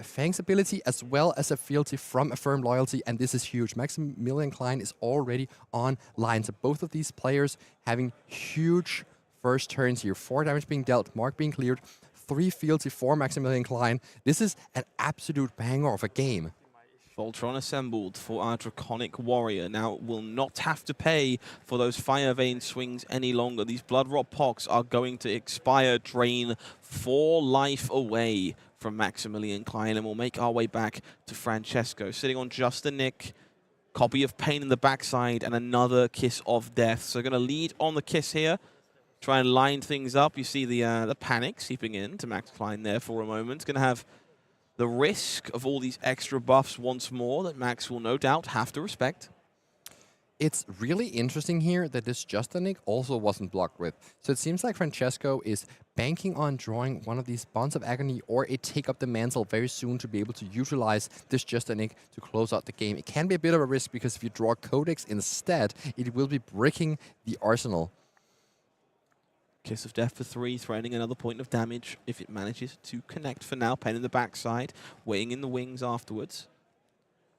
Fang's ability as well as a fealty from Affirm loyalty, and this is huge. Maximilian Klein is already online, so both of these players having huge first turns here. 4 damage being dealt, mark being cleared, 3 fealty for Maximilian Klein. This is an absolute banger of a game. Voltron assembled for our Draconic Warrior. Now will not have to pay for those Fire Vein swings any longer. These Blood Rot Pox are going to expire, drain 4 life away from Maximilian Klein, and we'll make our way back to Francesco, sitting on just a nick. Copy of Pain in the backside and another Kiss of Death. So going to lead on the Kiss here. Try and line things up. You see the panic seeping in to Max Klein there for a moment. Going to have the risk of all these extra buffs once more that Max will no doubt have to respect. It's really interesting here that this Justinic also wasn't blocked with. So it seems like Francesco is banking on drawing one of these Bonds of Agony or a Take Up the Mantle very soon to be able to utilize this Justinic to close out the game. It can be a bit of a risk because if you draw Codex instead, it will be bricking the arsenal. Kiss of Death for 3, threatening another point of damage if it manages to connect for now. Pen in the backside, waiting in the wings afterwards.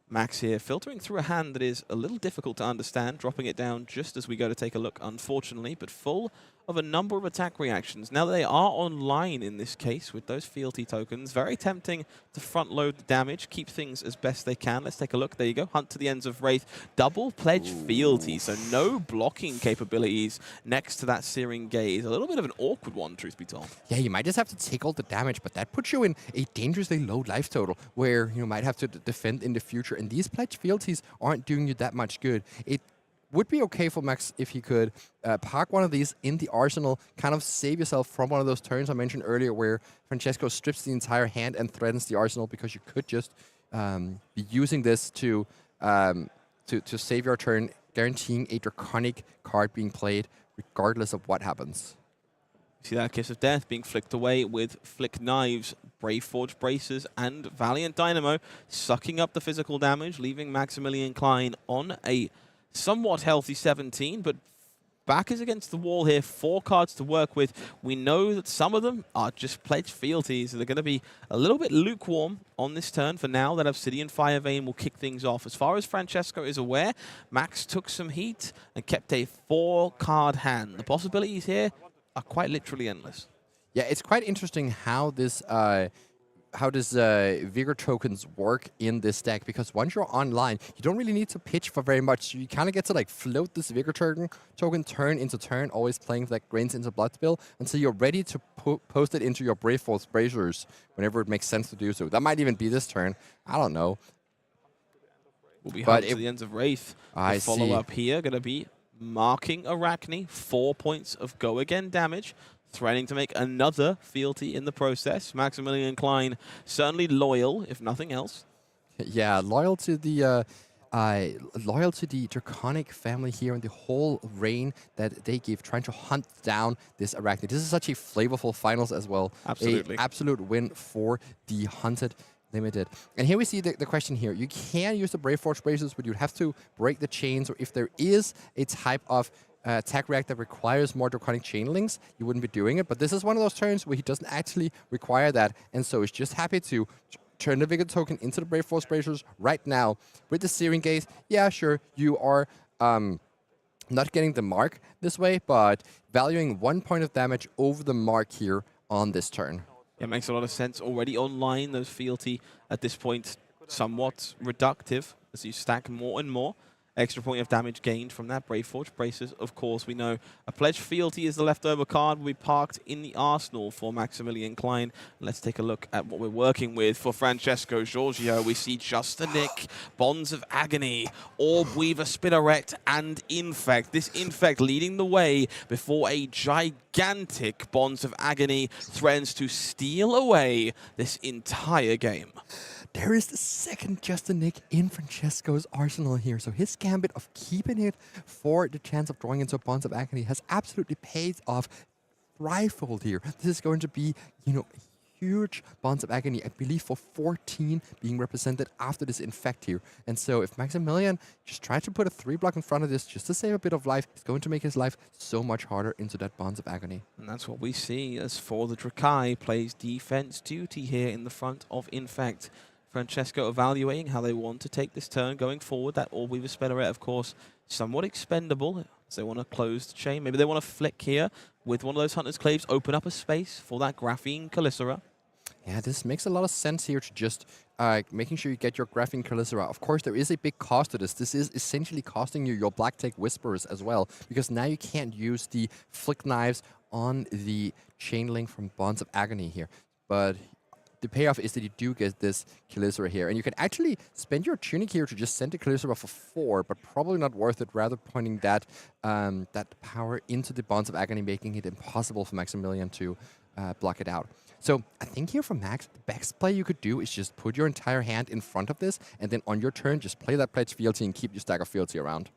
Max here filtering through a hand that is a little difficult to understand, dropping it down just as we go to take a look, unfortunately, but full of a number of attack reactions. Now that they are online in this case with those fealty tokens, very tempting to front load the damage, keep things as best they can. Let's take a look. There you go. Hunt to the ends of Rathe. Double pledge fealty, so no blocking capabilities next to that Searing Gaze. A little bit of an awkward one, truth be told. Yeah, you might just have to take all the damage, but that puts you in a dangerously low life total where you might have to defend in the future, and these pledge fealties aren't doing you that much good. It would be okay for Max if he could park one of these in the arsenal, kind of save yourself from one of those turns I mentioned earlier where Francesco strips the entire hand and threatens the arsenal, because you could just be using this to save your turn, guaranteeing a Draconic card being played regardless of what happens. See that Kiss of Death being flicked away with Flick Knives, Brave Forge Bracers, and Valiant Dynamo sucking up the physical damage, leaving Maximilian Klein on a somewhat healthy 17, but back is against the wall here. 4 cards to work with. We know that some of them are just pledge fealties. They're going to be a little bit lukewarm on this turn for now. That Obsidian Fire Vein will kick things off. As far as Francesco is aware, Max took some heat and kept a 4-card hand. The possibilities here are quite literally endless. Yeah, it's quite interesting how this Vigor tokens work in this deck, because once you're online, you don't really need to pitch for very much. So you kind of get to like float this Vigor token turn into turn, always playing like Grains into Blood Spill until you're ready to post it into your Brave Force Bracers whenever it makes sense to do so. That might even be this turn. I don't know. We'll be hunting to the ends of Rathe. The follow-up here going to be marking Arakni. 4 points of go again damage. Threatening to make another fealty in the process. Maximilian Klein certainly loyal, if nothing else. Yeah, loyal to the Draconic family here and the whole reign that they give, trying to hunt down this Arakni. This is such a flavorful finals as well. Absolutely. An absolute win for the Hunted Limited. And here we see the question here. You can use the Brave Forge Bracers, but you'd have to break the chains, or if there is a type of attack react that requires more Draconic Chain Links, you wouldn't be doing it. But this is one of those turns where he doesn't actually require that, and so he's just happy to turn the Vigor token into the Brave Force Bracers right now. With the Searing Gaze, yeah, sure, you are not getting the mark this way, but valuing 1 point of damage over the mark here on this turn. It makes a lot of sense. Already online, those fealty at this point somewhat reductive as you stack more and more. Extra point of damage gained from that Brave Forge Bracers. Of course, we know a pledge fealty is the leftover card. Will be parked in the arsenal for Maximilian Klein. Let's take a look at what we're working with for Francesco Giorgio. We see Just a Nick, Bonds of Agony, Orb Weaver, Spinneret, and Infect. This Infect leading the way before a gigantic Bonds of Agony threatens to steal away this entire game. There is the second Just a Nick in Francesco's arsenal here. So his gambit of keeping it for the chance of drawing into a Bonds of Agony has absolutely paid off thrivefold here. This is going to be, you know, huge Bonds of Agony, I believe for 14 being represented after this Infect here. And so if Maximilian just tried to put a 3-block in front of this just to save a bit of life, it's going to make his life so much harder into that Bonds of Agony. And that's what we see as for the Drakai plays defense duty here in the front of Infect. Francesco evaluating how they want to take this turn going forward. That Orb Weaver Spinneret, of course, somewhat expendable. So they want to close the chain. Maybe they want to flick here with one of those Hunter's Claves, open up a space for that Graphene Calicera. Yeah, this makes a lot of sense here to just making sure you get your Graphene Calicera. Of course, there is a big cost to this. This is essentially costing you your Black Tech Whisperers as well, because now you can't use the Flick Knives on the Chain Link from Bonds of Agony here. But the payoff is that you do get this Calicera here, and you can actually spend your Tunic here to just send the Calicera for 4, but probably not worth it, rather pointing that that power into the Bonds of Agony, making it impossible for Maximilian to block it out. So I think here for Max, the best play you could do is just put your entire hand in front of this, and then on your turn, just play that Pledge Fealty and keep your stack of Fealty around.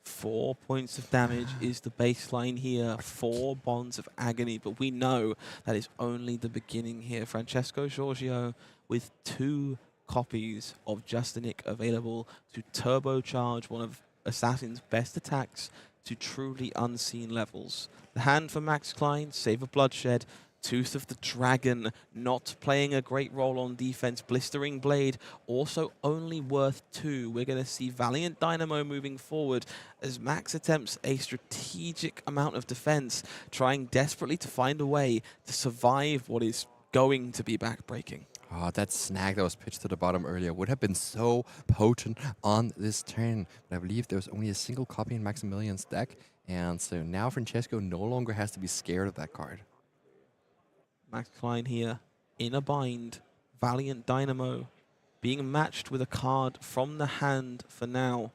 4 points of damage is the baseline here. 4 Bonds of Agony, but we know that is only the beginning here. Francesco Giorgio with 2 copies of Justinic available to turbocharge one of Assassin's best attacks to truly unseen levels. The hand for Max Klein, Save a Bloodshed. Tooth of the Dragon not playing a great role on defense. Blistering Blade also only worth 2. We're going to see Valiant Dynamo moving forward as Max attempts a strategic amount of defense, trying desperately to find a way to survive what is going to be backbreaking. Oh, that snag that was pitched to the bottom earlier would have been so potent on this turn. But I believe there was only a single copy in Maximilian's deck, and so now Francesco no longer has to be scared of that card. Max Klein here in a bind. Valiant Dynamo being matched with a card from the hand for now.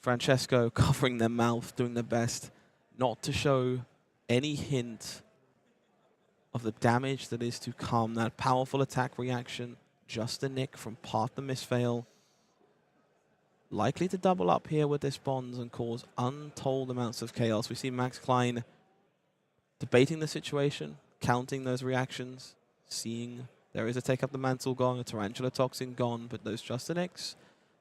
Francesco covering their mouth, doing their best not to show any hint of the damage that is to come. That powerful attack reaction, just a nick from Path the Misfail. Likely to double up here with this Bonds and cause untold amounts of chaos. We see Max Klein debating the situation, counting those reactions, seeing there is a Take Up the Mantle gone, a Tarantula Toxin gone, but those Justinics,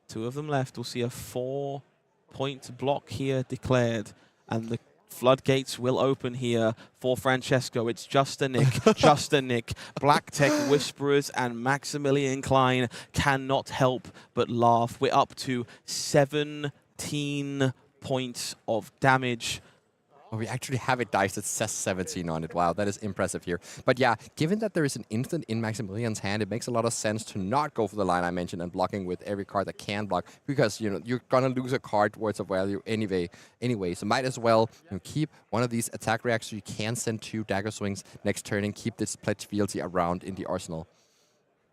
2 of them left. We'll see a 4-point block here declared, and the floodgates will open here for Francesco. It's just a nick, just a nick. Black Tech Whisperers and Maximilian Klein cannot help but laugh. We're up to 17 points of damage. Oh, we actually have a dice that says 17 on it. Wow, that is impressive here. But yeah, given that there is an instant in Maximilian's hand, it makes a lot of sense to not go for the line I mentioned and blocking with every card that can block, because you're gonna lose a card worth of value anyway. So might as well keep one of these attack reacts so you can send 2 dagger swings next turn and keep this Pledge Fealty around in the arsenal.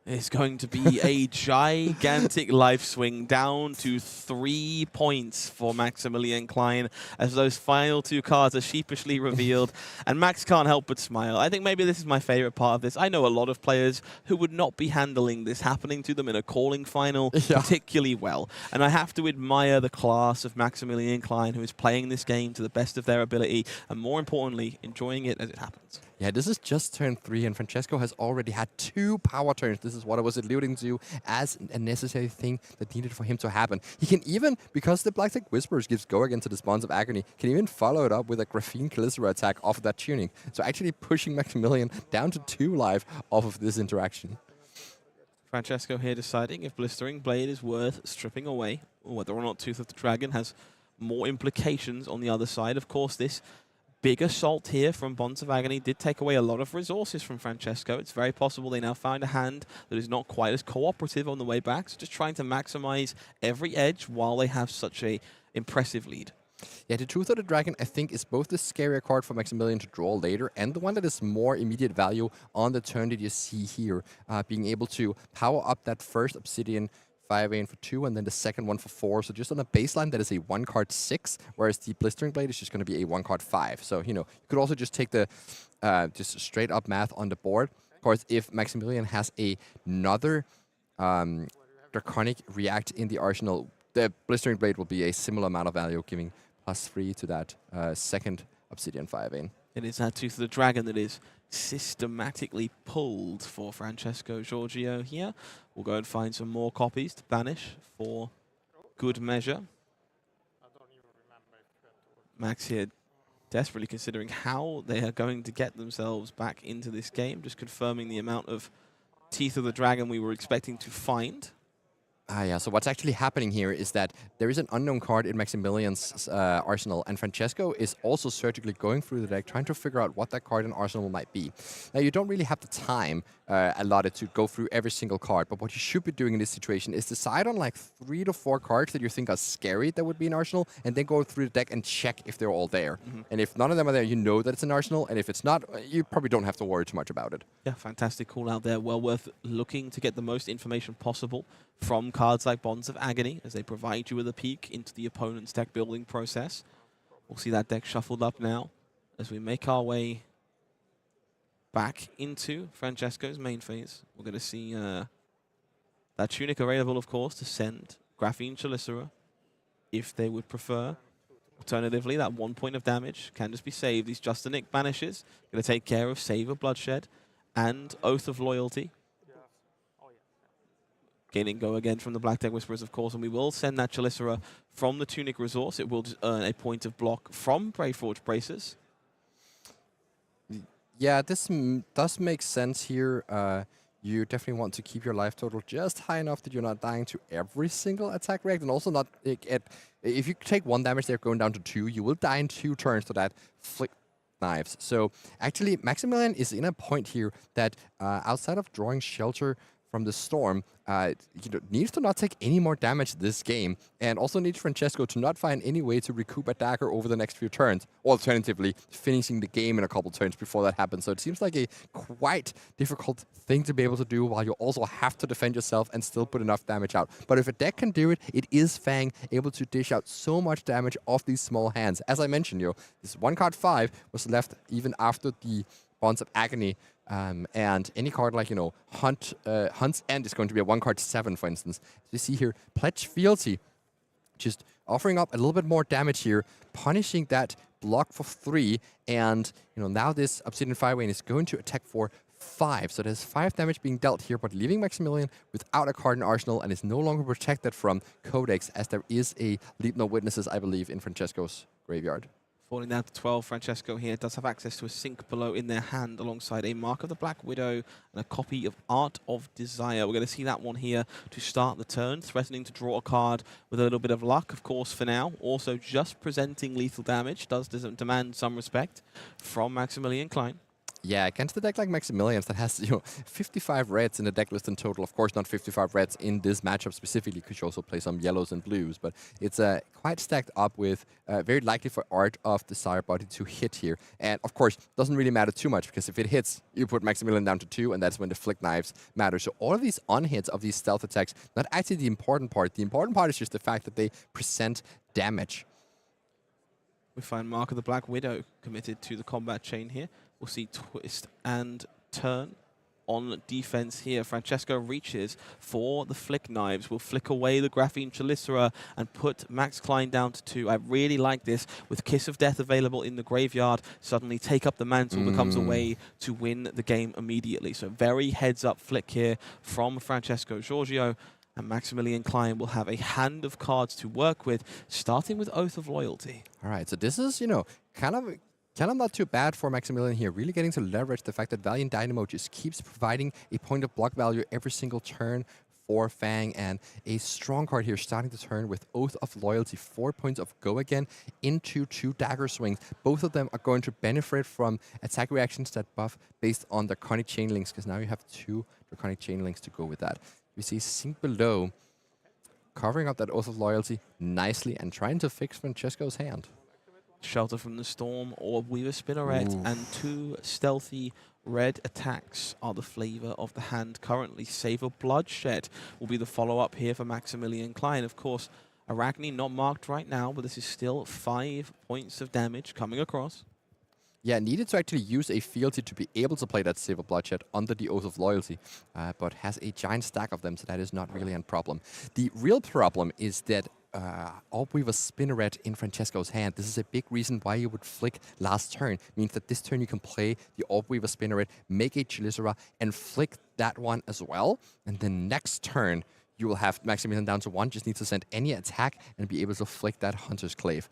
It's going to be a gigantic life swing down to 3 points for Maximilian Klein as those final 2 cards are sheepishly revealed. And Max can't help but smile. I think maybe this is my favorite part of this. I know a lot of players who would not be handling this happening to them in a calling final particularly well. And I have to admire the class of Maximilian Klein, who is playing this game to the best of their ability and, more importantly, enjoying it as it happens. Yeah, this is just turn 3, and Francesco has already had 2 power turns. This is what I was alluding to as a necessary thing that needed for him to happen. He can even, because the Black Tech Whisperers gives go again to the Bonds of Agony, can even follow it up with a Graphene Calicera attack off of that tuning. So actually pushing Maximilian down to 2 life off of this interaction. Francesco here deciding if Blistering Blade is worth stripping away, or whether or not Tooth of the Dragon has more implications on the other side. Of course, this big assault here from Bonds of Agony did take away a lot of resources from Francesco. It's very possible they now find a hand that is not quite as cooperative on the way back, so just trying to maximize every edge while they have such a impressive lead. Yeah, the Tooth of the Dragon, I think, is both the scarier card for Maximilian to draw later and the one that is more immediate value on the turn that you see here. Being able to power up that first Obsidian 5 for 2, and then the second one for 4. So just on a baseline, that is a 1-card 6, whereas the Blistering Blade is just going to be a 1-card 5. So, you could also just take the just straight up math on the board. Of course, if Maximilian has another Draconic React in the arsenal, the Blistering Blade will be a similar amount of value, giving +3 to that second Obsidian 5 in. It is that Tooth of the Dragon that is systematically pulled for Francesco Giorgio here. We'll go and find some more copies to banish for good measure. Max here desperately considering how they are going to get themselves back into this game, just confirming the amount of Teeth of the Dragon we were expecting to find. Yeah, so what's actually happening here is that there is an unknown card in Maximilian's arsenal, and Francesco is also surgically going through the deck, trying to figure out what that card in arsenal might be. Now, you don't really have the time allotted to go through every single card, but what you should be doing in this situation is decide on like 3 to 4 cards that you think are scary that would be in arsenal, and then go through the deck and check if they're all there. And if none of them are there, you know that it's an arsenal, and if it's not, you probably don't have to worry too much about it. Yeah, fantastic call out there. Well worth looking to get the most information possible from cards like Bonds of Agony, as they provide you with a peek into the opponent's deck building process. We'll see that deck shuffled up now as we make our way back into Francesco's main phase. We're going to see that Tunic available, of course, to send Graphene Chelicera if they would prefer. Alternatively, that 1 point of damage can just be saved. These Justinic banishes going to take care of Save of Bloodshed and Oath of Loyalty. Gaining go again from the Black Deck Whisperers, of course, and we will send that Chelicera from the Tunic resource. It will just earn a point of block from Braveforge Bracers. Yeah, this does make sense here. You definitely want to keep your life total just high enough that you're not dying to every single attack react, and also not if you take 1 damage there going down to 2, you will die in 2 turns to that flick knives. So actually, Maximilian is in a point here that outside of drawing shelter from the storm, needs to not take any more damage this game, and also needs Francesco to not find any way to recoup a dagger over the next few turns, or alternatively, finishing the game in a couple turns before that happens. So it seems like a quite difficult thing to be able to do while you also have to defend yourself and still put enough damage out. But if a deck can do it, it is Fang able to dish out so much damage off these small hands. As I mentioned, this 1 card 5 was left even after the Bonds of Agony. And any card like, Hunt's End is going to be a 1 card 7, for instance. As you see here, Pledge Fealty, just offering up a little bit more damage here, punishing that block for 3, and now this Obsidian Firewing is going to attack for 5. So there's 5 damage being dealt here, but leaving Maximilian without a card in arsenal and is no longer protected from Codex, as there is a Leap No Witnesses, I believe, in Francesco's graveyard. Falling down to 12, Francesco here does have access to a Sink Below in their hand alongside a Mark of the Black Widow and a copy of Art of Desire. We're going to see that one here to start the turn, threatening to draw a card with a little bit of luck, of course, for now. Also, just presenting lethal damage does demand some respect from Maximilian Klein. Yeah, against a deck like Maximilian's that has 55 reds in the deck list in total. Of course, not 55 reds in this matchup specifically, because you also play some yellows and blues. But it's quite stacked up with very likely for Art of Desire Body to hit here. And of course, doesn't really matter too much, because if it hits, you put Maximilian down to 2, and that's when the Flick Knives matter. So all of these on-hits of these stealth attacks, not actually the important part. The important part is just the fact that they present damage. We find Mark of the Black Widow committed to the combat chain here. We'll see twist and turn on defense here. Francesco reaches for the Flick Knives. Will flick away the Graphene Chelicera and put Max Klein down to 2. I really like this. With Kiss of Death available in the graveyard, suddenly Take Up the Mantle becomes a way to win the game immediately. So very heads-up flick here from Francesco Giorgio. And Maximilian Klein will have a hand of cards to work with, starting with Oath of Loyalty. All right, so this is, kind of not too bad for Maximilian here, really getting to leverage the fact that Valiant Dynamo just keeps providing a point of block value every single turn for Fang, and a strong card here starting the turn with Oath of Loyalty, 4 points of go again into 2 dagger swings. Both of them are going to benefit from attack reactions that buff based on the Draconic Chain Links, because now you have 2 Draconic Chain Links to go with that. We see Sink Below covering up that Oath of Loyalty nicely and trying to fix Francesco's hand. Shelter from the Storm, Orb Weaver Spinneret, and 2 stealthy red attacks are the flavor of the hand currently. Save of Bloodshed will be the follow-up here for Maximilian Klein. Of course, Arakni not marked right now, but this is still 5 points of damage coming across. Yeah, needed to actually use a fealty to be able to play that Save of Bloodshed under the Oath of Loyalty, but has a giant stack of them, so that is not really a problem. The real problem is that Orb Weaver Spinneret in Francesco's hand. This is a big reason why you would flick last turn. Means that this turn you can play the Orb Weaver Spinneret, make a Chelicera, and flick that one as well. And then next turn, you will have Maximilian down to 1, just need to send any attack and be able to flick that Hunter's Clave.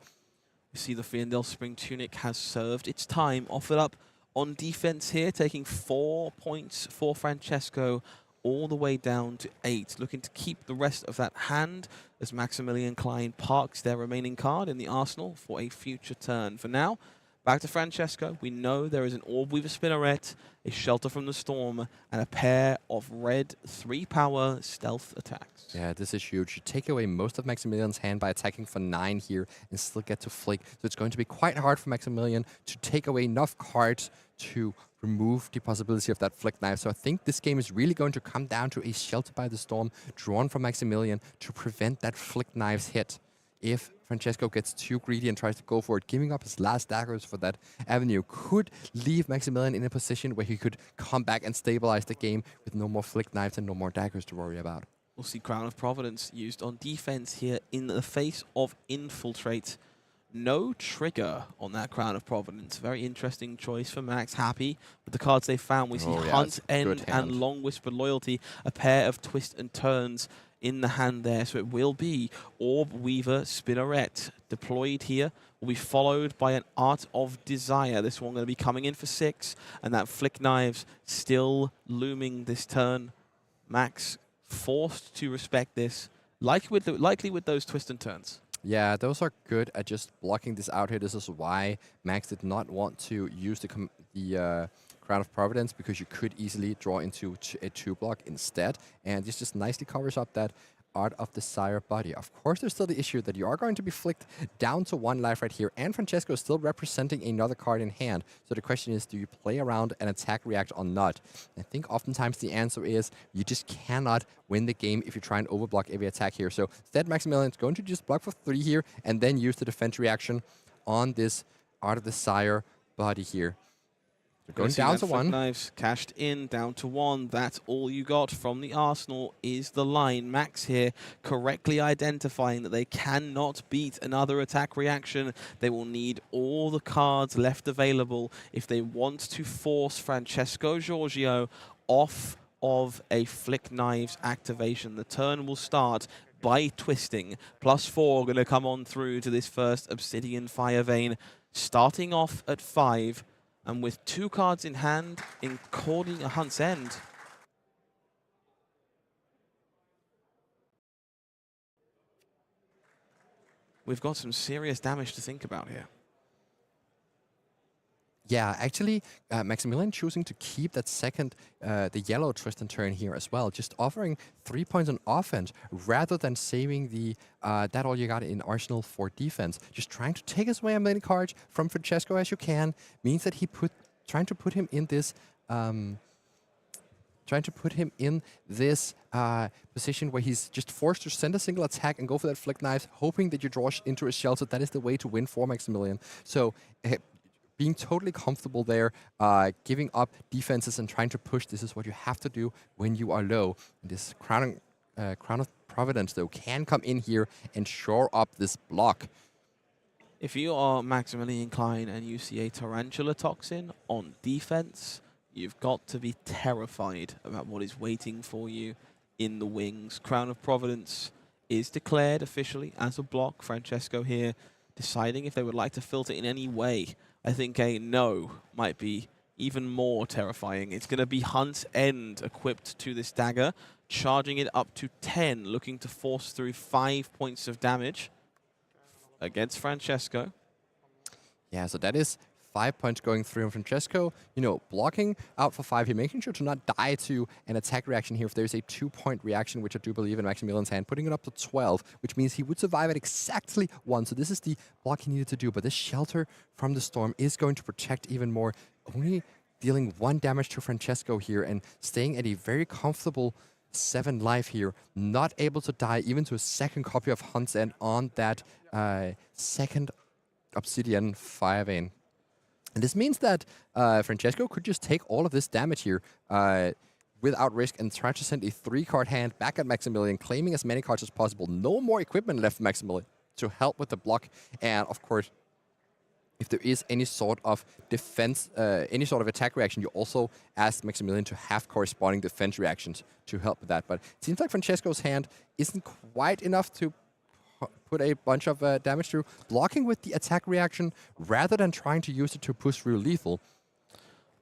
You see the Fiendel Spring Tunic has served its time, offered up on defense here, taking 4 points for Francesco all the way down to 8, looking to keep the rest of that hand as Maximilian Klein parks their remaining card in the arsenal for a future turn. For now, back to Francesco. We know there is an Orb Weaver Spinneret, a Shelter from the Storm, and a pair of red 3-power stealth attacks. Yeah, this is huge. You take away most of Maximilian's hand by attacking for 9 here and still get to flick. So it's going to be quite hard for Maximilian to take away enough cards to remove the possibility of that flick knife. So I think this game is really going to come down to a Shelter by the Storm drawn from Maximilian to prevent that flick knife's hit. If Francesco gets too greedy and tries to go for it, giving up his last daggers for that avenue could leave Maximilian in a position where he could come back and stabilize the game with no more flick knives and no more daggers to worry about. We'll see Crown of Providence used on defense here in the face of Infiltrate. No trigger on that Crown of Providence. Very interesting choice for Max. Happy with the cards they found. We see Hunt End and Long Whispered Loyalty, a pair of Twist and Turns in the hand there. So it will be Orb Weaver Spinneret deployed here. Will be followed by an Art of Desire. This one going to be coming in for 6, and that Flick Knives still looming this turn. Max forced to respect this, likely with those Twist and Turns. Yeah, those are good at just blocking this out here. This is why Max did not want to use the Crown of Providence, because you could easily draw into a 2-block instead. And this just nicely covers up that Art of Desire body. Of course, there's still the issue that you are going to be flicked down to 1 life right here, and Francesco is still representing another card in hand. So the question is, do you play around and attack react or not? I think oftentimes the answer is you just cannot win the game if you try and overblock every attack here. So instead, Maximilian is going to just block for 3 here and then use the defense reaction on this Art of Desire body here. Going down to 1. Knives cashed in, down to 1. That's all you got from the arsenal is the line. Max here correctly identifying that they cannot beat another attack reaction. They will need all the cards left available if they want to force Francesco Giorgio off of a Flick Knives activation. The turn will start by twisting. +4 going to come on through to this first Obsidian Fire Vein, starting off at 5. And with 2 cards in hand, including a Hunt's End. We've got some serious damage to think about here. Yeah, actually, Maximilian choosing to keep that second, the yellow twist and turn here as well, just offering 3 points on offense rather than saving the that all you got in arsenal for defense. Just trying to take as many cards from Francesco as you can means that trying to put him in this position where he's just forced to send a single attack and go for that flick knives, hoping that you draw into a shelter. That is the way to win for Maximilian. So being totally comfortable there, giving up defenses and trying to push, this is what you have to do when you are low. And this Crown of Providence, though, can come in here and shore up this block. If you are Maximilian Klein and you see a Tarantula Toxin on defense, you've got to be terrified about what is waiting for you in the wings. Crown of Providence is declared officially as a block. Francesco here deciding if they would like to filter in any way. I think a no might be even more terrifying. It's going to be Hunt's End equipped to this dagger, charging it up to 10, looking to force through 5 points of damage against Francesco. Yeah, so that is 5 points going through. And Francesco, blocking out for 5 here, making sure to not die to an attack reaction here if there's a 2-point reaction, which I do believe in Maximilian's hand, putting it up to 12, which means he would survive at exactly 1. So this is the block he needed to do. But this Shelter from the Storm is going to protect even more, only dealing 1 damage to Francesco here and staying at a very comfortable 7 life here, not able to die even to a second copy of Hunt's End on that second Obsidian Fire Vein. And this means that Francesco could just take all of this damage here without risk and try to send a 3-card hand back at Maximilian, claiming as many cards as possible. No more equipment left for Maximilian to help with the block. And of course, if there is any sort of defense, any sort of attack reaction, you also ask Maximilian to have corresponding defense reactions to help with that. But it seems like Francesco's hand isn't quite enough to put a bunch of damage through, blocking with the attack reaction rather than trying to use it to push through lethal.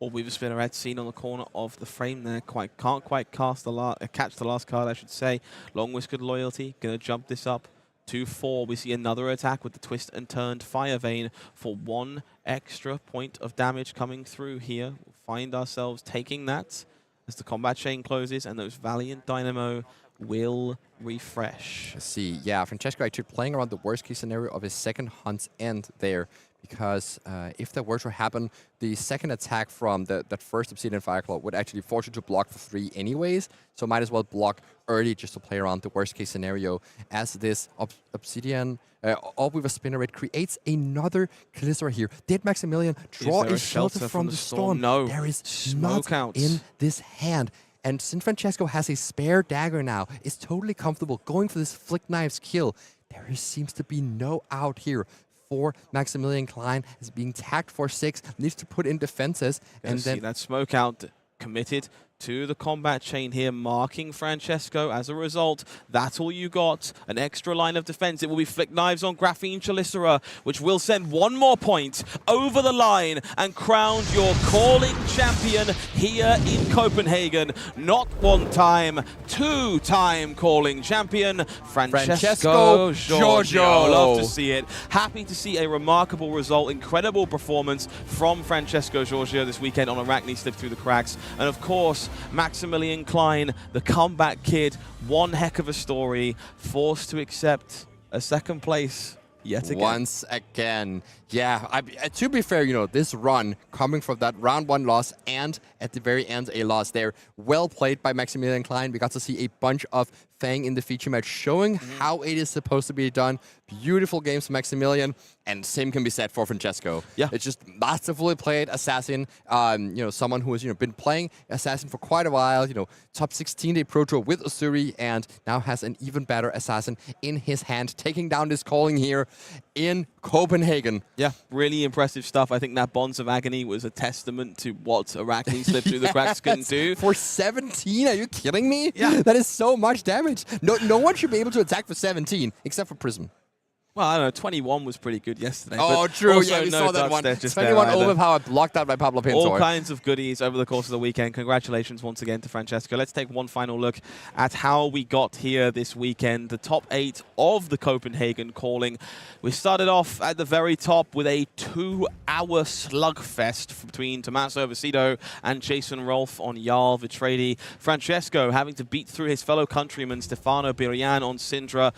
Or Weaver Spinneret seen on the corner of the frame there. Can't quite catch the last card, I should say. Long Whiskered Loyalty, going to jump this up. 2-4, we see another attack with the Twist and Turned Fire Vein for 1 extra point of damage coming through here. We'll find ourselves taking that as the combat chain closes and those Valiant Dynamo will refresh. Let's see, yeah, Francesco actually playing around the worst case scenario of his second hunt's end there. Because if that were to happen, the second attack from that first Obsidian Fireclaw would actually force you to block for 3 anyways. So might as well block early just to play around the worst case scenario. As this Obsidian Weaver Spinneret creates another Callisto here. Did Maximilian draw a shelter from the storm? No. There is Smoke not out in this hand. And since Francesco has a spare dagger now, is totally comfortable going for this Flick Knives kill. There seems to be no out here for Maximilian Klein, is being tagged for 6, needs to put in defenses. And then see that smoke out committed to the combat chain here, marking Francesco. As a result, that's all you got. An extra line of defense. It will be Flick Knives on Graphene Chalicera, which will send 1 more point over the line and crown your calling champion here in Copenhagen. Not 1 time, 2-time calling champion, Francesco Giorgio. Love to see it. Happy to see a remarkable result, incredible performance from Francesco Giorgio this weekend on Arakni Slip Through the Cracks. And of course, Maximilian Klein, the comeback kid, one heck of a story, forced to accept a 2nd place yet again. Once again. Yeah, to be fair, you know, this run coming from that round 1 loss and at the very end a loss there. Well played by Maximilian Klein. We got to see a bunch of Fang in the feature match showing how it is supposed to be done. Beautiful games from Maximilian, and same can be said for Francesco. Yeah. It's just masterfully played Assassin. You know, someone who has, you know, been playing Assassin for quite a while, you know, top 16-day Pro Tour with Usuri, and now has an even better Assassin in his hand, taking down this calling here in Copenhagen. Yeah, really impressive stuff. I think that Bonds of Agony was a testament to what Arakni Slip Through the Cracks can do. For 17? Are you kidding me? Yeah. That is so much damage. No one should be able to attack for 17, except for Prism. Well, I don't know, 21 was pretty good yesterday. Oh, but true. also Yeah, we no saw that ducks one. there, just 21 there either. overpowered, blocked out by Pablo Pintor. All kinds of goodies over the course of the weekend. Congratulations once again to Francesco. Let's take one final look at how we got here this weekend. The top 8 of the Copenhagen calling. We started off at the very top with a 2-hour slugfest between Tommaso, Viscido and Jason Rolfe on Jarl, Vitradi. Francesco having to beat through his fellow countryman Stefano Birian on Cindra.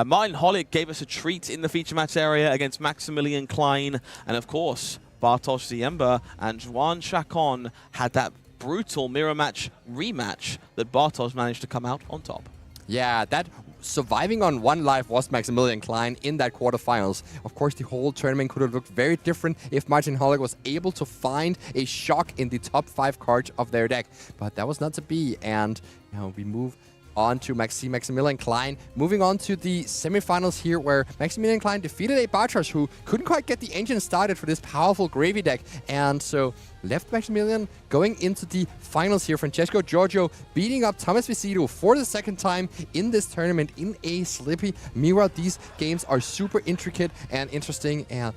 Martin Holick gave us a treat in the feature match area against Maximilian Klein, and of course Bartosz Ziemba and Juan Chacon had that brutal mirror match rematch that Bartosz managed to come out on top. Yeah, that surviving on 1 life was Maximilian Klein in that quarterfinals. Of course, the whole tournament could have looked very different if Martin Holick was able to find a shock in the top 5 cards of their deck, but that was not to be. And now we move on to Maximilian Klein. Moving on to the semifinals here, where Maximilian Klein defeated a Bartosz who couldn't quite get the engine started for this powerful gravy deck, and so left Maximilian going into the finals here. Francesco Giorgio beating up Thomas Viscido for the 2nd time in this tournament in a Slippy mirror. These games are super intricate and interesting, and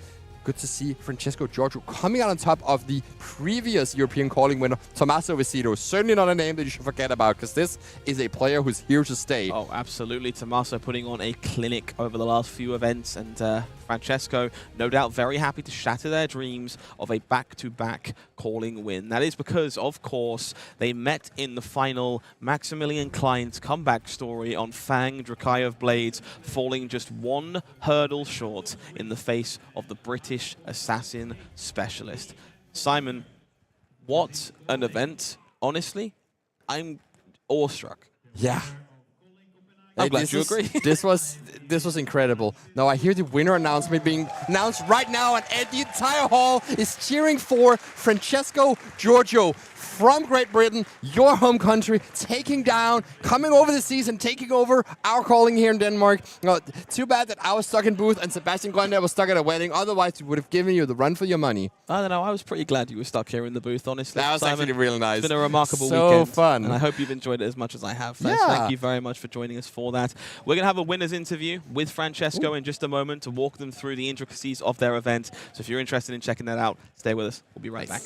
good to see Francesco Giorgio coming out on top of the previous European calling winner, Tommaso Viscido. Certainly not a name that you should forget about, because this is a player who's here to stay. Oh, absolutely. Tommaso putting on a clinic over the last few events, and Francesco, no doubt, very happy to shatter their dreams of a back-to-back calling win. That is because, of course, they met in the final. Maximilian Klein's comeback story on Fang, Drakaev Blades, falling just 1 hurdle short in the face of the British Assassin Specialist. Simon, what an event. Honestly, I'm awestruck. Yeah. I'm glad you agree. This was incredible. Now I hear the winner announcement being announced right now, and the entire hall is cheering for Francesco Giorgio from Great Britain, your home country, coming over the season, taking over our calling here in Denmark. Too bad that I was stuck in booth and Sebastian Guander was stuck at a wedding. Otherwise, we would have given you the run for your money. I don't know. I was pretty glad you were stuck here in the booth, honestly. That was Simon, actually really nice. It's been a remarkable so weekend. Fun. And I hope you've enjoyed it as much as I have. Yeah. Thank you very much for joining us for that. We're going to have a winner's interview with Francesco in just a moment to walk them through the intricacies of their event. So if you're interested in checking that out, stay with us. We'll be right back.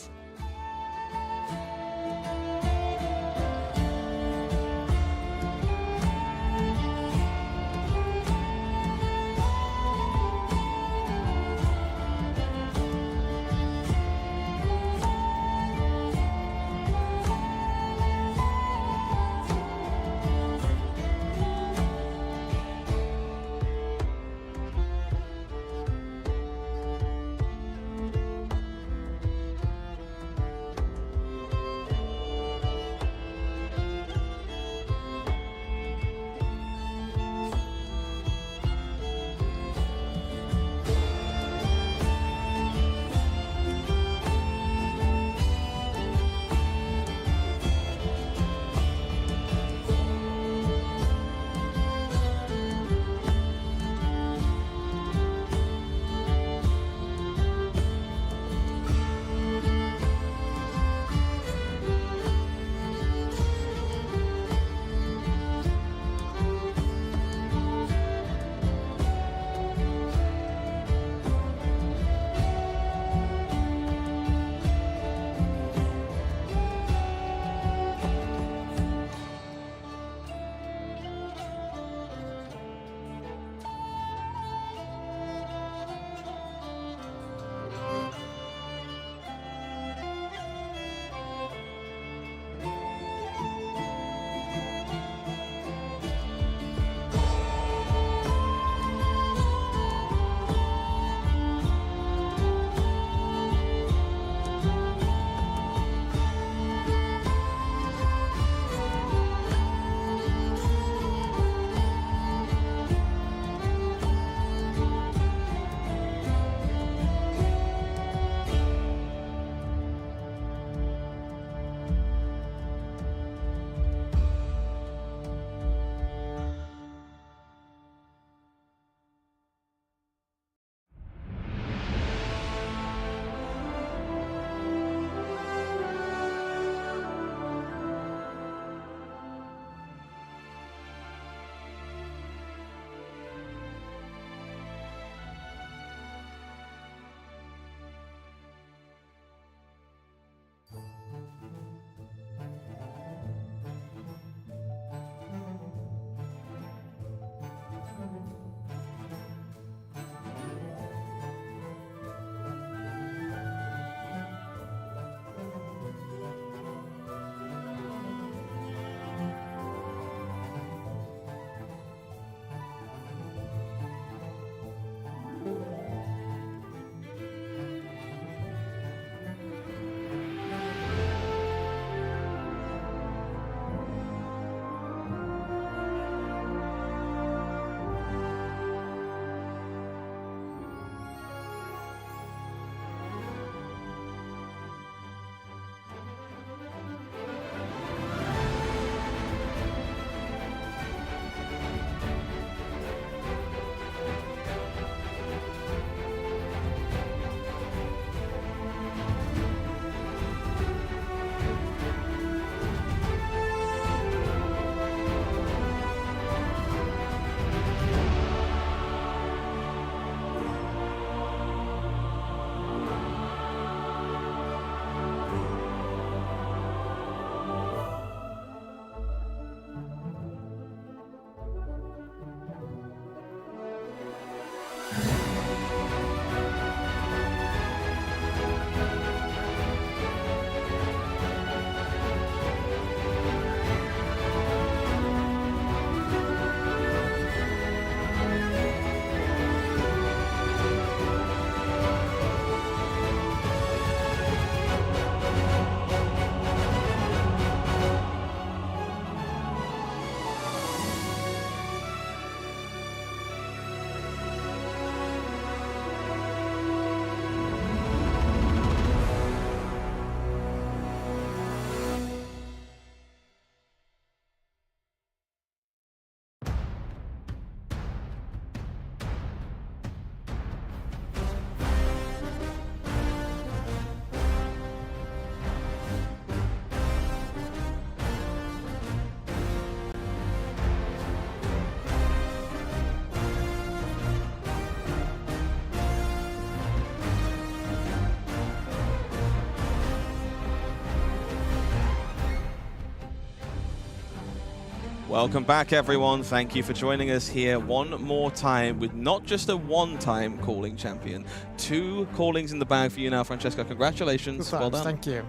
Welcome back, everyone. Thank you for joining us here one more time with not just a one-time calling champion, 2 callings in the bag for you now, Francesco. Congratulations. Good Well times, done. Thank you.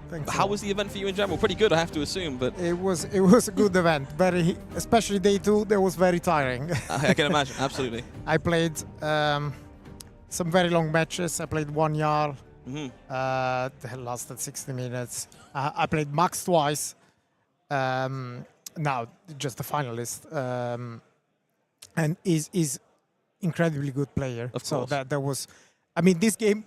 Thanks How a lot. was the event for you in general? Pretty good, I have to assume, but It was a good event. Especially day 2. That was very tiring. I can imagine. Absolutely. I played some very long matches. I played 1 Jarl. That lasted 60 minutes. I played Max twice. Now just the finalist, and is incredibly good player. Of so course. that was. I mean, this game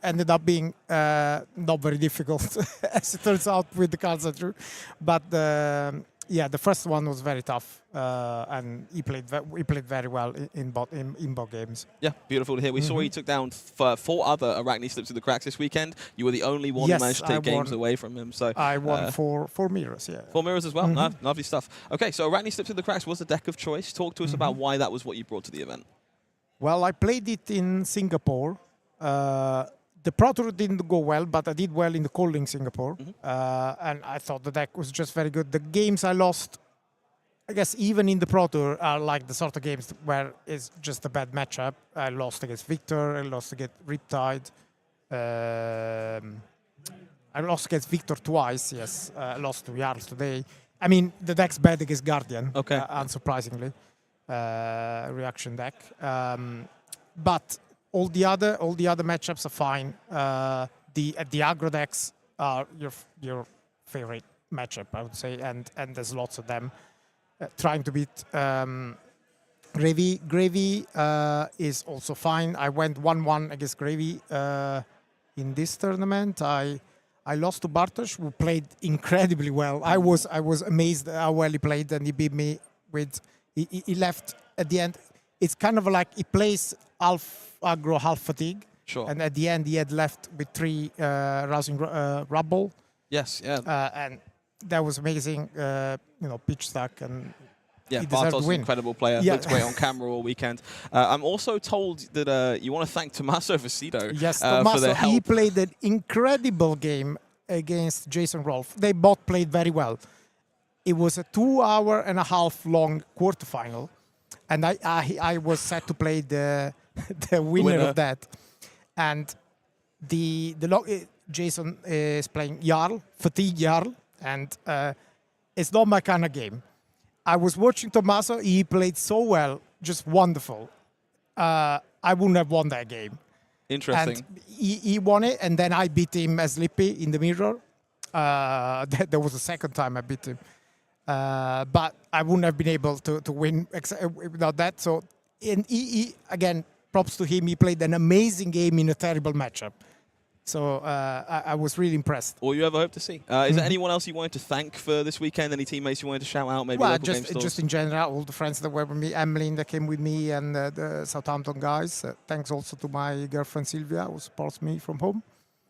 ended up being not very difficult, as it turns out with the cards I drew. But the first one was very tough, and he played very well in both games. Yeah, beautiful to hear. We saw he took down 4 other Arakni slips to the cracks this weekend. You were the only one who Yes, managed to take I games won. away from him. So I won four mirrors. Yeah. 4 mirrors as well. Lovely stuff. Okay, so Arakni slips to the cracks was the deck of choice. Talk to us about why that was what you brought to the event. Well, I played it in Singapore. The Pro Tour didn't go well, but I did well in the calling Singapore. And I thought the deck was just very good. The games I lost, I guess even in the Pro Tour, are like the sort of games where it's just a bad matchup. I lost against Victor, I lost against Riptide. I lost against Victor twice, yes. I lost to Jarl today. I mean, the deck's bad against Guardian, unsurprisingly. Reaction deck. But all the other matchups are fine. The aggro decks are your favorite matchup, I would say, and there's lots of them. Trying to beat Gravy is also fine. I went 1-1 against Gravy in this tournament. I lost to Bartosz, who played incredibly well. I was amazed at how well he played, and he beat me with. He left at the end. It's kind of like he plays half aggro, half fatigue. Sure. And at the end, he had left with 3 rousing rubble. Yes, yeah. And that was amazing. Pitch stack, and yeah, he deserved Bartosz to is an win. incredible player. Yeah. Looked great on camera all weekend. I'm also told that you want to thank Tommaso Viscido Yes, for Tommaso, their help. he played an incredible game against Jason Rolfe. They both played very well. It was a 2.5-hour long quarterfinal, and I was set to play the winner of that. And Jason is playing Jarl, Fatigue Jarl, and it's not my kind of game. I was watching Tommaso, he played so well, just wonderful. I wouldn't have won that game. Interesting. And he won it, and then I beat him as Slippy in the mirror. That was the second time I beat him. But I wouldn't have been able to win without that. So, and he again, props to him. He played an amazing game in a terrible matchup. So I was really impressed. All you ever hope to see. Is there anyone else you wanted to thank for this weekend? Any teammates you wanted to shout out? Maybe Well, local game stores? just in general, all the friends that were with me, Emmeline that came with me, and the Southampton guys. Thanks also to my girlfriend Sylvia, who supports me from home.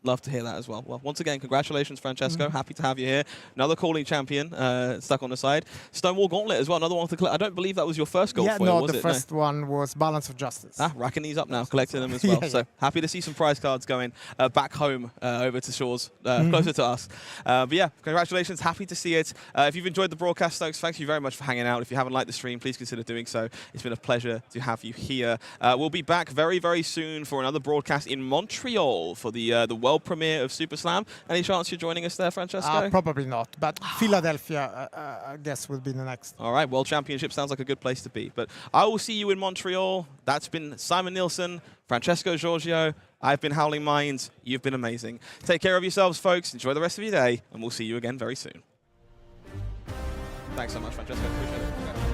Love to hear that as well. Well, once again, congratulations, Francesco. Happy to have you here. Another calling champion stuck on the side. Stonewall Gauntlet as well. Another one to collect. I don't believe that was your first gold foil, was the it? first one was Balance of Justice. Rackini's up now, collecting them as well. Yeah, so happy to see some prize cards going back home over to Schwarze, closer to us. But yeah, congratulations. Happy to see it. If you've enjoyed the broadcast, Stokes, thank you very much for hanging out. If you haven't liked the stream, please consider doing so. It's been a pleasure to have you here. We'll be back very, very soon for another broadcast in Montreal for the world premiere of Super Slam. Any chance you're joining us there, Francesco? Probably not, but Philadelphia, I guess, will be the next. All right, World Championship sounds like a good place to be. But I will see you in Montreal. That's been Simon Nielsen, Francesco Giorgio. I've been HowlingMines. You've been amazing. Take care of yourselves, folks. Enjoy the rest of your day, and we'll see you again very soon. Thanks so much, Francesco. Appreciate it.